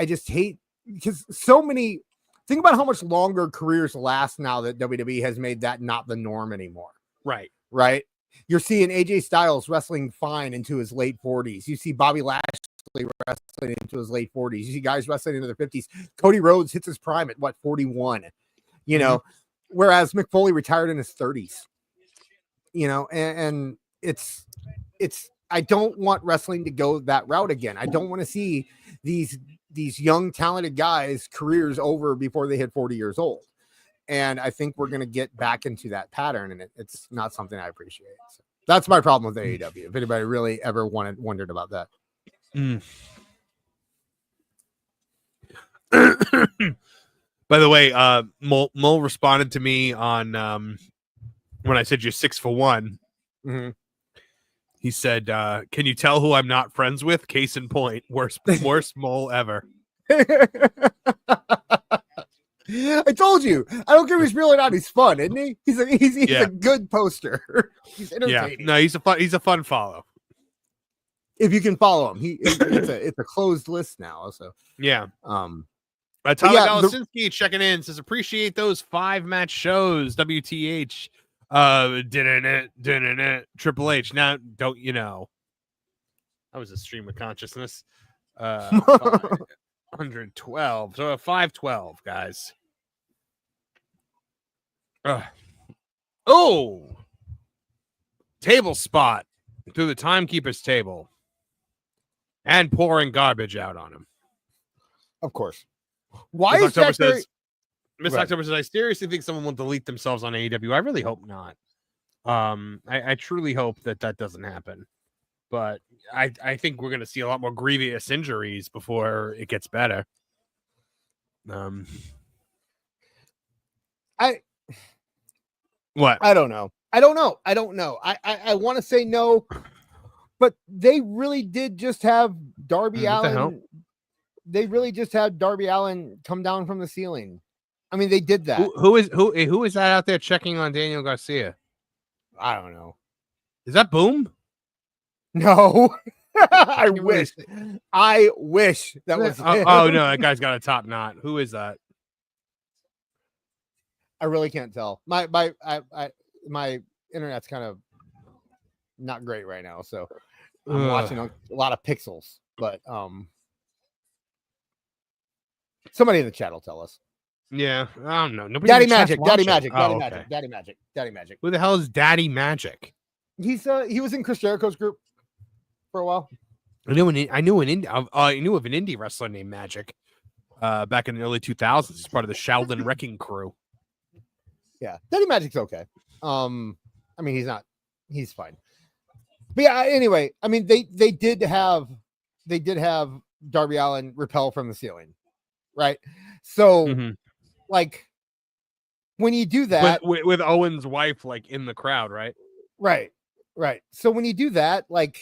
just hate, because so many, think about how much longer careers last now that WWE has made that not the norm anymore. Right. Right. You're seeing AJ Styles wrestling fine into his late 40s. You see Bobby Lashley wrestling into his late 40s. You see guys wrestling into their 50s. Cody Rhodes hits his prime at 41, you know, whereas Mick Foley retired in his 30s, you know, and it's, I don't want wrestling to go that route again. I don't want to see these young, talented guys' careers over before they hit 40 years old. And I think we're going to get back into that pattern, and it's not something I appreciate. So that's my problem with AEW. If anybody really ever wondered about that. By the way, Mole responded to me on when I said you're 6 for 1. He said, "Can you tell who I'm not friends with? Case in point, worst Mole ever." I told you. I don't care if he's real or not. He's fun, isn't he? He's a good poster. He's entertaining. Yeah, no, he's a fun follow. If you can follow him, it's a closed list now. So yeah. Tyler Galasinski checking in says, appreciate those 5-match shows. WTH. Triple H. Now, don't you know? That was a stream of consciousness. 112. So a 512, guys. Oh, table spot through the timekeeper's table and pouring garbage out on him. Of course. Why is that? Miss October says, I seriously think someone will delete themselves on AEW. I really hope not. I truly hope that doesn't happen. But I think we're going to see a lot more grievous injuries before it gets better. What? I don't know. I want to say no, but they really did just have Darby Allin. They really just had Darby Allin come down from the ceiling. I mean, they did that. Who is that out there checking on Daniel Garcia? I don't know. Is that Boom? No. I wish that was him. Oh no, that guy's got a top knot. Who is that? I really can't tell. My internet's kind of not great right now, so I'm watching a lot of pixels, but somebody in the chat will tell us. Yeah, I don't know. Nobody. Daddy Magic. Who the hell is Daddy Magic? He was in Chris Jericho's group for a while. I knew of an indie wrestler named Magic back in the early 2000s. He's part of the Shaolin Wrecking Crew. Yeah, Daddy Magic's okay. I mean, he's fine. But yeah, anyway, I mean, they did have Darby Allin repel from the ceiling, right? So, like, when you do that with Owen's wife, like in the crowd, right? Right. So when you do that, like,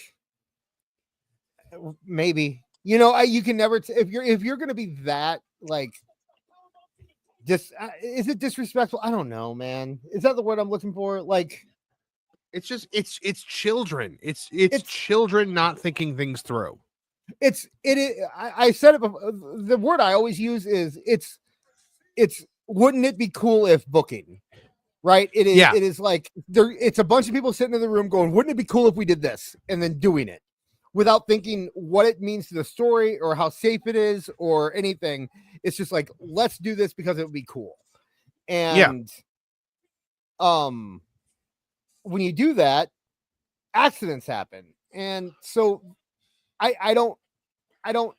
maybe, you know, you can never if you're gonna be that, like, just is it disrespectful? I don't know, man. Is that the word I'm looking for? Like, it's just it's children. It's children not thinking things through. I said it before. The word I always use is it's wouldn't it be cool if booking, right? It is. Yeah. It is like it's a bunch of people sitting in the room going, wouldn't it be cool if we did this, and then doing it without thinking what it means to the story or how safe it is or anything. It's just like, let's do this because it would be cool. And when you do that, accidents happen. And so I don't know.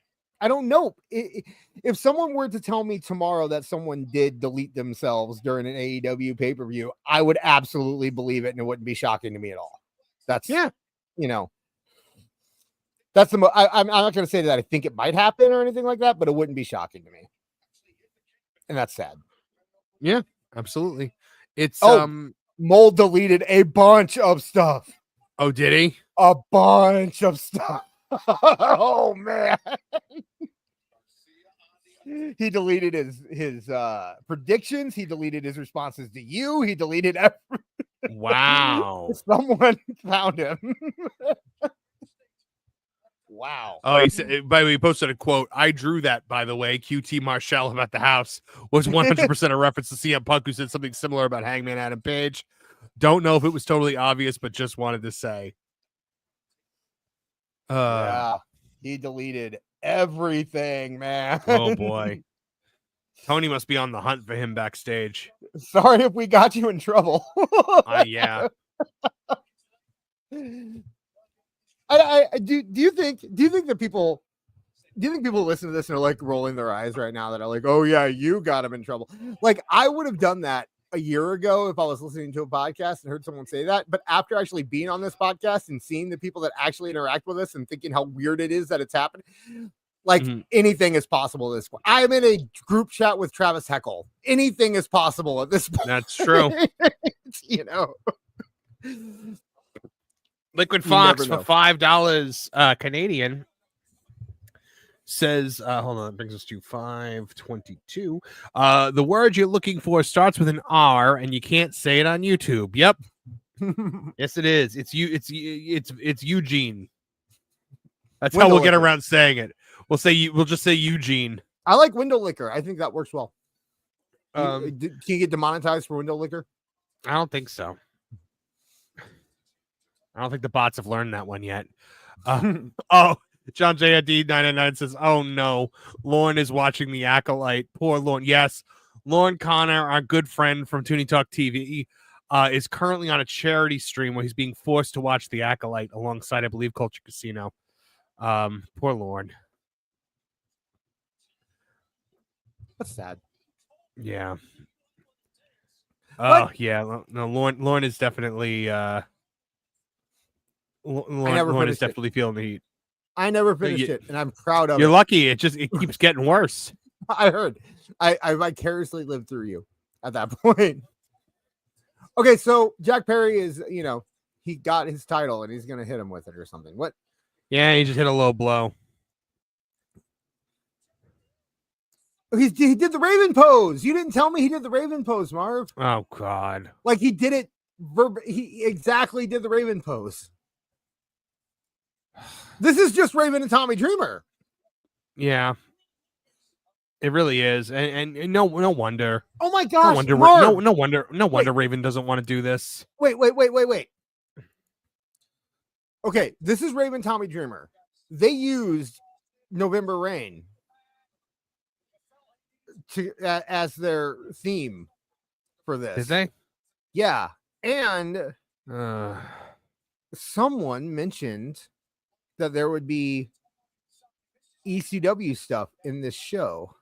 If someone were to tell me tomorrow that someone did delete themselves during an AEW pay-per-view, I would absolutely believe it, and it wouldn't be shocking to me at all. That's, you know, that's the I'm not going to say that I think it might happen or anything like that, but it wouldn't be shocking to me. And that's sad. Yeah, absolutely. It's Mole deleted a bunch of stuff. Oh, did he? A bunch of stuff. Oh man. He deleted his predictions. He deleted his responses to you. He deleted everything. Wow. Someone found him. Wow. Oh, he said, by the way, he posted a quote. I drew that, by the way. QT Marshall about the house was 100% a reference to CM Punk, who said something similar about Hangman Adam Page. Don't know if it was totally obvious, but just wanted to say. Yeah, he deleted everything, man. Oh boy. Tony must be on the hunt for him backstage. Sorry if we got you in trouble. Yeah. Do you think that people listen to this and are like rolling their eyes right now that are like, oh yeah, you got him in trouble? Like, I would have done that a year ago if I was listening to a podcast and heard someone say that. But after actually being on this podcast and seeing the people that actually interact with us and thinking how weird it is that it's happening, like anything is possible at this point. I'm in a group chat with Travis Heckle. Anything is possible at this point. That's true. You know. Liquid Fox for $5 Canadian says, hold on, that brings us to 522. The word you're looking for starts with an R, and you can't say it on YouTube. Yep. Yes, it is. It's Eugene. That's Window how we'll liquor. get around saying it. We'll just say Eugene. I like window liquor. I think that works well. Can Can you get demonetized for window liquor? I don't think so. I don't think the bots have learned that one yet. Oh, John JD 999 says, oh no, Lauren is watching The Acolyte. Poor Lauren. Yes, Lauren Connor, our good friend from Tooney Talk TV, is currently on a charity stream where he's being forced to watch The Acolyte alongside, I believe, Culture Casino. Poor Lauren. That's sad. Yeah. Oh, yeah. No, Lauren is definitely Lauren is definitely feeling the heat. I never finished it, and I'm proud of it. You're lucky. It keeps getting worse. I heard. I vicariously lived through you at that point. Okay, so Jack Perry is, you know, he got his title and he's gonna hit him with it or something. What? Yeah, he just hit a low blow. He did the Raven pose. You didn't tell me he did the Raven pose, Marv. Oh God! Like he did it. He exactly did the Raven pose. This is just Raven and Tommy Dreamer. Yeah, it really is, and no wonder. Oh my gosh! No wonder Raven doesn't want to do this. Wait. Okay, this is Raven Tommy Dreamer. They used November Rain as their theme for this. Did they? Yeah. And someone mentioned that there would be ECW stuff in this show.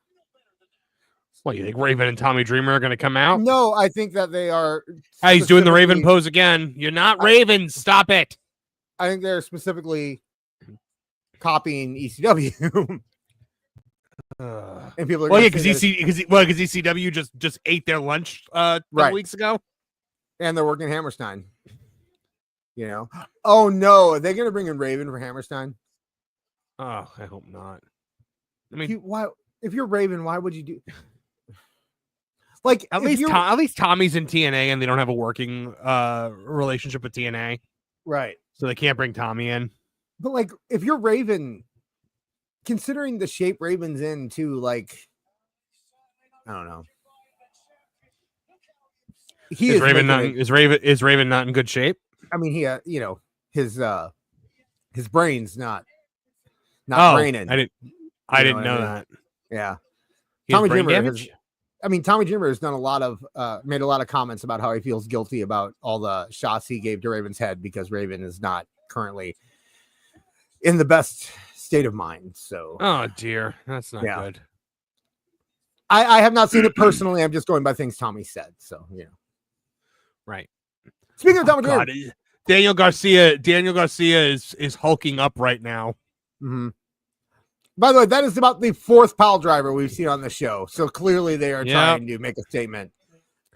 What, you think Raven and Tommy Dreamer are going to come out? No, I think that they are. Hey, he's doing the Raven pose again. You're not Raven. Stop it. I think they're specifically copying ECW. And people are because ECW just ate their lunch right. weeks ago. And they're working Hammerstein. You know? Oh, no. Are they going to bring in Raven for Hammerstein? Oh, I hope not. I mean, why? If you're Raven, why would you do? Like at least Tommy's in TNA, and they don't have a working relationship with TNA, right? So they can't bring Tommy in. But like, if you're Raven, considering the shape Raven's in, too, like, I don't know. Is Raven not in good shape? I mean, he, his brain's not braining. I didn't know that. Yeah, Tommy Dreamer. Tommy Dreamer has done made a lot of comments about how he feels guilty about all the shots he gave to Raven's head because Raven is not currently in the best state of mind. So, oh dear, that's not good. I have not seen it personally. I'm just going by things Tommy said. So, right. Speaking of Tommy Dreamer, Daniel Garcia is hulking up right now. Mm-hmm. By the way, that is about the fourth pile driver we've seen on the show. So clearly they are trying to make a statement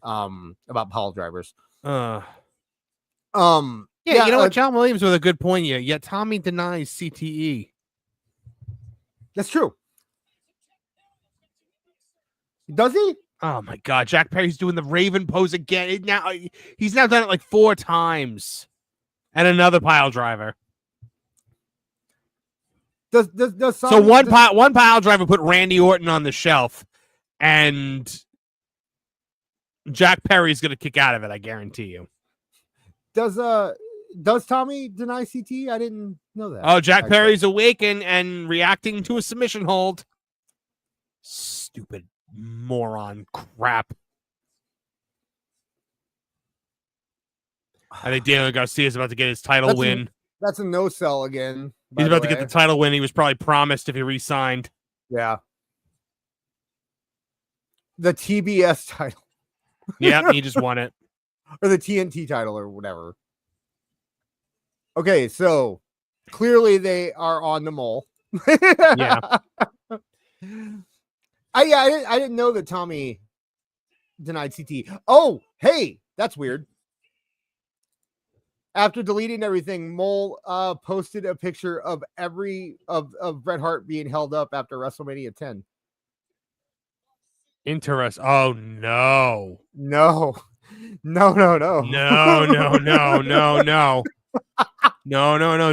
about pile drivers. You know what? John Williams with a good point. Yet Tommy denies CTE. That's true. Does he? Oh my God. Jack Perry's doing the Raven pose again. He's now done it like 4 times. And another pile driver. So one pile driver put Randy Orton on the shelf, and Jack Perry's gonna kick out of it. I guarantee you. Does Tommy deny CT? I didn't know that. Oh, Jack Perry's awake and reacting to a submission hold. Stupid moron crap. I think Daniel Garcia is about to get his title win. That's a no-sell again. He's about to get the title win. He was probably promised if he re-signed. Yeah. The TBS title. Yeah, he just won it. Or the TNT title or whatever. Okay, so clearly they are on the mole. Yeah. I didn't know that Tommy denied CT. Oh, hey, that's weird. After deleting everything, Mole posted a picture of of Bret Hart being held up after WrestleMania 10. Interesting. Oh no. No. No.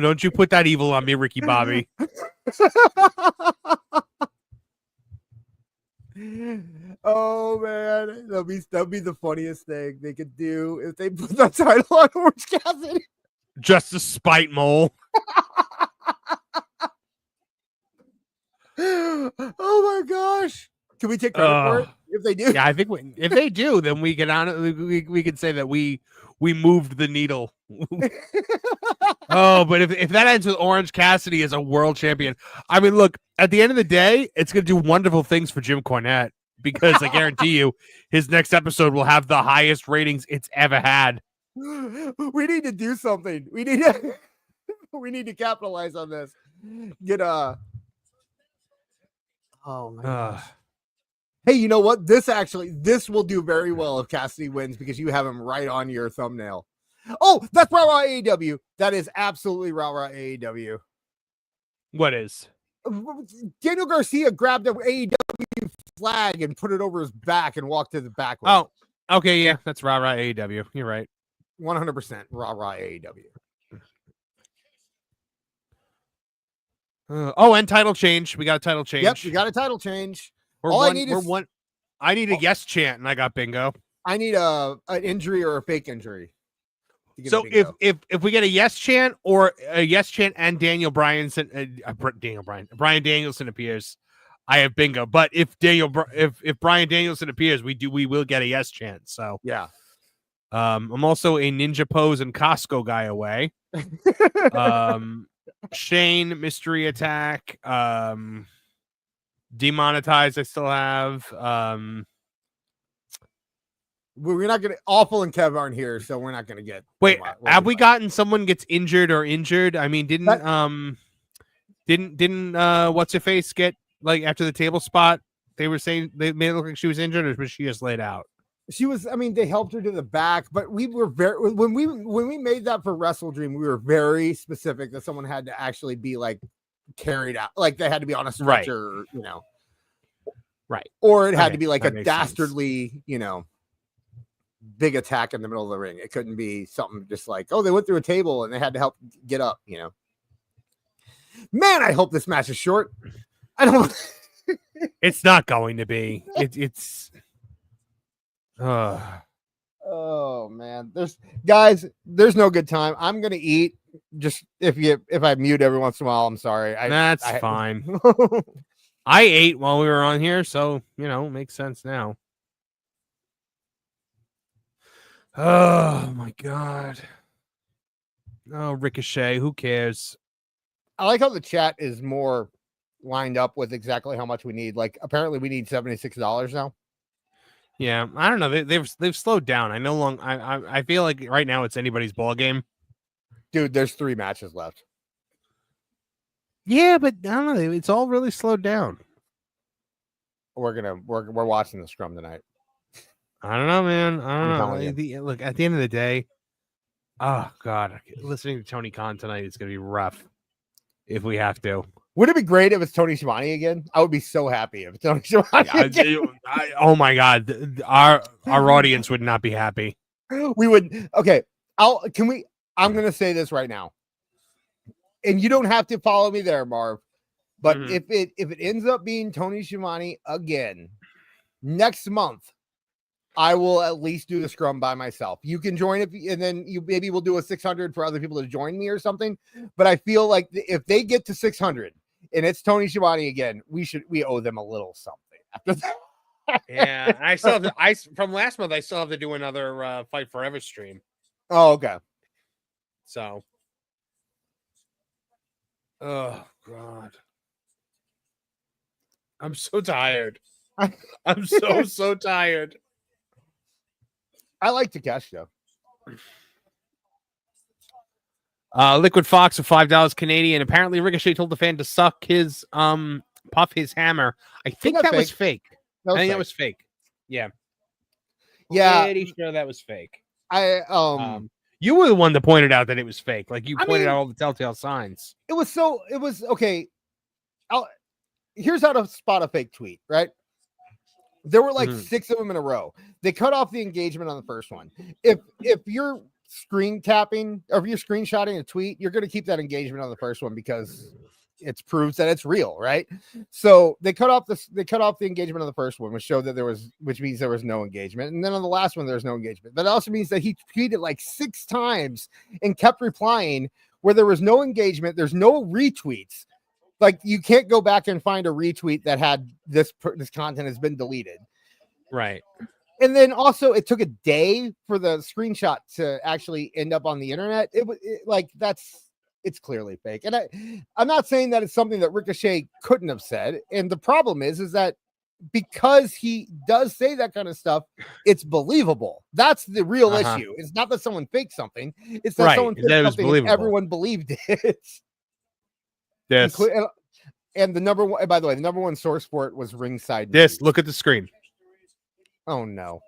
Don't you put that evil on me, Ricky Bobby. Oh man, that'd be the funniest thing they could do if they put that title on Orange Cassidy. Just to spite Mole. Oh my gosh. Can we take credit for it if they do? Yeah, I think if they do, then we can we can say that we moved the needle. Oh, but if that ends with Orange Cassidy as a world champion, I mean, look, at the end of the day, it's going to do wonderful things for Jim Cornette because I guarantee you his next episode will have the highest ratings it's ever had. We need to do something. We need to capitalize on this. Oh my gosh. Hey, you know what? This will do very well if Cassidy wins because you have him right on your thumbnail. Oh, that's Raw AEW. That is absolutely Raw AEW. What is? Daniel Garcia grabbed the AEW flag and put it over his back and walked to the back. Oh, okay, yeah, that's Raw AEW. You're right. 100% Raw AEW. And title change. We got a title change. Yep, we got a title change. I need a yes chant, and I got bingo. I need an injury or a fake injury. to get a So bingo. if we get a yes chant or a yes chant and Brian Danielson appears, I have bingo. But if Brian Danielson appears, we will get a yes chant. So Yeah. I'm also a ninja pose and Costco guy away. Shane mystery attack. Demonetized. I still have. We're not gonna. Awful and Kev aren't here, so we're not gonna get. Wait, have we gotten someone gets injured or injured? I mean, didn't what's her face get like after the table spot? They were saying they made it look like she was injured, or was she just laid out? She was. I mean, they helped her to the back, but we were very when we made that for Wrestle Dream, we were very specific that someone had to actually be like carried out, like they had to be on a stretcher, you know, right? Or it had Okay, to be like a that makes dastardly, you know, big attack in the middle of the ring. It couldn't be something just like, oh, they went through a table and they had to help get up, you know. Man, I hope this match is short. I don't. It's not going to be. It's. Oh man, there's no good time. I'm gonna eat. Just if I mute every once in a while, I'm sorry. That's fine. I ate while we were on here, so you know, makes sense now. Oh my god. Oh, Ricochet, who cares? I like how the chat is more lined up with exactly how much we need. Like apparently we need $76 now. Yeah, I don't know. They've slowed down. I feel like right now it's anybody's ball game. Dude, there's 3 matches left. Yeah, but I don't know. It's all really slowed down. We're watching the Scrum tonight. I don't know, man. I I'm don't telling know. Look, at the end of the day, oh god, listening to Tony Khan tonight is gonna be rough. If we have to. Would it be great if it's Tony Schiavone again? I would be so happy if it's Tony Schiavone again. Oh my god, our audience would not be happy. We would. Okay, I'm gonna say this right now, and you don't have to follow me there, Marv. But if it ends up being Tony Schiavone again next month, I will at least do the Scrum by myself. You can join it, and then maybe we'll do a 600 for other people to join me or something. But I feel like if they get to 600 and it's Tony Schiavone again, we owe them a little something after that. Yeah, from last month I still have to do another Fight Forever stream. Oh, okay. So, oh god, I'm so tired. I'm so tired. I like Takeshi though. Liquid Fox of $5 Canadian. Apparently, Ricochet told the fan to suck his puff his hammer. I think that was fake. I think that was fake. Yeah. Pretty sure that was fake. You were the one that pointed out that it was fake. Like you pointed out all the telltale signs. It was okay. Here's how to spot a fake tweet, right? There were like 6 of them in a row. They cut off the engagement on the first one. If you're screen tapping or if you're screenshotting a tweet, you're going to keep that engagement on the first one because it proves that it's real, right? So they cut off the engagement on the first one, which means there was no engagement. And then on the last one, there's no engagement. That also means that he tweeted like 6 times and kept replying where there was no engagement. There's no retweets. Like you can't go back and find a retweet that had this content has been deleted. Right. And then also it took a day for the screenshot to actually end up on the internet. It's clearly fake. And I'm not saying that it's something that Ricochet couldn't have said. And the problem is that because he does say that kind of stuff, it's believable. That's the real issue. It's not that someone faked something. It's that someone said something and everyone believed it. Yes. And the number one, by the way, the number one source for it was Ringside News. Look at the screen. Oh no.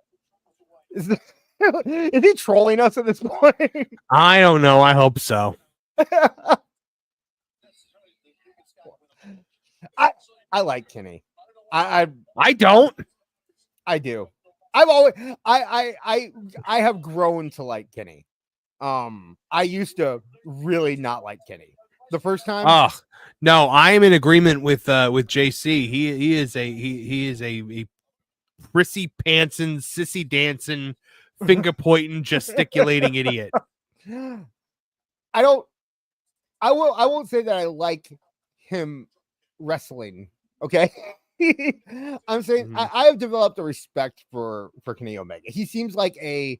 Is he trolling us at this point? I don't know. I hope so. I like Kenny. I don't. I do. I've always I have grown to like Kenny. I used to really not like Kenny. The first time. Oh no, I am in agreement with JC. He is a prissy pantsing, sissy dancing, finger pointing, gesticulating idiot. I won't say that I like him wrestling. Okay. I'm saying I have developed a respect for Kenny Omega. He seems like a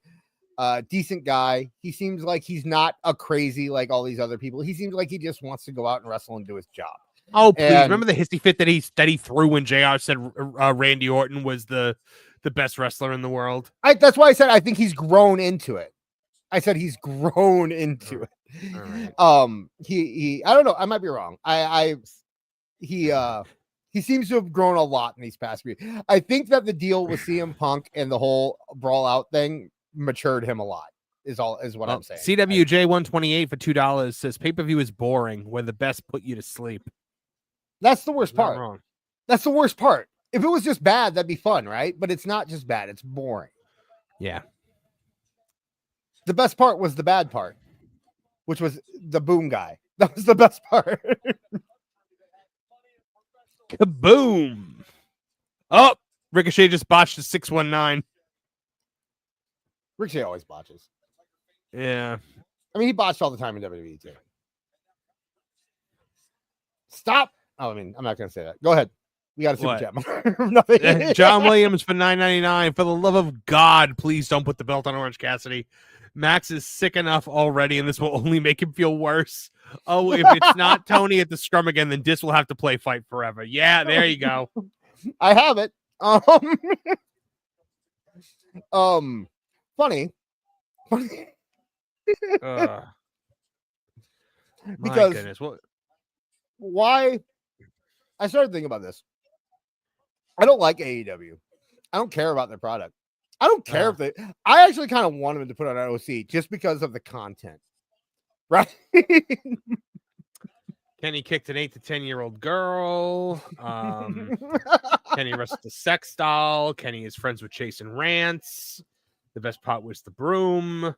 decent guy. He seems like he's not a crazy like all these other people. He seems like he just wants to go out and wrestle and do his job. Oh, please. Remember the hissy fit that he threw when JR said Randy Orton was the best wrestler in the world? That's why I said I think he's grown into it. I said he's grown into it. All right. He I don't know. I might be wrong. He seems to have grown a lot in these past few. I think that the deal with CM Punk and the whole brawl out thing matured him a lot. Is what I'm saying. CWJ 128 for $2 says pay-per-view is boring when the best put you to sleep. That's the worst Not part. wrong. That's the worst part. If it was just bad, that'd be fun, right? But it's not just bad, it's boring. Yeah. The best part was the bad part, which was the boom guy. That was the best part. Kaboom. Oh, Ricochet just botched a 619. Ricochet always botches. Yeah. I mean, he botched all the time in WWE too. Stop. Oh, I mean, I'm not going to say that. Go ahead. We got a super chat. Nothing. John Williams for $9.99. For the love of God, please don't put the belt on Orange Cassidy. Max is sick enough already, and this will only make him feel worse. Oh, if it's not Tony at the Scrum again, then Dis will have to play Fight Forever. Yeah, there you go. I have it. Funny. Because goodness, what? Why? I started thinking about this. I don't like AEW. I don't care about their product. I don't care if they. I actually kind of want them to put on an OC just because of the content, right? Kenny kicked an 8 to 10-year-old girl. Kenny wrestled a sex doll. Kenny is friends with Chase and Rance. The best part was the broom.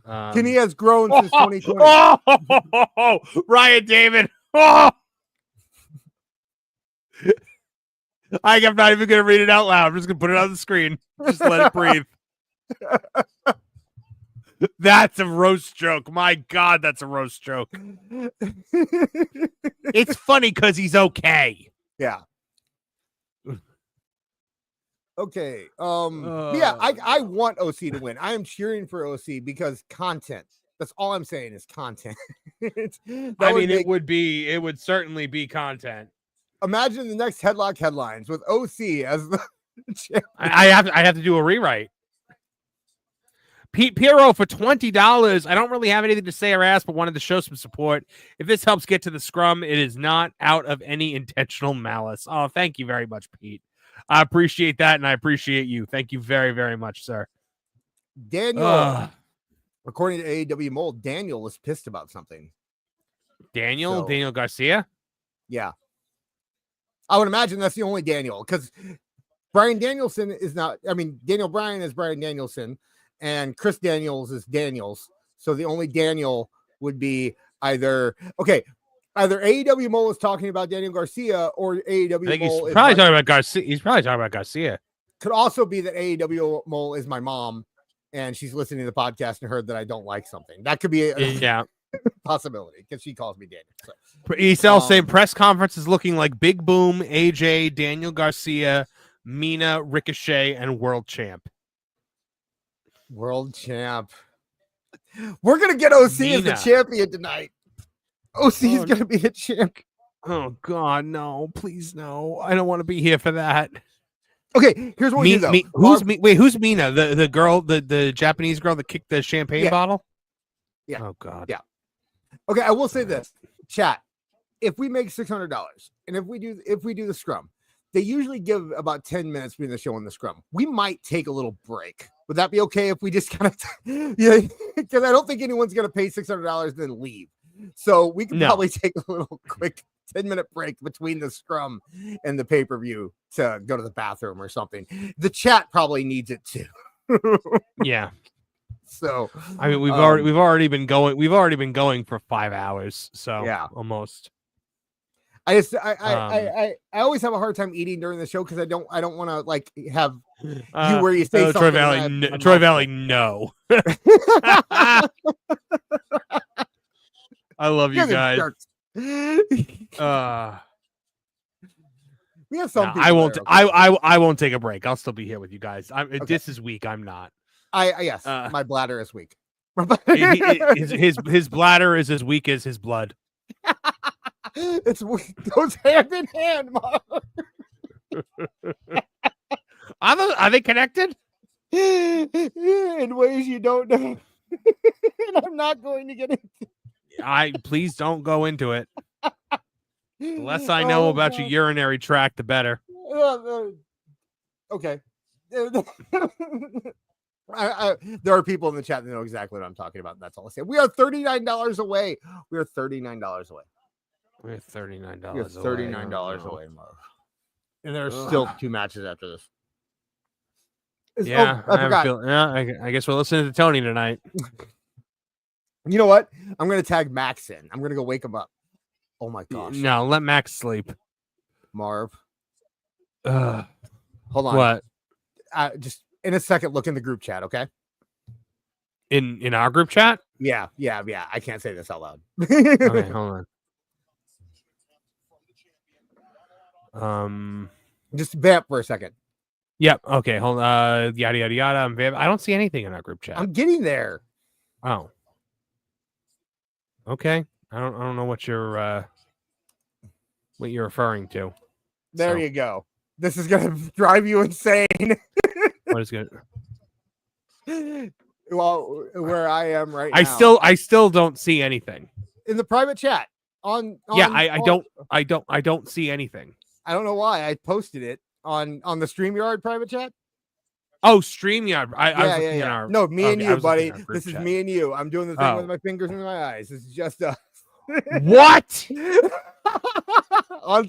Kenny has grown since 2020. Ryan David. Oh! I'm not even going to read it out loud. I'm just going to put it on the screen. Just let it breathe. That's a roast joke. My God, that's a roast joke. It's funny because he's okay. Yeah. Okay. Yeah, I want OC to win. I am cheering for OC because content. That's all I'm saying is content. It would certainly be content. Imagine the next headlock headlines with OC as the champion. I have to do a rewrite. Pete Piero for $20. I don't really have anything to say or ask, but wanted to show some support. If this helps get to the Scrum, it is not out of any intentional malice. Oh, thank you very much, Pete. I appreciate that, and I appreciate you. Thank you very, very much, sir. Daniel, according to AEW Mold, Daniel was pissed about something. Daniel Garcia? Yeah. I would imagine that's the only Daniel, because Bryan Danielson is not, Daniel Bryan is Bryan Danielson, and Chris Daniels is Daniels. So the only Daniel would be either AEW Mole is talking about Daniel Garcia, or AEW I think Mole he's probably talking about Garcia. He's probably talking about Garcia. Could also be that AEW Mole is my mom, and she's listening to the podcast and heard that I don't like something. That could be a possibility, because she calls me Daniel. So. Esel saying press conference is looking like Big Boom, AJ, Daniel Garcia, Mina, Ricochet, and World Champ. World Champ. We're gonna get OC as the champion tonight. OC is gonna be the champ. Oh God, no! Please, no! I don't want to be here for that. Okay, here's what we do though. Who's Mina? The girl, the Japanese girl that kicked the champagne bottle? Yeah. Oh God. Yeah. Okay, I will say this, chat. If we make $600, and if we do the Scrum, they usually give about 10 minutes between the show and the Scrum. We might take a little break. Would that be okay if we just kind of, because I don't think anyone's going to pay $600 and then leave. So we can probably take a little quick 10-minute break between the Scrum and the pay-per-view to go to the bathroom or something. The chat probably needs it too. Yeah. So I mean, we've already been going for 5 hours. So yeah, almost. I always have a hard time eating during the show because I don't want to like have you where you say Troy something. Valley, Troy Valley, no. I love you guys. We have some. I won't. I won't take a break. I'll still be here with you guys. This is weak. I'm not. Yes. My bladder is weak. His bladder is as weak as his blood. It's goes hand in hand, Marv. Are they connected? In ways you don't know. And I'm not going to get into. Please don't go into it. The less I know about your urinary tract, the better. Okay. There are people in the chat that know exactly what I'm talking about. That's all I say. We are $39 away. We are $39 away. We're $39 away. We're $39 away, Marv. And there are still 2 matches after this. Yeah, I forgot. I guess we're listening to Tony tonight. You know what? I'm going to tag Max in. I'm going to go wake him up. Oh my gosh. No, let Max sleep. Marv. Hold on. What? Just in a second, look in the group chat, okay? In our group chat? Yeah. I can't say this out loud. Okay, hold on. Just vamp for a second. Yep. Okay. Hold on. Yada yada yada. I don't see anything in our group chat. I'm getting there. Oh. Okay. I don't know what you're referring to. There you go. This is gonna drive you insane. What is good? Well, where I am right now. I still don't see anything. In the private chat. I don't see anything. I don't know why. I posted it on the StreamYard private chat. Oh, StreamYard. I was looking yeah. at our. No, me and you, buddy. This is chat. me and you. I'm doing the thing with my fingers in my eyes. This is just us. What? On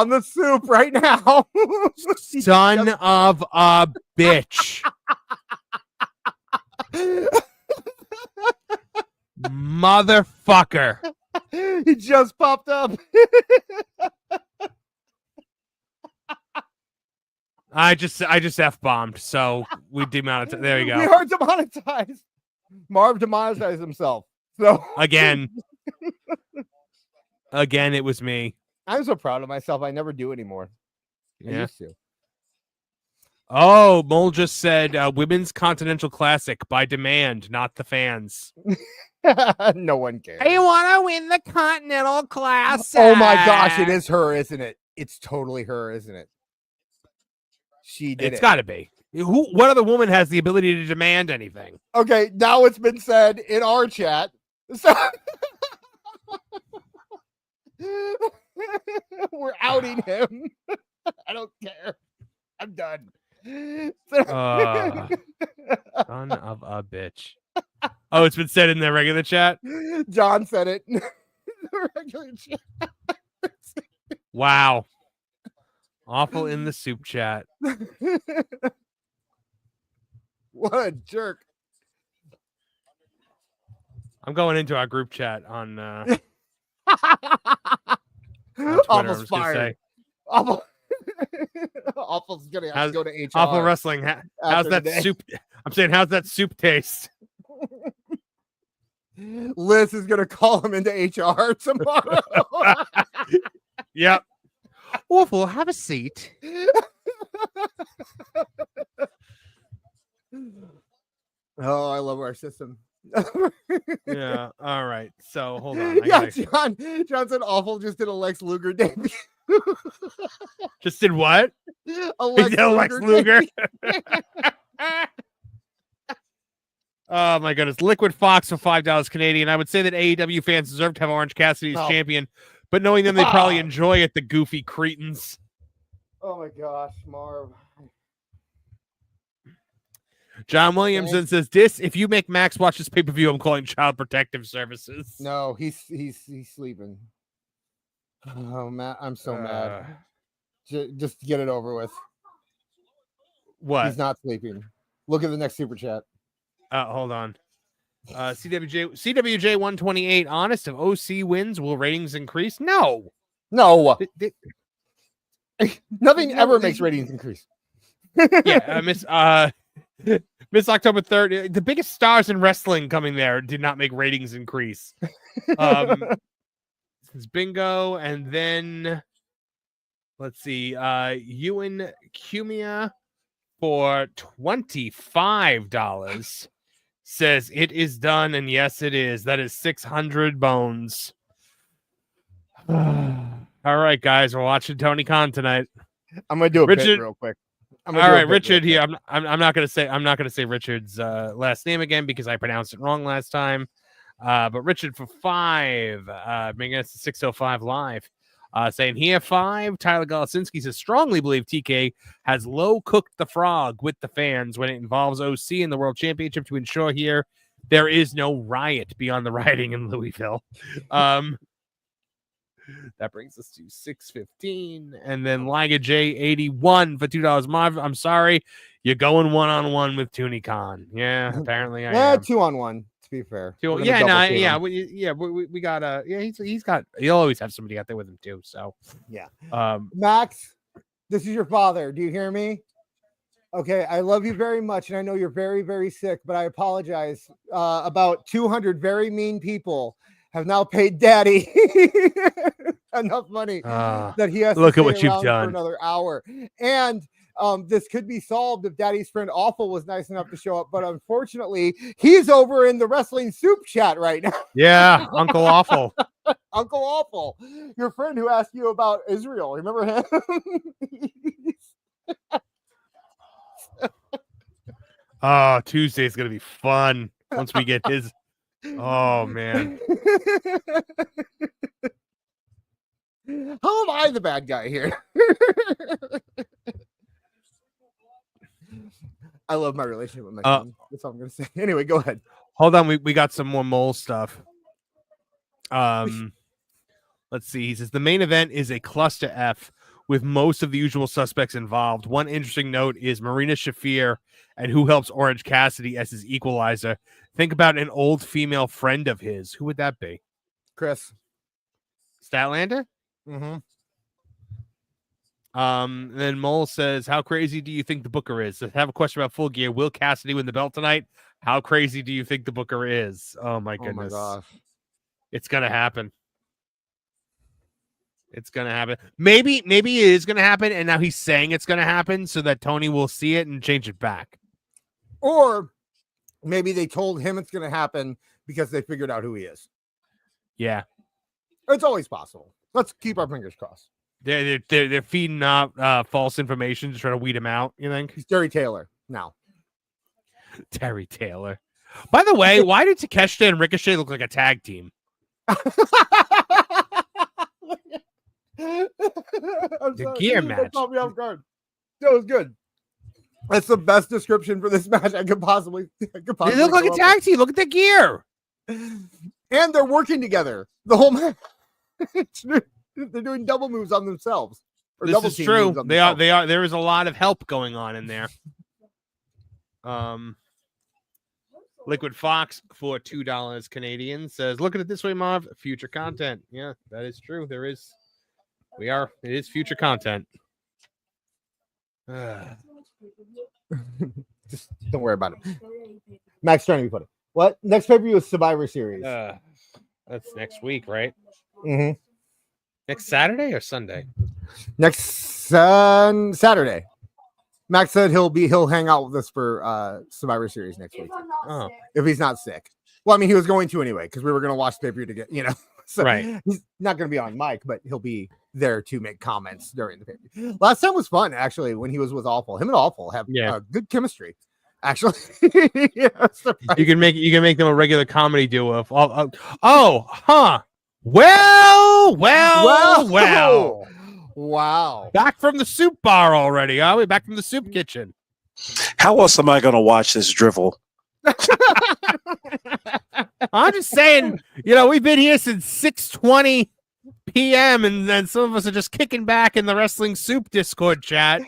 the soup right now. Son of a bitch. Motherfucker. He just popped up. I just F-bombed, so we demonetized. There you go. We are demonetized. Marv demonetized himself. So again, it was me. I'm so proud of myself. I never do anymore. I used to. Oh, Mole just said Women's Continental Classic by demand, not the fans. No one cares. I want to win the Continental Classic. Oh my gosh, it is her, isn't it? It's totally her, isn't it? She did it. It's got to be. What other woman has the ability to demand anything? Okay, now it's been said in our chat. So we're outing him. I don't care. I'm done. Son of a bitch. Oh, it's been said in the regular chat? John said it. The regular chat. Wow. Awful in the soup chat. What a jerk. I'm going into our group chat on Almost fired. Awful's gonna have to go to HR. Awful wrestling. How's that soup? I'm saying, how's that soup taste? Liz is gonna call him into HR tomorrow. Yep. Awful, have a seat. Oh, I love our system. Yeah. All right. So hold on. John said Awful just did a Lex Luger debut. Just did what? A Lex Luger. Oh my goodness. Liquid Fox for $5 Canadian. I would say that AEW fans deserve to have Orange Cassidy as champion, but knowing them, they probably enjoy it, the goofy cretins. Oh my gosh, Marv. John Williamson says, "This, if you make Max watch this pay-per-view, I'm calling Child Protective Services." No, he's sleeping. Oh, Matt, I'm so mad. Just get it over with. What? He's not sleeping. Look at the next super chat. Hold on. CWJ 128. Honest, if OC wins, will ratings increase? No. No, Th- nothing No, ever they- makes ratings increase. yeah, Miss October 3rd. The biggest stars in wrestling coming there did not make ratings increase. This is bingo, and then let's see, Ewan Cumia for $25 says it is done, and yes, it is. That is 600 bones. All right, guys, we're watching Tony Khan tonight. I'm gonna do a Richard- bit real quick. All right, Richard here. I'm not gonna say Richard's last name again because I pronounced it wrong last time. But Richard for 5, bringing us to 605 live. Saying here 5, Tyler Golasinski says strongly believe TK has low cooked the frog with the fans when it involves OC in the World Championship to ensure here there is no riot beyond the rioting in Louisville. That brings us to 615, and then Liga J81 for $2. Marv, I'm sorry, you're going 1-on-1 with Tooney Khan. Yeah, apparently I am. 2-on-1. To be fair, Two, We're gonna yeah, double no, team yeah, him. we got he'll always have somebody out there with him too. So Yeah. um, Max, this is your father. Do you hear me? Okay, I love you very much, and I know you're very, very sick, but I apologize. About 200 very mean people have now paid Daddy enough money that he has look to at what stay you've around done. for another hour. And this could be solved if Daddy's friend Awful was nice enough to show up, but unfortunately, he's over in the wrestling soup chat right now. yeah, Uncle Awful. Uncle Awful, your friend who asked you about Israel. Remember him? Oh, Tuesday's gonna be fun once we get his. Oh man, How am I the bad guy here? I love my relationship with my son. That's all I'm gonna say. Anyway, go ahead. hold on, we got some more mole stuff. Let's see. He says the main event is a cluster F with most of the usual suspects involved. One interesting note is Marina Shafir and who helps Orange Cassidy as his equalizer. Think about an old female friend of his. Who would that be? Chris. Statlander? Mm-hmm. And then Mole says, how crazy do you think the Booker is? I have a question about Full Gear. Will Cassidy win the belt tonight? How crazy do you think the Booker is? Oh my goodness. Oh my gosh. It's gonna happen. It's gonna happen. Maybe it is gonna happen, and now he's saying it's gonna happen so that Tony will see it and change it back. Or maybe they told him it's gonna happen because they figured out who he is. Yeah. It's always possible. Let's keep our fingers crossed. They're feeding out false information to try to weed him out, you think? He's Terry Taylor now. Terry Taylor. By the way, why did Takeshita and Ricochet look like a tag team? The gear match. That caught me off guard. That was good. That's the best description for this match I could possibly. They look like a tag team. Look at the gear. And they're working together the whole match. They're doing double moves on themselves. Or This double is team true. moves on They are. themselves. They are. There is a lot of help going on in there. Liquid Fox for $2 Canadian says, "Look at it this way, Marv. Future content. Yeah, that is true. There is. It is future content. Just don't worry about it. Max trying to be funny. What? Next pay-per-view is Survivor Series. That's next week, right? Mm-hmm. Next Saturday or Sunday? Next Saturday. Max said he'll hang out with us for Survivor Series next week. Oh, If he's not sick. Well, I mean, he was going to anyway because we were going to watch the pay-per-view together, So right. he's not going to be on mic, but he'll be there to make comments during the pay-per-view. Last time was fun, actually, when he was with Awful. Him and Awful have good chemistry, actually. You can make them a regular comedy duo. Well. Wow. Back from the soup bar already, are we? Back from the soup kitchen. How else am I going to watch this drivel? I'm just saying, we've been here since 6:20 p.m. and then some of us are just kicking back in the Wrestling Soup Discord chat.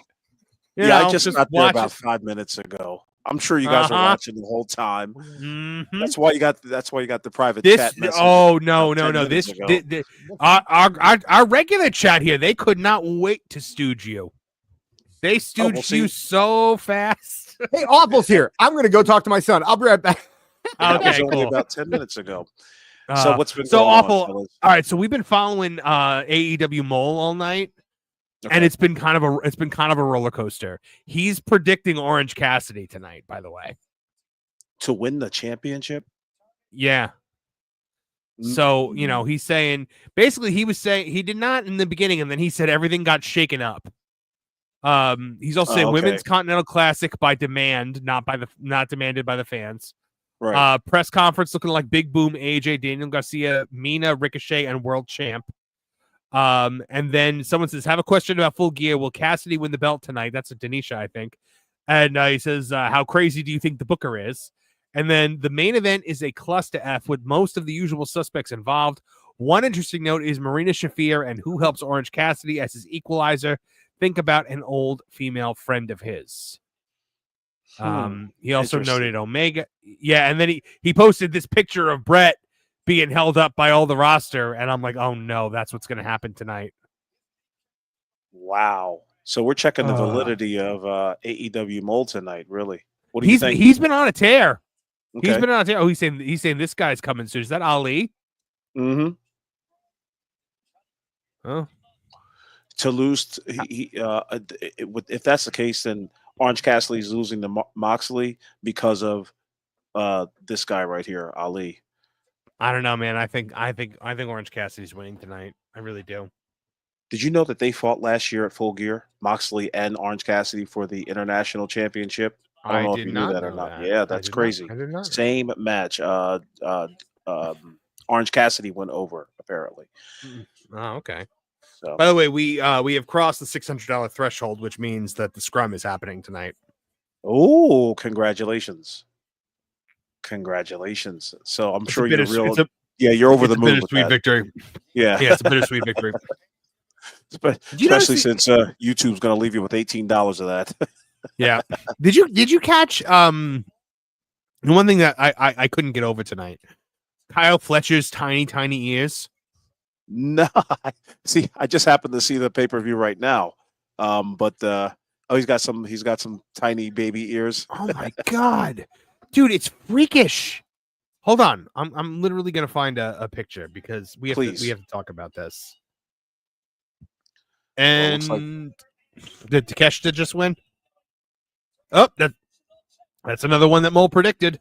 I just got there about 5 minutes ago. I'm sure you guys are Uh-huh. watching the whole time. Mhm. That's why you got the private This chat message. oh no about 10 no minutes this ago. our regular chat here, they could not wait to stooge you. They stooged you so fast. Hey, Awful's here. I'm going to go talk to my son. I'll be right back. That was Okay, only cool. about 10 minutes ago. So what's been so going awful. on, fellas? All right, so we've been following AEW Mole all night, and it's been kind of a roller coaster. He's predicting Orange Cassidy tonight, by the way. To win the championship? Yeah. So, he's saying basically he was saying he did not in the beginning, and then he said everything got shaken up. He's also saying Women's Continental Classic by demand, not demanded by the fans. Right. Press conference looking like Big Boom, AJ, Daniel Garcia, Mina, Ricochet, and World Champ. And then someone says, have a question about Full Gear. Will Cassidy win the belt tonight? That's a Denisha, I think. And he says, how crazy do you think the booker is? And then the main event is a cluster F with most of the usual suspects involved. One interesting note is Marina Shafir and who helps Orange Cassidy as his equalizer. Think about an old female friend of his. He also noted Omega. Yeah, and then he posted this picture of Brett being held up by all the roster, and I'm like, oh no, that's what's going to happen tonight. Wow. So we're checking the validity of AEW Mole tonight, really. What do you think? He's been on a tear. Okay. He's been on a tear. Oh, he's saying this guy's coming soon. Is that Ali? Mm-hmm. Oh. To lose, if that's the case, then Orange Cassidy's losing to Moxley because of this guy right here, Ali. I don't know, man. I think Orange Cassidy's winning tonight. I really do. Did you know that they fought last year at Full Gear, Moxley and Orange Cassidy for the international championship? I don't know if you knew that or not. Yeah, that's crazy. I did not. Same match. Orange Cassidy went over apparently. Oh, okay. So, by the way, we have crossed the $600 threshold, which means that the scrum is happening tonight. Oh, congratulations! Congratulations! So I'm sure you're real. You're over the moon. Bittersweet victory. Yeah, it's a bittersweet victory. Especially since YouTube's going to leave you with $18 of that. Yeah. Did you catch one thing that I couldn't get over tonight? Kyle Fletcher's tiny ears. No, see, I just happened to see the pay-per-view right now. He's got some tiny baby ears. Oh my god, dude, it's freakish. Hold on, I'm literally gonna find a picture because we have to talk about this. And did Takeshita just win? Oh, that's another one that Mole predicted.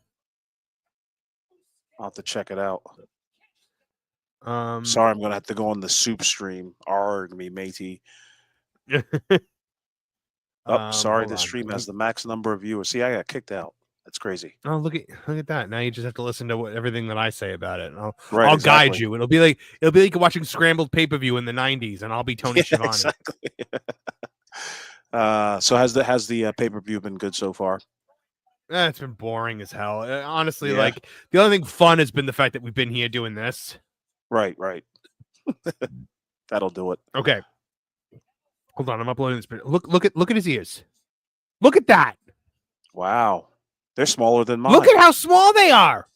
I'll have to check it out. Sorry, I'm gonna have to go on the soup stream. Arg me, matey. Sorry, the stream has the max number of viewers. See, I got kicked out. That's crazy. Oh, look at that. Now you just have to listen to everything that I say about it. And I'll guide you. It'll be like watching scrambled pay-per-view in the 90s, and I'll be Tony Schiavone. Exactly. So has the pay-per-view been good so far? It's been boring as hell. Honestly, like the only thing fun has been the fact that we've been here doing this. Right. That'll do it. Okay. Hold on, I'm uploading this. Look at his ears. Look at that. Wow. They're smaller than mine. Look at how small they are.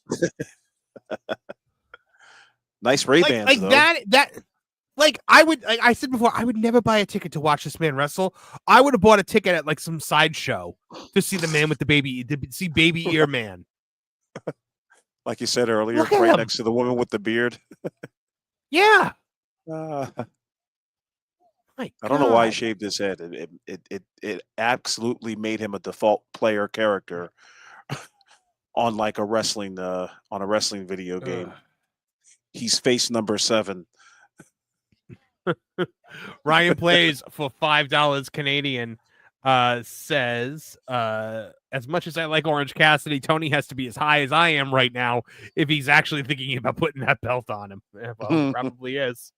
Nice Ray-Bans, like though. that. Like I said before, I would never buy a ticket to watch this man wrestle. I would have bought a ticket at like some sideshow to see the man with the baby, to see Baby Ear Man. Like you said earlier, right next to the woman with the beard. Yeah. I don't know why he shaved his head. It absolutely made him a default player character on like a wrestling video game. He's face number 7. Ryan Plays for $5 Canadian says, as much as I like Orange Cassidy, Tony has to be as high as I am right now if he's actually thinking about putting that belt on him. Well, probably is.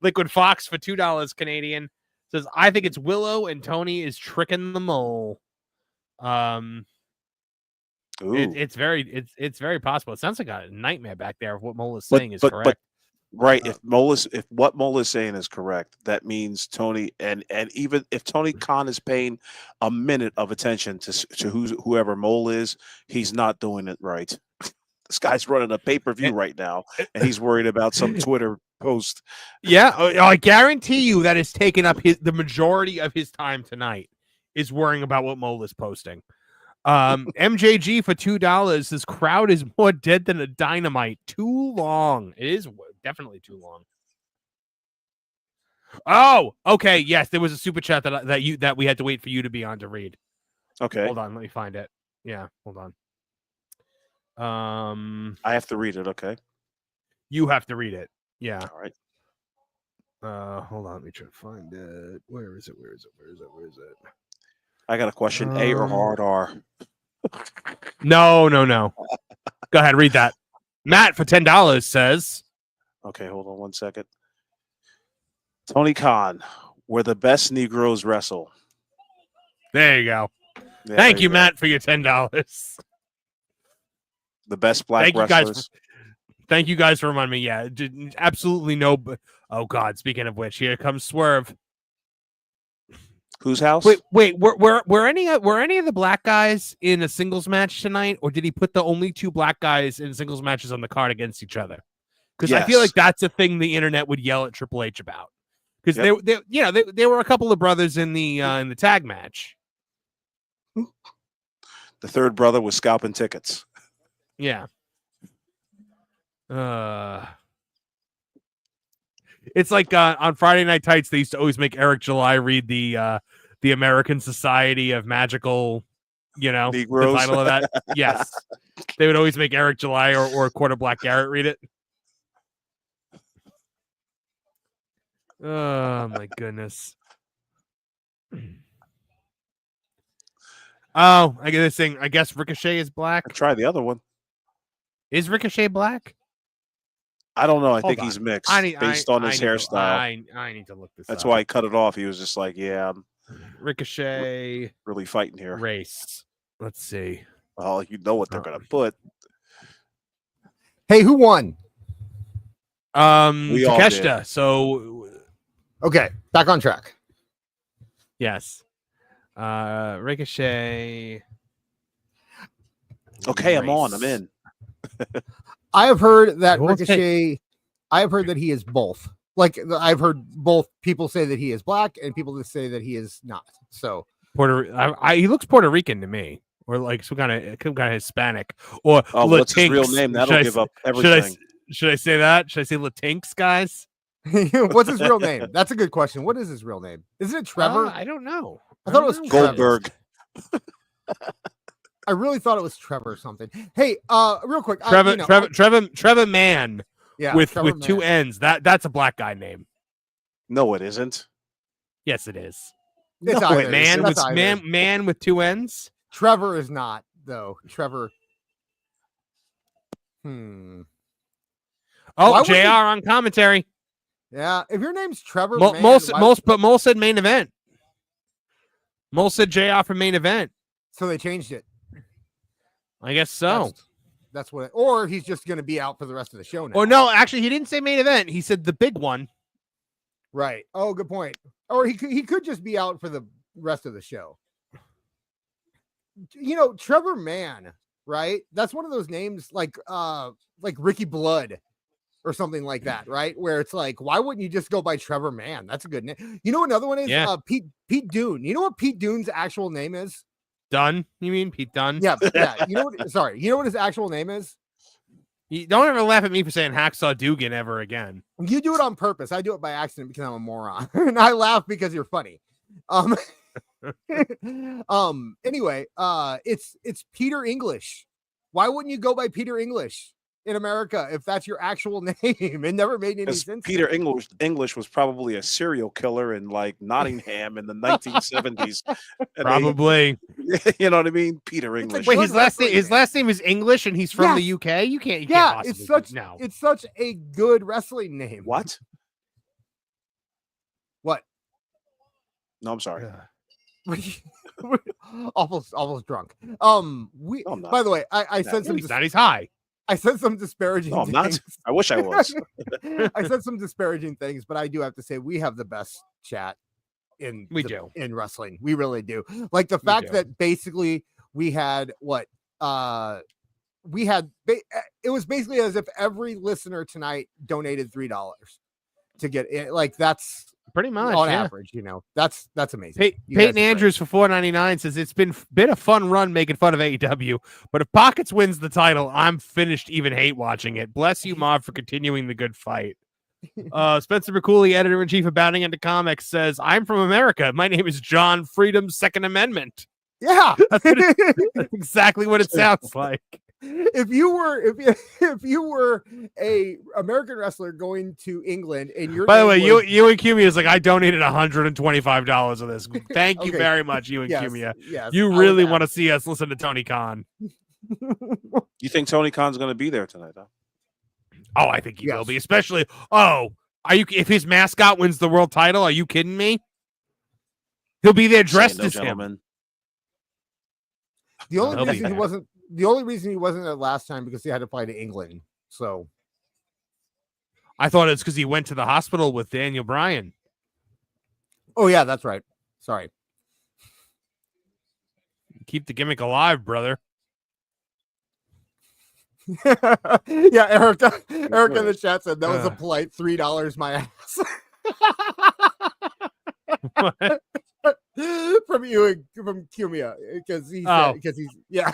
Liquid Fox for $2 Canadian says, I think it's Willow and Tony is tricking the Mole. It's very possible. It sounds like a nightmare back there of what Mole is saying is correct. Right. If what Mole is saying is correct, that means Tony and even if Tony Khan is paying a minute of attention to whoever Mole is, he's not doing it right. This guy's running a pay-per-view right now, and he's worried about some Twitter post. Yeah, I guarantee you that is taking up the majority of his time tonight is worrying about what Mole is posting. MJG for $2. This crowd is more dead than a dynamite. Too long. It is definitely too long. Oh, okay. Yes, there was a super chat that we had to wait for you to be on to read. Okay, Hold on, let me find it. Yeah, hold on. I have to read it. Okay, you have to read it. Yeah. all right. Hold on, let me try to find it. Where is it? I got a question. A or hard R? No. Go ahead, read that. Matt for $10 says. Okay, hold on one second. Tony Khan, where the best Negroes wrestle. There you go. Yeah, Thank there you, go. Matt, for your $10. The best black Thank you wrestlers. guys. Thank you guys for reminding me. Yeah, absolutely no. Oh God! Speaking of which, here comes Swerve. Whose house? Wait. Were any of the black guys in a singles match tonight, or did he put the only two black guys in singles matches on the card against each other? Because I feel Yes. like that's a thing the internet would yell at Triple H about. Because there were a couple of brothers in the tag match. The third brother was scalping tickets. Yeah. It's like on Friday Night Tights, they used to always make Eric July read the American Society of Magical, Negroes. the title of that. Yes. They would always make Eric July or Quarter Black Garrett read it. Oh my goodness. Oh, I get this thing. I guess Ricochet is black. Try the other one. Is Ricochet black? I don't know. I Hold think on. he's mixed I need based on his hairstyle. I need to look this That's up. why he cut it off. He was just like, "Yeah, I'm Ricochet really fighting here." race. Let's see. Well, you know what they're gonna put. Hey, who won? We all did. Takeshita. So Okay, back on track. yes. Ricochet. Okay, I'm on. race. I'm in. I have heard that We'll take- Ricochet. I have heard that he is both. Like I've heard both people say that he is black and people that say that he is not. So He looks Puerto Rican to me, or like some kind of Hispanic, or Oh, what's his real Latinx. name? That'll give up everything. Should I say that? Should I say Latinx, guys? what's his real name? That's a good question. What is his real name? Isn't it Trevor? I don't know. I thought it was Goldberg. I really thought it was Trevor or something. Hey, real quick. Trevor Mann. Yeah, with Trevor two Mann. N's. That's a black guy name. No, it isn't. Yes, it is. It's No, either. it Man isn't. with That's either. man with two N's. Trevor is not though. Trevor. Why Oh, would JR you- on commentary. Yeah, if your name's Trevor, Mole Mann, Mole said main event. Mole said JR for main event. so they changed it. I guess so. That's what. Or he's just going to be out for the rest of the show now. Or no, actually, he didn't say main event. He said the big one. Right. Oh, good point. Or he could just be out for the rest of the show. Trevor Mann, right? That's one of those names like Ricky Blood or something like that, right? Where it's like, why wouldn't you just go by Trevor Mann? That's a good name. You know, another one is Pete Dune. You know what Pete Dune's actual name is? Dunn? You mean Pete Dunn? Yeah. You know what? Sorry. You know what his actual name is? You don't ever laugh at me for saying Hacksaw Dugan ever again. You do it on purpose. I do it by accident because I'm a moron, and I laugh because you're funny. Anyway, it's Peter English. Why wouldn't you go by Peter English in America if that's your actual name? It never made any sense. Peter English was probably a serial killer in like Nottingham in the 1970s. Probably. You know what I mean? Peter English. Wait, his last name is English, and he's from the UK. You can't. It's such a good wrestling name. What? What? No, I'm sorry. Almost drunk. By the way, I said some. He's not. He's high. I said some disparaging No, I'm not. things. I wish I was. I said some disparaging things, but I do have to say we have the best chat in wrestling. We really do. Like the fact that basically we had it was basically as if every listener tonight donated $3 to get it. Like that's pretty much on average, that's amazing. Peyton Andrews for $4.99 says it's been a fun run making fun of AEW, but if Pockets wins the title, I'm finished even hate watching it. Bless you, Marv, for continuing the good fight. Spencer McCooley, editor-in-chief of Bounding Into Comics, says, I'm from America. My name is John Freedom's Second Amendment. Yeah. That's exactly what it sounds like. If you were a American wrestler going to England and you're by the way, you and Cumia is like, I donated $125 of this. Thank you very much, you and Cumia. Yes, you really want to see us listen to Tony Khan. You think Tony Khan's going to be there tonight, though? Oh, I think he will be, especially. Oh, if his mascot wins the world title? Are you kidding me? He'll be there dressed as him. The only reason he wasn't there last time because he had to fly to England. So I thought it's because he went to the hospital with Daniel Bryan. Oh yeah, that's right. Sorry. Keep the gimmick alive, brother. Yeah, Erica in the chat said that was a polite $3 my ass. From you, from Cumia, because he's yeah.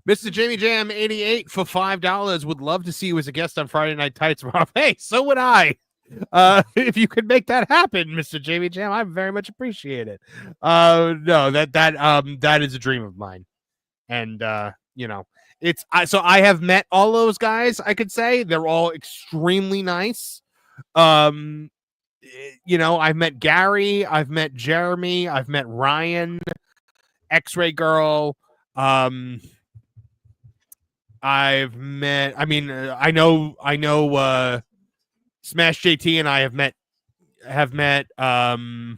Mr. Jamie Jam 88 for $5 would love to see you as a guest on Friday Night Tights. Hey, so would I. If you could make that happen, Mr. Jamie Jam, I very much appreciate it. No, that is a dream of mine. And so I have met all those guys, I could say. They're all extremely nice. I've met Gary, I've met Jeremy, I've met Ryan, X-Ray Girl. I know Smash JT and I have met and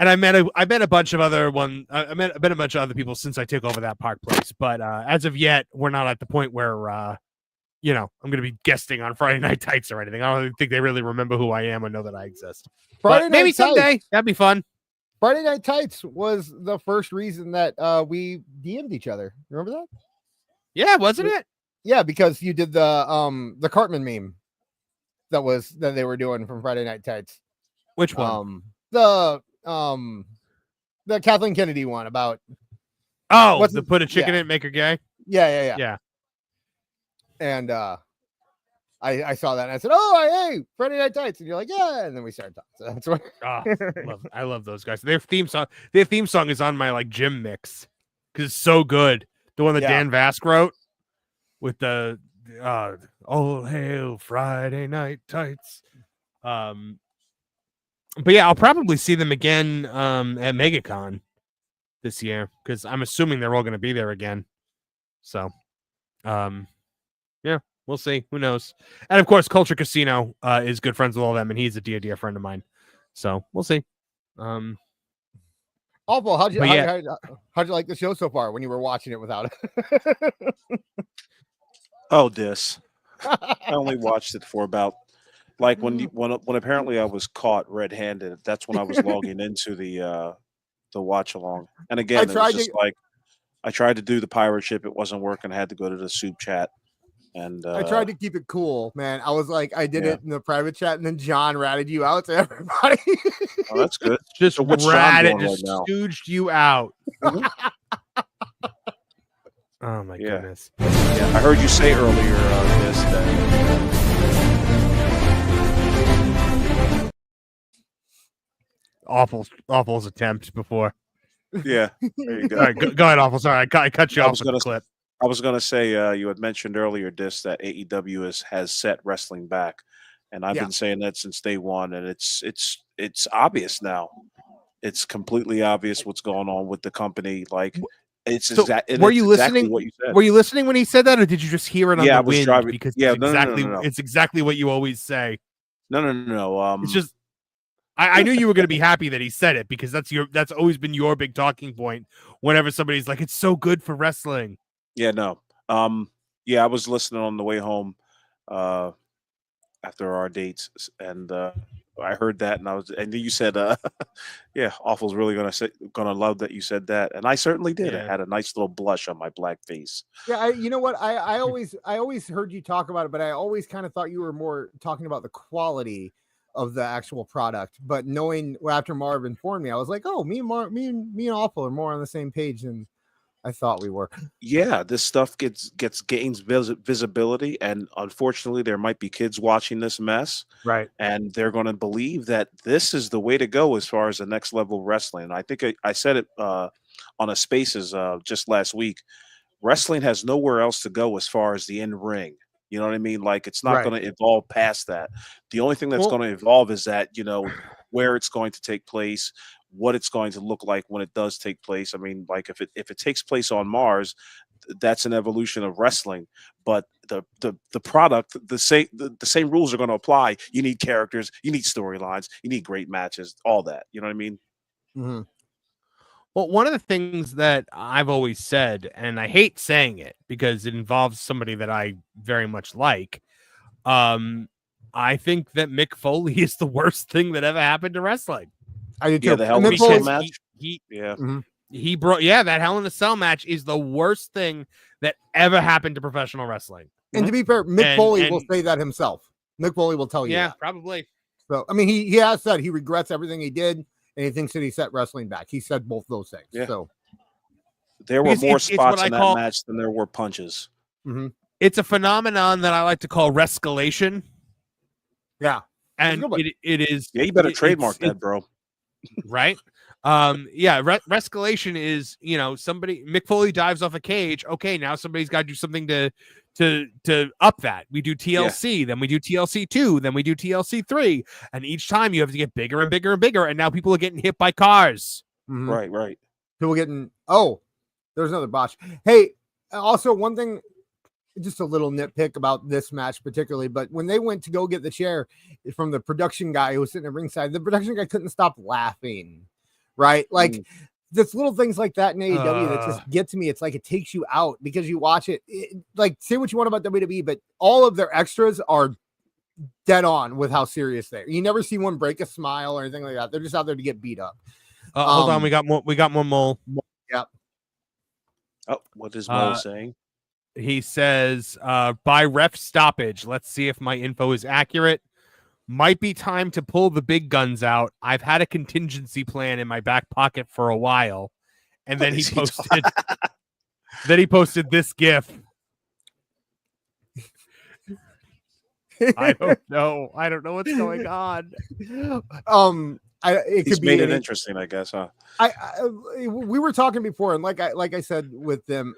I met a bunch of other I met a bunch of other people since I took over that Park Place, but as of yet we're not at the point where I'm going to be guesting on Friday Night Tights or anything. I don't think they really remember who I am or know that I exist. Maybe someday that'd be fun. Friday Night Tights was the first reason that we DM'd each other. Remember that? Yeah, wasn't it? Yeah, because you did the Cartman meme that they were doing from Friday Night Tights. Which one? The Kathleen Kennedy one about put a chicken in and make her gay. Yeah. And I saw that and I said, hey, Friday Night Tights, and you're like, yeah, and then we started talking. So that's what I love those guys. Their theme song is on my gym mix because it's so good. The one that Dan Vask wrote with the "Oh Hail Friday Night Tights." But yeah, I'll probably see them again at MegaCon this year because I'm assuming they're all going to be there again. So, yeah, we'll see. Who knows? And of course, Culture Casino is good friends with all of them, and he's a dear friend of mine. So we'll see. Awful. How'd you like the show so far when you were watching it without it? I only watched it for about when apparently I was caught red-handed. That's when I was logging into the watch along. And again, I tried to do the pirate ship. It wasn't working. I had to go to the soup chat. And I tried to keep it cool, man. I was like, I did it in the private chat, and then John ratted you out to everybody. Oh, that's good. Just ratted, just stooged you out. Oh my goodness! Yeah, I heard you say earlier this that Awful's attempt before. Yeah, there you go. All right, go ahead, Awful. Sorry, I cut you off with the clip. I was going to say you had mentioned earlier, Dis, that AEW has set wrestling back, and I've been saying that since day one, and it's obvious now. It's completely obvious what's going on with the company. Were you listening? Exactly what you said. Were you listening when he said that, or did you just hear it on the wind? Driving. Because no. It's exactly what you always say. No. It's just I knew you were going to be happy that he said it because that's always been your big talking point whenever somebody's like, it's so good for wrestling. Yeah, no. Yeah, I was listening on the way home after our dates, and I heard that, and then you said, yeah, Awful's really gonna love that you said that, and I certainly did. Yeah. I had a nice little blush on my black face. Yeah, you know what? I always heard you talk about it, but I always kind of thought you were more talking about the quality of the actual product. But knowing after Marv informed me, I was like, oh, me and Awful are more on the same page than I thought we were. Yeah, this stuff gains visibility, and unfortunately, there might be kids watching this mess, Right. and they're going to believe that this is the way to go as far as the next level of wrestling. And I think I said it on a Spaces just last week. Wrestling has nowhere else to go as far as the in ring. You know what I mean? Like, it's not going to evolve past that. The only thing that's going to evolve is that, where it's going to take place, what it's going to look like when it does take place. I mean, like if it takes place on Mars, that's an evolution of wrestling. But the product, the same rules are going to apply. You need characters, you need storylines, you need great matches, all that. You know what I mean? Mm-hmm. Well, one of the things that I've always said, and I hate saying it because it involves somebody that I very much like, I think that Mick Foley is the worst thing that ever happened to wrestling. I did too. Yeah, the Hell in a Cell match. He brought that Hell in a Cell match is the worst thing that ever happened to professional wrestling. And to be fair, Mick Foley will say that himself. Mick Foley will tell you. Yeah, that. probably. So I mean, he has said he regrets everything he did, and he thinks that he set wrestling back. He said both those things. Yeah. So there were more spots in that match than there were punches. Mm-hmm. It's a phenomenon that I like to call rescalation. Yeah. And it is. Yeah, you better trademark that, bro. Right? Rescalation is, somebody, Mick Foley dives off a cage. Okay, now somebody's got to do something to up that. We do TLC, then we do TLC 2, then we do TLC 3, and each time you have to get bigger and bigger and bigger, and now people are getting hit by cars. Mm-hmm. Right. People getting there's another botch. Hey, also one thing, just a little nitpick about this match particularly, but when they went to go get the chair from the production guy who was sitting at ringside, the production guy couldn't stop laughing, right? Like this little things like that in AEW that just get to me. It's like it takes you out because you watch it, like say what you want about WWE, but all of their extras are dead on with how serious they are. You never see one break a smile or anything like that. They're just out there to get beat up. Hold on, we got more Mole. Yep. Oh, what is Mole saying? He says, by ref stoppage, let's see if my info is accurate. Might be time to pull the big guns out. I've had a contingency plan in my back pocket for a while. And then he posted this GIF. I don't know. I don't know what's going on. He's made it interesting, I guess, huh? We were talking before, and like I said with them,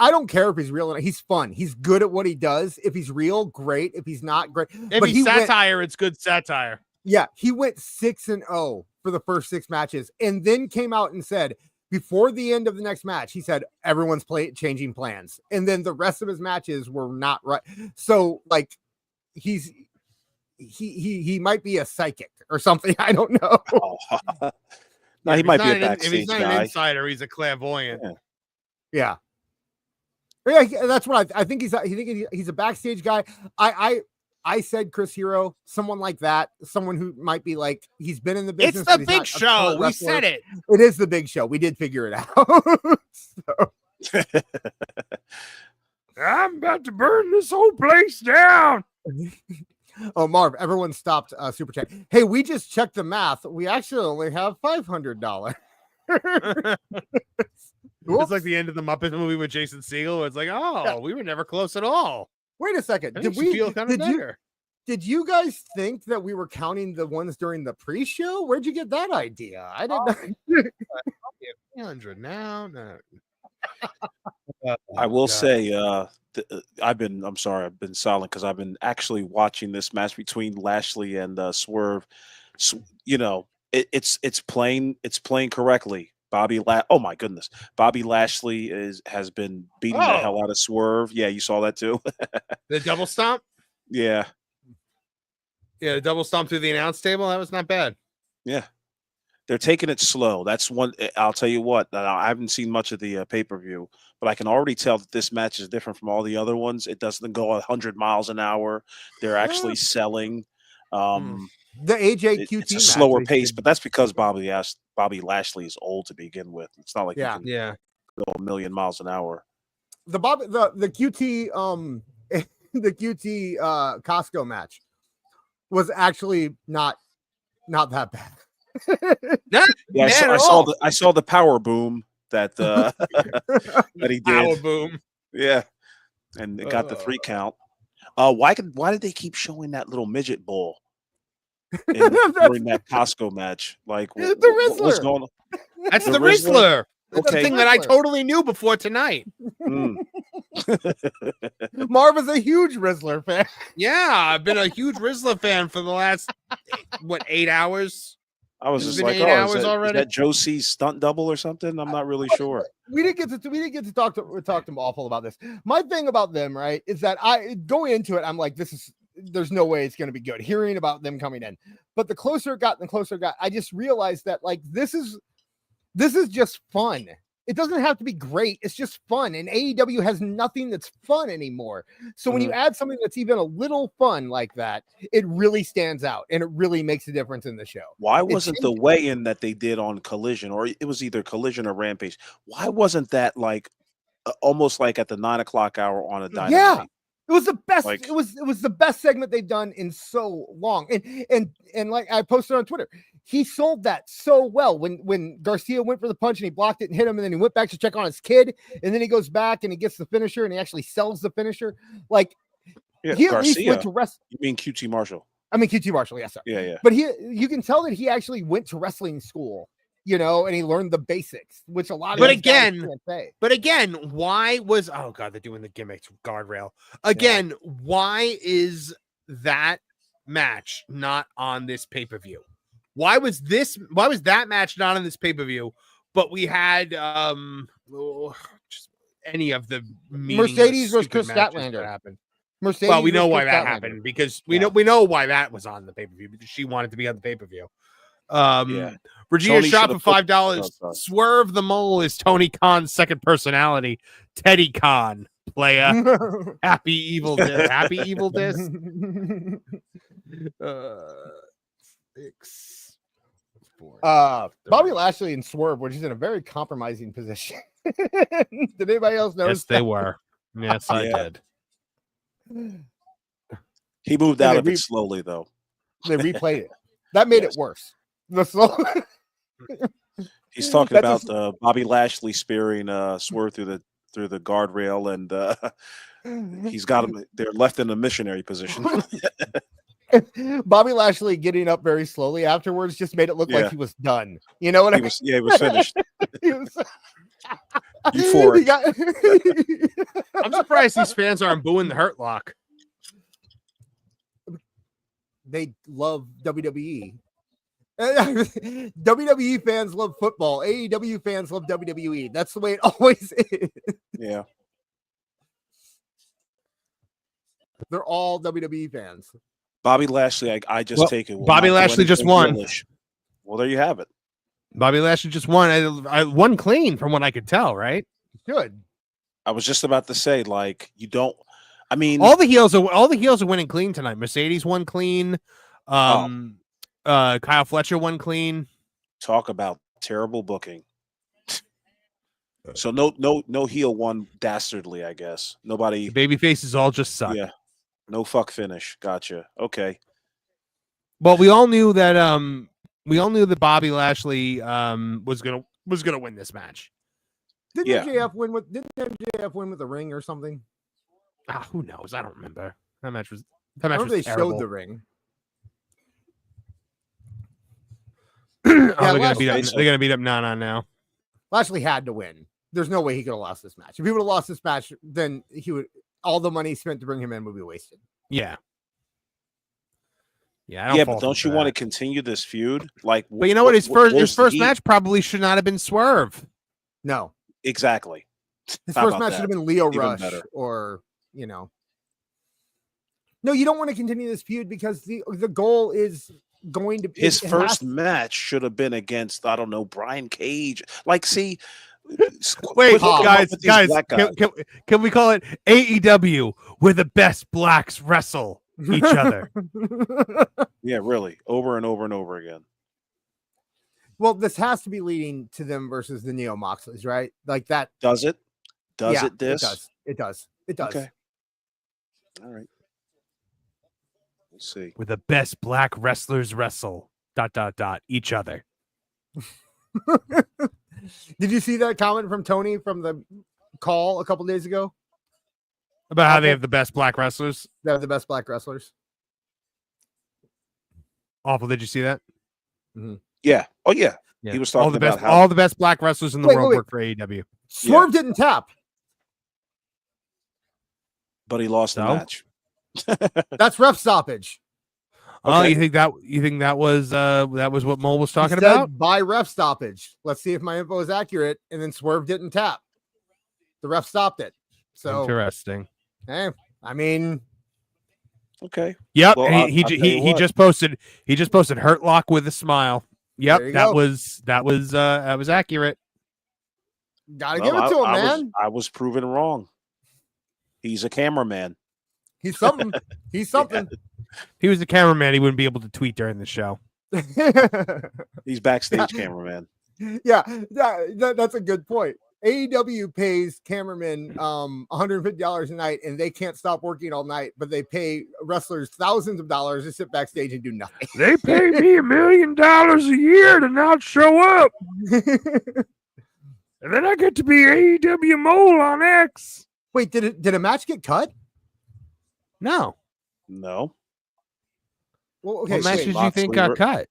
I don't care if he's real or not. He's fun. He's good at what he does. If he's real, great. If he's not, great. If he's satire, it's good satire. Yeah, he went 6-0 for the first 6 matches, and then came out and said before the end of the next match, he said everyone's changing plans, and then the rest of his matches were not right. So like, he might be a psychic or something. I don't know. No, he might be a backstage guy. If he's not an insider, he's a clairvoyant. Yeah. Yeah, that's what I think. He's a backstage guy. I said Chris Hero, someone like that, someone who might be like he's been in the business. It's the Big Show. We said it. It is the Big Show. We did figure it out. I'm about to burn this whole place down. Oh, Marv, everyone stopped super chat. Hey, we just checked the math. We actually only have $500. It's like the end of the Muppet movie with Jason Segel. Where it's like, we were never close at all. Wait a second. Did we feel kind of better? Did you guys think that we were counting the ones during the pre-show? Where'd you get that idea? I didn't know. 300 now. No. I will say, I've been silent because I've been actually watching this match between Lashley and Swerve. It's playing correctly. Oh my goodness, Bobby Lashley has been beating the hell out of Swerve. Yeah, you saw that too. The double stomp. Yeah, the double stomp through the announce table. That was not bad. Yeah. They're taking it slow. That's one. I'll tell you what. I haven't seen much of the pay-per-view, but I can already tell that this match is different from all the other ones. It doesn't go 100 miles an hour. They're actually selling. The AJ QT It's a match slower they pace, did. but that's because Bobby Lashley is old to begin with. It's not like Yeah. you can go a million miles an hour. The QT the QT Costco match was actually not that bad. Yeah, I saw the power boom that that he did. Power boom. Yeah, and it got the 3 count. Why did they keep showing that little midget bull during that Costco match? Like the what was Rizzler. going on? That's The the Rizzler? Rizzler. That's Okay. the thing that I totally knew before tonight. Marv is a huge Rizzler fan. Yeah, I've been a huge Rizzler fan for the last 8 hours. I was It's just been like, 8 oh, hours is already. that Joe C's stunt double or something? I'm not really sure. We didn't get to talk to them awful about this. My thing about them, right, is that I going into it, I'm like, there's no way it's going to be good. Hearing about them coming in, but the closer it got, I just realized that like this is just fun. It doesn't have to be great. It's just fun. And AEW has nothing that's fun anymore. So when you add something that's even a little fun like that, it really stands out and it really makes a difference in the show. Why wasn't the weigh-in that they did on Collision, or it was either Collision or Rampage? Why wasn't that like almost like at the 9 o'clock hour on a Dynamite? Yeah, it was the best. Like, it was the best segment they've done in so long. And like I posted on Twitter, he sold that so well when Garcia went for the punch and he blocked it and hit him, and then he went back to check on his kid, and then he goes back and he gets the finisher and he actually sells the finisher. Like he at least went to wrestling. You mean QT Marshall? I mean QT Marshall, yes, sir. Yeah. But you can tell that he actually went to wrestling school, and he learned the basics, which a lot of guys can't say. But again, why was they're doing the gimmicks guardrail again? Yeah. Why is that match not on this pay-per-view? Why was that match not on this pay-per-view? But we had just any of the Mercedes versus Chris Statlander happened. Mercedes. Well, we know why that happened because we know why that was on the pay-per-view because she wanted to be on the pay-per-view. Regina shot for $5. Swerve the Mole is Tony Khan's second personality. Teddy Khan, player. Happy evil disc. Happy evil disc. 6. Bobby Lashley and Swerve, which is in a very compromising position. Did anybody else notice? Yes, they were. Yes, I did. He moved out of it slowly, though. They replayed it. That made it worse. The slow. He's talking about Bobby Lashley spearing Swerve through the guardrail, and he's got him. They're left in a missionary position. Bobby Lashley getting up very slowly afterwards just made it look like he was done. You know what I mean? He was finished. He was euphoric. I'm surprised these fans aren't booing the Hurt Lock. They love WWE. WWE fans love football. AEW fans love WWE. That's the way it always is. Yeah. They're all WWE fans. Bobby Lashley, I just take it. Bobby Lashley just won. Well, there you have it. Bobby Lashley just won. I won clean from what I could tell, right? Good. I was just about to say, like, you don't. I mean, all the heels are winning clean tonight. Mercedes won clean. Kyle Fletcher won clean. Talk about terrible booking. So no heel won dastardly, I guess. Nobody. Baby faces all just suck. Yeah. No fuck finish. Gotcha. Okay. Well, we all knew that Bobby Lashley was gonna win this match. Didn't MJF win with the ring or something? Who knows? I don't remember. That match was they terrible. showed the ring. They're gonna beat up Nana now. Lashley had to win. There's no way he could have lost this match. If he would have lost this match, then all the money spent to bring him in would be wasted. Yeah. But don't you want to continue this feud? Like, but you know what? His first match probably should not have been Swerve. No, exactly. His first match should have been Leo Rush, or No, you don't want to continue this feud because the goal is going to His first match should have been against, I don't know, Brian Cage. Like, see, Wait, quit hooking up guys, with these guys, black guys. can we call it AEW where the best blacks wrestle each other? Yeah, really, over and over and over again. Well, this has to be leading to them versus the Neo Moxleys, right? Like that. Does it? Does Yeah, it? This? It does. It does. Okay. All right. We'll see. Where the best black wrestlers wrestle ... each other. Did you see that comment from Tony from the call a couple days ago? About how they have the best black wrestlers. They're the best black wrestlers. Awful. Did you see that? Yeah. Oh, yeah. Yeah. He was talking all the about best, how all the best black wrestlers in the Wait, world wait. work for AEW. Swerve didn't tap. but he lost the No? match. That's ref stoppage. Oh, Okay. you think that was what Mole was talking He said, about? by ref stoppage. Let's see if my info is accurate. And then Swerve didn't tap. The ref stopped it. So, Interesting. hey, I mean, Okay. Yep. Well, and I'll he tell you he what. just posted Hurt Lock with a smile. Yep. There you That go. was accurate. gotta Well, give it to him, I man. I was proven wrong. He's a cameraman. He's something. He's something. If he was the cameraman, he wouldn't be able to tweet during the show. He's backstage cameraman. Yeah, that's a good point. AEW pays cameramen $150 a night, and they can't stop working all night, but they pay wrestlers thousands of dollars to sit backstage and do nothing. They pay me $1 million a year to not show up, and then I get to be AEW Mole on X. Wait, did a match get cut? No. No. Well, okay, What matches wait. do you think Moxley got cut?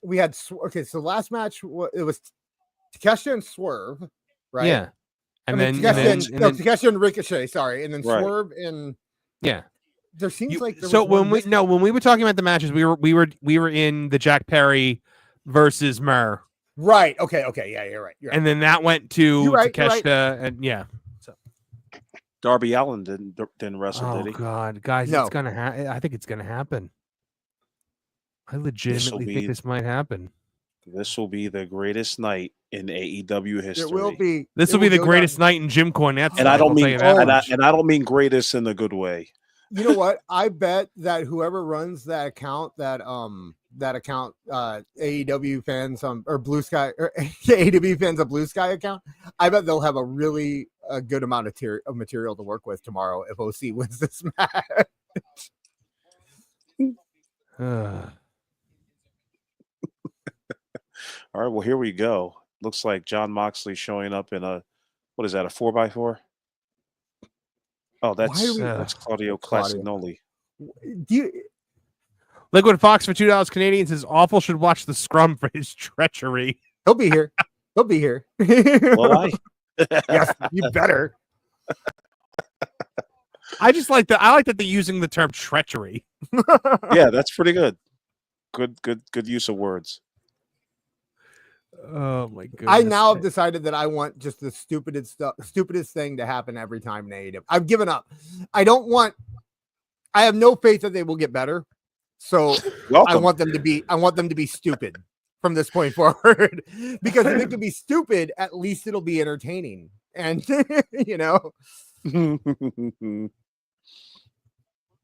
We had okay. So last match it was Takeshita and Swerve, right? Yeah. And I mean, then, Takeshita and Ricochet. Sorry, and then Right. Swerve and yeah. there seems like there So was one when we were talking about the matches, we were in the Jack Perry versus Murr, right. Okay, yeah, you're right. and then that went to You're right, Takeshita, and yeah. Darby Allin didn't wrestle, Oh did he? God, guys, No. it's gonna I think it's gonna happen. I legitimately think be- this might happen. This will be the greatest night in AEW history. It will be. This it will be the go greatest down. night in Jim Cornette's And I life, don't I'll mean tell you that much. and I don't mean greatest in the good way. You know what? I bet that whoever runs that account, AEW fans or Blue Sky or AEW fans of Blue Sky account, I bet they'll have a really good amount of material to work with tomorrow if OC wins this match. All right, well, here we go. Looks like John Moxley showing up in a, what is that, a 4x4? Oh, that's Claudio Classignoli. Do you, Liquid Fox for $2 Canadian says awful should watch the Scrum for his treachery. he'll be here. He'll be here. Well, Yes, you better. I like that they're using the term treachery. yeah, that's pretty good. Good use of words. Oh my goodness. I now have decided that I want just the stupidest thing to happen every time in AEW. I've given up. I have no faith that they will get better. So Welcome. I want them to be stupid from this point forward. Because if it can be stupid, at least it'll be entertaining. And you know,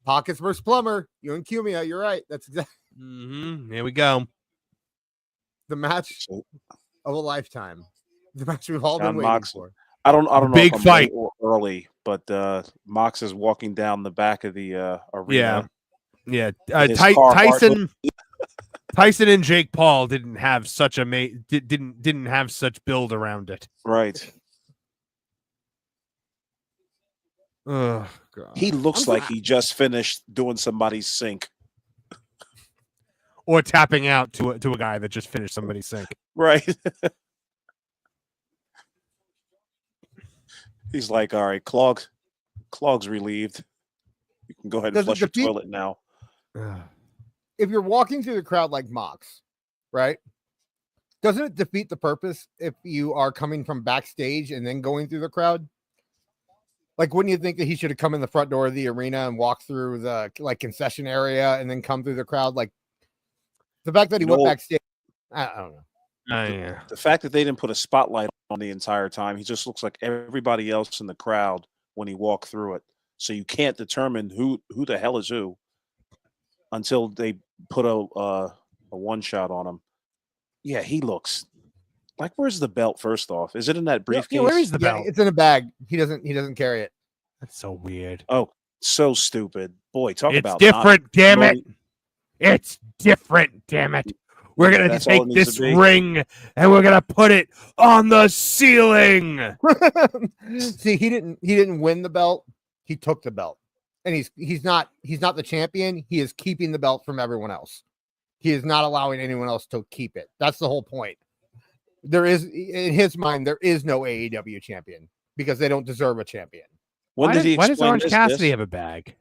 Pockets versus Plumber. You and Cumia, you're right. That's exactly Here we go. the match of a lifetime. The match we've all John been waiting Moxley. for. I don't know Big if I'm fight. late or early, but Mox is walking down the back of the arena. Yeah. His car Tyson and Jake Paul didn't have such didn't have such build around it. Right. Oh God. He looks like he just finished doing somebody's sink. Or tapping out to a guy that just finished somebody's sink. Right. He's like, all right, clog's relieved. You can go ahead and Does it flush your defeat- toilet now. If you're walking through the crowd like Mox, right? Doesn't it defeat the purpose if you are coming from backstage and then going through the crowd? Like, wouldn't you think that he should have come in the front door of the arena and walked through the concession area and then come through the crowd? Like, The fact that he You went know- backstage, I don't know. Yeah. The fact that they didn't put a spotlight on the entire time, he just looks like everybody else in the crowd when he walked through it. So you can't determine who the hell is who until they put a one shot on him. Yeah, he looks like, where's the belt? First off, is it in that briefcase? Yeah, where is the Yeah, belt? it's in a bag. He doesn't carry it. That's so weird. Oh, so stupid, boy! Talk It's about different, damn it. promoting- It's different, damn it. We're gonna That's all take it needs this to be. ring and we're gonna put it on the ceiling. See, he didn't win the belt. He took the belt, and he's not the champion. He is keeping the belt from everyone else. He is not allowing anyone else to keep it. That's the whole point. There is, in his mind, there is no AEW champion because they don't deserve a champion. When did he Why does explain Orange this? Cassidy have a bag?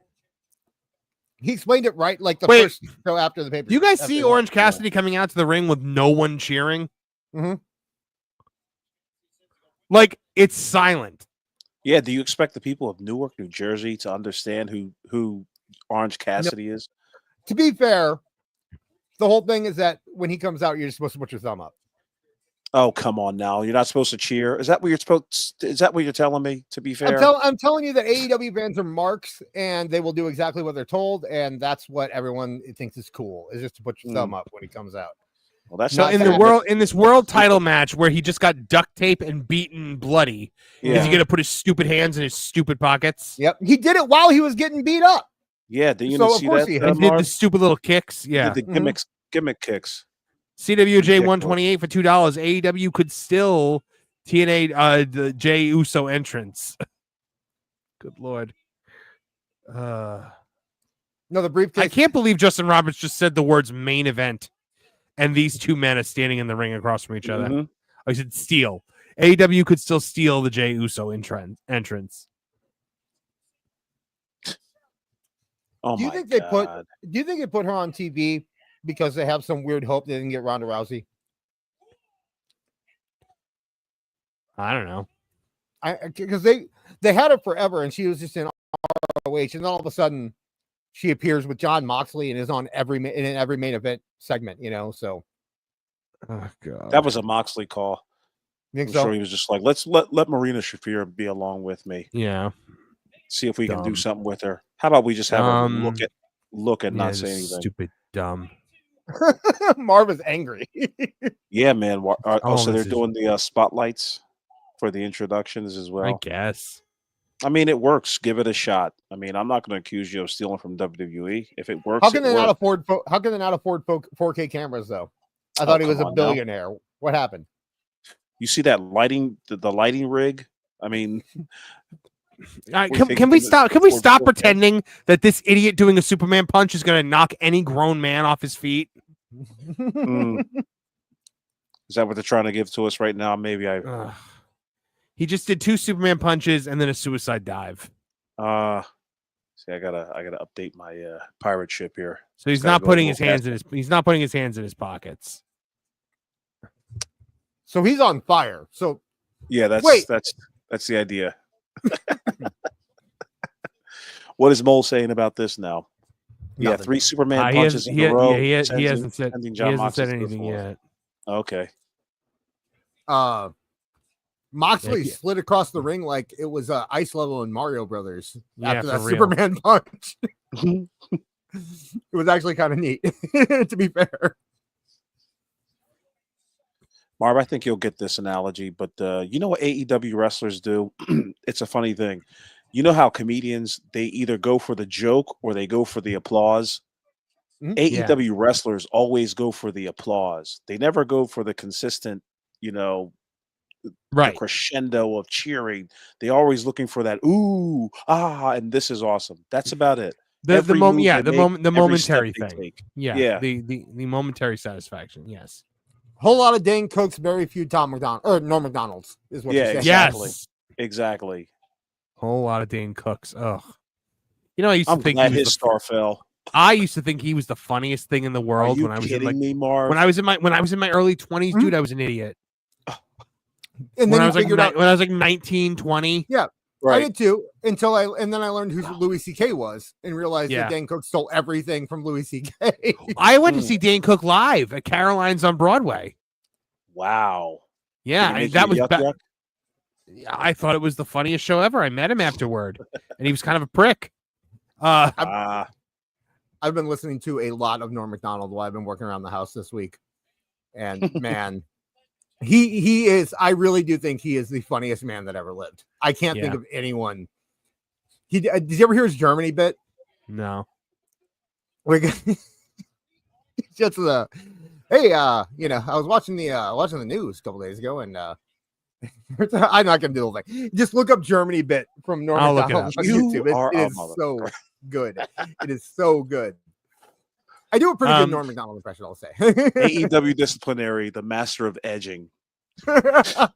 He explained it right, like the Wait. first show after the paper. Do you guys see Orange Cassidy coming out to the ring with no one cheering? Mhm. Like, it's silent. Yeah, do you expect the people of Newark, New Jersey, to understand who Orange Cassidy is? To be fair, the whole thing is that when he comes out, you're just supposed to put your thumb up. Oh, come on now! You're not supposed to cheer. Is that what you're supposed? Is that what you're telling me? To be fair, I'm telling you that AEW fans are marks, and they will do exactly what they're told, and that's what everyone thinks is cool. Is just to put your thumb up when he comes out. well, that's So not in fair. this world title match where he just got duct tape and beaten bloody, is Yeah. he gonna put his stupid hands in his stupid pockets? Yep, he did it while he was getting beat up. Yeah, do you So, of see course that? he And did the Marv? stupid little kicks. He Yeah. did the gimmick kicks. CWJ Kick 128 for $2. AEW could still TNA the Jey Uso entrance. Good lord. No, the briefcase. I can't believe Justin Roberts just said the words main event and these two men are standing in the ring across from each other. Mhm. I said steal. AEW could still steal the Jey Uso entrance. Oh Do you my think they put? God. Do you think they put her on TV because they have some weird hope they didn't get Ronda Rousey? I don't know. Because they had her forever, and she was just in ROH, and then all of a sudden, she appears with John Moxley and is on every main event segment. You know, so Oh god. That was a Moxley call. you think I'm so? sure he was just like, let Marina Shafir be along with me. Yeah. See if we can do Dumb. something with her. How about we just have her look and Yeah, not say just anything? stupid dumb. Marv is angry. Yeah, man. Oh, So they're this is- doing the spotlights for the introductions as I well. guess. I mean, it works. Give it a shot. I mean, I'm not going to accuse you of stealing from WWE. If it works, How can it they not works. afford? How can they not afford 4K cameras though? I Oh, thought he was come a on now. billionaire. What happened? You see that lighting, the lighting rig? I mean, We think Can we it's stop? Can we for- stop for- pretending that this idiot doing a Superman punch is going to knock any grown man off his feet? mm. Is that what they're trying to give to us right now? Maybe I. Ugh. He just did 2 Superman punches and then a suicide dive. See, I gotta update my pirate ship here. So he's Gotta not go putting a his little hands in his. He's not putting his hands in his pockets. So he's on fire. So Yeah, Wait. that's the idea. What is Mole saying about this now? Yeah, Nothing. 3 Superman He punches hasn't- in a row. he sending- hasn't said. sending He John hasn't Moxley said to the anything floor. yet. Okay. Moxley Yeah. slid across the ring like it was ice level in Mario Brothers Yeah, after that for real. Superman punch. It was actually kind of neat, to be fair. Marv, I think you'll get this analogy, but you know what AEW wrestlers do? It's a funny thing. You know how comedians, they either go for the joke or they go for the applause? Mhm. AEW wrestlers always go for the applause. They never go for the consistent, the Right. crescendo of cheering. They always looking for that ooh, and this is awesome. That's about it. The Every moment. move Yeah. they The make, moment. The every step momentary they thing. take. Yeah. Yeah. The momentary satisfaction. Yes. Whole lot of Dane Cooks, very few Tom McDonald or Norm McDonald's is what Yeah, you're saying. exactly. Yes. Exactly. Whole lot of Dane Cooks. Ugh. You know, I used to I'm think glad he was his the, star fell. I used to think he was the funniest thing in the Are world you when I was in kidding like me, Marv? when I was in my early 20s, Mhm. dude. I was an idiot. And When then I you was like figured out when I was like 19, 20. Yeah. I did too, and then I learned who Louis C.K. was and realized Yeah. that Dan Cook stole everything from Louis C.K. I went to see Dan Cook live at Caroline's on Broadway. Wow. Yeah, Did he and make that you was yuck yuck? I thought it was the funniest show ever. I met him afterward, and he was kind of a prick. I've been listening to a lot of Norm Macdonald while I've been working around the house this week, and man, he is. I really do think he is the funniest man that ever lived. I can't think of anyone. Did you ever hear his Germany bit? No. Just hey, I was watching the news a couple days ago, and I'm not gonna do the whole thing. Just look up Germany bit from Norm I'll look it Macdonald up. on YouTube. It is so good. It is so good. I do a pretty good Norm Macdonald impression, I'll say. AEW disciplinary, the master of edging. I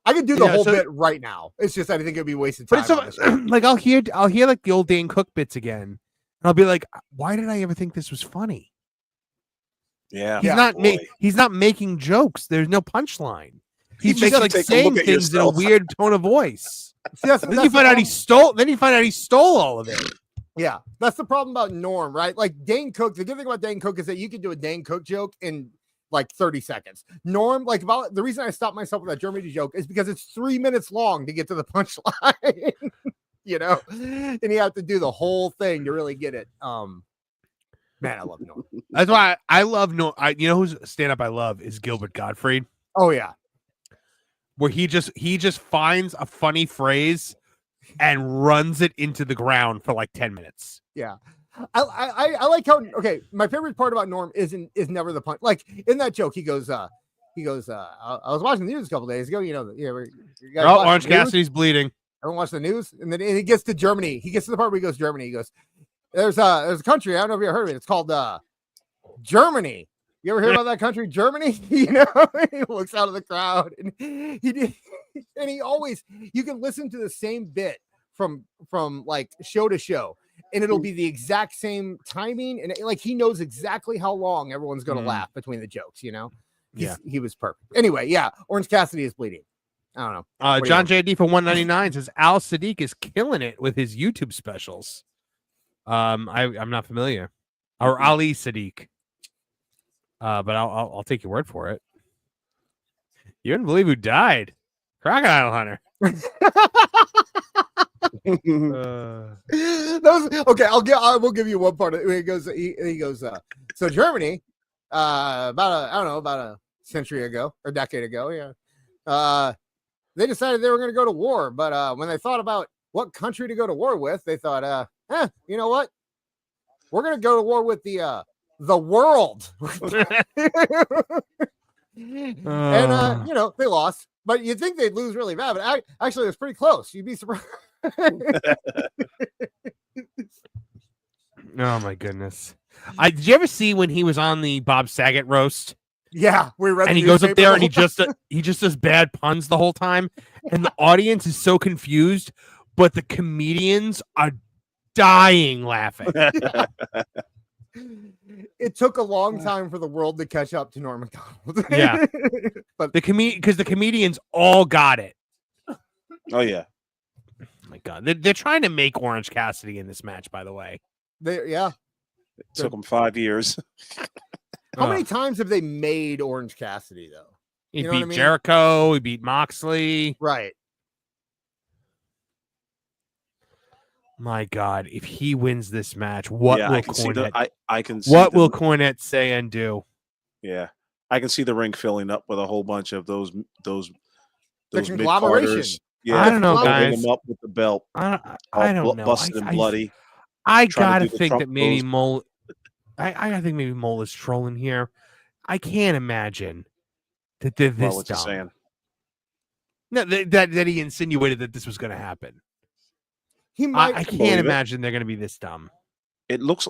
could do the whole bit right now. It's just I think it'd be wasted time. But it's like I'll hear like the old Dan Cook bits again, and I'll be like, why did I ever think this was funny? Yeah, he's not making jokes. There's no punchline. He's makes just you like take a saying look at things yourself. in a weird tone of voice. Then you find out he stole all of it. Yeah, that's the problem about Norm, right? Like Dane Cook, the good thing about Dane Cook is that you can do a Dane Cook joke in like 30 seconds. Norm, like about the reason I stopped myself with that Germany joke is because it's 3 minutes long to get to the punchline, and you have to do the whole thing to really get it. Man, I love Norm. That's why I love Norm. You know who's stand up I love is Gilbert Gottfried. Oh yeah, where he just finds a funny phrase and runs it into the ground for like 10 minutes. Yeah. I like how my favorite part about Norm is never the punch. Like in that joke, he goes, I was watching the news a couple days ago, Orange Cassidy's bleeding. Everyone watch the news, and then he gets to Germany. He gets to the part where he goes Germany. He goes, there's a country, I don't know if you ever heard of it. It's called Germany. You ever hear about that country, Germany? He looks out of the crowd, and he always, you can listen to the same bit from like show to show, and it'll be the exact same timing, and like he knows exactly how long everyone's going to laugh between the jokes. He was perfect. Anyway, yeah, Orange Cassidy is bleeding. I don't know. John JD for 199 says Al Sadiq is killing it with his YouTube specials. I'm not familiar, or Ali Sadiq. But I'll take your word for it. You wouldn't believe who died. Crocodile Hunter. I will give you one part. He goes. So Germany, about a century ago or decade ago, they decided they were going to go to war. But when they thought about what country to go to war with, they thought, you know what? We're going to go to war with the world. And they lost, but you'd think they'd lose really bad, but actually it was pretty close. You'd be surprised. Oh my goodness. Did you ever see when he was on the Bob Saget roast? Yeah, we read, and he goes up there and he just does bad puns the whole time, and the audience is so confused, but the comedians are dying laughing. It took a long time for the world to catch up to Norm Macdonald. Yeah, but because the comedians all got it. Oh yeah. Oh my God, they're trying to make Orange Cassidy in this match. By the way, it took them 5 years. How many times have they made Orange Cassidy though? He beat Jericho. He beat Moxley. Right. My God, if he wins this match, what will Cornette? I can see what will Cornette say and do? Yeah, I can see the ring filling up with a whole bunch of those conglomeration. Yeah, I don't know, guys. Them up with the belt. I don't know. Busted and bloody. I gotta think that maybe Mole. I gotta think maybe Mole is trolling here. I can't imagine that they're this dumb. Saying? No, that he insinuated that this was going to happen. He might. I can't imagine they're going to be this dumb. It looks.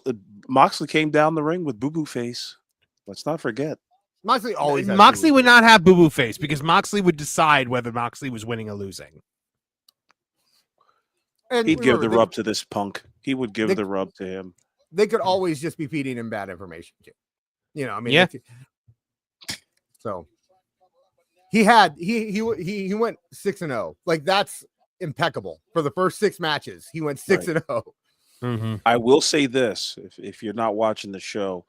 Moxley came down the ring with Boo Boo Face. Let's not forget. Moxley always. Moxley would not have Boo Boo Face because Moxley would decide whether Moxley was winning or losing. And he'd give the rub to this punk. He would give the rub to him. They could always just be feeding him bad information too. Yeah. So he went 6-0. Like that's impeccable for the first 6 matches. He went 6-0. Mm-hmm. I will say this: if you're not watching the show,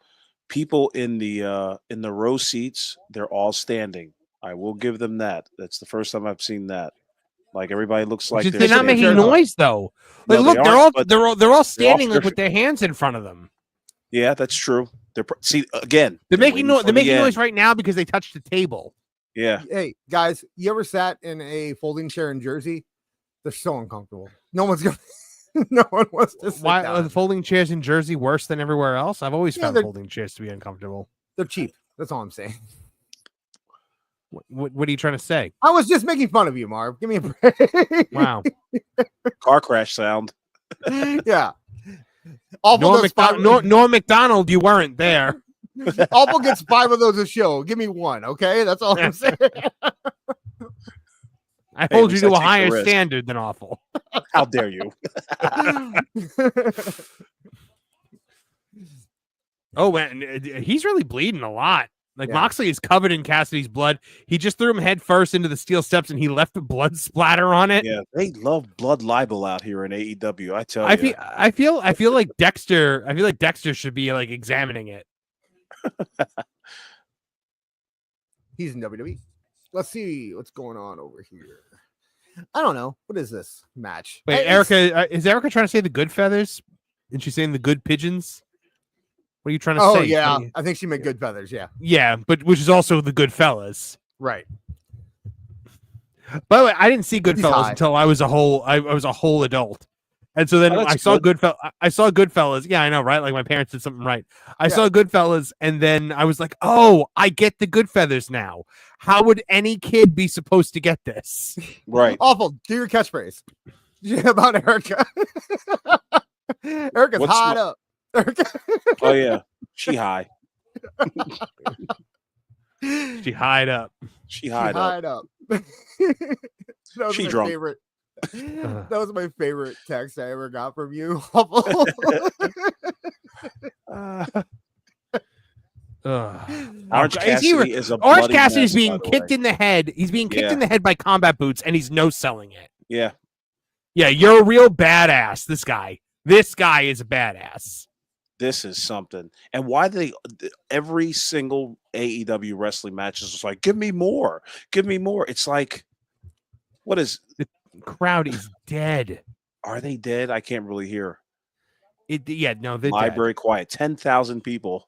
people in the row seats, they're all standing. I will give them that. That's the first time I've seen that. Like everybody looks like They're not standing. making noise though. Like, No, look, they aren't, but they're all standing their like with their hands in front of them. Yeah, that's true. See again. They're making waiting for they're making the noise end. right now because they touched the table. Yeah. Hey guys, you ever sat in a folding chair in Jersey? They're so uncomfortable. No one's gonna. No one wants to sit Why down. are the folding chairs in Jersey worse than everywhere else? I've always found they're- folding chairs to be uncomfortable. They're cheap. That's all I'm saying. What are you trying to say? I was just making fun of you, Marv. Give me a break. Wow. Car crash sound. Yeah. Awful gets Norm McDonald, you weren't there. Awful gets 5 of those a show. Give me 1, okay? That's all I'm saying. I Hey, hold at you least to I a take the higher risk. standard than awful. How dare you? Oh, and he's really bleeding a lot. Like Yeah. Moxley is covered in Cassidy's blood. He just threw him head first into the steel steps, and he left the blood splatter on it. Yeah, they love blood libel out here in AEW. I tell you. I feel like Dexter. I feel like Dexter should be like examining it. He's in WWE. Let's see what's going on over here. I don't know. What is this match? Wait, Erica, is Erica trying to say the good feathers? And she's saying the good pigeons? What are you trying to Oh, say? yeah. I think she meant good feathers. Yeah. Yeah, but which is also the good fellas. Right. By the way, I didn't see He's Goodfellas high. until I was a whole adult. And so then Oh, that's I saw good. Goodfellas. Yeah, I know, right? Like my parents did something right. I Yeah. saw Goodfellas, and then I was like, oh, I get the good feathers now. How would any kid be supposed to get this? Right. Awful. Do your catchphrase. Yeah, about Erica. Erica's What's hot my- up. Erica. Oh yeah. She high. She hide up. She She high up. high up. That was She my drunk. favorite. That was my favorite text I ever got from you. Awful. Orange Cassidy is a Orange bloody Cassidy's mess, being by the kicked way. in the head. He's being kicked Yeah. in the head by combat boots, and he's no selling it. Yeah. Yeah, you're a real badass. This guy is a badass. This is something. And why do they every single AEW wrestling match is just like, give me more. Give me more. It's like, what is Crowd is dead. are they dead? I can't really hear. They're dead. Library quiet. 10,000 people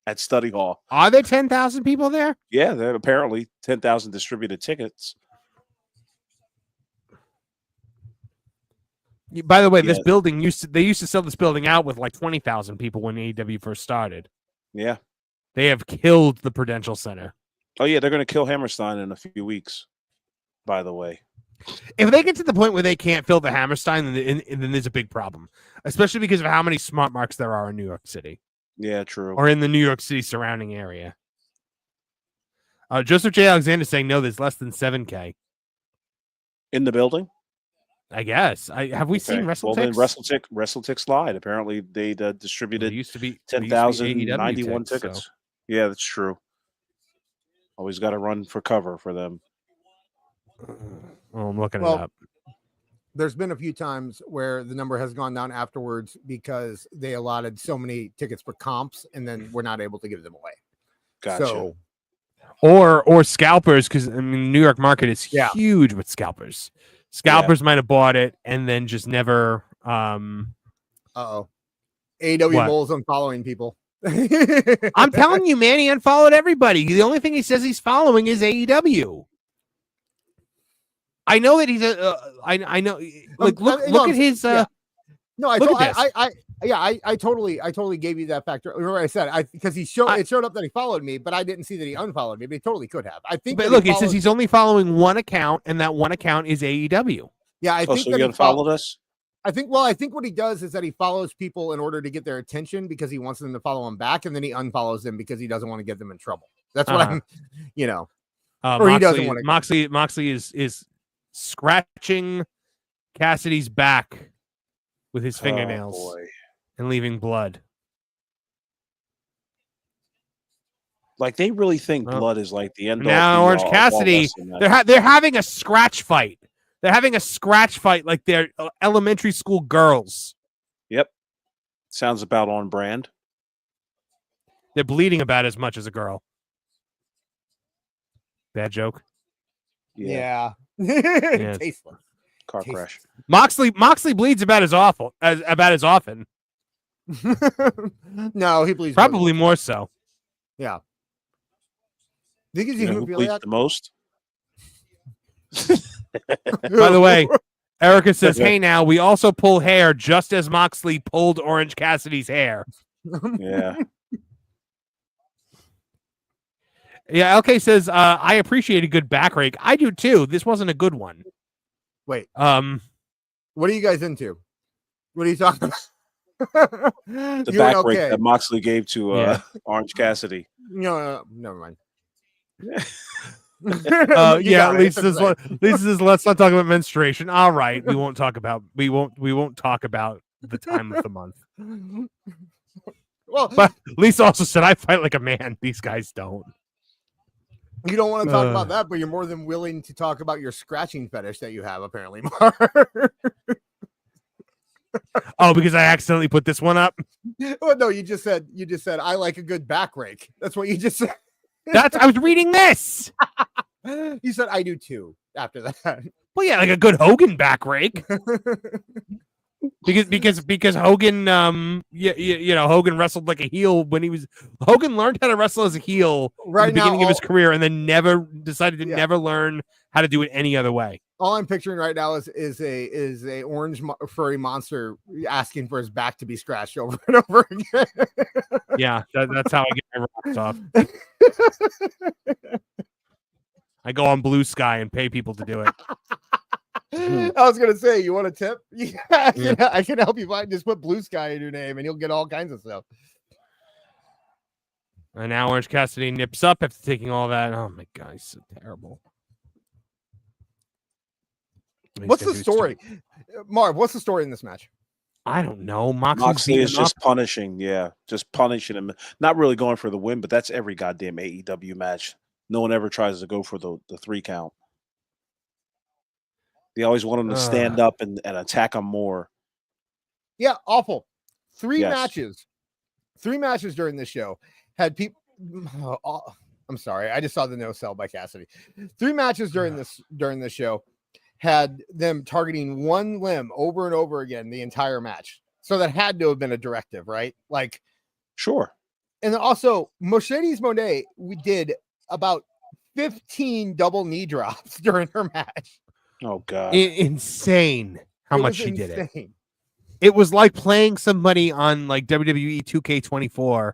at Study Hall. Are there 10,000 people there? Yeah, there are apparently 10,000 distributed tickets. By the way, this Yeah. building used to sell this building out with like 20,000 people when AEW first started. Yeah. They have killed the Prudential Center. Oh yeah, they're gonna kill Hammerstein in a few weeks. By the way. If they get to the point where they can't fill the Hammerstein, then there's a big problem, especially because of how many smart marks there are in New York City Yeah, true. or in the New York City surrounding area. Joseph J. Alexander saying no, there's less than 7K. In the building? I guess. Have we seen Well, then WrestleTix? WrestleTix lied. Apparently, they There distributed used to be 10,091 AEW ticks, tickets. so- Yeah, that's true. Always got to run for cover for them. Oh, I'm looking Well, it up. There's been a few times where the number has gone down afterwards because they allotted so many tickets for comps and then we're not able to give them away. Gotcha. So Or scalpers, because I mean, the New York market is Yeah. huge with scalpers. Scalpers might have bought it and then just never. AEW What? Bull's unfollowing people. I'm telling you, man, he unfollowed everybody. The only thing he says he's following is AEW. I know that he's I know. Like, look at his. yeah. No, I Look at I totally gave you that factor. Remember I said because it showed up that he followed me, but I didn't see that he unfollowed me. But he totally could have. I think. But that look, he it says followed- he's only following one account, and that one account is AEW. Yeah, I Oh, think so that you he unfollowed us? I think what he does is that he follows people in order to get their attention because he wants them to follow him back, and then he unfollows them because he doesn't want to get them in trouble. That's what I'm, or he doesn't want to. Moxley is scratching Cassidy's back with his fingernails Oh, boy. and leaving blood. Like they really think blood is like the end. Now Orange Cassidy, they're having a scratch fight. They're having a scratch fight like they're elementary school girls. Yep, sounds about on brand. They're bleeding about as much as a girl. Bad joke. Yeah. Tasteless. Car crash. Moxley bleeds about as often. No, he bleeds probably more so. Yeah. Think you know who bleeds the most? By the way, Erica says, "Hey, now we also pull hair just as Moxley pulled Orange Cassidy's hair." Yeah. Yeah, LK says, I appreciate a good back rake. I do too. This wasn't a good one. Wait. What are you guys into? What are you talking about? The back rake that Moxley gave to Orange Cassidy. No, never mind. Lisa says, let's not talk about menstruation. All right, we won't talk about the time of the month. Well, but Lisa also said, I fight like a man. These guys don't. You don't want to talk about that, but you're more than willing to talk about your scratching fetish that you have, apparently, Marv. Oh, because I accidentally put this one up? Well, no, you just said I like a good back rake. That's what you just said. I was reading this. You said I do too after that. Well, yeah, like a good Hogan back rake. because Hogan Hogan wrestled like a heel when Hogan learned how to wrestle as a heel right in the beginning of his career and then never learn how to do it any other way. All I'm picturing right now is a orange furry monster asking for his back to be scratched over and over again. Yeah, that's how I get my rocks off. I go on Blue Sky and pay people to do it. I was gonna say, you want a tip? Yeah, I can help you find. Just put Blue Sky in your name, and you'll get all kinds of stuff. And now Orange Cassidy nips up after taking all that. Oh my god, he's so terrible. What's the story, Marv? What's the story in this match? I don't know. Moxley is just punishing him. Not really going for the win, but that's every goddamn AEW match. No one ever tries to go for the 3 count. They always want him to stand up and attack him more. Yeah, awful. 3 matches. 3 matches during this show had people. I'm sorry, I just saw the no sell by Cassidy. 3 matches during this show had them targeting one limb over and over again the entire match. So that had to have been a directive, right? Like, sure. And then also Mercedes Moné, we did about 15 double knee drops during her match. Oh god. Insane how much she did it. It was like playing somebody on like WWE 2K24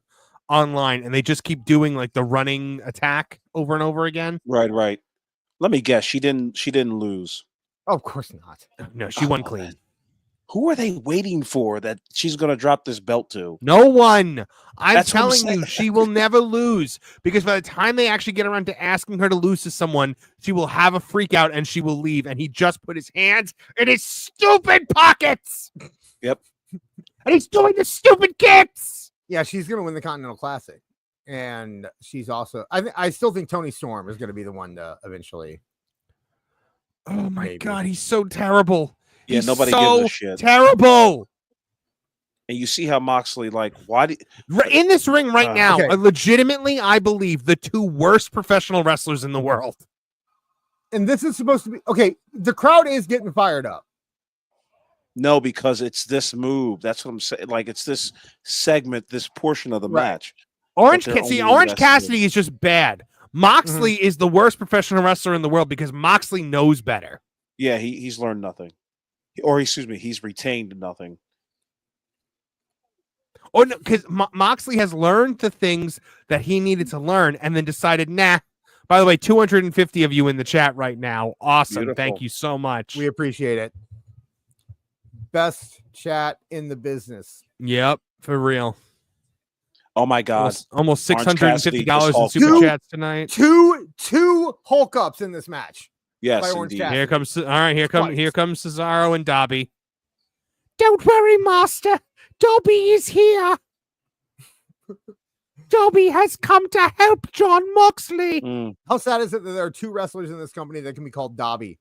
online and they just keep doing like the running attack over and over again. Right. Let me guess, she didn't lose. Oh, of course not. No, she won clean. Who are they waiting for that she's going to drop this belt to? No one. I'm telling you, she will never lose because by the time they actually get around to asking her to lose to someone, she will have a freak out and she will leave. And he just put his hands in his stupid pockets. Yep. And he's doing the stupid kicks. Yeah, she's going to win the Continental Classic. And she's also, I still think Tony Storm is going to be the one to eventually. Oh my God, he's so terrible. Yeah, he's nobody so gives a shit. Terrible. And you see how Moxley, like, in this ring right now, legitimately, I believe the 2 worst professional wrestlers in the world. And this is supposed to be okay. The crowd is getting fired up. No, because it's this move. That's what I'm saying. Like, it's this segment, this portion of the match. Orange Cassidy is just bad. Moxley is the worst professional wrestler in the world because Moxley knows better. Yeah, he's learned nothing. Or, he's retained nothing. Or no, because Moxley has learned the things that he needed to learn and then decided, nah. By the way, 250 of you in the chat right now. Awesome. Beautiful. Thank you so much. We appreciate it. Best chat in the business. Yep, for real. Oh my God! Almost $650 in super chats tonight. Two Hulk ups in this match. Yes, here comes Cesaro and Dobby. Don't worry, Master. Dobby is here. Dobby has come to help John Moxley. Mm. How sad is it that there are two wrestlers in this company that can be called Dobby?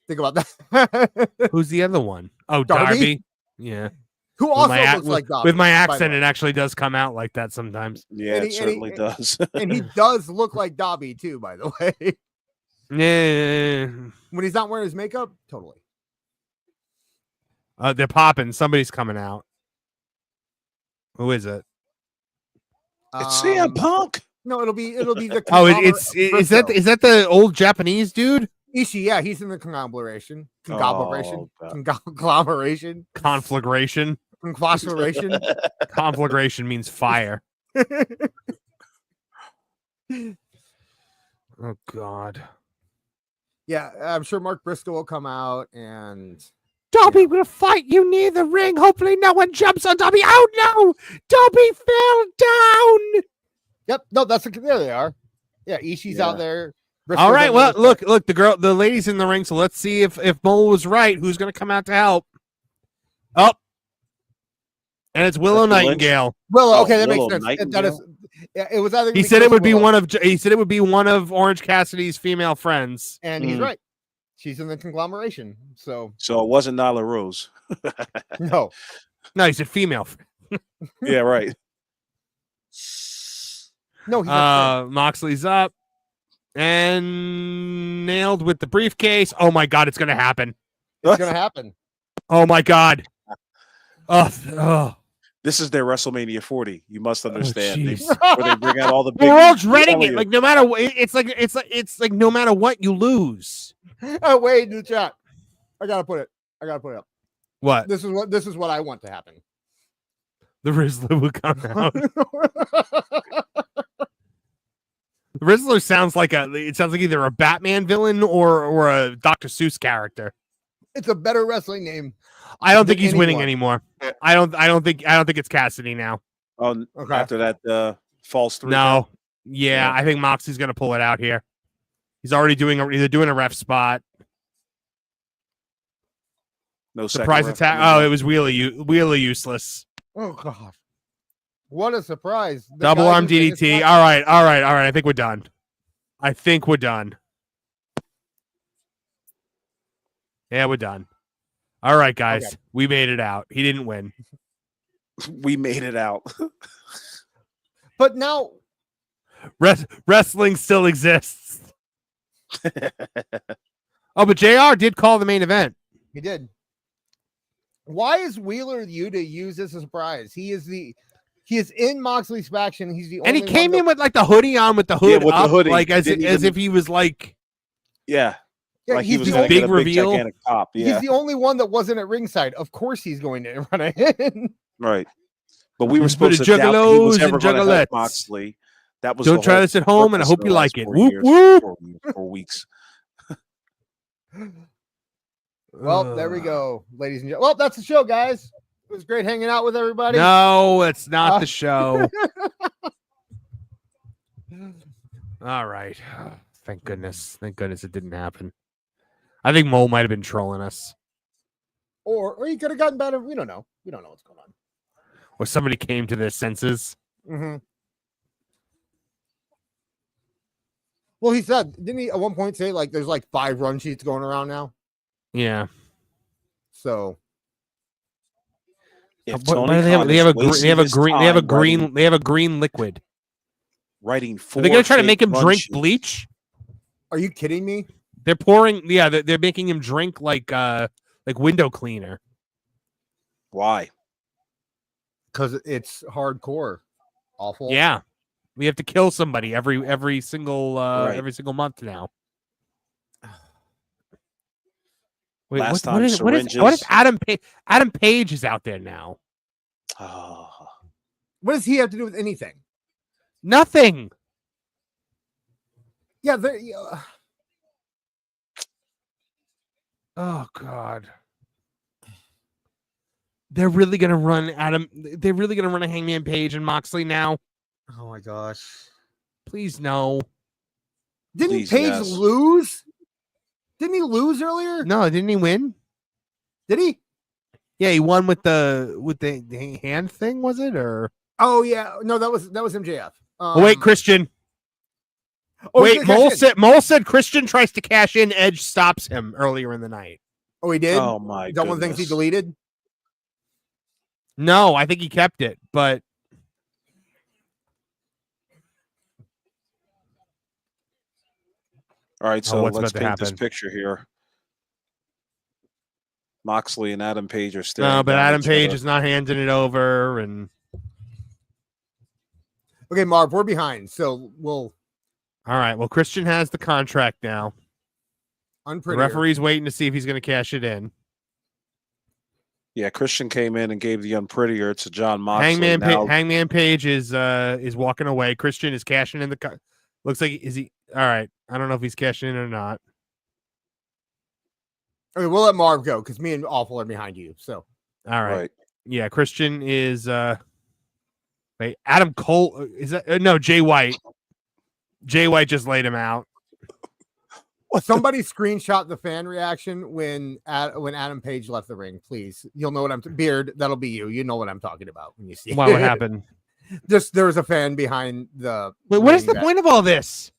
Think about that. Who's the other one? Oh, Darby? Darby. Yeah. Who With also my ac- looks like Dobby. With my by the accent, way. it actually does come out like that sometimes. Yeah, And it he- certainly does. And he does look like Dobby too, by the way. Yeah. When he's not wearing his makeup, totally. They're popping. Somebody's coming out. Who is it? It's CM Punk. No, it'll be the Oh, conglomerate- is that the old Japanese dude? Ishii, yeah, he's in the conglomeration. Oh, God. Conglomeration. Conflagration. Conglomeration. Conflagration means fire. Oh God. Yeah, I'm sure Mark Briscoe will come out and Dobby will fight you near the ring. Hopefully, no one jumps on Dobby. Oh no! Dobby fell down. yep, no, there they are. Yeah, Ishii's Yeah. out there. All right. Well, Briscoe's look, the lady's in the ring. So let's see if Mole was right. Who's going to come out to help? Oh, and it's Willow Becky Lynch? Nightingale. Willow. Okay, Oh, that Willow makes sense. That Nightingale? is. Yeah, it was either. He said it would be one of. He said it would be one of Orange Cassidy's female friends. and he's Mm. right. She's in the conglomeration. So So it wasn't Nyla Rose. no, No, he said female. Yeah, right. no, he's not Moxley's up and nailed with the briefcase. Oh my God, it's going to happen. it's gonna happen. Oh my God. Oh. This is their WrestleMania 40. You must understand. jeez. Where they bring out all the big. We're all I'm dreading telling it. you. Like no matter what, it's like no matter what you lose. Oh, wait in the chat. I gotta put it up. What? This is what I want to happen. The Rizzler will come out. The Rizzler sounds like either a Batman villain or a Dr. Seuss character. It's a better wrestling name. I don't Than think he's winning anyone. anymore. I don't think it's Cassidy now. Oh, Okay. after that false through. No. Yeah, I think Moxie's gonna pull it out here. He's already doing a ref spot. No second Surprise ref. attack. Oh, it was really useless. Oh god. What a surprise. The Double guy arm who's in his DDT. spot- All right. I think we're done. Yeah, we're done. All right, guys. Okay. We made it out. He didn't win. We made it out. But now Wrestling still exists. Oh, but JR did call the main event. he did. Why is Wheeler you to use as a surprise? He is in Moxley's faction. He's the And he only came one in with like the hoodie on with the hood with the up, hoodie. like as Didn't if even- he was like Yeah. Yeah, Like he he's was the gonna only, big get a reveal. gigantic pop. Yeah. he's the only one that wasn't at ringside. Of course he's going to run in. Right. But we were He's put supposed a to doubt that he was juggalos ever and going to juggalettes. help Moxley. That was Don't the try whole this at home, and I purpose hope of you the like last it. 4 Whoop, years, whoop. 4 weeks. Well, there we go, ladies and gentlemen. Well, that's the show, guys. It was great hanging out with everybody. No, it's not the show. All right. Thank goodness. Thank goodness it didn't happen. I think Mole might have been trolling us. Or you could have gotten better. We don't know. We don't know what's going on. Or somebody came to their senses. Mm-hmm. Well, he said, didn't he at one point say like there's like 5 run sheets going around now? Yeah. So If What Tony do they have? Khan They is have a wasting his time green liquid. writing Are four they gonna try to make fake him run drink sheets. bleach? are you kidding me? They're pouring. Yeah, they're making him drink like window cleaner. Why? Because it's hardcore. Awful. Yeah, we have to kill somebody every single Right. month now. Wait, Last what time is syringes. Adam Page is out there now? Oh, What does he have to do with anything? Nothing. Yeah, Oh God. They're really gonna run Adam. They're really gonna run a Hangman Page and Moxley now. oh my gosh. Please no. Didn't Please, Page yes. lose? Didn't he lose earlier? No, didn't he win? Did he? Yeah, he won with the hand thing, was it? Or Oh yeah, no, that was MJF. Oh, wait, Christian. Oh, Wait, Mole said Christian tries to cash in. Edge stops him earlier in the night. Oh, he did. Oh my! Is that one of the things he goodness. deleted? No, I think he kept it, but All right, so what's let's about to paint this happen? picture here. Moxley and Adam Page are still. no, but Adam Page is not handing it over, and Okay, Marv, we're behind, so we'll. all right. Well, Christian has the contract now. The Unpretty. referee's waiting to see if he's going to cash it in. Yeah, Christian came in and gave the unprettier to John Moxley. Hangman Page is walking away. Christian is cashing in the. Looks like is he? All right. I don't know if he's cashing in or not. Okay, we'll let Marv go because me and Awful are behind you. So All right. Right. Yeah, Christian is. Wait, Adam Cole is that? No, Jay White. Jay White just laid him out. somebody screenshot the fan reaction when Adam Page left the ring, please. You'll know what I'm Beard. That'll be you. You know what I'm talking about when you see. Wow, what happened? Just there was a fan behind the. Wait, what is the point of all this?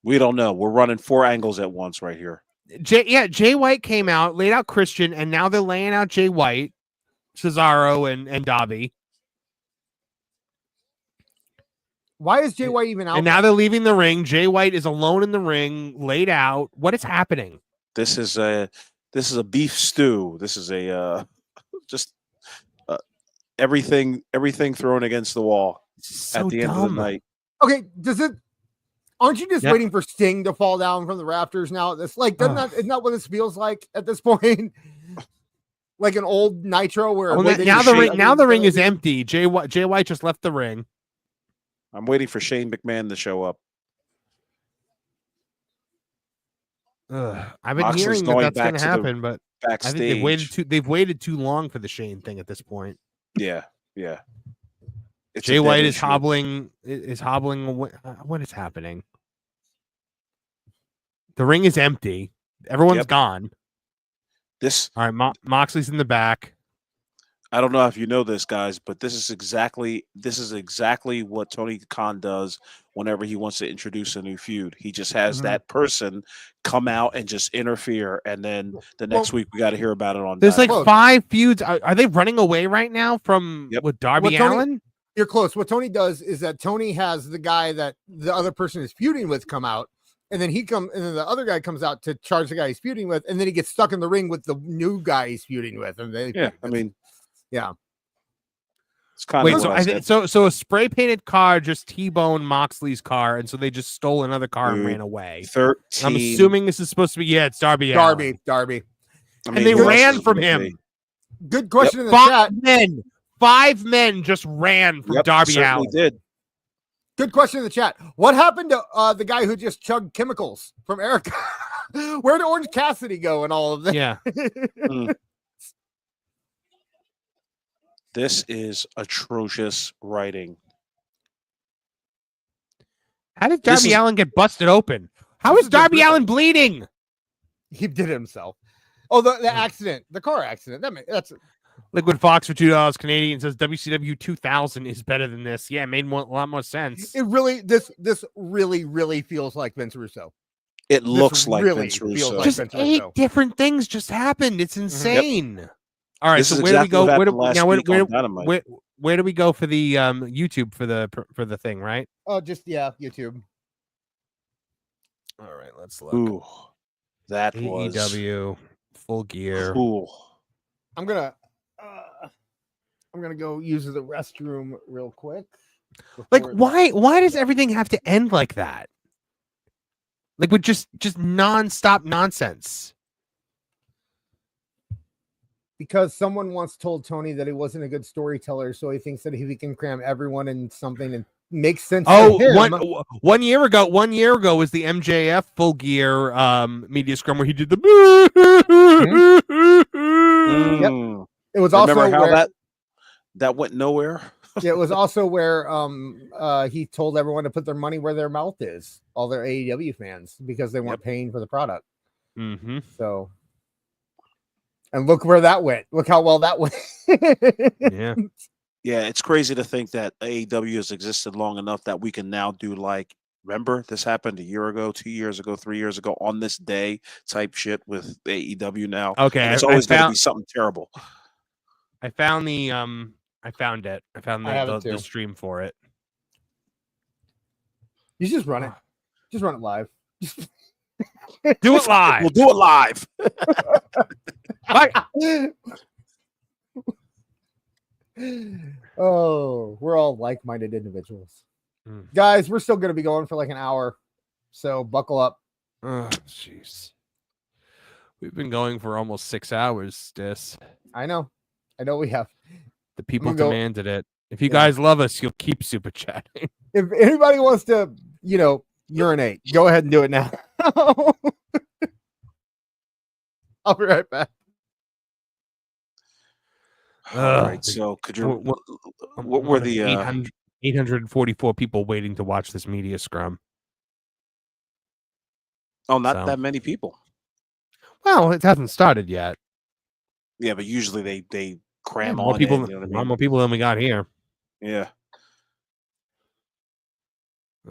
We don't know. We're running 4 angles at once right here. Jay White came out, laid out Christian, and now they're laying out Jay White, Cesaro, and Dobby. Why is Jay White even out? And now they're leaving the ring. Jay White is alone in the ring, laid out. What is happening? This is a beef stew. This is a just everything thrown against the wall So at the dumb. end of the night. Okay, aren't you just Yep. waiting for Sting to fall down from the rafters now? That's like, isn't that what this feels like at this point? Like an old Nitro where Well, now the ring is empty. Jay White just left the ring. I'm waiting for Shane McMahon to show up. I've been Moxley's hearing going that's going back to to the happen, but I Backstage. think they've waited too long for the Shane thing at this point. Yeah. It's a Jay dead White is issue. hobbling away. What is happening? The ring is empty. Everyone's Yep. gone. This All right, Moxley's in the back. I don't know if you know this, guys, but this is exactly what Tony Khan does whenever he wants to introduce a new feud. He just has that person come out and just interfere, and then the next week we got to hear about it on. There's like Dynamite. 5 feuds. Are they running away right now from with Darby Allin? You're close. What Tony does is that Tony has the guy that the other person is feuding with come out, and then and then the other guy comes out to charge the guy he's feuding with, and then he gets stuck in the ring with the new guy he's feuding with, and they Yeah. It's kind Wait, of so what I said. so a spray painted car just T-boned Moxley's car, and so they just stole another car and Dude, ran away. 13. I'm assuming this is supposed to be it's Darby Allin. Darby. I And mean, they who else ran is from with him. me? Good question in the chat. Five men just ran from Darby certainly Allin. did. Good question in the chat. What happened to the guy who just chugged chemicals from Erica? Where did Orange Cassidy go and all of this? Yeah. This is atrocious writing. How did Darby Allin get busted open? How is Darby Allin bleeding? He did it himself. Oh, the accident, the car accident. That's Liquid Fox for $2 Canadian says WCW 2000 is better than this. Yeah, it made a lot more sense. it. Really, this really feels like Vince Russo. It looks like really Vince feels Russo. like Just Vince 8 Russo. different things just happened. It's insane. All right, This so is where do we exactly go? what Where do, happened last now, week on Dynamite. where do we go for the YouTube for the thing, right? Oh, just YouTube. All right, let's look. Ooh, that was AEW Full Gear. cool. I'm gonna go use the restroom real quick. Like, before- why does everything have to end like that? Like with just nonstop nonsense. Because someone once told Tony that he wasn't a good storyteller, so he thinks that if he can cram everyone in something and make sense. Oh, to him, one year ago was the MJF Full Gear media scrum where he did the. Mm. it was also Remember how where, that went nowhere? it was also where he told everyone to put their money where their mouth is, all their AEW fans, because they weren't paying for the product. Mm-hmm. So, and look where that went. Look how well that went. Yeah. Yeah, it's crazy to think that AEW has existed long enough that we can now do like, remember this happened a year ago, 2 years ago, 3 years ago on this day type shit with AEW now. Okay, And it's I always going to found be something terrible. I found the I found it. I found I have the, it the too. stream for it. You just run it. Just run it live. Do it live. We'll do it live. Oh, we're all like-minded individuals. Mm. Guys, we're still going to be going for like an hour. So buckle up. Oh, jeez. We've been going for almost 6 hours, Dis. I know we have. The people gonna go- demanded it. If you Yeah. guys love us, you'll keep super chatting. If anybody wants to, urinate, go ahead and do it now. I'll be right back. All right. So could you, what were the 844 people waiting to watch this media scrum? not So. that many people. Well, it hasn't started yet. Yeah, but usually they cram more on people, in, you know what I mean? more people than we got here. Yeah.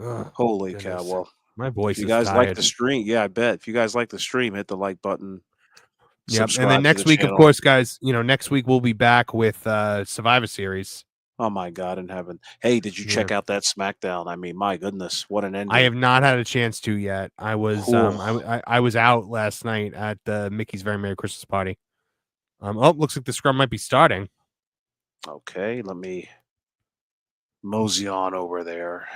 Ugh, Holy goodness. cow. Well, my voice if you is guys tired. like the stream, yeah, I bet. If you guys like the stream, hit the like button. Yep. And subscribe then to next the week, channel. of course, guys, next week we'll be back with Survivor Series. Oh my God in heaven. Hey, did you check out that SmackDown? I mean, my goodness, what an ending. I have not had a chance to yet. I was I was out last night at the Mickey's Very Merry Christmas Party. Looks like the scrum might be starting. Okay, let me mosey on over there.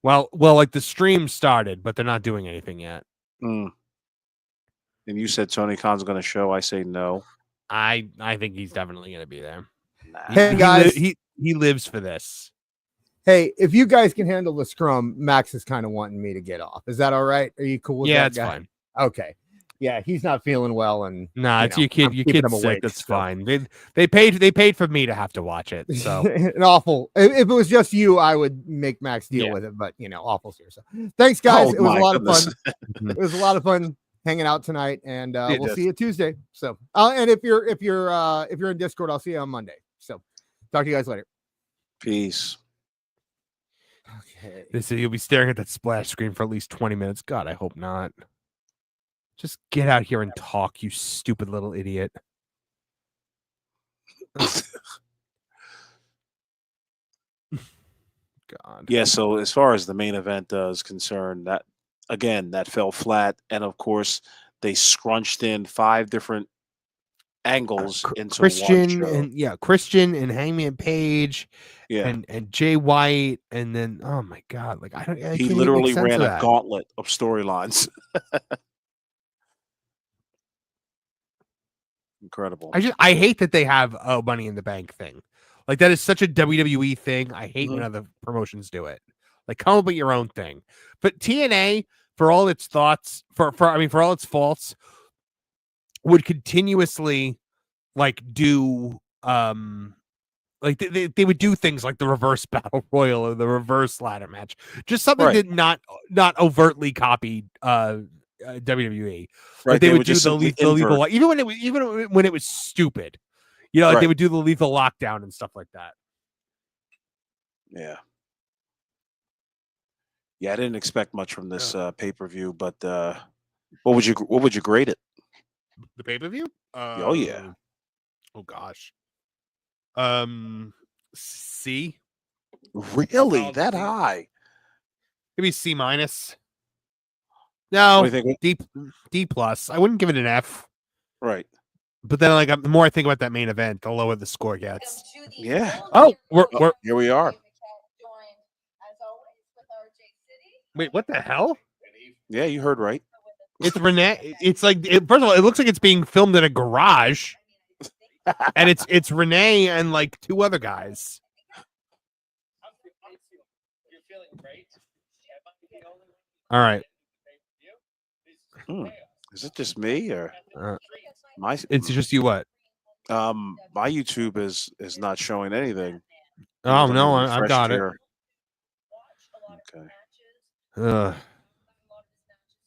Well, like the stream started, but they're not doing anything yet. And you said Tony Khan's going to show. I say no. I think he's definitely going to be there. Nah. Hey, guys. He lives for this. Hey, if you guys can handle the scrum, Max is kind of wanting me to get off. Is that all right? Are you cool with Yeah, that? it's guy? fine. Okay. Yeah, he's not feeling well, and Nah, it's your kid. I'm Your keeping kid's him sick. awake, That's so. fine. They paid for me to have to watch it. So an awful. If it was just you, I would make Max deal with it. But awful here. So thanks, guys. It was a lot of fun. It was a lot of fun hanging out tonight, and we'll see you Tuesday. So, and if you're in Discord, I'll see you on Monday. So, talk to you guys later. Peace. Okay. they say you'll be staring at that splash screen for at least 20 minutes. God, I hope not. Just get out here and talk, you stupid little idiot. God. Yeah, so as far as the main event is concerned, that fell flat. And of course, they scrunched in 5 different angles into Christian one show. Christian and Hangman Page Yeah. and Jay White, and then oh my God, like I He can't literally even make sense ran of a that. gauntlet of storylines. Incredible. I hate that they have a Money in the Bank thing. Like that is such a WWE thing. I hate when other promotions do it. Like come up with your own thing. But TNA, for all its thoughts, for all its faults, would continuously like do like they would do things like the reverse battle royal or the reverse ladder match. Just something that not overtly copied WWE. Right, Like they would do just the simply lethal invert. even when it was stupid. Like they would do the lethal lockdown and stuff like that. Yeah. Yeah, I didn't expect much from this pay-per-view, but what would you grade it? The pay-per-view? Oh yeah. Oh gosh. C. Really? That high? Maybe C minus. No, What do you think? D plus. I wouldn't give it an F. Right. But then, like, the more I think about that main event, the lower the score gets. Yeah. Oh, we're Here we are. wait. What the hell? Yeah, you heard right. It's Renee. It's like first of all, it looks like it's being filmed in a garage, and it's Renee and like 2 other guys. All right. Is it just me or my? It's just you. What? My YouTube is not showing anything. Oh no, I've Refreshed got it. here. Okay.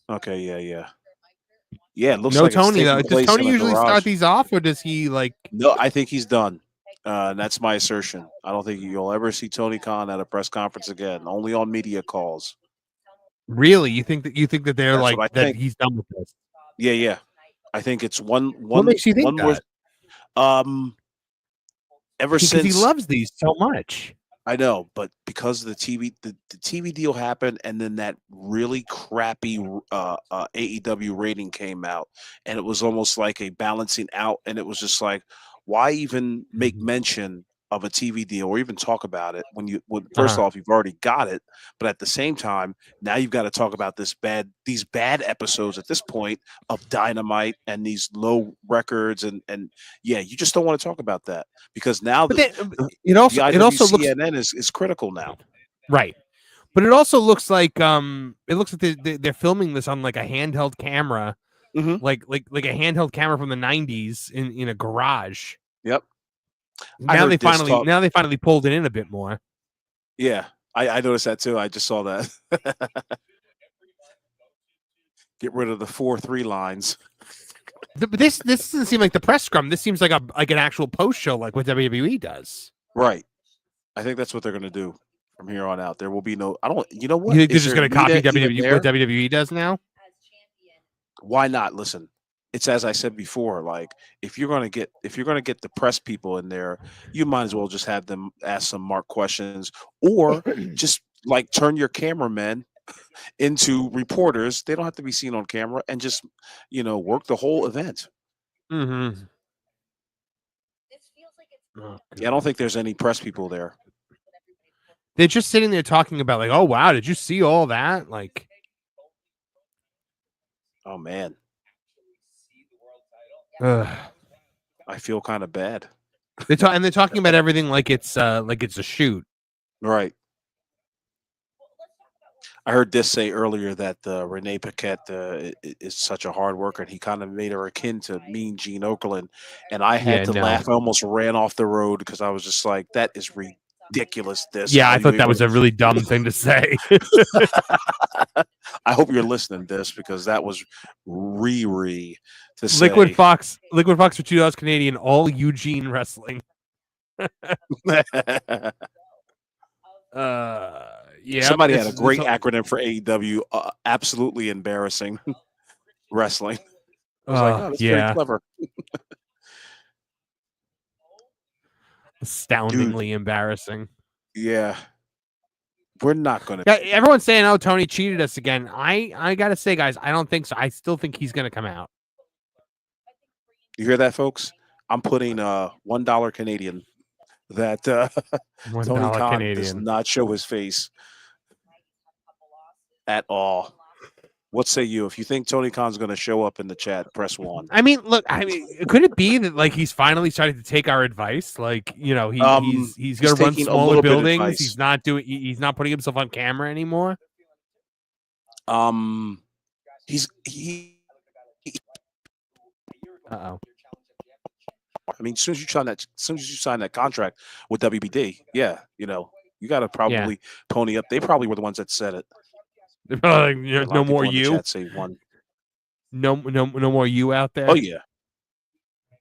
Okay. Yeah. Yeah. It looks No like it's Tony though. taking Does place Tony in a usually garage. start these off, or does he like? No, I think he's done. That's my assertion. I don't think you'll ever see Tony Khan at a press conference again. Only on media calls. Really? You think that they're That's like what I that think. he's done with this? Yeah. I think it's one. What makes you think more, that? Ever Because since he loves these so much. I know, but because the TV deal happened, and then that really crappy AEW rating came out, and it was almost like a balancing out, and it was just like, why even make mention of a TV deal or even talk about it when first off, you've already got it, but at the same time, now you've got to talk about these bad episodes at this point of Dynamite and these low records, and yeah, you just don't want to talk about that because now it also looks CNN is critical now, right? But it also looks like they're filming this on like a handheld camera, like a handheld camera from the 90s in a garage. Yep. Now they finally pulled it in a bit more. Yeah, I noticed that too. I just saw that. Get rid of the 4-3 lines. But this doesn't seem like the press scrum. This seems like an actual post show, like what WWE does. Right. I think that's what they're going to do from here on out. There will be no. I don't. You know what? They're just going to copy WWE what WWE does now. Why not? Listen. It's as I said before, like if you're gonna get the press people in there, you might as well just have them ask some Mark questions, or just like turn your cameramen into reporters. They don't have to be seen on camera, and just work the whole event. Mm-hmm. Yeah, I don't think there's any press people there. They're just sitting there talking about like, oh wow, did you see all that? Like, oh man. I feel kind of bad. They're talking about everything like it's a shoot. Right. I heard this say earlier that Renee Paquette is such a hard worker, and he kind of made her akin to Mean Gene Okerlund. And I had to laugh. I almost ran off the road because I was just like, that is ridiculous. I thought that was a really dumb thing to say. I hope you're listening to this because that was to say. Liquid Fox for $2 Canadian, all Eugene wrestling. Yeah. Somebody had a great acronym for AEW. Absolutely embarrassing wrestling. I was like, oh, that's very clever. Astoundingly embarrassing. Yeah. We're not going to. Everyone's saying, oh, Tony cheated us again. I got to say, guys, I don't think so. I still think he's going to come out. You hear that, folks? I'm putting $1 Canadian that Tony Khan Canadian does not show his face at all. What say you? If you think Tony Khan's going to show up in the chat, press 1. I mean, look. Could it be that like he's finally starting to take our advice? Like, he's going to run smaller buildings. He's not putting himself on camera anymore. Uh-oh. I mean, as soon as you sign that contract with WBD, yeah, you got to probably pony up. They probably were the ones that said it. They're probably like, no more you. Say one. No more you out there. Oh yeah.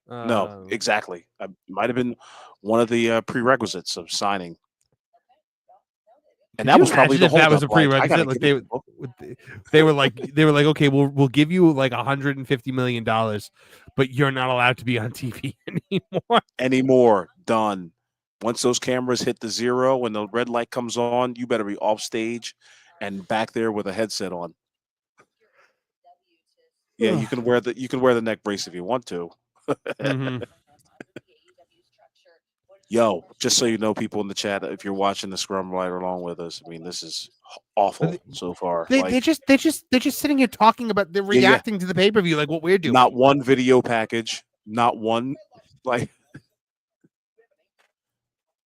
No, exactly. Might have been one of the prerequisites of signing. And that was probably the whole. That was a prerequisite. Like they were like, okay, we'll give you like $150 million, but you're not allowed to be on TV anymore. Done. Once those cameras hit the 0 and the red light comes on, you better be off stage and back there with a headset on. Yeah, you can wear the neck brace if you want to. Mm-hmm. Yo, just so you know, people in the chat, if you're watching the Scrum right along with us, I mean, this is awful so far. They're just sitting here talking about. They're reacting to the pay-per-view like what we're doing. Not one video package. Not one,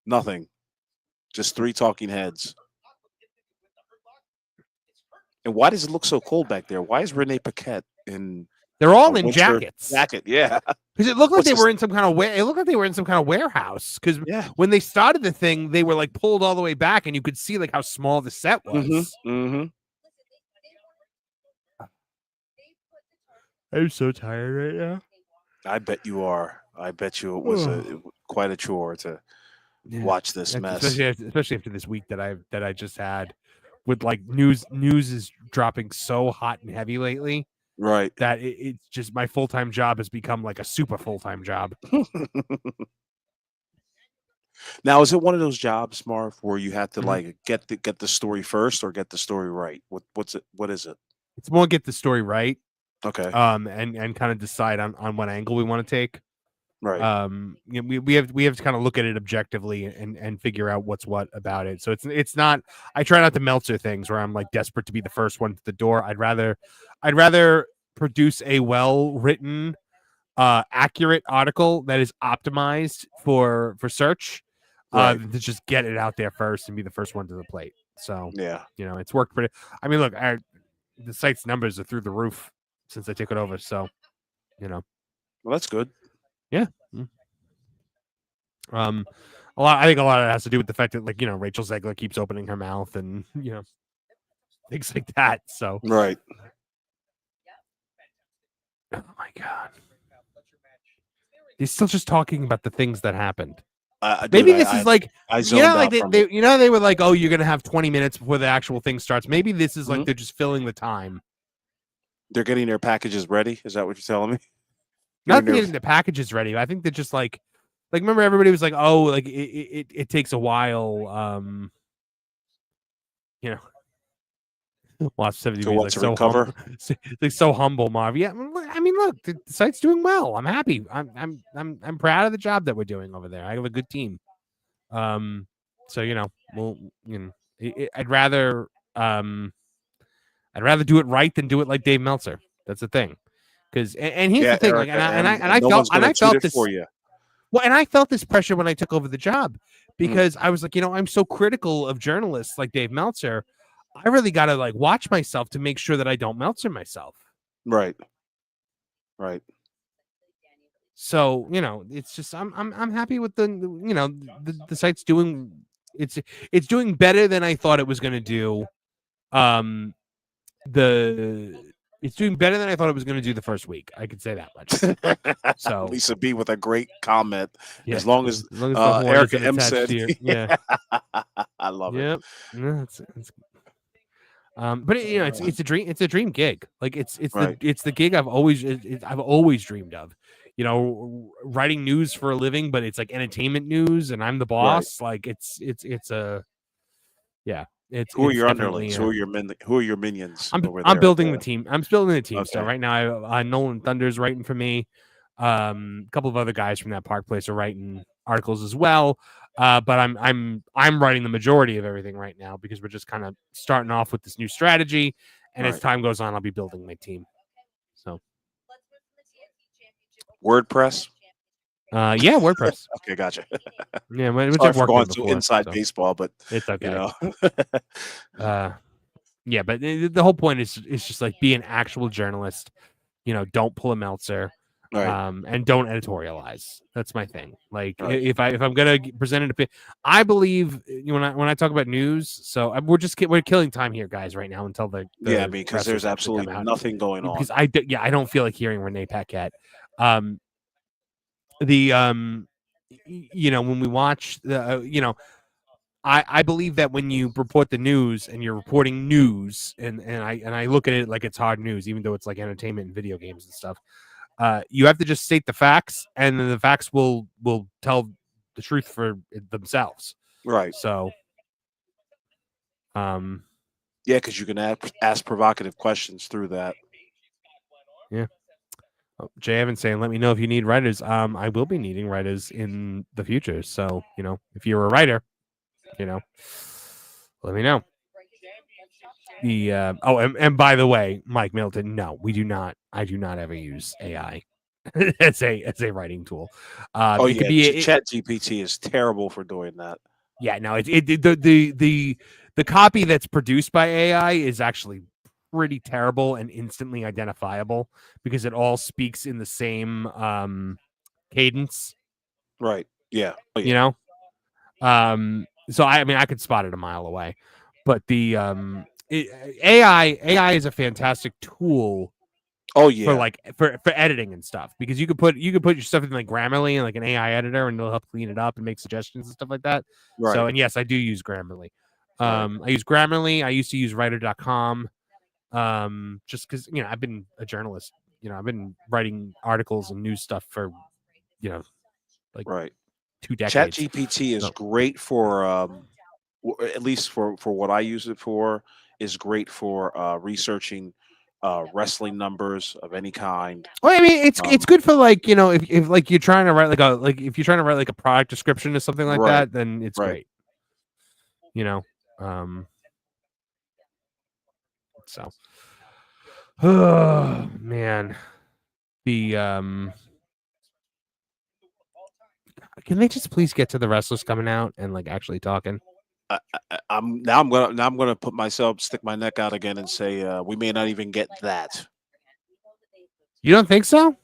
nothing. Just 3 talking heads. And why does it look so cold back there? Why is Renee Paquette in? They're all in jackets. Jacket, yeah. Because it looked like they were in some kind of it looked like they were in some kind of warehouse. Because when they started the thing, they were like pulled all the way back, and you could see like how small the set was. Mm-hmm. Mm-hmm. I'm so tired right now. I bet you are. I bet you it was quite a chore to watch this mess. Especially after this week that I just had, with like news is dropping so hot and heavy lately. Right. That it's just my full-time job has become like a super full-time job. Now, is it one of those jobs, Marv, where you have to like get the story first or get the story right? What's it? What is it? It's more get the story right. Okay. And kind of decide on what angle we want to take. Right. You know, we have to kind of look at it objectively and figure out what's what about it. So it's not. I try not to Meltzer things where I'm like desperate to be the first one to the door. I'd rather produce a well-written, accurate article that is optimized for search, than to just get it out there first and be the first one to the plate. So yeah, you know, it's worked pretty. I mean, look, the site's numbers are through the roof since I took it over. So, you know, well, that's good. Yeah. I think a lot of it has to do with the fact that, like, you know, Rachel Zegler keeps opening her mouth and, you know, things like that. So right. Oh my God. He's still just talking about the things that happened. Maybe this is like, you know, like they were like, oh, you're going to have 20 minutes before the actual thing starts. Maybe this is like, they're just filling the time. They're getting their packages ready. Is that what you're telling me? Not getting the packages ready. I think they're just like remember everybody was like, oh, like it takes a while, you know. Watch 70 to, like to so recover. Like so humble, Marv. Yeah, I mean, look, the site's doing well. I'm happy. I'm proud of the job that we're doing over there. I have a good team. So you know, well, you know, I'd rather do it right than do it like Dave Meltzer. That's the thing. Because and here's the thing, Eric, like, I felt this for you. Well, and I felt this pressure when I took over the job because I was like, you know, I'm so critical of journalists like Dave Meltzer. I really got to like watch myself to make sure that I don't Meltzer myself. Right. Right. So, you know, it's just I'm happy with you know, the site's doing it's doing better than I thought it was going to do. It's doing better than I thought it was going to do the first week. I could say that much. So Lisa B with a great comment. Yeah, as long as Erica M said, yeah, I love it. Yeah, but you know, it's a dream. It's a dream gig. Like it's the gig I've always dreamed of. You know, writing news for a living, but it's like entertainment news, and I'm the boss. Like it's a yeah. Who are your underlings? Who are your minions? I'm building the team. I'm building the team. Okay. So right now, Nolan Thunder's writing for me. A couple of other guys from that Park Place are writing articles as well. But I'm writing the majority of everything right now because we're just kind of starting off with this new strategy, and as time goes on, I'll be building my team. So, WordPress. Yeah, WordPress. Okay, gotcha. Yeah, which Sorry I've for worked going with before, inside so baseball, but it's okay. You know. Yeah, but the whole point is just like be an actual journalist. You know, don't pull a Meltzer, and don't editorialize. That's my thing. Like if I'm gonna present an opinion, I believe when I talk about news. So we're killing time here, guys, right now until the because there's absolutely nothing going on. Because I don't feel like hearing Renee Paquette. You know, when we watch you know, I believe that when you report the news and you're reporting news and I look at it like it's hard news, even though it's like entertainment and video games and stuff, you have to just state the facts, and then the facts will tell the truth for themselves. Right. So, yeah, because you can ask provocative questions through that. Yeah. Jay Evans saying, let me know if you need writers. I will be needing writers in the future. So, you know, if you're a writer, you know, let me know. And by the way, Mike Middleton, no, we do not. I do not ever use AI as a writing tool. Chat GPT is terrible for doing that. Yeah, no, the copy that's produced by AI is actually pretty terrible and instantly identifiable because it all speaks in the same cadence. Right. Yeah. You know? So I mean I could spot it a mile away. But the AI is a fantastic tool Oh for yeah, like for editing and stuff, because you could put your stuff in like Grammarly and like an AI editor, and it'll help clean it up and make suggestions and stuff like that. right. So, and yes, I do use Grammarly. Right. I use Grammarly. I used to use writer.com. Just because, I've been a journalist, I've been writing articles and news stuff for, like Right. 2 decades. Chat GPT is great for at least for what I use it for, is great for researching wrestling numbers of any kind. Well, I mean, it's good for like, if like you're trying to write if you're trying to write like a product description or something like Right. that, then it's Right. great. So oh man. The can they just please get to the wrestlers coming out and like actually talking? I'm gonna stick my neck out again and say we may not even get that. You don't think so?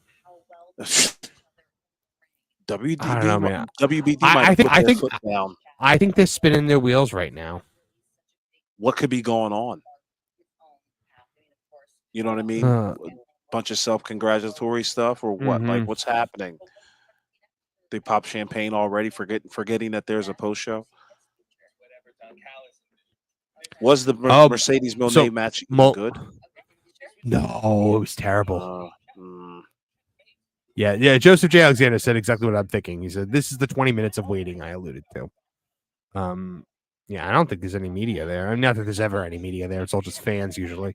WBD, I don't know, man. WBD I might think- put I their think- foot down. I think they're spinning their wheels right now. What could be going on? You know what I mean? Uh, Bunch of self-congratulatory stuff, or what? Like, Mhm. what's happening? They pop champagne already, forgetting that there's a post show. Was the Mercedes Moné match even good? No, it was terrible. Hmm. Yeah. Joseph J. Alexander said exactly what I'm thinking. He said, "This is the 20 minutes of waiting I alluded to." Yeah, I don't think there's any media there. I mean, not that there's ever any media there. It's all just fans usually.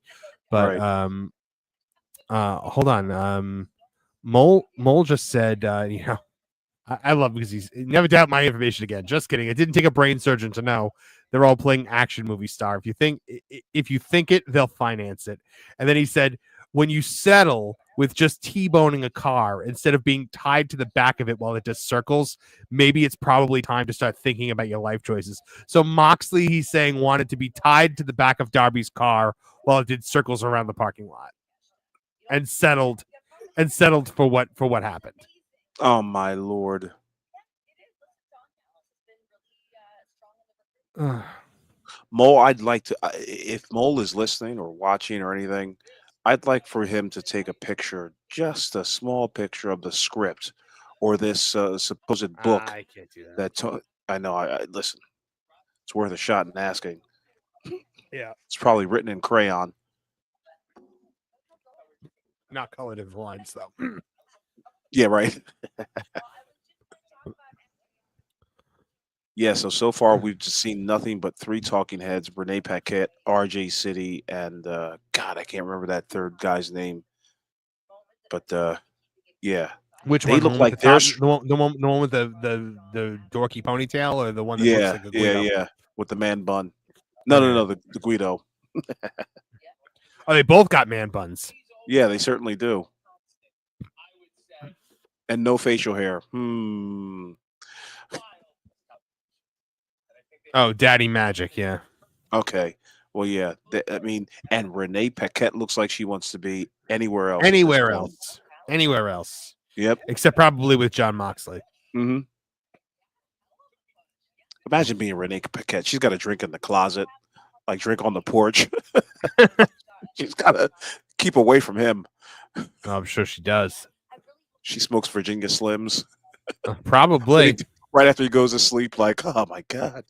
But Right. hold on. Mole just said, I love, because he's never doubt my information again. Just kidding. It didn't take a brain surgeon to know they're all playing action movie star. If you think it, they'll finance it. And then he said, when you settle with just T-boning a car instead of being tied to the back of it while it does circles, maybe it's probably time to start thinking about your life choices. So Moxley, he's saying, wanted to be tied to the back of Darby's car while it did circles around the parking lot, and settled for what happened. Oh my lord. Mole, I'd like to, if Mole is listening or watching or anything, I'd like for him to take a picture, just a small picture of the script or this supposed book I can't do that. I know. I listen. It's worth a shot in asking. Yeah, It's probably written in crayon. not colored in the lines though. Yeah, right. Yeah, so far we've just seen nothing but 3 talking heads: Renee Paquette, RJ City, and God, I can't remember that third guy's name. But yeah, Which they one? look like the they're one with the dorky ponytail, or the one that looks like a Guido? yeah, with the man bun. No, the Guido. Oh, they both got man buns. Yeah, they certainly do. And no facial hair. Oh, Daddy Magic, yeah. Okay. Well, yeah. And Renee Paquette looks like she wants to be anywhere else. Anywhere else. Yep. Except probably with John Moxley. Mm-hmm. Imagine being Renee Paquette. She's got a drink in the closet, like drink on the porch. She's got to keep away from him. Oh, I'm sure she does. She smokes Virginia Slims. Probably. Right after he goes to sleep, like, oh my God.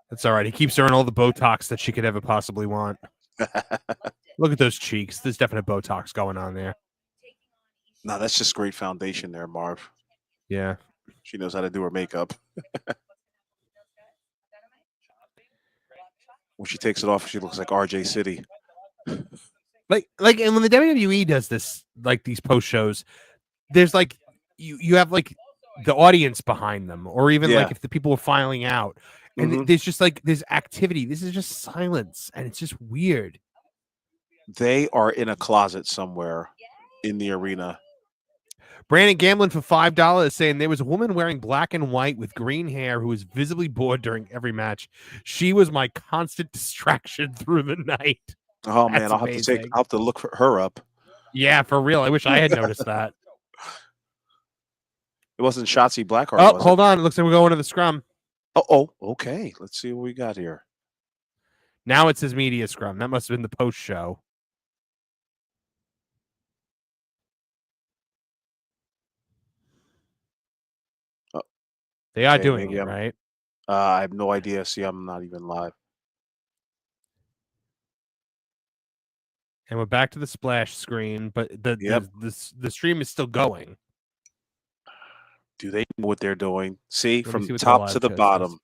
That's all right. He keeps her in all the Botox that she could ever possibly want. Look at those cheeks. There's definite Botox going on there. No, that's just great foundation there, Marv. Yeah. She knows how to do her makeup. When she takes it off, she looks like RJ City. Like, and when the WWE does this, like these post shows, there's like, you have like the audience behind them, or even like if the people were filing out, and there's just like there's activity. This is just silence, and it's just weird. They are in a closet somewhere in the arena. Brandon Gamblin for $5 saying there was a woman wearing black and white with green hair who was visibly bored during every match. She was my constant distraction through the night. Oh man, I'll have to look her up. Yeah, for real. I wish I had noticed that. It wasn't Shotzi Blackheart. Oh, hold on. It looks like we're going to the scrum. Oh, okay. Let's see what we got here. Now it says media scrum. That must have been the post show. They are Okay, doing maybe it, I'm- right? I have no idea. See, I'm not even live. And we're back to the splash screen, but the stream is still going. Do they know what they're doing? See, Let me from see what the top live to the chat says. bottom,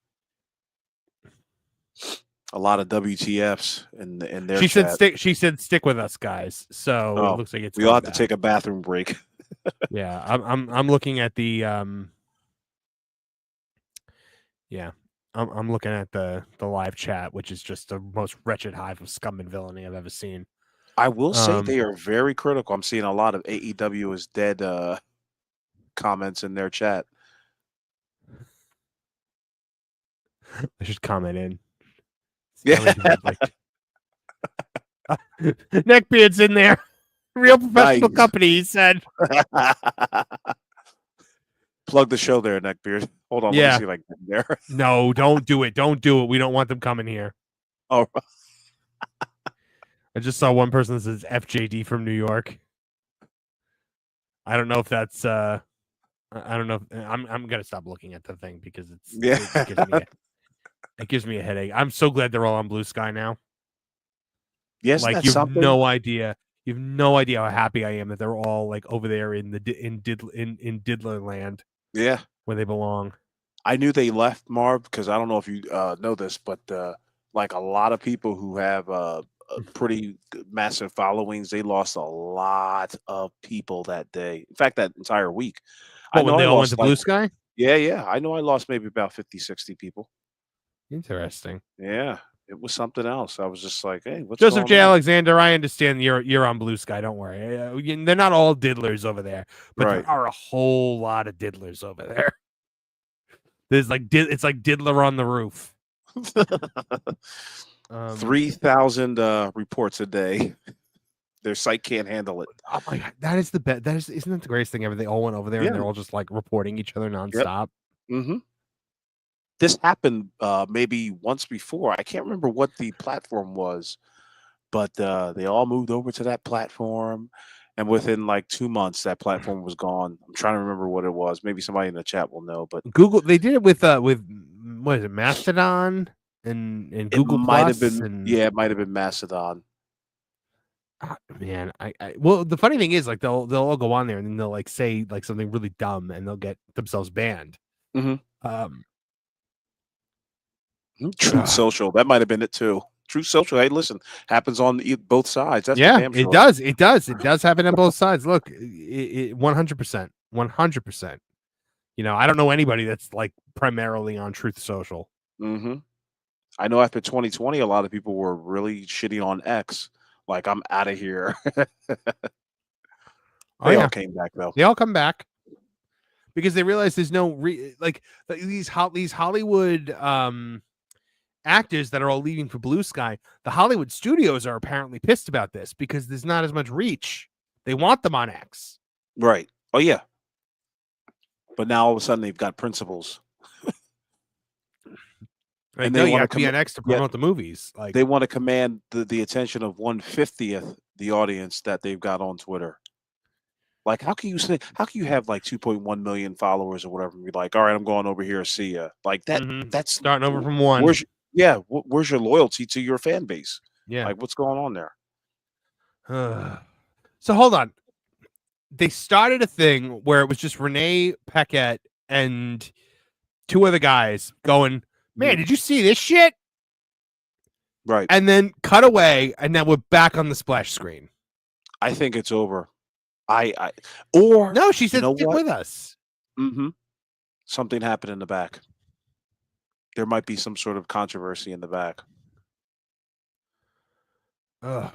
a lot of WTFs in their She chat. said stick. She said stick with us, guys. So Oh, it looks like it's. we all going have to back. take a bathroom break. Yeah, I'm looking at the yeah, I'm looking at the live chat, which is just the most wretched hive of scum and villainy I've ever seen. I will say they are very critical. I'm seeing a lot of AEW is dead comments in their chat. I should comment in. See Yeah. how many people like- Neckbeard's in there. Real professional Nice. company, he said. Plug the show there, Neckbeard. Hold on, let Yeah. me see if I can get in there. No, don't do it. Don't do it. We don't want them coming here. Oh, I just saw one person that says FJD from New York. I don't know if that's I don't know. I'm gonna stop looking at the thing because yeah. it gives me a headache. I'm so glad they're all on Blue Sky now. Yes, Like that's you've something. no idea. You have no idea how happy I am that they're all like over there in Diddler land Yeah. where they belong. I knew they left, Marv, because I don't know if you know this, but like a lot of people who have pretty massive followings, they lost a lot of people that day. In fact, that entire week. Oh, when they all went to Blue like, Sky? yeah. I know I lost maybe about 50, 60 people. Interesting. Yeah. It was something else. I was just like, hey, what's Joseph going J. on? Alexander, I understand you're on Blue Sky. Don't worry. They're not all diddlers over there, but Right. there are a whole lot of diddlers over there. There's like it's like Diddler on the roof. 3,000 reports a day. Their site can't handle it. Oh my god, that is the best. Isn't that the greatest thing ever? They all went over there Yeah. and they're all just like reporting each other nonstop. Mm-hmm. This happened maybe once before. I can't remember what the platform was, but they all moved over to that platform, and within like 2 months, that platform was gone. I'm trying to remember what it was. Maybe somebody in the chat will know. But Google, they did it with what is it, Mastodon and Google might Plus have been, and yeah, it might have been Mastodon. man, I well, the funny thing is like they'll all go on there and then they'll like say like something really dumb and they'll get themselves banned. Mm-hmm. Truth Social, that might have been it too. Truth Social, hey, listen, happens on both sides. That's for yeah, damn sure. it does happen on both sides. Look, it 100%. You know, I don't know anybody that's like primarily on Truth Social. Mm-hmm. I know after 2020, a lot of people were really shitty on X. Like, I'm out of here. They all came back though. They all come back because they realize there's no these Hollywood actors that are all leaving for Blue Sky. The Hollywood studios are apparently pissed about this because there's not as much reach. They want them on X. Right. Oh yeah. But now all of a sudden they've got principles. And they have to be on X to promote the movies. Like they want to command the attention of 1/50th the audience that they've got on Twitter. Like, how can you have like 2.1 million followers or whatever and be like, all right, I'm going over here, see ya. Like that. That's starting over from one. Where's your loyalty to your fan base? Yeah. Like, what's going on there? So hold on. They started a thing where it was just Renee Paquette and two other guys going, man, did you see this shit? Right. And then cut away, and now we're back on the splash screen. I think it's over. Or no, she said, you know stick with us. Mm-hmm. Something happened in the back. There might be some sort of controversy in the back. Oh,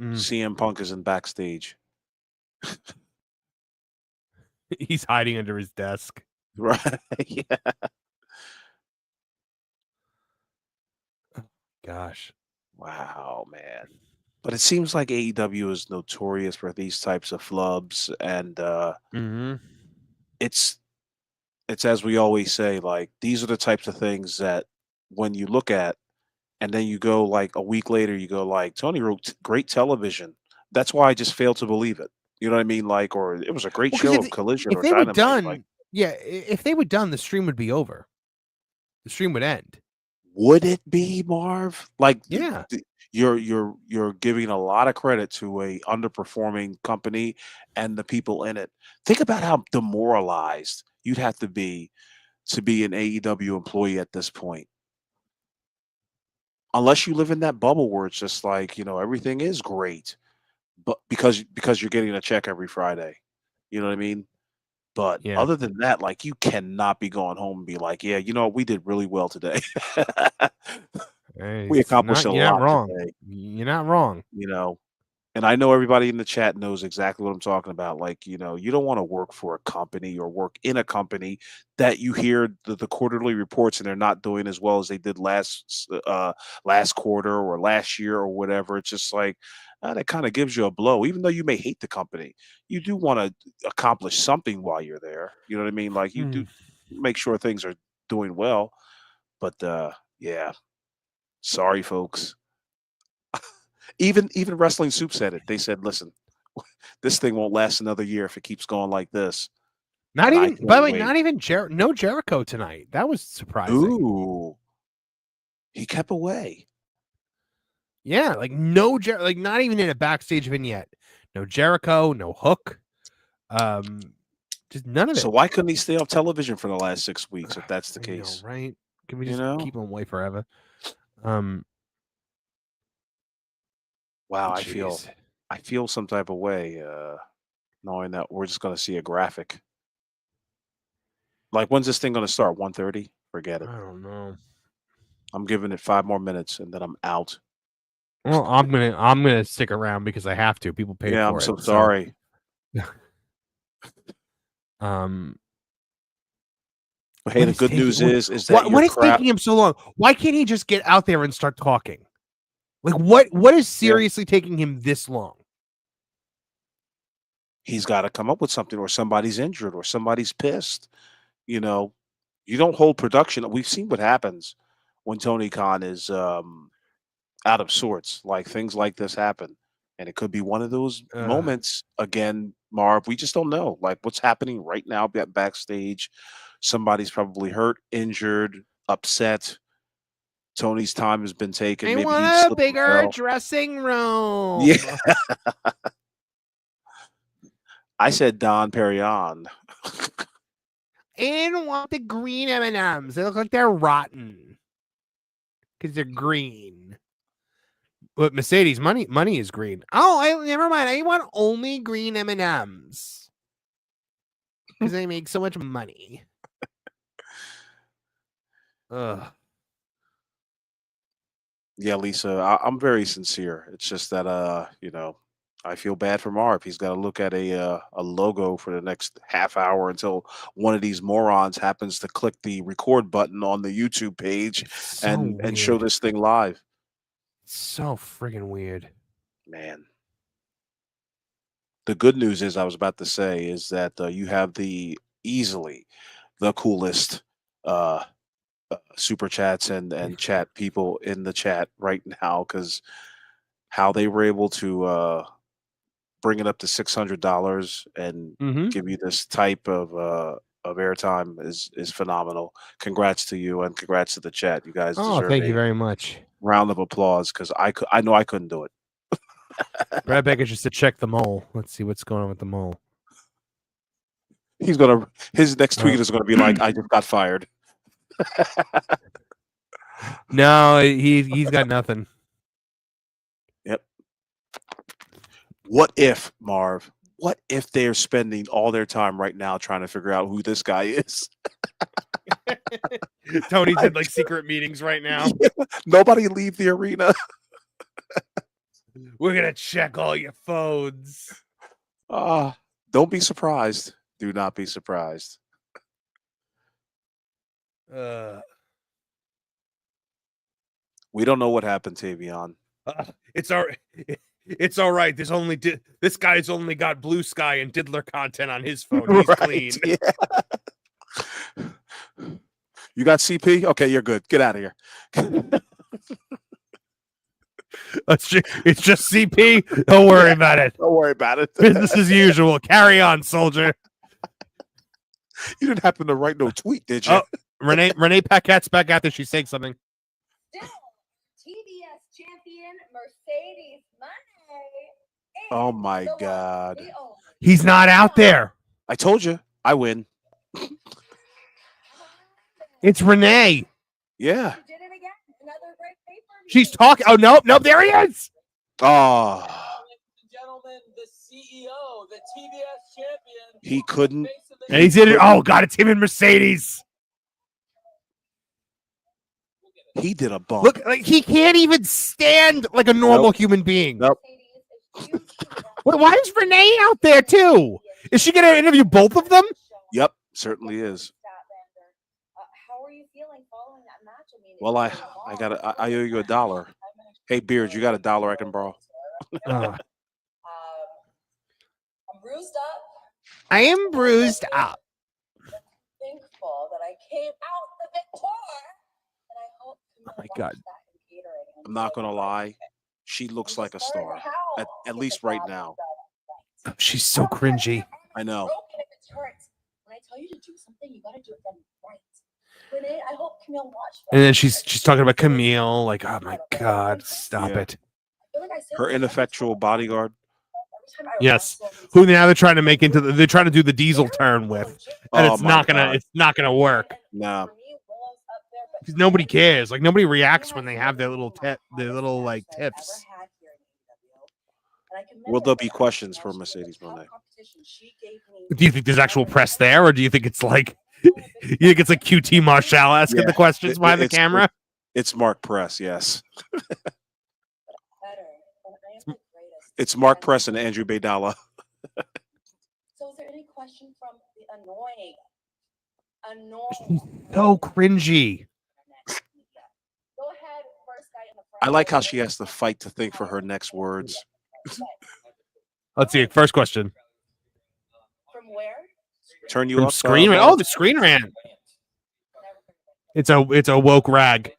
CM Punk is in backstage. He's hiding under his desk. Right. Yeah. Gosh. Wow, man. But it seems like AEW is notorious for these types of flubs, and it's as we always say, like, these are the types of things that when you look at and then you go like a week later, you go like, Tony wrote great television. That's why I just fail to believe it. You know what I mean? Like, or it was a great Well, 'cause show if- of Collision If or they were Dynamite. done, Like, if they were done, the stream would be over. The stream would end. would it be, Marv? Like, Yeah. you're giving a lot of credit to a underperforming company and the people in it. Think about how demoralized you'd have to be an AEW employee at this point. Unless you live in that bubble where it's just like, everything is great, but because you're getting a check every Friday. You know what I mean? But Yeah. other than that, like, you cannot be going home and be like, yeah, we did really well today. We accomplished a You're not lot wrong. today. You're not wrong. And I know everybody in the chat knows exactly what I'm talking about. Like, you don't want to work for a company or work in a company that you hear the quarterly reports and they're not doing as well as they did last quarter or last year or whatever. It's just like, that kind of gives you a blow. Even though you may hate the company, you do want to accomplish something while you're there. You know what I mean? Like, you do make sure things are doing well. But yeah, sorry, folks. Even Wrestling Soup said it. They said, "Listen, this thing won't last another year if it keeps going like this." Not And I even. can't By the way, wait. not even no Jericho tonight. That was surprising. Ooh, he kept away. Yeah, like no like not even in a backstage vignette. No Jericho, no Hook. Just none of it. So why couldn't he stay off television for the last 6 weeks if that's the I know, case? right? Can we just keep him away forever? Wow, Jeez. I feel some type of way knowing that we're just going to see a graphic. Like, when's this thing going to start? 1:30? Forget it. I don't know. I'm giving it 5 more minutes and then I'm out. Well, I'm gonna stick around because I have to. People pay Yeah, for I'm it. so sorry. But hey, the good news is that what is taking him so long? Why can't he just get out there and start talking? Like what is seriously taking him this long? He's got to come up with something, or somebody's injured, or somebody's pissed. You don't hold production. We've seen what happens when Tony Khan is out of sorts. Like, things like this happen, and it could be one of those moments again, Marv. We just don't know. Like, what's happening right now backstage? Somebody's probably hurt, injured, upset. Tony's time has been taken. I Maybe want he a slipped and bigger fell. dressing room. Yeah. I said Don Perignon. I don't want the green M&Ms. They look like they're rotten because they're green. But Mercedes money is green. Oh, never mind. I want only green M&Ms because they make so much money. Ugh. Yeah, Lisa, I'm very sincere. It's just that I feel bad for Marv. He's got to look at a logo for the next half hour until one of these morons happens to click the record button on the YouTube page and show this thing live. So friggin' weird. Man. The good news is, I was about to say, is that you have easily the coolest super chats and chat people in the chat right now, because how they were able to bring it up to $600 and give you this type of airtime is phenomenal. Congrats to you and congrats to the chat. You guys deserve thank you a very much. round of applause, because I know I couldn't do it. Brad Baker just to check the mole. Let's see what's going on with the mole. His next tweet is gonna be like, I just got fired. No, he's got nothing. Yep. What if, Marv? What if they're spending all their time right now trying to figure out who this guy is? Tony's in like secret meetings right now. Yeah, nobody leave the arena. We're gonna check all your phones. Don't be surprised. Do not be surprised. We don't know what happened, Tavion. It's all right. This guy's only got Blue Sky and Diddler content on his phone. He's clean. Yeah. You got CP? Okay, you're good. Get out of here. It's just CP. Don't worry about it. Don't worry about it. Business as usual. Carry on, soldier. You didn't happen to write no tweet, did you? Oh, Renee Paquette's back out there. She's saying something. Still, TBS champion Mercedes Mone. Oh my God. He's not out there. I told you, I win. It's Renee. Yeah. Did it again. Another great pay-per-view. She's talking. Oh, nope. There he is. Oh, Ladies and gentlemen, the CEO, the TBS champion. he couldn't. And he's in it. Oh, God, it's him and Mercedes. He did a bump. Look, like he can't even stand like a normal human being. Nope. Why is Renee out there too? Is she going to interview both of them? Yep, certainly is. How are you feeling following that match? I mean, Well, I owe you $1. Hey, Beard, you got $1 I can borrow? I'm bruised up. I am bruised up. Thankful that I came out the victor. And I hope Oh my God. I'm not gonna lie. She looks like a star, at least right now. Oh, she's so cringy. I know. When I tell you to do something, you got to do it then right. Renee, I hope Camille watched. And then she's talking about Camille. Like, oh my God, stop Yeah. it. Her ineffectual bodyguard. Yes. Who now they're trying to make into they're trying to do the Diesel turn with, and Oh it's my not gonna God. it's not gonna work. Nah. Because nobody cares. Like nobody reacts when they have their little like tips. Will there be questions for Mercedes Moné? Do you think there's actual press there, or do you think it's like you think it's like QT Marshall asking Yeah. the questions behind the It's- camera? It's Mark Press, yes. It's Mark Press and Andrew Baydala. So is there any question from the annoying? So cringy. Go ahead, first guy in the front. I like how she has to fight to think for her next words. Let's see. First question. From where? Turn you From up. Screen Rant. Oh, the Screen Rant. It's a woke rag.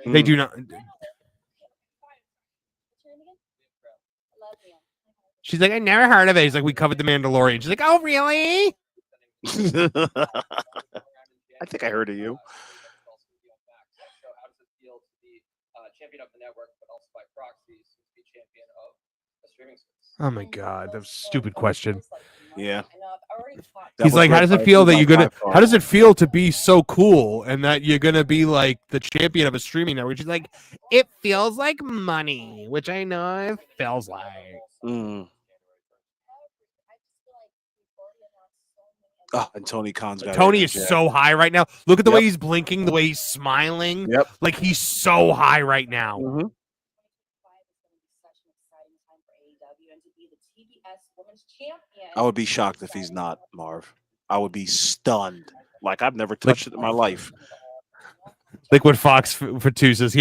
They do not. She's like, I never heard of it. He's like, we covered the Mandalorian. She's like, oh, really? I think I heard of you. Oh my God, that was a stupid question. Yeah. He's like, how does it feel that you're gonna? How does it feel to be so cool and that you're gonna be like the champion of a streaming network? She's like, it feels like money, which I know it feels like. Mm. Oh, and Tony Khan's got Tony it. is so high right now. Look at the way Yep. he's blinking, the way he's smiling. Yep. Like he's so high right now. Mhm. I would be shocked if he's not, Marv. I would be stunned. Like I've never touched it in my life. Like what Fox for two says.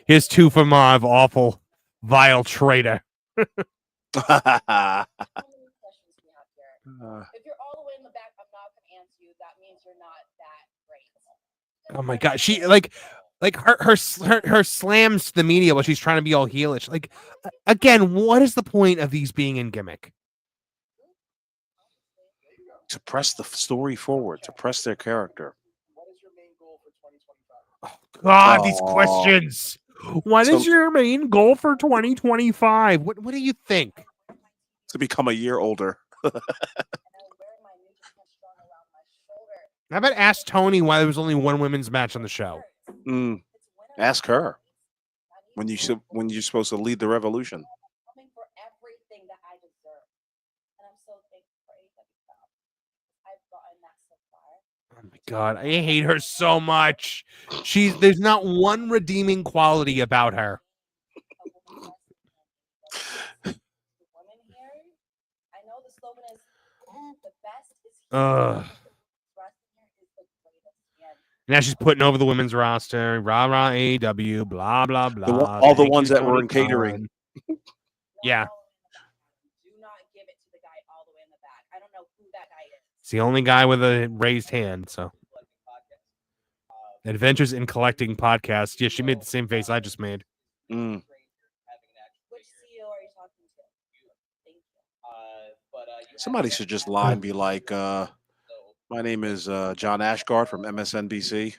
Here's two for Marv. Awful, vile traitor. If you're all the way in the back, I'm not going to answer you. That means you're not that great. Oh my God, she like her slams to the media while she's trying to be all heelish. Like again, what is the point of these being in gimmick? To press the story forward, to press their character. God, these Aw. questions. What is So- your main goal for 2025? What do you think? To become a year older. How about ask Tony why there was only one women's match on the show? Mm. Ask her when you're supposed to lead the revolution. Coming for everything that I deserve. And I'm so thankful for AEW. I've gotten that so far. Oh my God, I hate her so much. There's not one redeeming quality about her. Women here, I know the slogan is the best is Ugh. wrestling here is the greatest. And Now she's putting over the women's roster. Rah rah AEW. Blah blah blah. All the Thank ones you, that were Tony in catering. Khan. Yeah. do not give it to the guy all the way in the back. I don't know who that guy is. It's the only guy with a raised hand. So, Adventures in Collecting podcast. Yeah, she made the same face I just made. Mm. Somebody should just lie and be like, my name is John Ashgard from MSNBC. This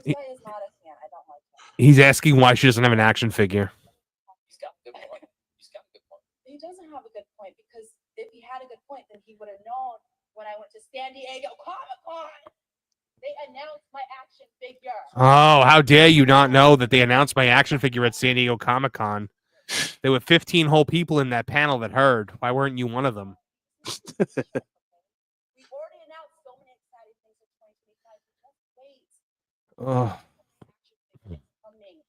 guy is not a fan. I don't like him. He's asking why she doesn't have an action figure. He doesn't have a good point because if he had a good point, then he would have known when I went to San Diego Comic-Con. They announced my action figure. Oh, how dare you not know that they announced my action figure at San Diego Comic-Con? There were 15 whole people in that panel that heard. Why weren't you one of them? We've already announced so many exciting things for 2025. Just wait. Oh. Coming.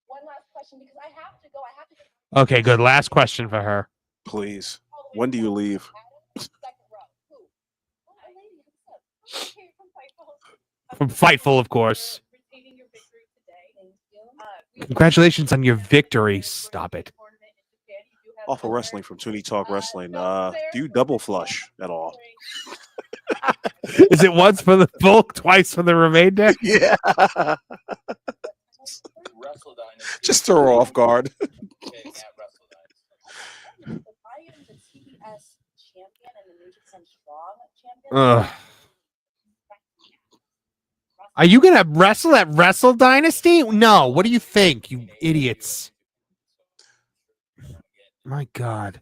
One last question because I have to go. I have to go. Okay, good. Last question for her. Please. When do you leave? Second row. Who? Oh, a lady. What's up? Okay, from Fightful. From Fightful, of course. Retaining your victory today. Thank you. Congratulations on your victory. Stop it. Awful Wrestling from Tooney Talk Wrestling. Do you double flush at all? Is it once for the bulk, twice for the remainder? Yeah. Just throw her off guard. I am the TBS champion and the New Japan Strong champion. Ugh. Are you going to wrestle at Wrestle Dynasty? No. What do you think, you idiots? My God.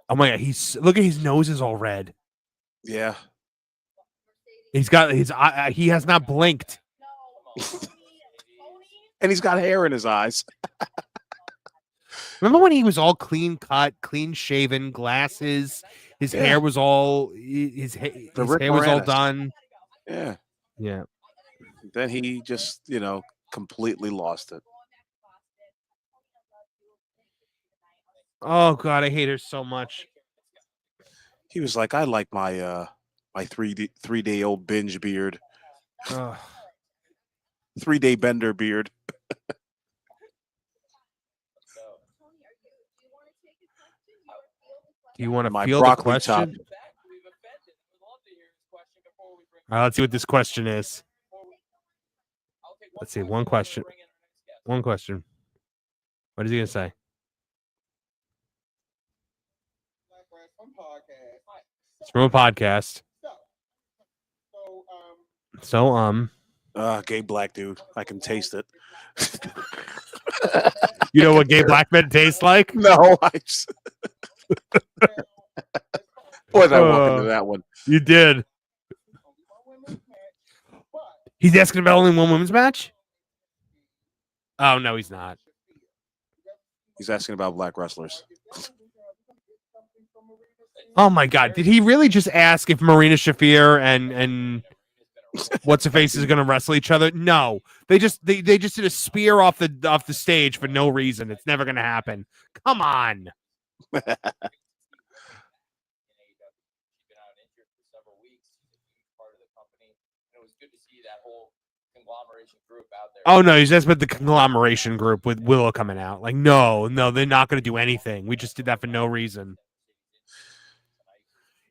Oh my God. Look at his nose is all red. Yeah. He's got his eye. He has not blinked. And he's got hair in his eyes. Remember when he was all clean cut, clean shaven, glasses? His hair was all his hair was all done. Yeah. Yeah. Then he just, completely lost it. Oh God, I hate her so much. He was like, I like my my 3-day old binge beard. 3-day bender beard. Do you want to My field the broccoli question? top. All right, let's see what this question is. Let's see. One question. One question. What is he gonna say? It's from a podcast. So, Gay black dude. I can taste it. you know what gay black men taste like? No, I just... Boy, did I walk into that one. You did. He's asking about only one women's match? Oh, no, he's not. He's asking about black wrestlers. Oh, my God. Did he really just ask if Marina Shafir and what's her face is going to wrestle each other? No. They just did a spear off the stage for no reason. It's never going to happen. Come on. Oh no, he's just with the conglomeration group with Willow coming out. Like, no, they're not going to do anything. We just did that for no reason.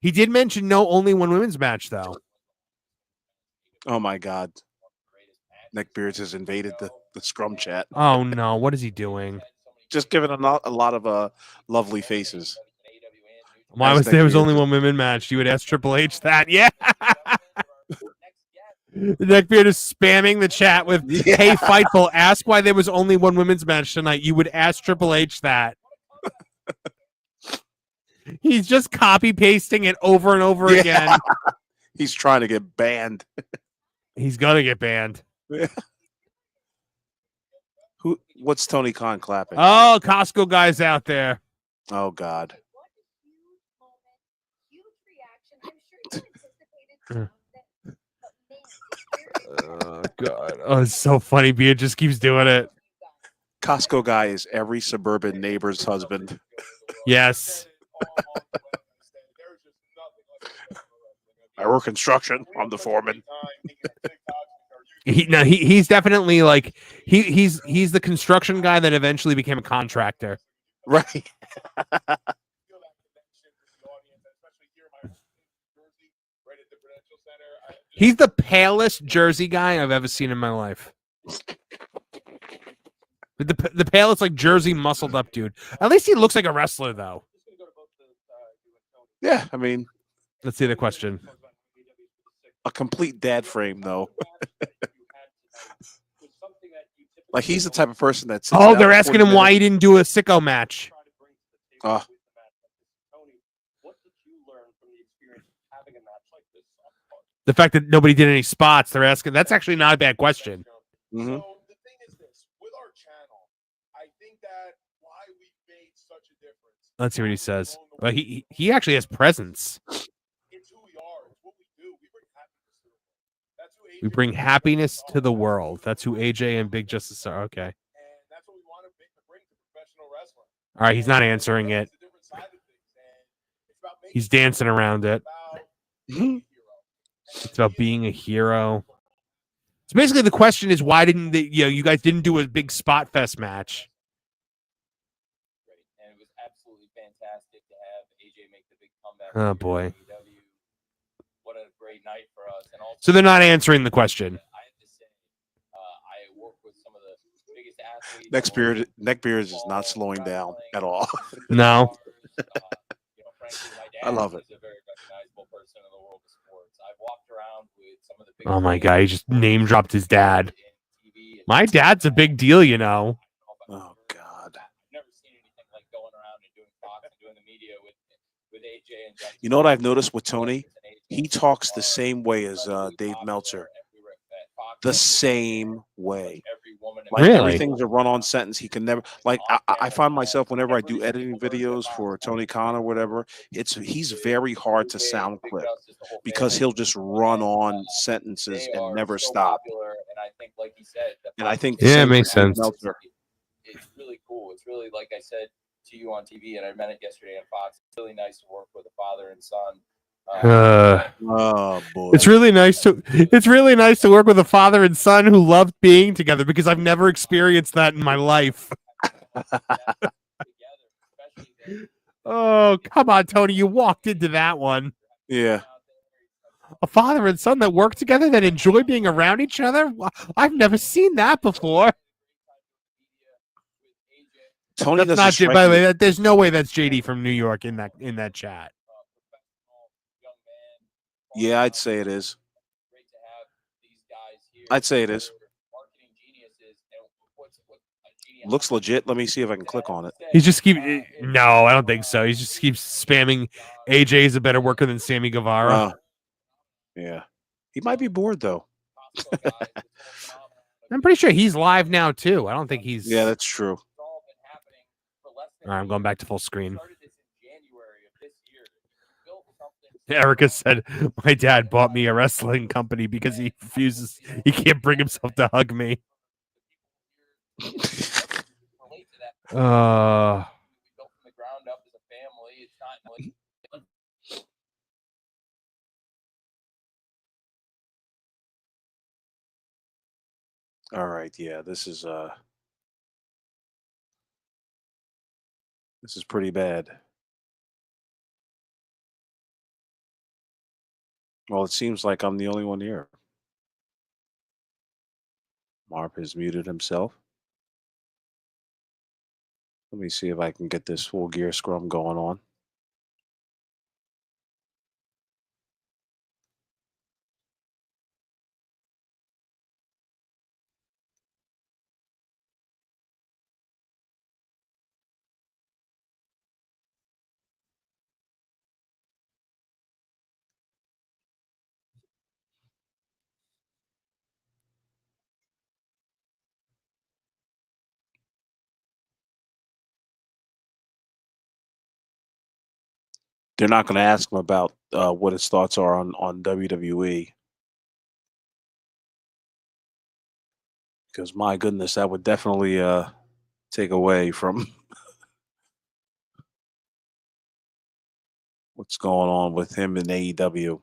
He did mention only one women's match though. Oh my God. Nick Beards has invaded the Scrum chat. Oh no, what is he doing? Just giving a lot of lovely faces. Why was there was only one women match? You would ask Triple H that? Yeah. Neckbeard is spamming the chat with, "Hey, Fightful, ask why there was only one women's match tonight." You would ask Triple H that. He's just copy pasting it over and over again. He's trying to get banned. He's gonna get banned. What's Tony Khan clapping? Oh, Costco Guy's out there. Oh God. Oh God! Oh, it's so funny. Beard just keeps doing it. Costco Guy is every suburban neighbor's husband. Yes. I work construction. I'm the foreman. He's definitely like he's the construction guy that eventually became a contractor. Right. He's the palest Jersey guy I've ever seen in my life. The palest like Jersey muscled up dude. At least he looks like a wrestler though. Yeah, I mean, Let's see the question. a complete dad frame though. Like he's the type of person that sits Oh, down they're for asking 40 him why he minutes. didn't do a sicko match. Uh, The fact that nobody did any spots, they're asking. That's actually not a bad question. mhm. So the thing is this, with our channel, I think that why we made such a difference. Let's see what he says. Well, he actually has presence. It's who we are. It's what we do. We bring happiness to the world. That's who We bring happiness to the world. That's who AJ and Big Justice are. Okay. And that's what we want to bring to professional wrestling. All right, he's not answering it. It's a different side of things, and it's about making He's dancing around it. about Mhm. It's about being a hero. So basically, the question is, why didn't you guys didn't do a big spot fest match? And it was absolutely fantastic to have AJ make the big comeback. Oh boy. What a great night for us. And also, So they're not answering the question. I have to say, I work with some of the biggest athletes. Neckbeard is not slowing down at all. No. I love it. He's a very recognizable person in the world of sports. I've walked around with some of the biggest Oh my god, he just name dropped his dad. My dad's a big deal, you know. Oh God. I've never seen anything like going around and doing Fox and doing the media with AJ and Justin. You know what I've noticed with Tony? He talks the same way as Dave Meltzer. The same way. Like Really? everything's a run-on sentence. He can never like. I find myself whenever I do editing videos for Tony Khan or whatever, he's very hard to sound clip because he'll just run on sentences and never stop. And I think the Yeah, it same makes for Dave sense. Meltzer. It's really cool. It's really, like I said to you on TV, and I meant it yesterday on Fox. It's really nice to work with a father and son. Oh boy. It's really nice to work with a father and son who love being together because I've never experienced that in my life. Oh, come on, Tony. You walked into that one. Yeah. A father and son that work together that enjoy being around each other? I've never seen that before. Tony That's doesn't not strike by the me- way, there's no way that's JD from New York in that chat. Yeah, I'd say it is. I'd say it is. Looks legit. Let me see if I can click on it. He's just no, I don't think so. He just keeps spamming AJ is a better worker than Sammy Guevara. Yeah. He might be bored though. I'm pretty sure he's live now too. I don't think he's Yeah, that's true. All right, I'm going back to full screen. Erica said, "My dad bought me a wrestling company because he can't bring himself to hug me." All right, yeah, this is pretty bad. Well, it seems like I'm the only one here. Marv has muted himself. Let me see if I can get this full gear scrum going on. They're not going to ask him about what his thoughts are on WWE. Because my goodness, that would definitely take away from what's going on with him in AEW.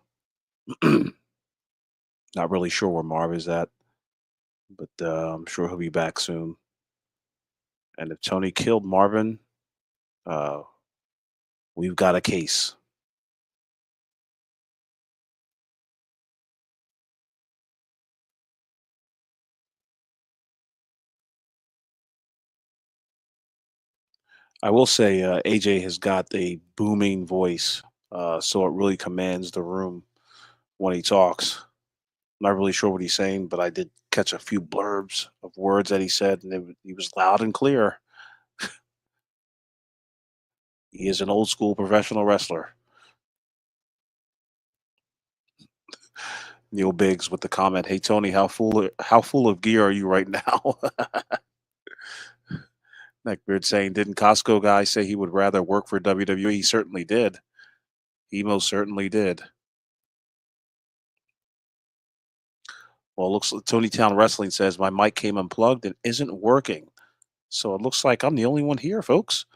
Not really sure where Marv is at, but I'm sure he'll be back soon. And if Tony killed Marvin, we've got a case. I will say AJ has got a booming voice, so it really commands the room when he talks. I'm not really sure what he's saying, but I did catch a few blurbs of words that he said, and he was loud and clear. He is an old school professional wrestler. Neil Biggs with the comment, "Hey Tony, how full of gear are you right now?" Neckbeard saying, "Didn't Costco Guy say he would rather work for WWE?" He certainly did. He most certainly did. Well, it looks like Tooney Town Wrestling says my mic came unplugged and isn't working. So it looks like I'm the only one here, folks.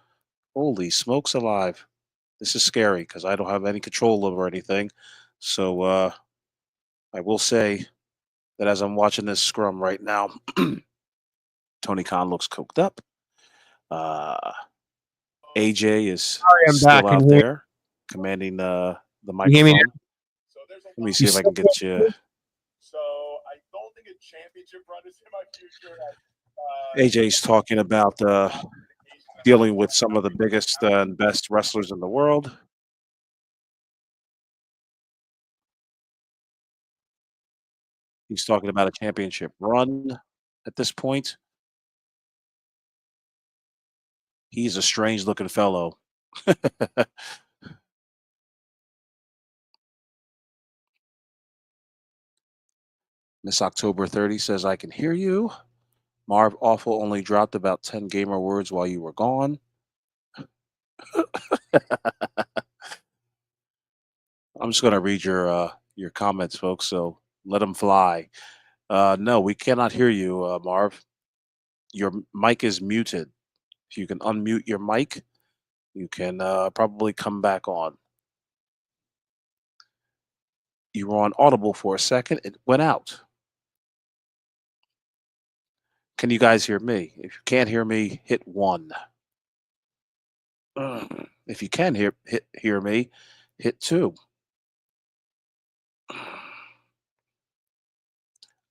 Holy smokes alive. This is scary because I don't have any control over anything. So I will say that as I'm watching this scrum right now, Tony Khan looks coked up. AJ is still out there commanding the microphone. Let me see if I can get you. So I don't think a championship run is in my future. AJ's talking about dealing with some of the biggest and best wrestlers in the world. He's talking about a championship run at this point. He's a strange looking fellow. Miss October 30 says, "I can hear you. Marv Awful only dropped about 10 gamer words while you were gone." I'm just going to read your comments, folks, so let them fly. No, we cannot hear you, Marv. Your mic is muted. If you can unmute your mic, you can probably come back on. You were on Audible for a second. It went out. Can you guys hear me? If you can't hear me, hit 1. If you can hear me, hit 2.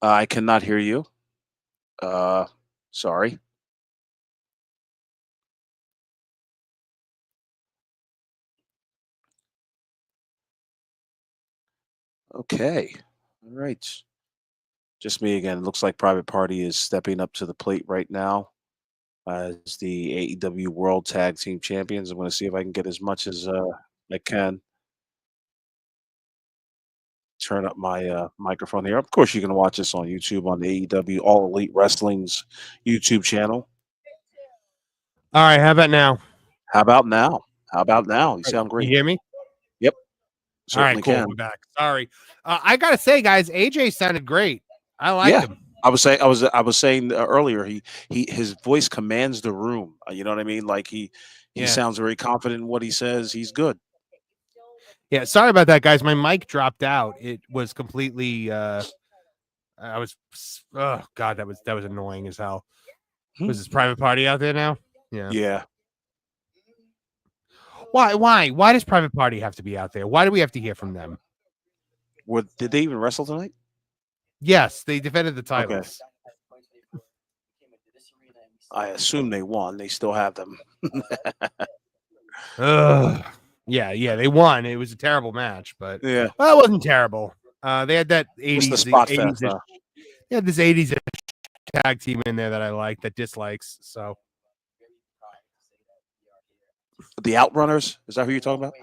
I cannot hear you. Sorry. Okay. All right. Just me again. It looks like Private Party is stepping up to the plate right now as the AEW World Tag Team Champions. I'm going to see if I can get as much as I can. Turn up my microphone here. Of course, you can watch this on YouTube on the AEW All Elite Wrestling's YouTube channel. All right, how about now? How about now? How about now? You sound great. You hear me? Yep. All right, Certainly cool. can. We're back. Sorry. I gotta say, guys, AJ sounded great. I liked him. I was saying earlier, his voice commands the room. You know what I mean? Like he sounds very confident in what he says. He's good. Yeah, sorry about that, guys. My mic dropped out. It was completely oh god, that was annoying as hell. Was this Private Party out there now? Yeah. Yeah. Why does Private Party have to be out there? Why do we have to hear from them? Did they even wrestle tonight? Yes, they defended the titles. Okay. I assume they won. They still have them. Yeah, they won. It was a terrible match, but yeah, well, it wasn't terrible. They had that 80s, the spot 80s fest, yeah, this 80s tag team in there that I like that dislikes. So the Outrunners, is that who you're talking about?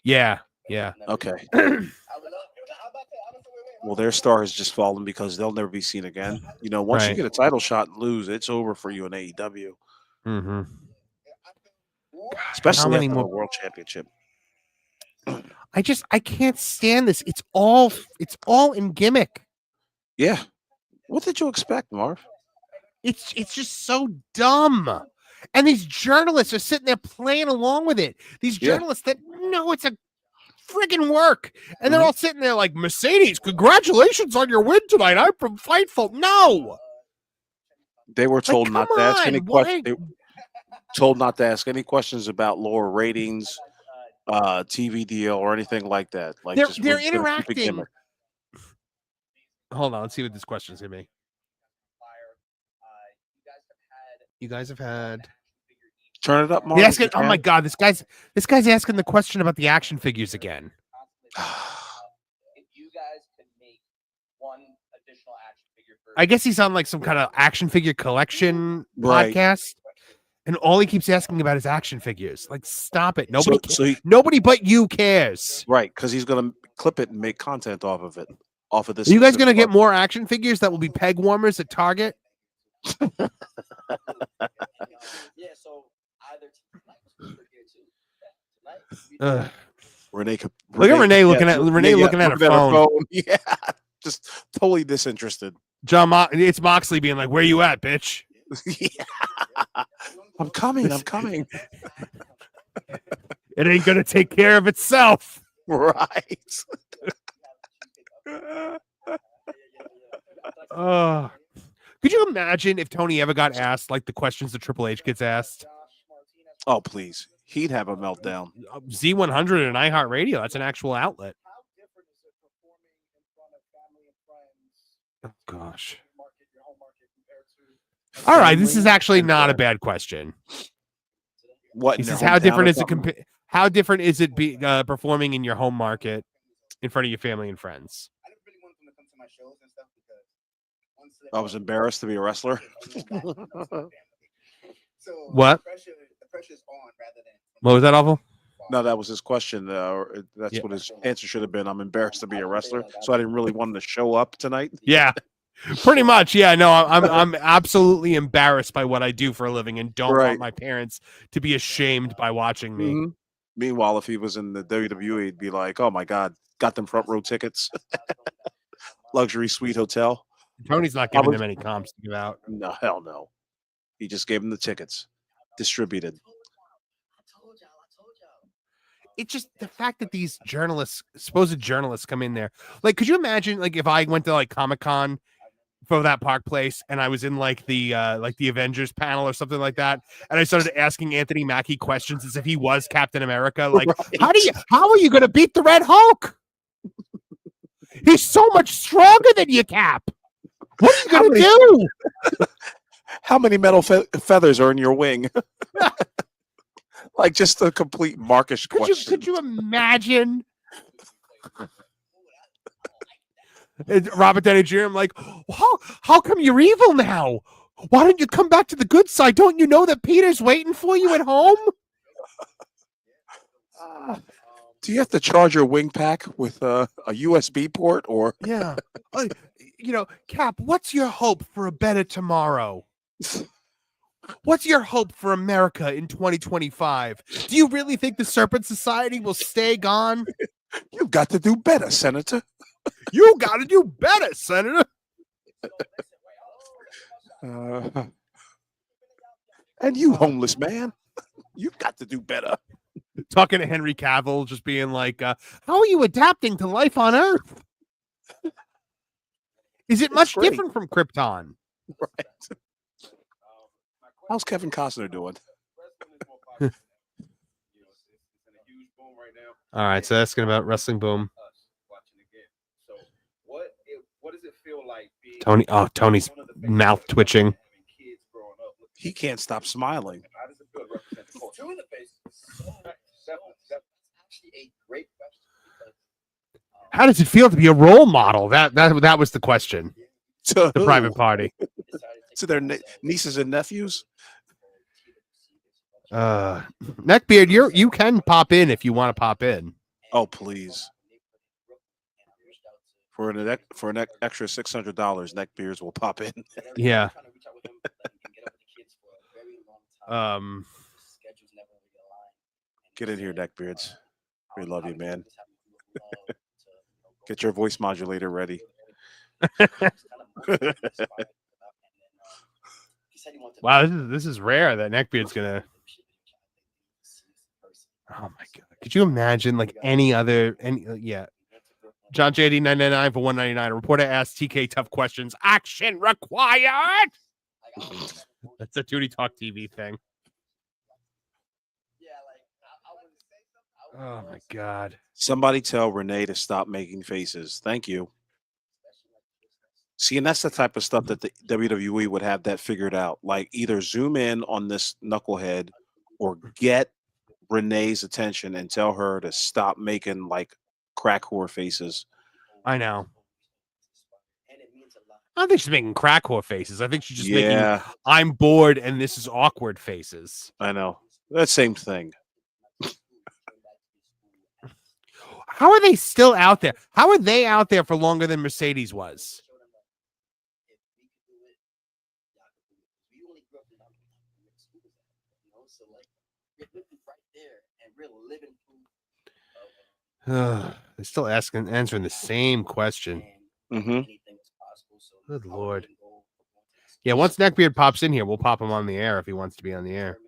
Yeah. Okay. Well, their star has just fallen because they'll never be seen again. You know, once you get a title shot and lose, it's over for you in AEW. Mm-hmm. Especially after the World Championship. I can't stand this. It's all in gimmick. Yeah. What did you expect, Marv? It's just so dumb. And these journalists are sitting there playing along with it. These journalists that know it's a friggin' work. And they're all sitting there like, Mercedes, congratulations on your win tonight. I'm from Fightful. No. They were told not to ask any questions. They were told not to ask any questions about lower ratings, TV deal, or anything like that. Like they're interacting. Hold on, let's see what this question is gonna be. You guys have had Turn it up, Marv. He's if asking, you oh my can. God, this guy's asking the question about the action figures again. If you guys could make one additional action figure for I guess he's on like some kind of action figure collection Right. podcast, and all he keeps asking about is action figures. Like, stop it! Nobody, So nobody but you cares. right, because he's gonna clip it and make content off of it, off of this. Are you guys specific gonna get part. more action figures that will be peg warmers at Target? yeah, so either tonight we're here too. Ugh. Renee? Look at Renee looking at Renee looking at her phone. Yeah, just totally disinterested. It's Moxley being like, "Where you at, bitch?" Yeah. I'm coming. It ain't gonna take care of itself. Right. Could you imagine if Tony ever got asked like the questions that Triple H gets asked? Oh, please. He'd have a meltdown. Z100 and iHeartRadio. That's an actual outlet. Oh, gosh. All right. This is actually not a bad question. What? This in is their how hometown different or is it? something? How different is it performing in your home market in front of your family and friends? I was embarrassed to be a wrestler. What? What was that, Awful? No, that was his question. That's what his answer should have been. I'm embarrassed to be a wrestler, so I didn't really want him to show up tonight. Yeah, pretty much. Yeah, no, I'm absolutely embarrassed by what I do for a living, and don't want my parents to be ashamed by watching me. Mhm. Meanwhile, if he was in the WWE, he'd be like, "Oh my God, got them front row tickets, luxury suite hotel." Tony's not giving them any comps to give out. No, hell no. He just gave them the tickets, distributed. It's just the fact that these supposed journalists come in there. Like, could you imagine, like, if I went to like Comic-Con for that Park Place and I was in like the Avengers panel or something like that, and I started asking Anthony Mackie questions as if he was Captain America. Like, how are you gonna beat the Red Hulk? He's so much stronger than you, Cap. What are you gonna do? How many metal feathers are in your wing? Like just a complete markish question. Could you imagine? Robert Downey Jr. I'm like, how come you're evil now? Why don't you come back to the good side? Don't you know that Peter's waiting for you at home? Do you have to charge your wing pack with a USB port or? Yeah. Cap, what's your hope for a better tomorrow? What's your hope for America in 2025? Do you really think the Serpent Society will stay gone? You've got to do better, Senator. You got to do better, Senator. And you, homeless man, you've got to do better. Talking to Henry Cavill, just being like, how are you adapting to life on Earth? Is it much different from Krypton? Right. How's Kevin Costner doing? All right, so asking about Wrestling Boom. What does it feel like being Tony's mouth twitching. He can't stop smiling. How does it feel to represent the culture? In the face. That's actually a great question. How does it feel to be a role model? That was the question. To the who? private party. To their nieces and nephews. Neckbeard, you can pop in if you want to pop in. Oh please! For an extra $600, Neckbeards will pop in. Yeah. Get in here, Neckbeards. We love you, man. Get your voice modulator ready. Wow, this is rare that Neckbeard's gonna. Oh my god! Could you imagine like yeah? John JD 999 for 199. A reporter asked TK tough questions. Action required. That's a Tooney Talk TV thing. Oh my god! Somebody tell Renee to stop making faces. Thank you. See, and that's the type of stuff that the WWE would have that figured out. Like either zoom in on this knucklehead or get Renee's attention and tell her to stop making like crack whore faces. I know. I don't think she's making crack whore faces. I think she's just making I'm bored and this is awkward faces. I know. That same thing. How are they still out there? How are they out there for longer than Mercedes was? They're still answering the same question. Mm-hmm. Good Lord. Yeah, once Neckbeard pops in here, we'll pop him on the air if he wants to be on the air.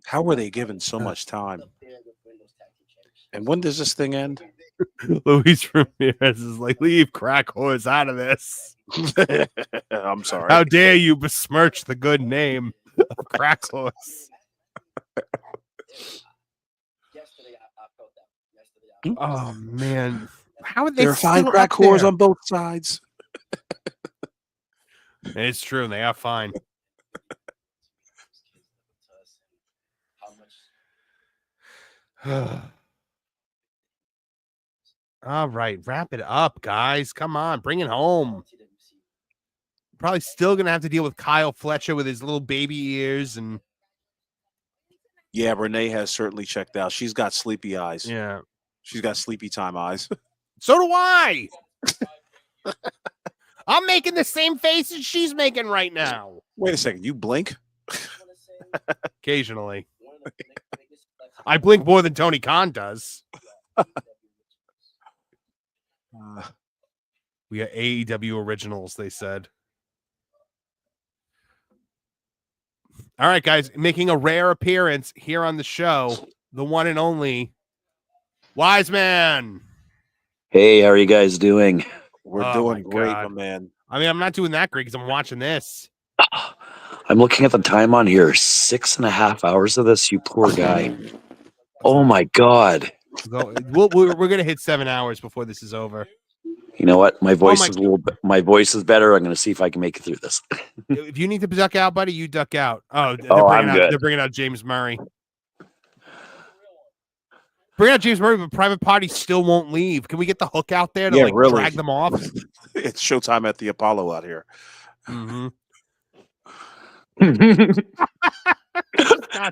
How were they given so much time? And when does this thing end? Luis Ramirez is like, leave crack whores out of this. I'm sorry. How dare you besmirch the good name of crack whores? Oh man, how are they? They're fine still crack up whores there? on both sides. It's true, they are fine. All right, wrap it up, guys. Come on, bring it home. Probably still gonna have to deal with Kyle Fletcher with his little baby ears and Yeah, Renee has certainly checked out. She's got sleepy eyes. yeah. She's got sleepy time eyes. So do I. I'm making the same faces she's making right now. Wait a second. You blink? Occasionally. I blink more than Tony Khan does. We are AEW originals, they said. All right, guys, making a rare appearance here on the show, the one and only Wise Man. Hey, how are you guys doing? We're doing great, my man. I mean, I'm not doing that great because I'm watching this. I'm looking at the time on here. 6.5 hours of this, you poor guy. Oh my God. We're gonna hit 7 hours before this is over. You know what? My voice is my voice is better. I'm going to see if I can make it through this. If you need to duck out, buddy, you duck out. I'm good. They're bringing out James Murray. Bring out James Murray, but Private Party still won't leave. Can we get the hook out there to really drag them off? It's showtime at the Apollo out here. Mm-hmm.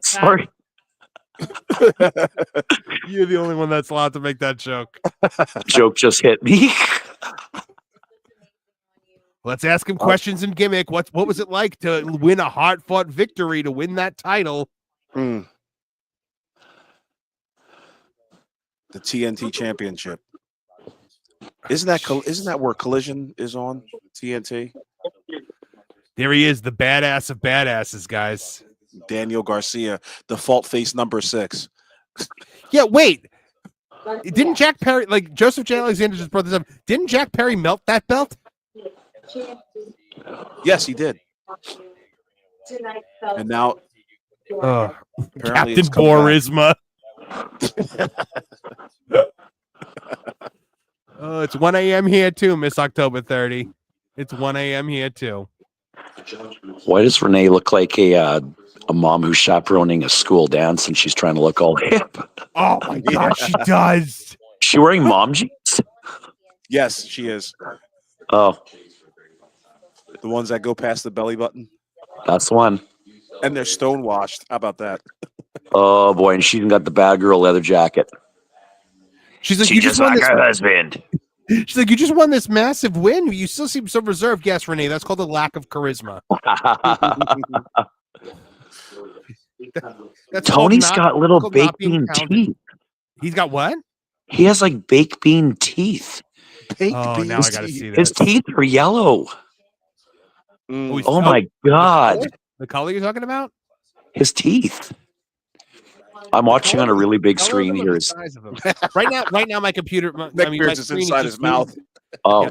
Sorry. You're the only one that's allowed to make that joke. Joke just hit me. Let's ask him questions and gimmick. What was it like to win a hard-fought victory to win that title? The TNT Championship. Isn't that where Collision is on TNT? There he is, the badass of badasses, guys. Daniel Garcia, default face number 6. Yeah, wait. Didn't Jack Perry, like Joseph J. Alexander just brought this up, didn't Jack Perry melt that belt? Yes, he did. And now Captain Borisma. It's 1 a.m. here too, Miss October 30. It's 1 a.m. here too. Why does Renee look like a mom who's chaperoning a school dance and she's trying to look all hip? Oh my God, she does. She wearing mom jeans? Yes, she is. Oh, the ones that go past the belly button. That's the one. And they're stonewashed. How about that? Oh boy, and she even got the bad girl leather jacket. She's like, she just like her husband. She's like, you just won this massive win. You still seem so reserved. Yes, Renee, that's called a lack of charisma. Tony's got little baked bean teeth. He's got what? He has like baked bean teeth. Now I gotta see this. His teeth are yellow. Oh my God. The color you're talking about? His teeth. I'm watching on a really big screen here. Right now, my computer. My is inside his mouth. Oh,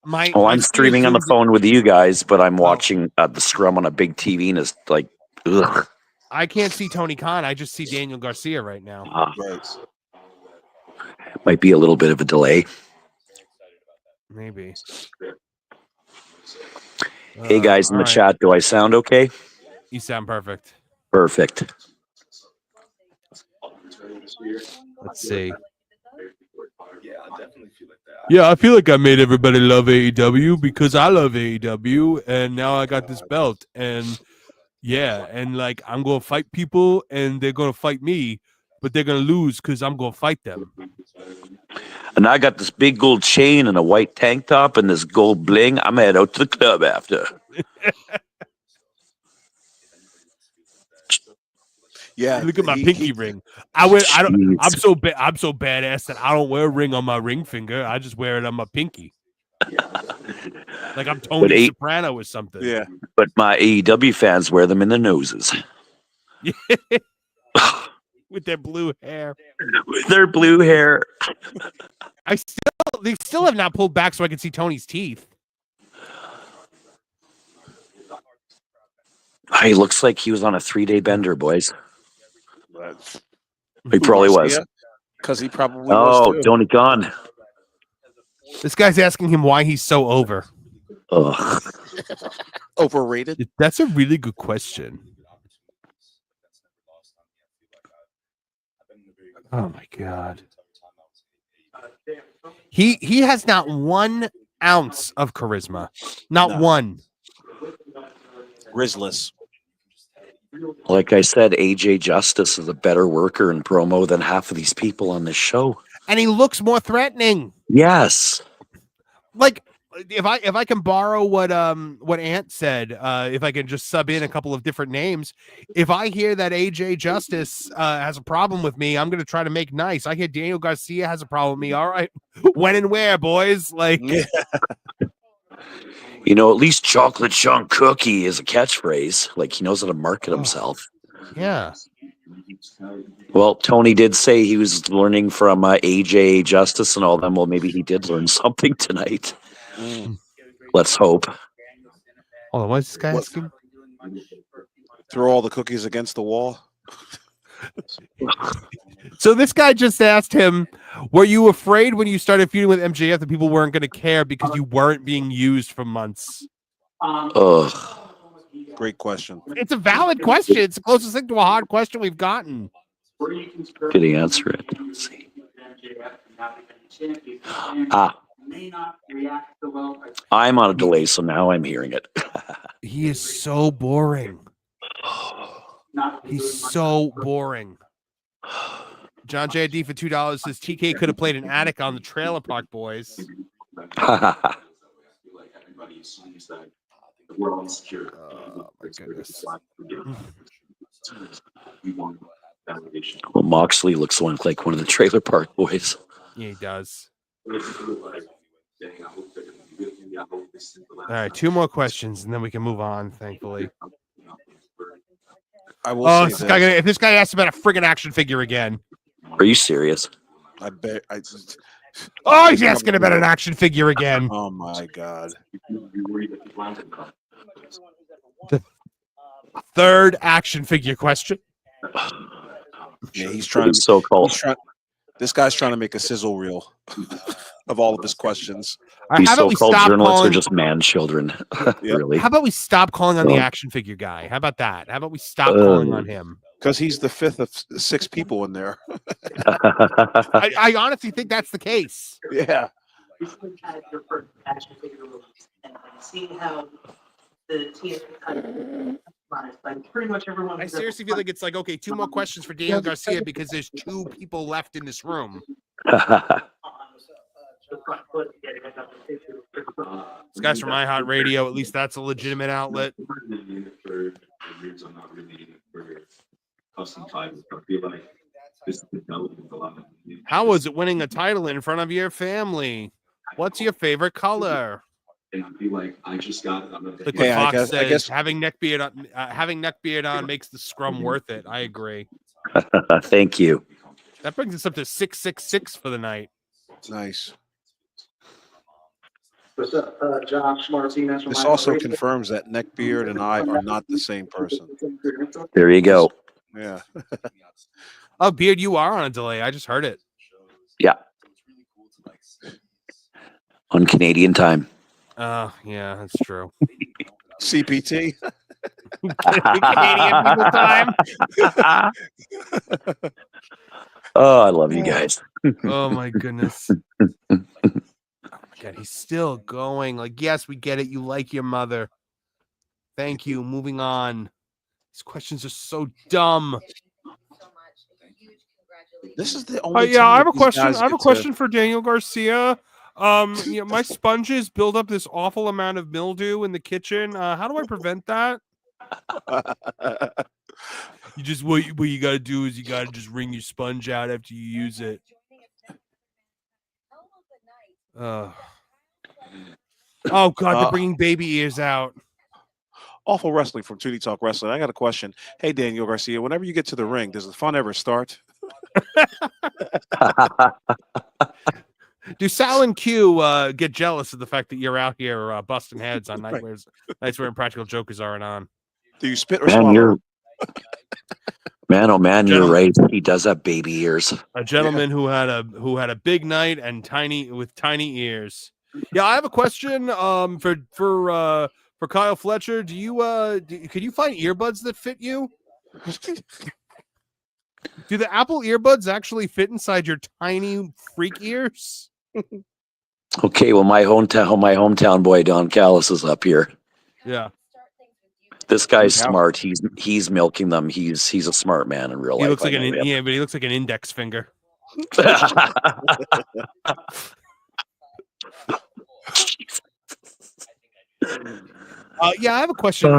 I'm streaming on the phone with you guys, but I'm watching the Scrum on a big TV, and it's like, ugh. I can't see Tony Khan. I just see Daniel Garcia right now. Might be a little bit of a delay. Maybe. Hey guys in the all right. chat, do I sound okay? You sound perfect. Perfect. Let's see. Yeah, I definitely feel like that. Yeah, I feel like I made everybody love AEW because I love AEW, and now I got this belt, and yeah, and like I'm gonna fight people, and they're gonna fight me, but they're gonna lose because I'm gonna fight them. And I got this big gold chain and a white tank top and this gold bling. I'm head out to the club after. Yeah, Look at my he- pinky he- ring. I wear. I don't. Jeez. I'm so badass that I don't wear a ring on my ring finger. I just wear it on my pinky. Like I'm Tony Soprano or something. Yeah. But my AEW fans wear them in their noses. With their blue hair. With their blue hair. They still have not pulled back so I can see Tony's teeth. He looks like he was on a 3-day bender, boys. He Who, probably was. Garcia? Because he probably was Oh, too. Tony Khan. This guy's asking him why he's so over. Ugh. Overrated? That's a really good question. Oh my god. He has not 1 ounce of charisma. Not No. one. Rizzless. Like I said, AJ Justice is a better worker in promo than half of these people on this show. And he looks more threatening. Yes. Like if I can borrow what Ant said, if I can just sub in a couple of different names, if I hear that AJ Justice has a problem with me, I'm gonna try to make nice. I hear Daniel Garcia has a problem with me. All right, when and where, boys? Like, You know, at least chocolate chunk cookie is a catchphrase. Like he knows how to market himself. yeah. Well, Tony did say he was learning from AJ Justice and all them. Well, maybe he did learn something tonight. Let's hope. Hold on, what's this guy asking? Throw all the cookies against the wall. So this guy just asked him, were you afraid when you started feuding with MJF that people weren't going to care because you weren't being used for months? Ugh. Great question. It's a valid question. It's the closest thing to a hard question we've gotten. Did he answer it? Let's see. I'm on a delay, so now I'm hearing it. He is so boring. He's so boring. John JD for $2 says TK could have played an attic on the Trailer Park Boys. Oh, my goodness. Well, Moxley looks like one of the Trailer Park Boys. Yeah, he does. All right, 2 more questions, and then we can move on, thankfully. I will Oh, say if this guy asks about a friggin' action figure again. Are you serious? I bet. Oh, he's asking about an action figure again. Oh my god. The 3rd action figure question. Yeah, he's trying. So-called. This guy's trying to make a sizzle reel of all of his questions. These How about we so-called stop journalists calling? are just man children. Really? How about we stop calling on the Oh. action figure guy? How about that? How about we stop calling on him? Because he's the 5th of 6 people in there. I honestly think that's the case. Yeah. Seeing how the team like pretty much everyone. I seriously feel like it's like, okay, 2 more questions for Daniel Garcia because there's 2 people left in this room. This guy's from iHeartRadio. At least that's a legitimate outlet. How was it winning a title in front of your family? What's your favorite color? Liquid Hey, I Fox guess- says having neckbeard on makes the scrum worth it. I agree. Thank you. That brings us up to 666 for the night. Nice. What's up, Josh Martinez from This also iHeartRadio. confirms that Neckbeard and I are not the same person. There you go. Yeah. Oh, Beard, you are on a delay. I just heard it. Yeah. on Canadian time. Oh, yeah, that's true. CPT. Canadian people time. Oh, I love you guys. Oh my goodness. Oh my God, he's still going. Like, yes, we get it. You like your mother. Thank you. Moving on. These questions are so dumb. This is the only. Yeah, I have time a these question. guys I have a get to- question for Daniel Garcia. My sponges build up this awful amount of mildew in the kitchen. How do I prevent that? You just what you got to do is you got to just wring your sponge out after you use it. Oh God, they're bringing baby ears out. Awful Wrestling from Tooney Talk Wrestling. I got a question. Hey, Daniel Garcia, whenever you get to the ring, does the fun ever start? Do Sal and Q get jealous of the fact that you're out here busting heads on nights where Impractical Jokers aren't on? Do you spit or Man, swallow? Oh man, you're Gentlemen. right. He does have baby ears. A gentleman who had a big night and tiny ears. Yeah, I have a question for Kyle Fletcher. Do you can you find earbuds that fit you? Do the Apple earbuds actually fit inside your tiny freak ears? Okay, well, my hometown boy Don Callis is up here. Yeah. This guy's smart. He's milking them. He's a smart man in real life. He looks like I know him. but he looks like an index finger. Yeah, I have a question.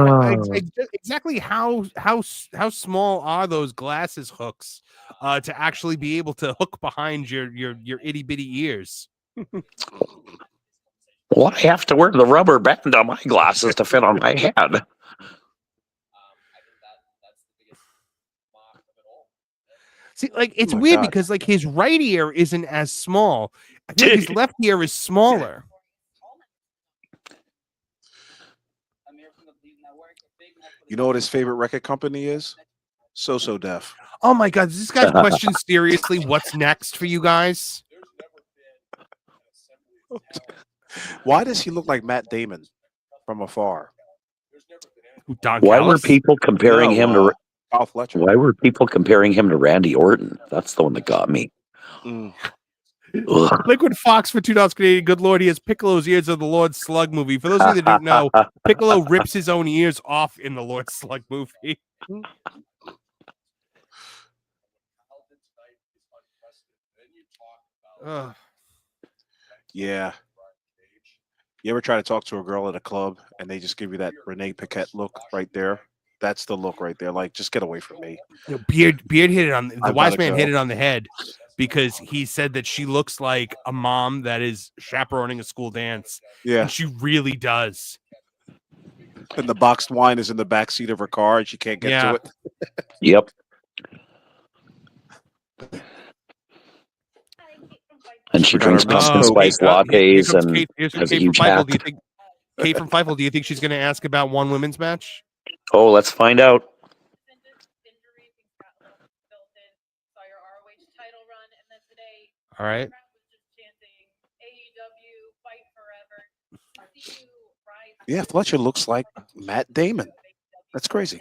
Exactly how small are those glasses hooks to actually be able to hook behind your itty bitty ears? Well, I have to wear the rubber band on my glasses to fit on my head. See, like it's weird because like his right ear isn't as small. I think his left ear is smaller. You know what his favorite record company is? So Def. Oh my God, does this guy question seriously what's next for you guys? Why does he look like Matt Damon from afar? Why were people comparing him to Kyle Fletcher? Why were people comparing him to Randy Orton? That's the one that got me. Liquid Fox for $2 Canadian. Good Lord, he has Piccolo's ears of the Lord Slug movie. For those of you that don't know, Piccolo rips his own ears off in the Lord Slug movie. Yeah. You ever try to talk to a girl at a club and they just give you that Renee Paquette look right there? That's the look right there. Like, just get away from me. You know, Beard hit it on the I've wise gotta man go. hit it on the head because he said that she looks like a mom that is chaperoning a school dance. Yeah. And she really does. And the boxed wine is in the back seat of her car and she can't get to it. Yep. And she drinks pumpkin spice lattes and Here's from has a Kate from huge Feifel. hat. Do you think Kate from Feifel, do you think she's going to ask about one women's match? Oh, let's find out. All right. Yeah, Fletcher looks like Matt Damon. That's crazy.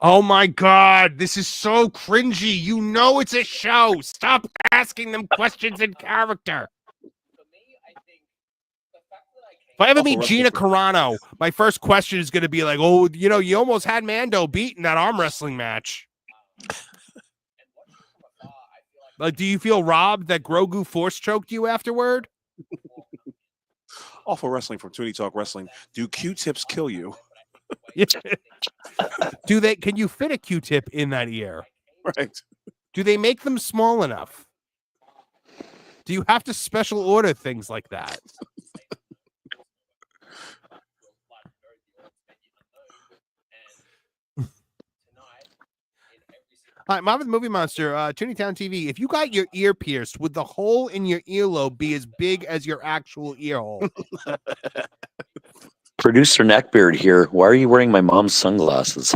Oh my God, this is so cringy. You know it's a show. Stop asking them questions in character. If I ever meet Gina Carano, my first question is going to be like, oh, you know, you almost had Mando beat in that arm wrestling match. Like, do you feel robbed that Grogu force choked you afterward? Awful Wrestling from Tooney Talk Wrestling. Do Q-tips kill you? Can you fit a Q-tip in that ear? Right. Do they make them small enough? Do you have to special order things like that? Hi, Marvin Movie Monster, Tooneytown TV. If you got your ear pierced, would the hole in your earlobe be as big as your actual ear hole? Producer Neckbeard here. Why are you wearing my mom's sunglasses?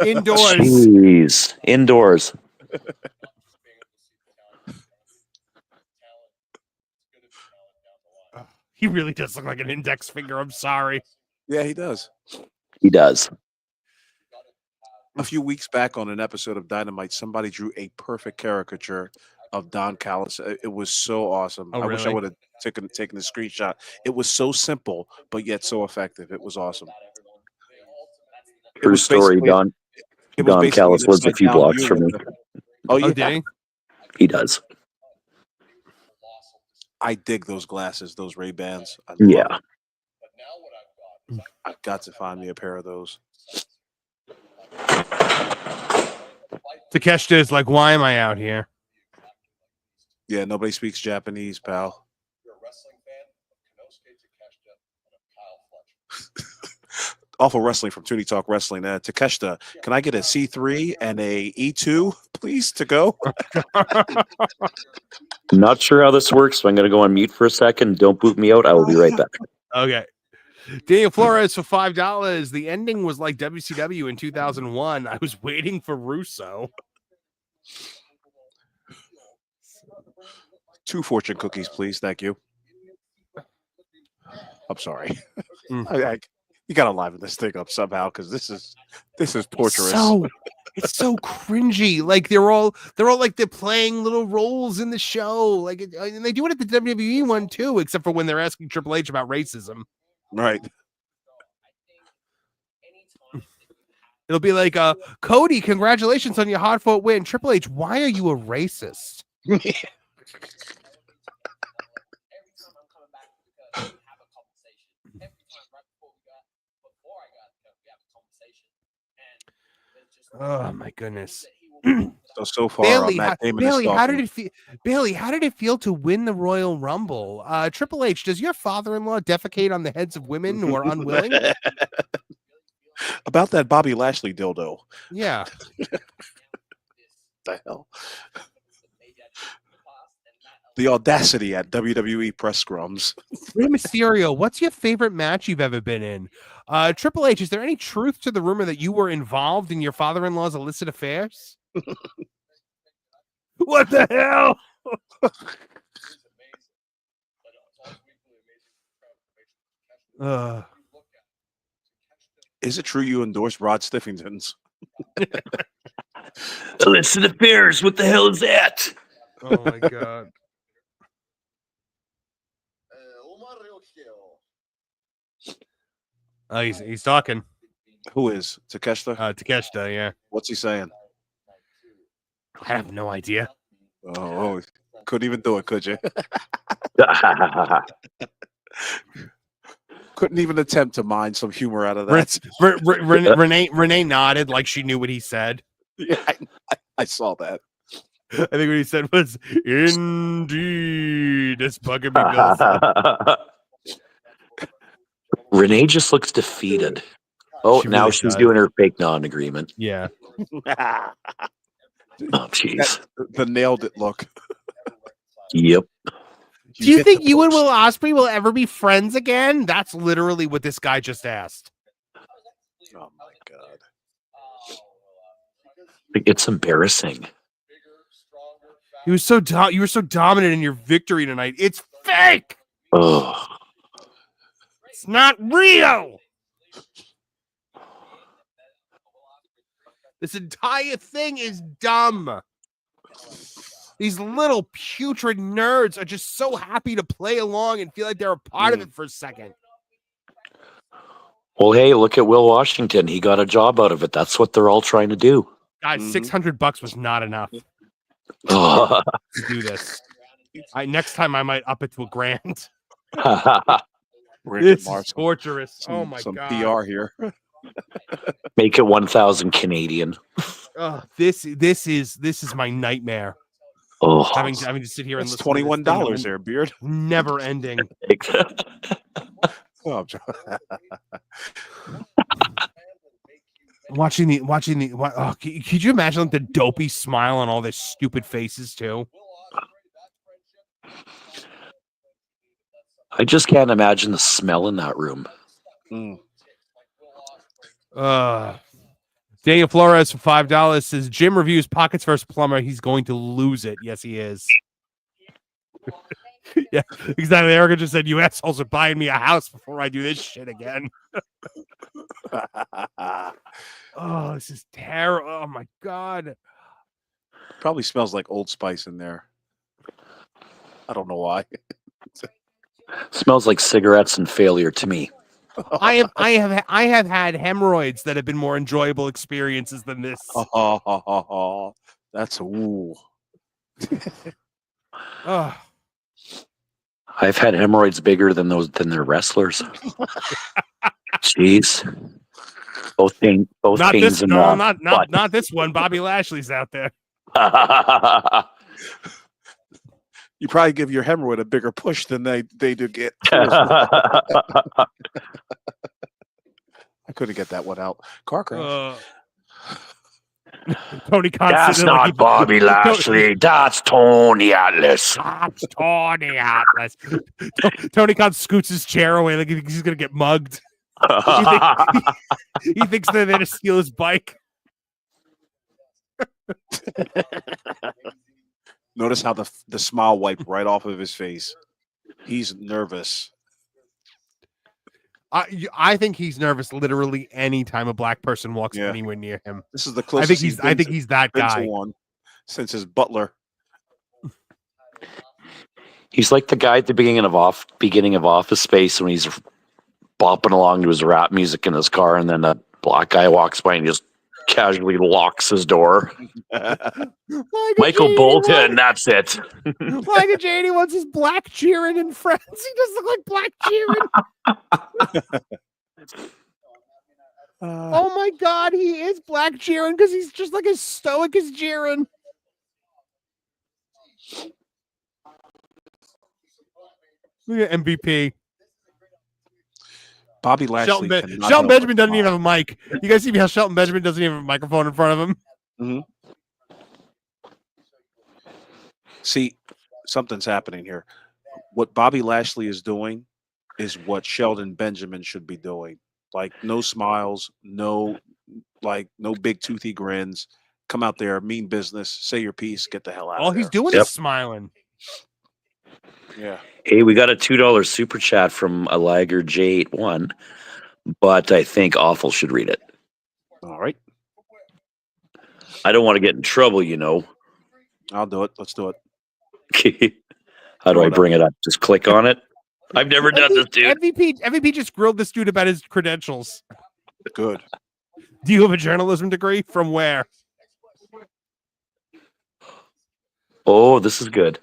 Indoors. Jeez. Indoors. He really does look like an index finger. I'm sorry. Yeah, he does. He does. A few weeks back on an episode of Dynamite, somebody drew a perfect caricature of Don Callis. It was so awesome. Oh, I wish I really? would have taken a screenshot. It was so simple, but yet so effective. It was awesome. True was story. basically- Don It was Don basically Callis an lives a upside few down blocks U from me. with the- Oh, yeah. Oh, did he? He does. I dig those glasses, those Ray-Bans. I love Yeah. them. I've got to find me a pair of those. Takeshita is like, why am I out here? Yeah, nobody speaks Japanese, pal. Awful wrestling from Tooney Talk Wrestling. Takeshita, can I get a C3 and a E2, please, to go? Not sure how this works, so I'm going to go on mute for a second. Don't boot me out. I will be right back. Okay. Daniel Flores for $5. The ending was like WCW in 2001. I was waiting for Russo. 2 fortune cookies, please. Thank you. I'm sorry. You got to liven this thing up somehow because this is torturous. It's so cringy. Like they're all like they're playing little roles in the show. Like and they do it at the WWE one too, except for when they're asking Triple H about racism. Right. It'll be like, Cody, congratulations on your hard-fought win. Triple H, why are you a racist? Oh my goodness. So far, Bailey, Matt Damon Bailey, is how did stalking. it feel? Bailey, how did it feel to win the Royal Rumble? Triple H, does your father-in-law defecate on the heads of women who are unwilling? About that Bobby Lashley dildo. Yeah. The hell? The audacity at WWE press scrums. Rey Mysterio, what's your favorite match you've ever been in? Triple H, is there any truth to the rumor that you were involved in your father-in-law's illicit affairs? What the hell? Is it true you endorsed Rod Stiffington's? Illicit affairs. What the hell is that? Oh my god. Oh, he's talking. Who is Takeshita? Takeshita, yeah. What's he saying? I have no idea. Oh, couldn't even do it, could you? Couldn't even attempt to mine some humor out of that. Renee nodded like she knew what he said. Yeah, I saw that. I think what he said was, indeed. It's bugging me, Bill. Renee just looks defeated. Oh, She now really she's does. doing her fake non-agreement. Yeah. Oh, jeez. The nailed it look. Yep. Do you hit think the you and post. Will Ospreay will ever be friends again? That's literally what this guy just asked. Oh my god. It's embarrassing. You were so dominant in your victory tonight. It's fake. Oh, It's not real. This entire thing is dumb. These little putrid nerds are just so happy to play along and feel like they're a part of it for a second. well, hey, look at Will Washington. He got a job out of it. That's what they're all trying to do. Guys, $600 was not enough Oh. to do this. Next time I might up it to $1,000. We're This gonna is torturous. Oh my some god. PR here. Make it 1,000 Canadian. This is my nightmare. Oh, Having to sit here and It's listen to this thing that $21 will- there, Beard. Never ending. Oh, I'm Watching the could you imagine like the dopey smile on all their stupid faces too? I just can't imagine the smell in that room. Daniel Flores for $5 says Jim reviews Pockets vs. Plumber. He's going to lose it. Yes, he is. Yeah, exactly. Erica just said, "You assholes are buying me a house before I do this shit again." Oh, this is terrible. Oh my god. Probably smells like Old Spice in there. I don't know why. Smells like cigarettes and failure to me. I have had hemorrhoids that have been more enjoyable experiences than this. That's ooh. Oh. I've had hemorrhoids bigger than their wrestlers. Jeez. Both pains and not this one. Bobby Lashley's out there. You probably give your hemorrhoid a bigger push than they do get. I couldn't get that one out. Car crash. Tony Khan. That's not Bobby Lashley. That's Tony Atlas. That's Tony Atlas. Tony Khan scoots his chair away like he's gonna get mugged. He thinks they're there to steal his bike. Notice how the smile wiped right off of his face. He's nervous. I think he's nervous literally any time a black person walks anywhere near him. This is the closest. I think he's that guy. One since his butler. He's like the guy at the beginning of Office Space when he's bopping along to his rap music in his car, and then a black guy walks by and just casually locks his door. Michael Bolton, that's it. Like a J.D. wants his black cheering and friends. He does look like black cheering. Oh my god, he is black cheering because he's just like as stoic as Jiren. Look at MVP. Bobby Lashley. Shelton Benjamin doesn't even have a mic. You guys see how Shelton Benjamin doesn't even have a microphone in front of him? Mm-hmm. See, something's happening here. What Bobby Lashley is doing is what Sheldon Benjamin should be doing. Like no smiles, no big toothy grins. Come out there, mean business, say your piece, get the hell out. All of there. He's doing is smiling. Yeah. Hey, we got a $2 super chat from a lagger J81, but I think Awful should read it. All right. I don't want to get in trouble, you know. I'll do it. Let's do it. How do I bring it up? Just click on it? I've never done this, dude. MVP just grilled this dude about his credentials. Good. Do you have a journalism degree? From where? Oh, this is good.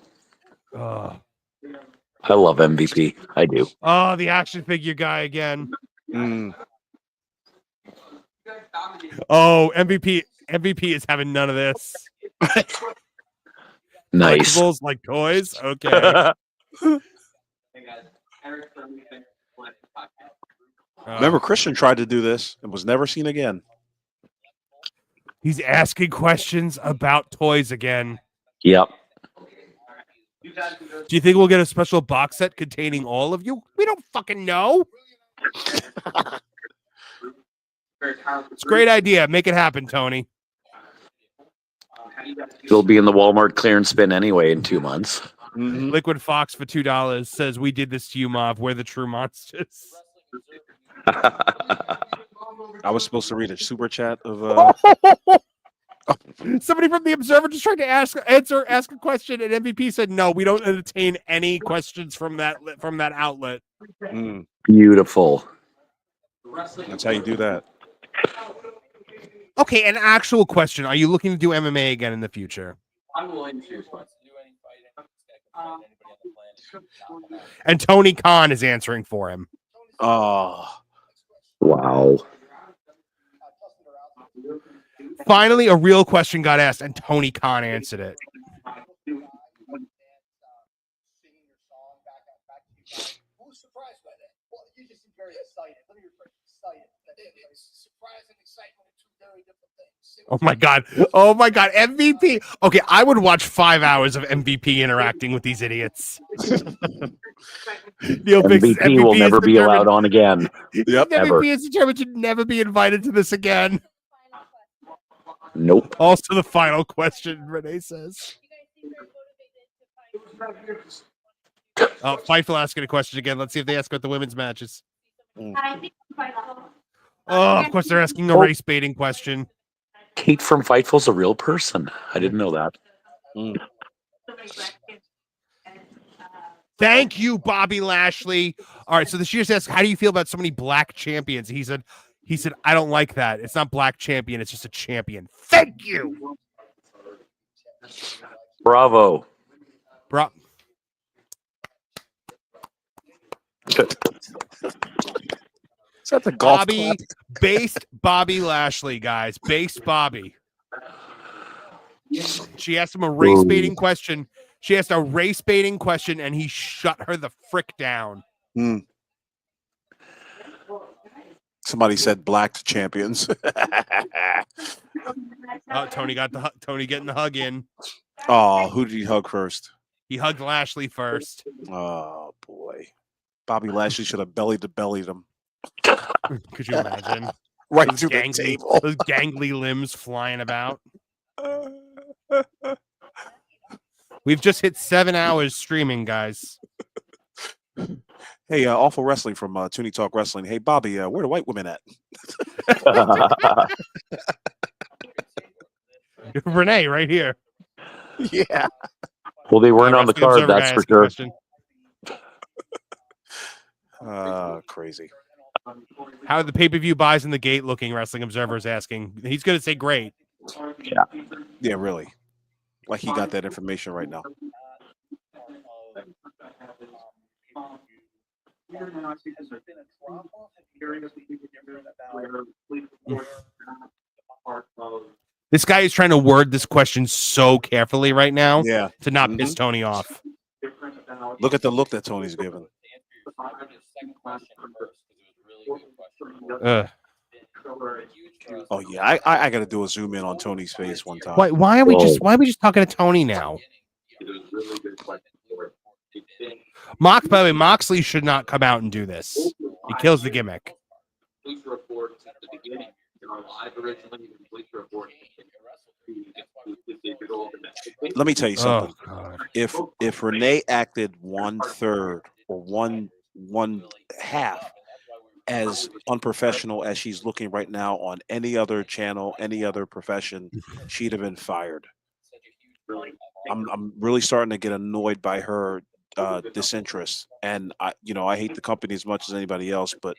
I love MVP. I do. Oh, the action figure guy again. Oh, MVP is having none of this. Nice. Collectibles like toys. Okay. Remember, Christian tried to do this and was never seen again. He's asking questions about toys again. Yep. Do you think we'll get a special box set containing all of you? We don't fucking know. It's a great idea. Make it happen, Tony. It'll be in the Walmart clearance bin anyway in 2 months. Mm-hmm. Liquid Fox for $2 says, "We did this to you, Marv. We're the true monsters." I was supposed to read a super chat of somebody from the Observer just tried to ask a question, and MVP said, "No, we don't entertain any questions from that outlet." Beautiful. That's how you do that. Okay, an actual question: are you looking to do MMA again in the future? I'm willing to. And Tony Khan is answering for him. Oh, wow. Finally, a real question got asked, and Tony Khan answered it. Who's surprised by that? Well, you just seem very excited. Let me rephrase excited. Surprise and excitement are two very different things. Oh my god. Oh my god. MVP. Okay, I would watch 5 hours of MVP interacting with these idiots. MVP will never be allowed on again. Yep. Ever. MVP is determined to never be invited to this again. Nope. Also, the final question, Renee says. Oh, Fightful asking a question again. Let's see if they ask about the women's matches. Oh, of course they're asking a race baiting question. Kate from Fightful's a real person. I didn't know that. Thank you, Bobby Lashley. All right, so she just asked, how do you feel about so many black champions? He said, I don't like that. It's not black champion. It's just a champion. Thank you. Bravo. Is that the golf Bobby, based Bobby Lashley, guys. Based Bobby. She asked him a race baiting question. She asked a race baiting question, and he shut her the frick down. Somebody said black champions. Oh, Tony getting the hug in. Oh, who did he hug first? He hugged Lashley first. Oh boy, Bobby Lashley should have belly to bellied him. Could you imagine? Right those to the table. Those gangly limbs flying about. We've just hit 7 hours streaming, guys. Hey, Awful Wrestling from Tooney Talk Wrestling. Hey, Bobby, where the white women at? Renee, right here. Yeah. Well, they weren't on the card, that's for sure. Crazy. How are the pay-per-view buys in the gate looking? Wrestling Observer is asking. He's going to say great. Yeah. Yeah, really. Like he got that information right now. This guy is trying to word this question so carefully right now to not piss Tony off. Look at the look that Tony's given. Oh yeah, I got to do a zoom in on Tony's face one time. Why are we just talking to Tony now? By the way, Moxley should not come out and do this. He kills the gimmick. Let me tell you something. If Renee acted 1/3 or one half as unprofessional as she's looking right now on any other channel, any other profession, she'd have been fired. I'm really starting to get annoyed by her disinterest, and I hate the company as much as anybody else, but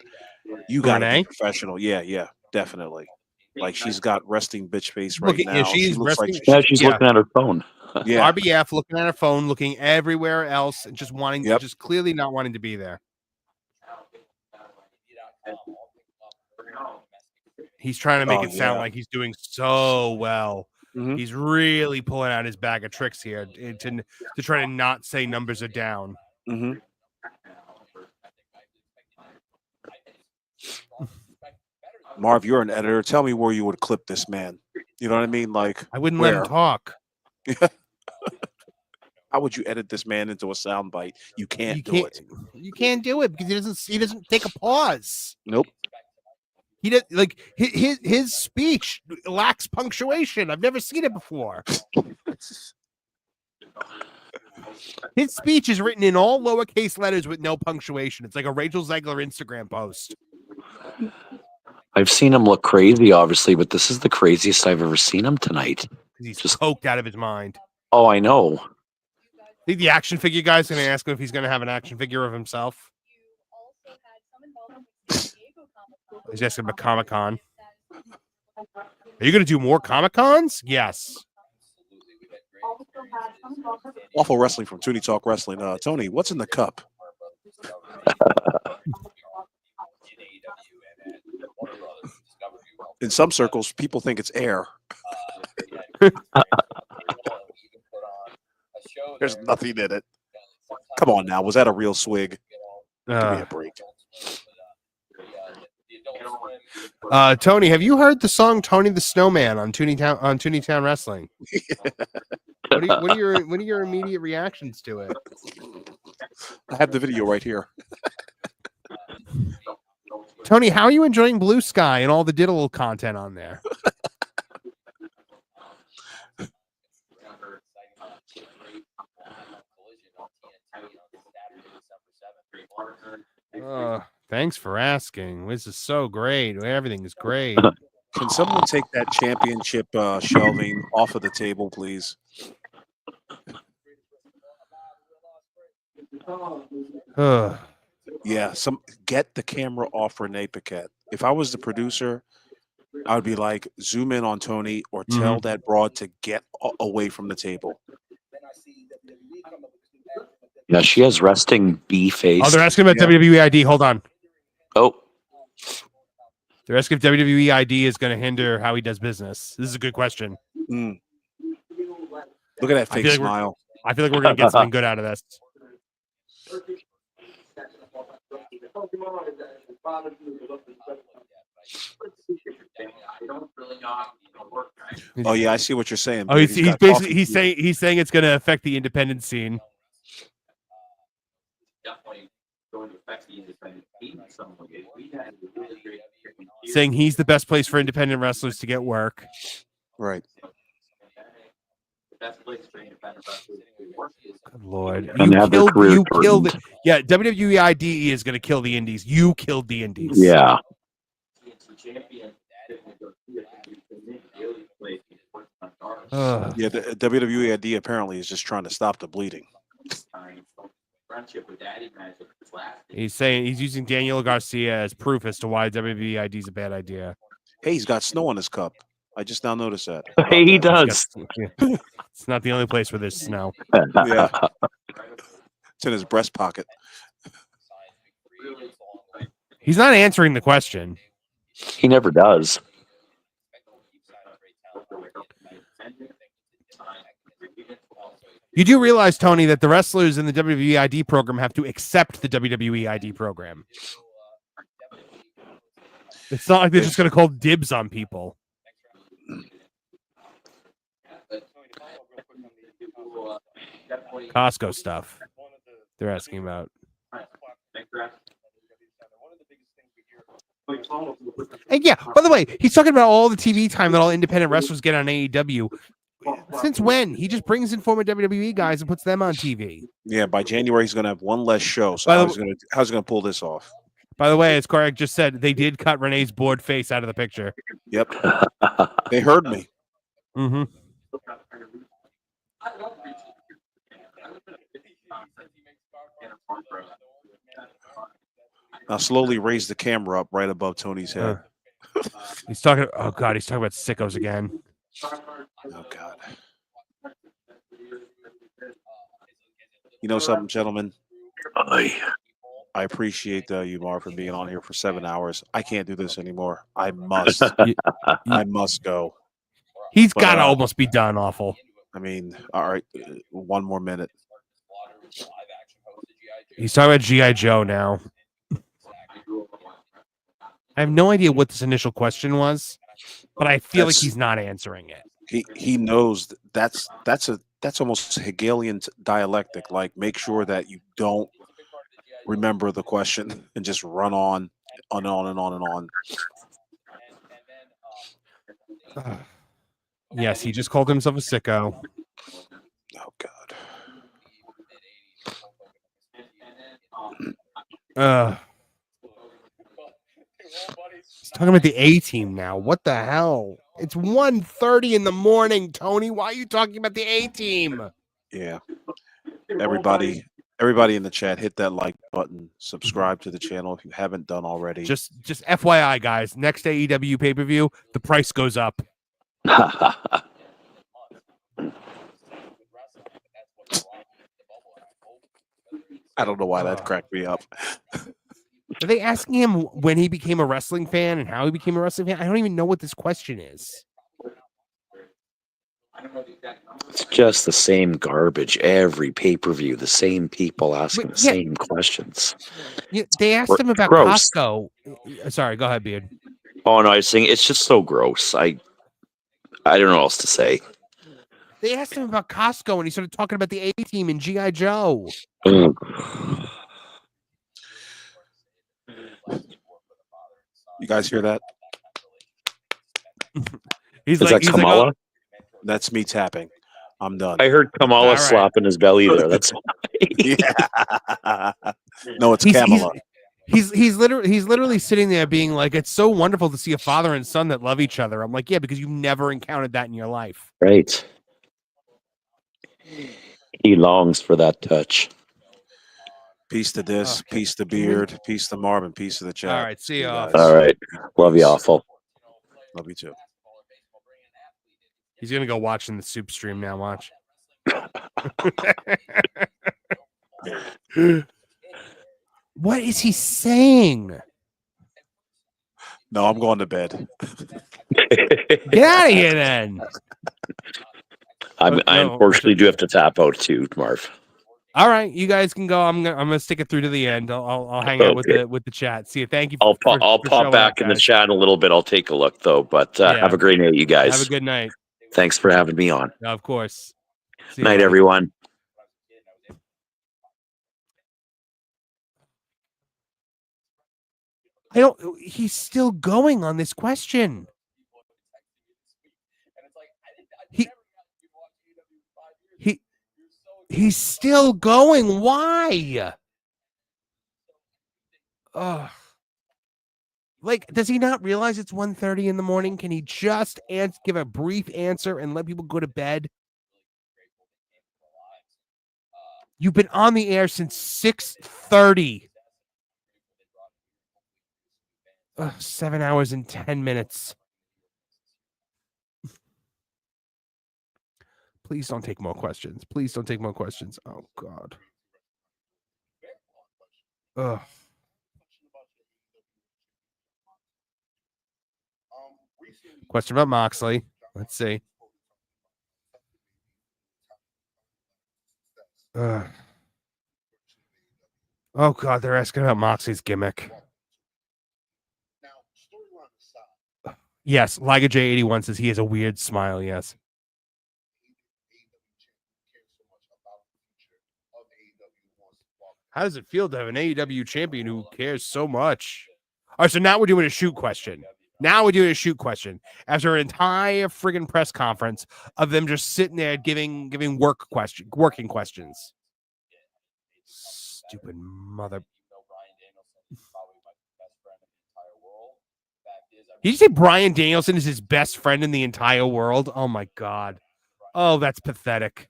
you got to be professional. Yeah, definitely. Like she's got resting bitch face right now. Yeah, she's resting. She's looking at her phone. Yeah, RBF looking at her phone, looking everywhere else, and just wanting, just clearly not wanting to be there. He's trying to make it sound like he's doing so well. He's really pulling out his bag of tricks here to try to not say numbers are down. Marv, you're an editor. Tell me where you would clip this man. You know what I mean? Like I wouldn't let him talk. How would you edit this man into a soundbite? You can't do it. You can't do it because he doesn't take a pause. Nope. He does, like his speech lacks punctuation. I've never seen it before. His speech is written in all lowercase letters with no punctuation. It's like a Rachel Zegler Instagram post. I've seen him look crazy, obviously, but this is the craziest I've ever seen him tonight. He's just coked out of his mind. Oh, I know. Think the action figure guy's going to ask him if he's going to have an action figure of himself. He's asking about Comic-Con. Are you going to do more Comic-Cons? Yes. Awful Wrestling from Tooney Talk Wrestling. Tony, what's in the cup? In some circles, people think it's air. There's nothing in it. Come on now. Was that a real swig? Give me a break. Tony, have you heard the song Tony the Snowman on Tooney Town Wrestling? What are your immediate reactions to it? I have the video right here. Tony, how are you enjoying Blue Sky and all the diddle content on there? Thanks for asking. This is so great. Everything is great. Can someone take that championship shelving off of the table, please? Yeah, get the camera off Renee Paquette. If I was the producer, I would be like, zoom in on Tony or tell that broad to get away from the table. Yeah, she has resting B face. Oh, they're asking about WWE ID. Hold on. Oh. They're asking if WWE ID is going to hinder how he does business. This is a good question. Look at that fake smile. I feel like we're going to get something good out of this. Oh yeah, I see what you're saying. Oh, he's basically he's saying it's going to affect the independent scene. Saying he's the best place for independent wrestlers to get work. Right. Good Lord. You killed it. Yeah, WWE ID is going to kill the indies. You killed the indies. Yeah. Yeah, the WWE ID apparently is just trying to stop the bleeding. He's saying he's using Daniel Garcia as proof as to why WWE ID is a bad idea. Hey, he's got snow on his cup. I just now noticed that. Hey, he does. It's not the only place where there's snow. Yeah. It's in his breast pocket. He's not answering the question. He never does. You do realize, Tony, that the wrestlers in the WWE ID program have to accept the WWE ID program. It's not like they're just going to call dibs on people. Costco stuff they're asking about. And yeah, by the way, he's talking about all the TV time that all independent wrestlers get on AEW. Since when? He just brings in former WWE guys and puts them on TV. Yeah, by January he's going to have one less show. So how's he going to pull this off? By the way, as Corey just said, they did cut Renee's bored face out of the picture. Yep. They heard me. Mm-hmm. Now slowly raise the camera up right above Tony's head. He's talking. Oh God, he's talking about sickos again. Oh God. You know something, gentlemen? I appreciate you, Marv, for being on here for 7 hours. I can't do this anymore. I must. I must go. He's got to almost be done. Awful. I mean, all right, one more minute. He's talking about G.I. Joe now. I have no idea what this initial question was, but I feel like he's not answering it. He knows that's almost Hegelian dialectic. Like, make sure that you don't remember the question and just run on and on and on and on. Yes, he just called himself a sicko. Oh God. He's talking about the A team now. What the hell? It's 1:30 in the morning, Tony. Why are you talking about the A team? Yeah. Everybody in the chat, hit that like button. Subscribe to the channel if you haven't done already. Just FYI, guys. Next AEW pay-per-view, the price goes up. I don't know why that cracked me up. Are they asking him when he became a wrestling fan and how he became a wrestling fan? I don't even know what this question is. It's just the same garbage every pay-per-view. The same people asking the same questions. Yeah, they asked him about gross. Costco. Sorry, go ahead, Beard. Oh no, I was saying it's just so gross. I don't know what else to say. They asked him about Costco and he started talking about the A team and G.I. Joe. You guys hear that? Is that Kamala? That's me tapping. I'm done. I heard Kamala slapping his belly there. That's Yeah. No, it's He's- Camelot. He's literally sitting there being like, it's so wonderful to see a father and son that love each other. I'm like, yeah, because you've never encountered that in your life. Right. He longs for that touch. Peace to this, peace to Beard, peace to Marvin, peace to the chat. All right, see you guys. All right. Love you, Peace. awful. Love you too. He's gonna go watching the soup stream now. Watch. What is he saying? No, I'm going to bed. Get out of here then. I No, unfortunately do have to tap out too, Marv. All right, you guys can go. I'm gonna stick it through to the end. I'll hang out with the chat. See you. Thank you. I'll for pop showing back up, in the guys. chat in a little bit. I'll take a look though. But Yeah. have a great night, you guys. Have a good night. Thanks for having me on. Of course. See you, Night, buddy. everyone. I don't. He's still going on this question. He's still going. Why? Like, does he not realize it's 1:30 in the morning? Can he just give a brief answer and let people go to bed? You've been on the air since 6:30. 7 hours and 10 minutes. Please don't take more questions. Please don't take more questions. Oh, God. Ugh. Question about Moxley. Let's see. Oh, God. They're asking about Moxley's gimmick. Yes. Liga J81 says he has a weird smile. Yes. How does it feel to have an AEW champion who cares so much? All right, so now we're doing a shoot question. After an entire friggin' press conference of them just sitting there giving working questions. Stupid mother. Did you say Bryan Danielson is his best friend in the entire world? Oh my God. Oh, that's pathetic.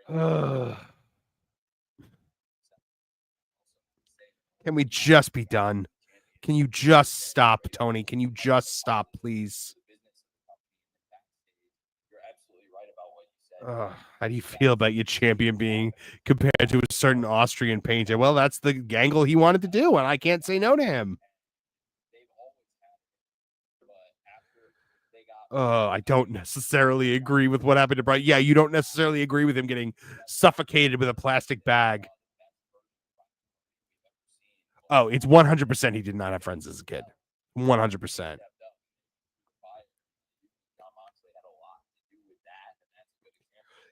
Can we just be done? Can you just stop, Tony? Can you just stop, please? How do you feel about your champion being compared to a certain Austrian painter? Well, that's the angle he wanted to do, and I can't say no to him. I don't necessarily agree with what happened to Brian. Yeah, you don't necessarily agree with him getting suffocated with a plastic bag. Oh, it's 100% he did not have friends as a kid. 100%.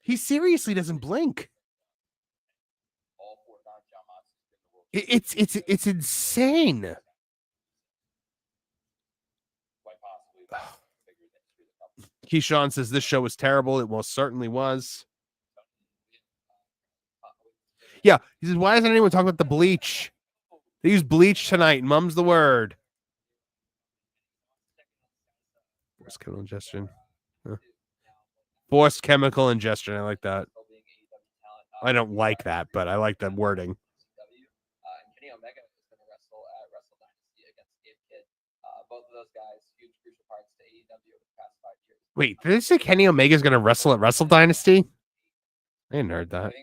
He seriously doesn't blink. It's insane. Keyshawn says this show was terrible. It most certainly was. Yeah, he says, why doesn't anyone talk about the bleach? They use bleach tonight. Mum's the word. Forced chemical ingestion. Forced chemical ingestion. I like that. I don't like that, but I like that wording. Wait, did they say Kenny Omega's going to wrestle at Wrestle Dynasty? I hadn't heard that.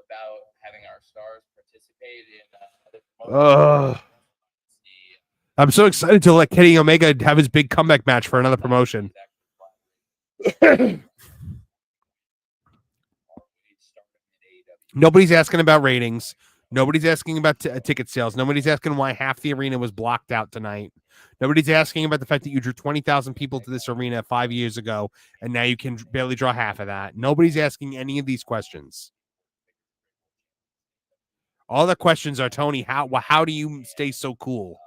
About having our stars participate in I'm so excited to let Kenny Omega have his big comeback match for another promotion. Nobody's asking about ratings. Nobody's asking about ticket sales. Nobody's asking why half the arena was blocked out tonight. Nobody's asking about the fact that you drew 20,000 people to this arena 5 years ago, and now you can barely draw half of that. Nobody's asking any of these questions. All the questions are, Tony, how do you stay so cool?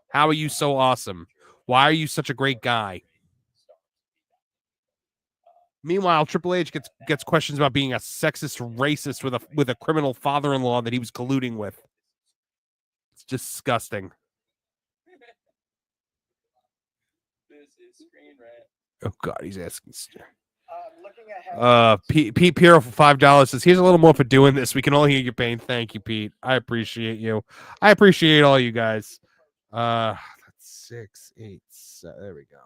How are you so awesome? Why are you such a great guy? Meanwhile, Triple H gets questions about being a sexist racist with a criminal father-in-law that he was colluding with. It's disgusting. Oh God, he's asking. Pete Piero for $5 says, "Here's a little more for doing this. We can all hear your pain. Thank you, Pete. I appreciate you. I appreciate all you guys." That's 6, 8, 7. There we go.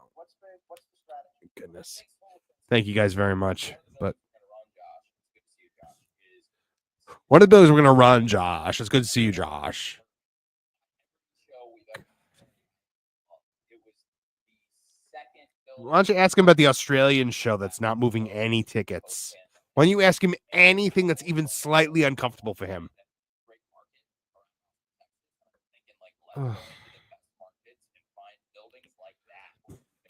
Thank goodness. Thank you guys very much. But one of the bills we're gonna run, Josh. It's good to see you, Josh. Why don't you ask him about the Australian show that's not moving any tickets? Why don't you ask him anything that's even slightly uncomfortable for him?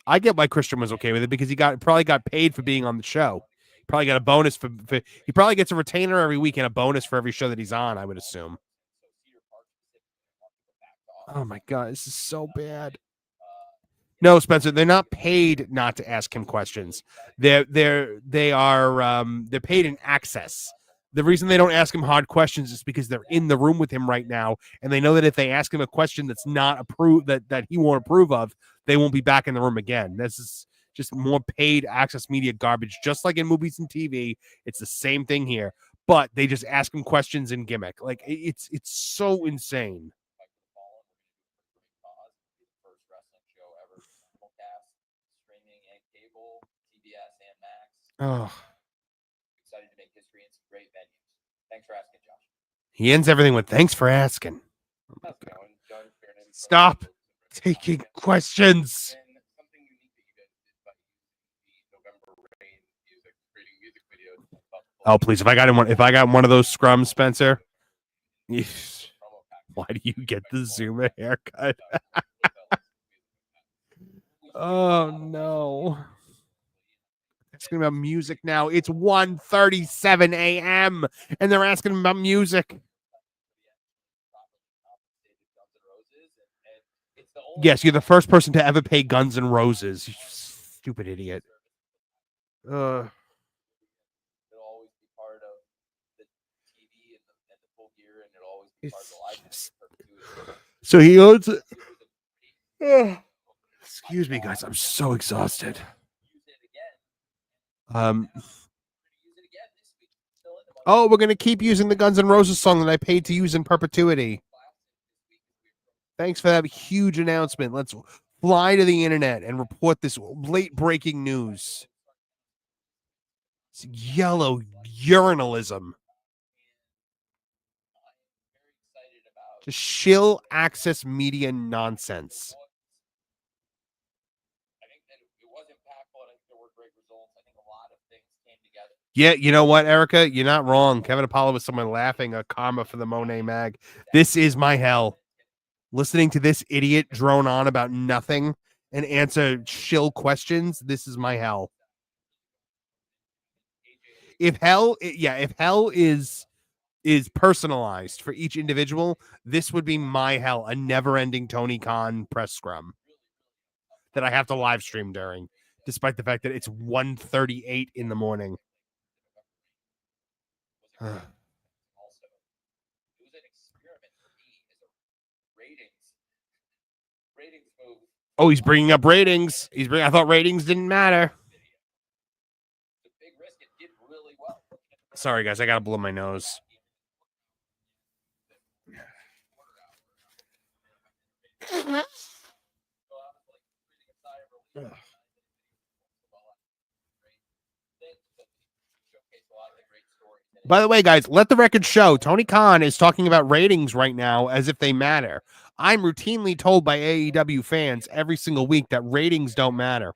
I get why Christian was okay with it because he probably got paid for being on the show. Probably got a bonus for he probably gets a retainer every week and a bonus for every show that he's on, I would assume. Oh my God, this is so bad. No, Spencer, they're not paid not to ask him questions. They're paid in access. The reason they don't ask him hard questions is because they're in the room with him right now, and they know that if they ask him a question that's not approved, that he won't approve of, they won't be back in the room again. This is just more paid access media garbage, just like in movies and TV. It's the same thing here, but they just ask him questions and gimmick. Like it's so insane. Oh, excited to make history in some great venues. Thanks for asking, Josh. He ends everything with "Thanks for asking." Oh, stop taking questions. Oh, please! If I got one of those scrums, Spencer. Why do you get the Zuma haircut? Oh no. Asking about music now. It's 1:37 a.m. and they're asking about music. Yes, you're the first person to ever pay Guns N' Roses. You stupid idiot. It'll always be part of the TV and the Full Gear, and it'll always be part of the live. So he owns it. Excuse me, guys. I'm so exhausted. Oh, we're gonna keep using the Guns N' Roses song that I paid to use in perpetuity. Thanks for that huge announcement. Let's fly to the internet and report this late breaking news. It's yellow urinalism. Just shill access media nonsense. Yeah, you know what, Erica? You're not wrong. Kevin Apollo was someone laughing a karma for the Mone mag. This is my hell. Listening to this idiot drone on about nothing and answer shill questions. This is my hell. If hell is personalized for each individual, this would be my hell. A never-ending Tony Khan press scrum that I have to live stream during, despite the fact that it's 1:38 in the morning. Oh, he's bringing up ratings. I thought ratings didn't matter. Sorry, guys. I got to blow my nose. By the way, guys, let the record show Tony Khan is talking about ratings right now as if they matter. I'm routinely told by AEW fans every single week that ratings don't matter.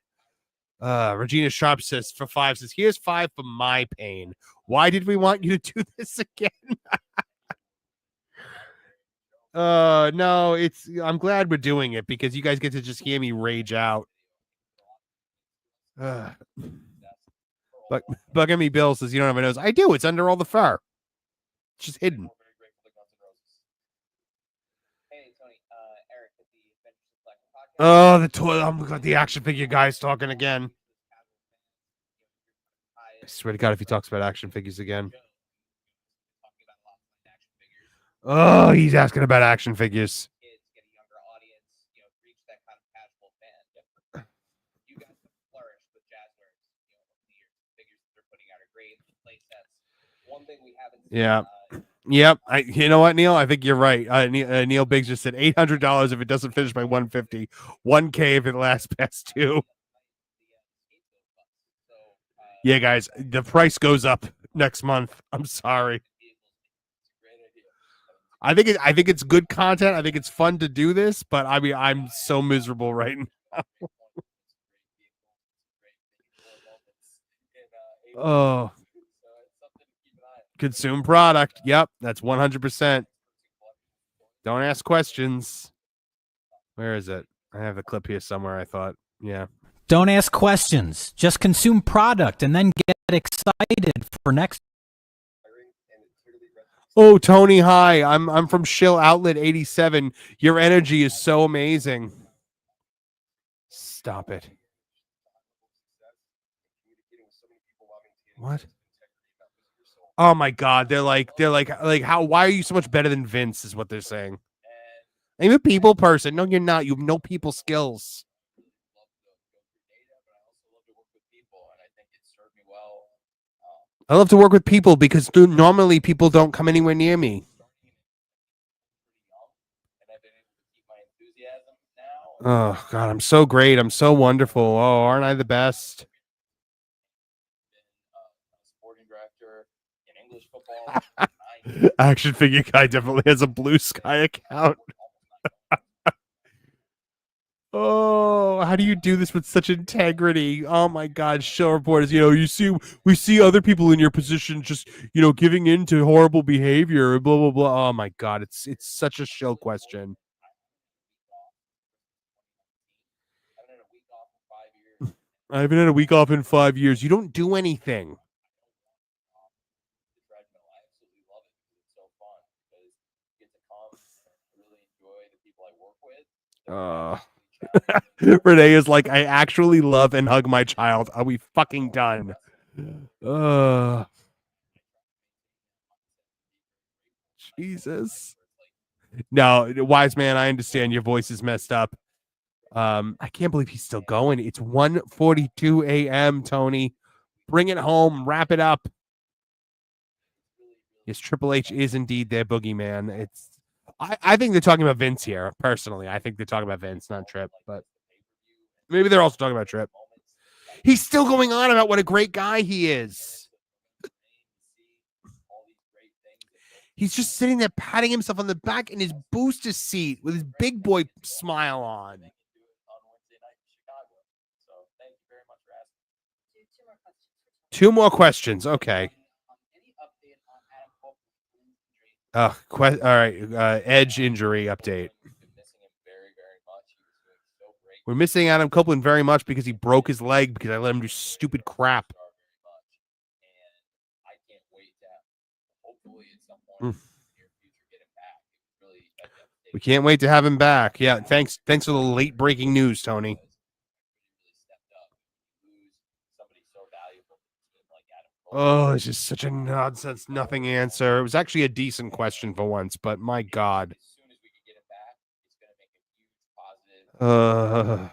Regina Sharp says, for 5, says, here's 5 for my pain. Why did we want you to do this again? No, I'm glad we're doing it because you guys get to just hear me rage out. But Bugamy Bill says you don't have a nose. I do. It's under all the fur. It's just hidden. Hey, Tony, Eric at the Adventures of Black podcast. Oh, the toy. Oh my god, the action figure guy's talking again. I swear to God, if he talks about action figures again. Oh, he's asking about action figures. Yeah. Yep. You know what, Neil? I think you're right. Neil Biggs just said $800 if it doesn't finish by 150, $1K if it lasts past 2. Yeah, guys, the price goes up next month. I'm sorry. I think it's good content. I think it's fun to do this, but I mean, I'm so miserable right now. Oh, consume product. Yep, that's 100%. Don't ask questions. Where is it? I have the clip here somewhere. I thought, yeah. Don't ask questions. Just consume product and then get excited for next. Oh, Tony, hi. I'm from Shill Outlet 87. Your energy is so amazing. Stop it. What? Oh my God. They're like, how, why are you so much better than Vince is what they're saying. I'm a people person. No, you're not. You have no people skills. I love to work with people because normally people don't come anywhere near me. Oh, God, I'm so great. I'm so wonderful. Oh, aren't I the best? Action figure guy definitely has a Blue Sky account. Oh, how do you do this with such integrity? Oh my God, show reporters, we see other people in your position just, giving in to horrible behavior, blah, blah, blah. Oh my God, it's such a shill question. I haven't had a week off in 5 years. You don't do anything. Renee is like, I actually love and hug my child. Are we fucking done? Jesus. No, wise man, I understand your voice is messed up. I can't believe he's still going. It's 1:42 a.m., Tony. Bring it home. Wrap it up. Yes, Triple H is indeed their boogeyman. I think they're talking about Vince here, personally. I think they're talking about Vince, not Tripp, but maybe they're also talking about Tripp. He's still going on about what a great guy he is. He's just sitting there patting himself on the back in his booster seat with his big boy smile on. Two more questions. Okay. All right. Edge injury update. We're missing Adam Copeland very much because he broke his leg because I let him do stupid crap. We can't wait to have him back. Yeah, thanks for the late breaking news, Tony. Oh, it's just such a nonsense, nothing answer. It was actually a decent question for once, but my God. Mr.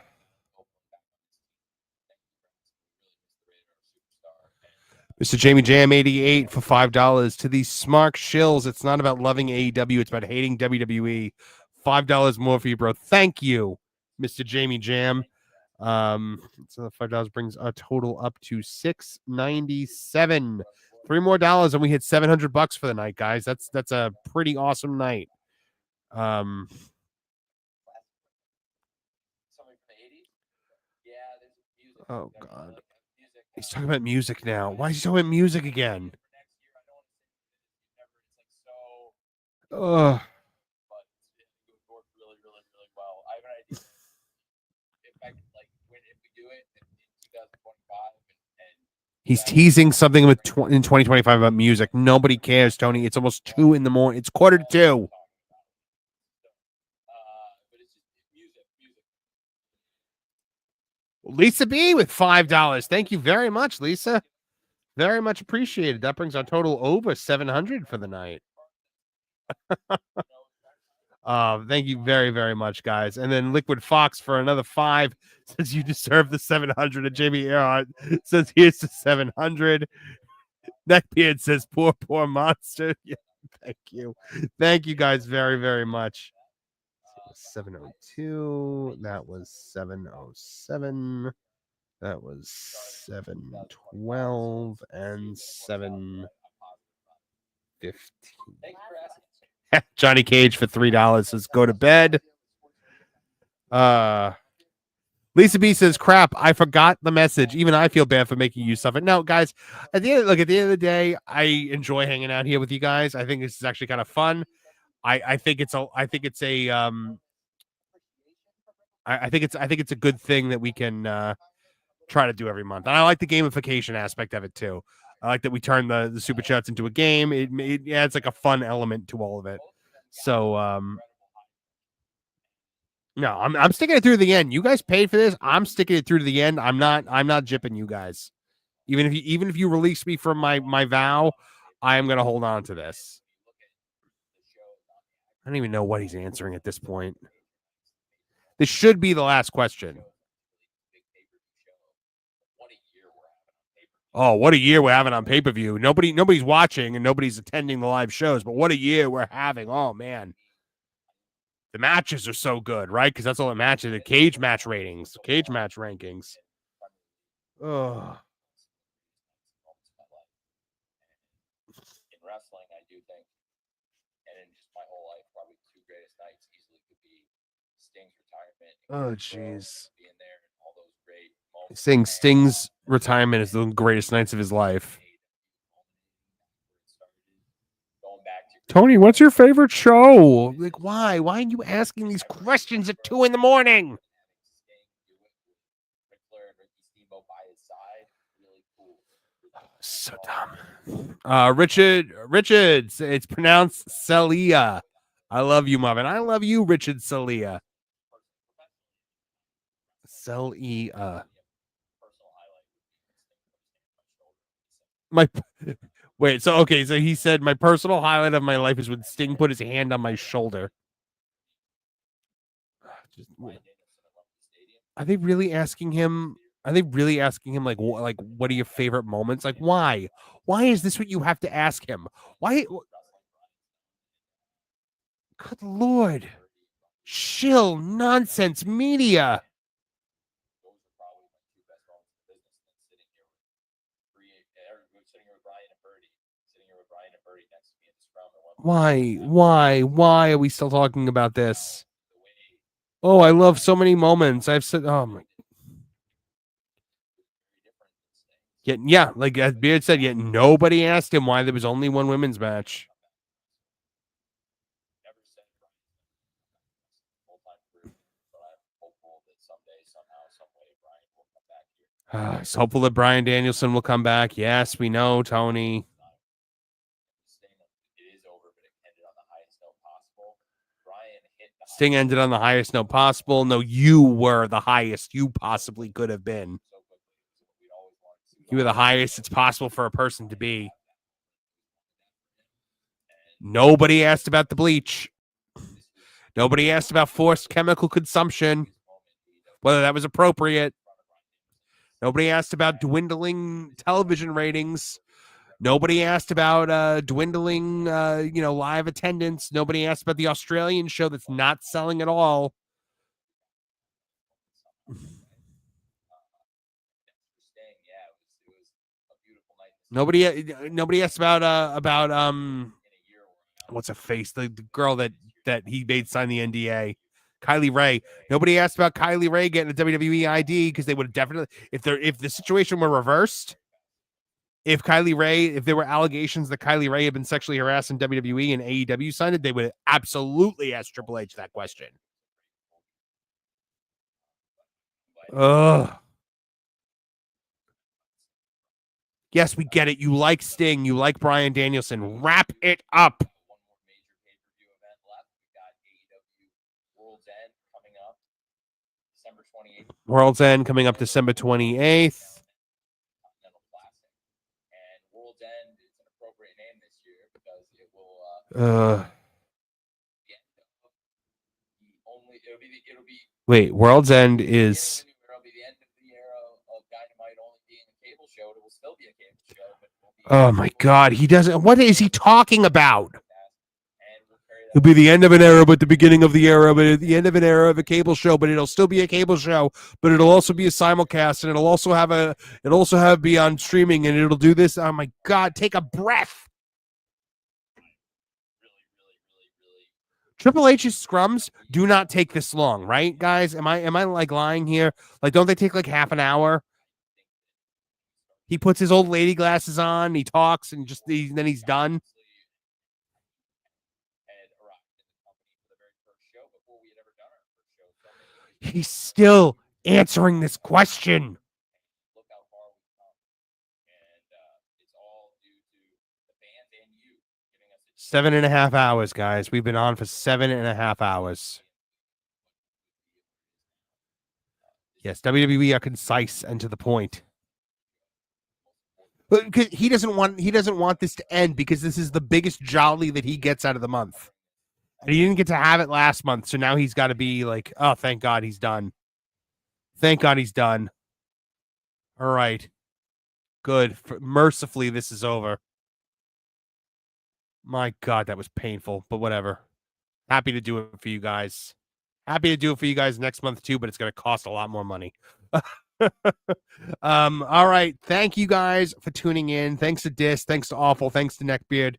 Jamie Jam 88 for $5 to these smart shills. It's not about loving AEW, it's about hating WWE. $5 more for you, bro. Thank you, Mr. Jamie Jam. So the $5 brings our total up to $697. $3 more and we hit $700 for the night, guys. That's a pretty awesome night. Oh God. He's talking about music now. Why is he talking about music again? Ugh. He's teasing something in 2025 about music. Nobody cares, Tony. It's almost 2 in the morning. It's 1:45. Lisa B with $5. Thank you very much, Lisa. Very much appreciated. That brings our total over 700 for the night. Thank you very, very much, guys. And then Liquid Fox for another 5 says you deserve the 700. And Jamie Earhart says here's the 700. Neckbeard says poor monster. Yeah, thank you guys very, very much. 702. That was 707. That was 712 and 715. Johnny Cage for $3 says go to bed. Lisa B says crap. I forgot the message. Even I feel bad for making use of it. No, guys. At the end of the day, I enjoy hanging out here with you guys. I think this is actually kind of fun. I think it's a good thing that we can try to do every month. And I like the gamification aspect of it too. I like that we turn the super chats into a game. It adds like a fun element to all of it. So no, I'm sticking it through the end. You guys paid for this. I'm sticking it through to the end. I'm not jipping you guys. Even if you release me from my vow, I am gonna hold on to this. I don't even know what he's answering at this point. This should be the last question. Oh, what a year we're having on pay-per-view. Nobody's watching and nobody's attending the live shows, but what a year we're having. Oh, man. The matches are so good, right? Because that's all that matches. The cage match ratings, cage match rankings. Oh. In wrestling, I do think, and in just my whole life, probably the 2 greatest nights easily could be Sting's retirement. Oh, jeez. Being there and all those great moments. Sting's retirement is the greatest nights of his life. Tony, what's your favorite show? Like, why? Why are you asking these questions at 2 a.m? So dumb. Richards, it's pronounced Celia. I love you, Marvin. I love you, Richard Celia. Celia. So he said my personal highlight of my life is when Sting put his hand on my shoulder. Are they really asking him like what are your favorite moments? Like why is this what you have to ask him? Why? Good Lord. Shill nonsense media. Why are we still talking about this? Oh, I love so many moments. I've said, oh my. Yeah, like as Beard said, yet nobody asked him why there was only one women's match. It's hopeful that Bryan Danielson will come back. Yes, we know, Tony. Sting ended on the highest note possible. No, you were the highest you possibly could have been. You were the highest it's possible for a person to be. Nobody asked about the bleach. Nobody asked about forced chemical consumption, whether that was appropriate. Nobody asked about dwindling television ratings. Nobody asked about dwindling, live attendance. Nobody asked about the Australian show that's not selling at all. Nobody asked about what's her face, the girl that he made sign the NDA, Kylie Ray. Nobody asked about Kylie Ray getting a WWE ID because they would have definitely, if the situation were reversed. If there were allegations that Kylie Ray had been sexually harassed in WWE and AEW signed it, they would absolutely ask Triple H that question. Ugh. Yes, we get it. You like Sting. You like Bryan Danielson. Wrap it up. December 28th. World's End coming up December 28th. Continental Classic. And World's End is an appropriate name this year because it will it'll be Wait, World's End is it'll be the end of the era of Dynamite only being a cable show. It will still be a cable show, but it will be oh my god, he doesn't what is he talking about? It'll be the end of an era, but the beginning of the era, but at the end of an era of a cable show, but it'll still be a cable show, but it'll also be a simulcast, and it'll also have be on streaming, and it'll do this. Oh my god, take a breath. Triple H's scrums do not take this long, right, guys? Am I like lying here? Like, don't they take like half an hour? He puts his old lady glasses on, he talks, and then he's done. He's still answering this question. 7.5 hours, guys. We've been on for 7.5 hours. Yes, WWE are concise and to the point. But he doesn't want this to end because this is the biggest jolly that he gets out of the month. And he didn't get to have it last month, so now he's got to be like, oh, thank God he's done. Thank God he's done. All right. Good. Mercifully, this is over. My God, that was painful, but whatever. Happy to do it for you guys. Happy to do it for you guys next month, too, but it's going to cost a lot more money. All right. Thank you guys for tuning in. Thanks to Dis. Thanks to Awful. Thanks to Neckbeard.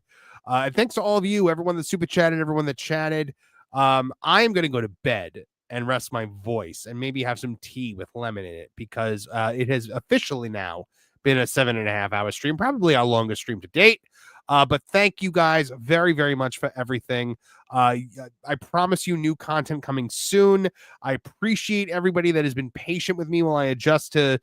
And thanks to all of you, everyone that super chatted, everyone that chatted. I am going to go to bed and rest my voice and maybe have some tea with lemon in it because it has officially now been a 7.5 hour stream, probably our longest stream to date. But thank you guys very, very much for everything. I promise you new content coming soon. I appreciate everybody that has been patient with me while I adjust to,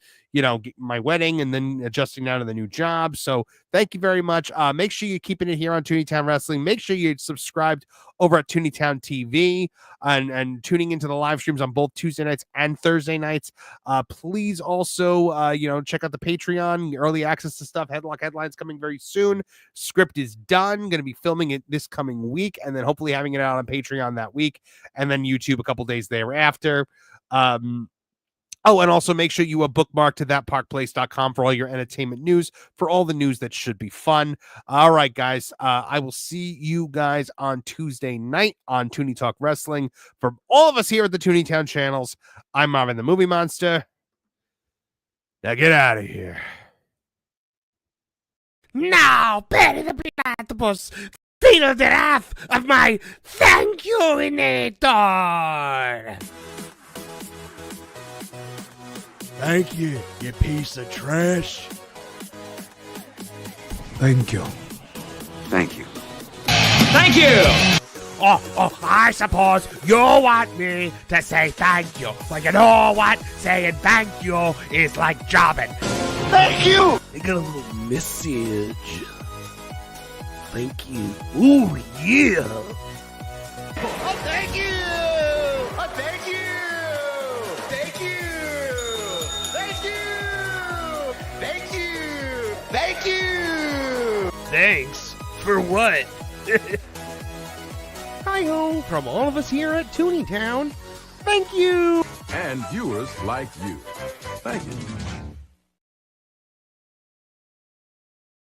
my wedding and then adjusting now to the new job. So thank you very much. Make sure you're keeping it here on Tooney Town Wrestling. Make sure you're subscribed over at Tooney Town TV and tuning into the live streams on both Tuesday nights and Thursday nights. Please also, check out the Patreon, early access to stuff. Headlock headlines coming very soon. Script is done. Going to be filming it this coming week and then hopefully having it out on Patreon that week and then YouTube a couple days thereafter. Oh, and also make sure you are bookmarked to thatparkplace.com for all your entertainment news, for all the news that should be fun. All right, guys. I will see you guys on Tuesday night on Tooney Talk Wrestling. From all of us here at the Tooney Town channels, I'm Marvin the Movie Monster. Now get out of here. Now, Betty the Platypus, feel the wrath of my thank you-inator. Thank you, you piece of trash. Thank you. Thank you. Thank you! Oh, I suppose you want me to say thank you. Well, you know what? Saying thank you is like jobbing. Thank you! I got a little message. Thank you. Ooh, yeah. Oh, thank you! Oh, thank you! Thank you! Thank you! Thank you! Thank you! Thanks for what? Hi-ho from all of us here at Tooney Town. Thank you. And viewers like you. Thank you.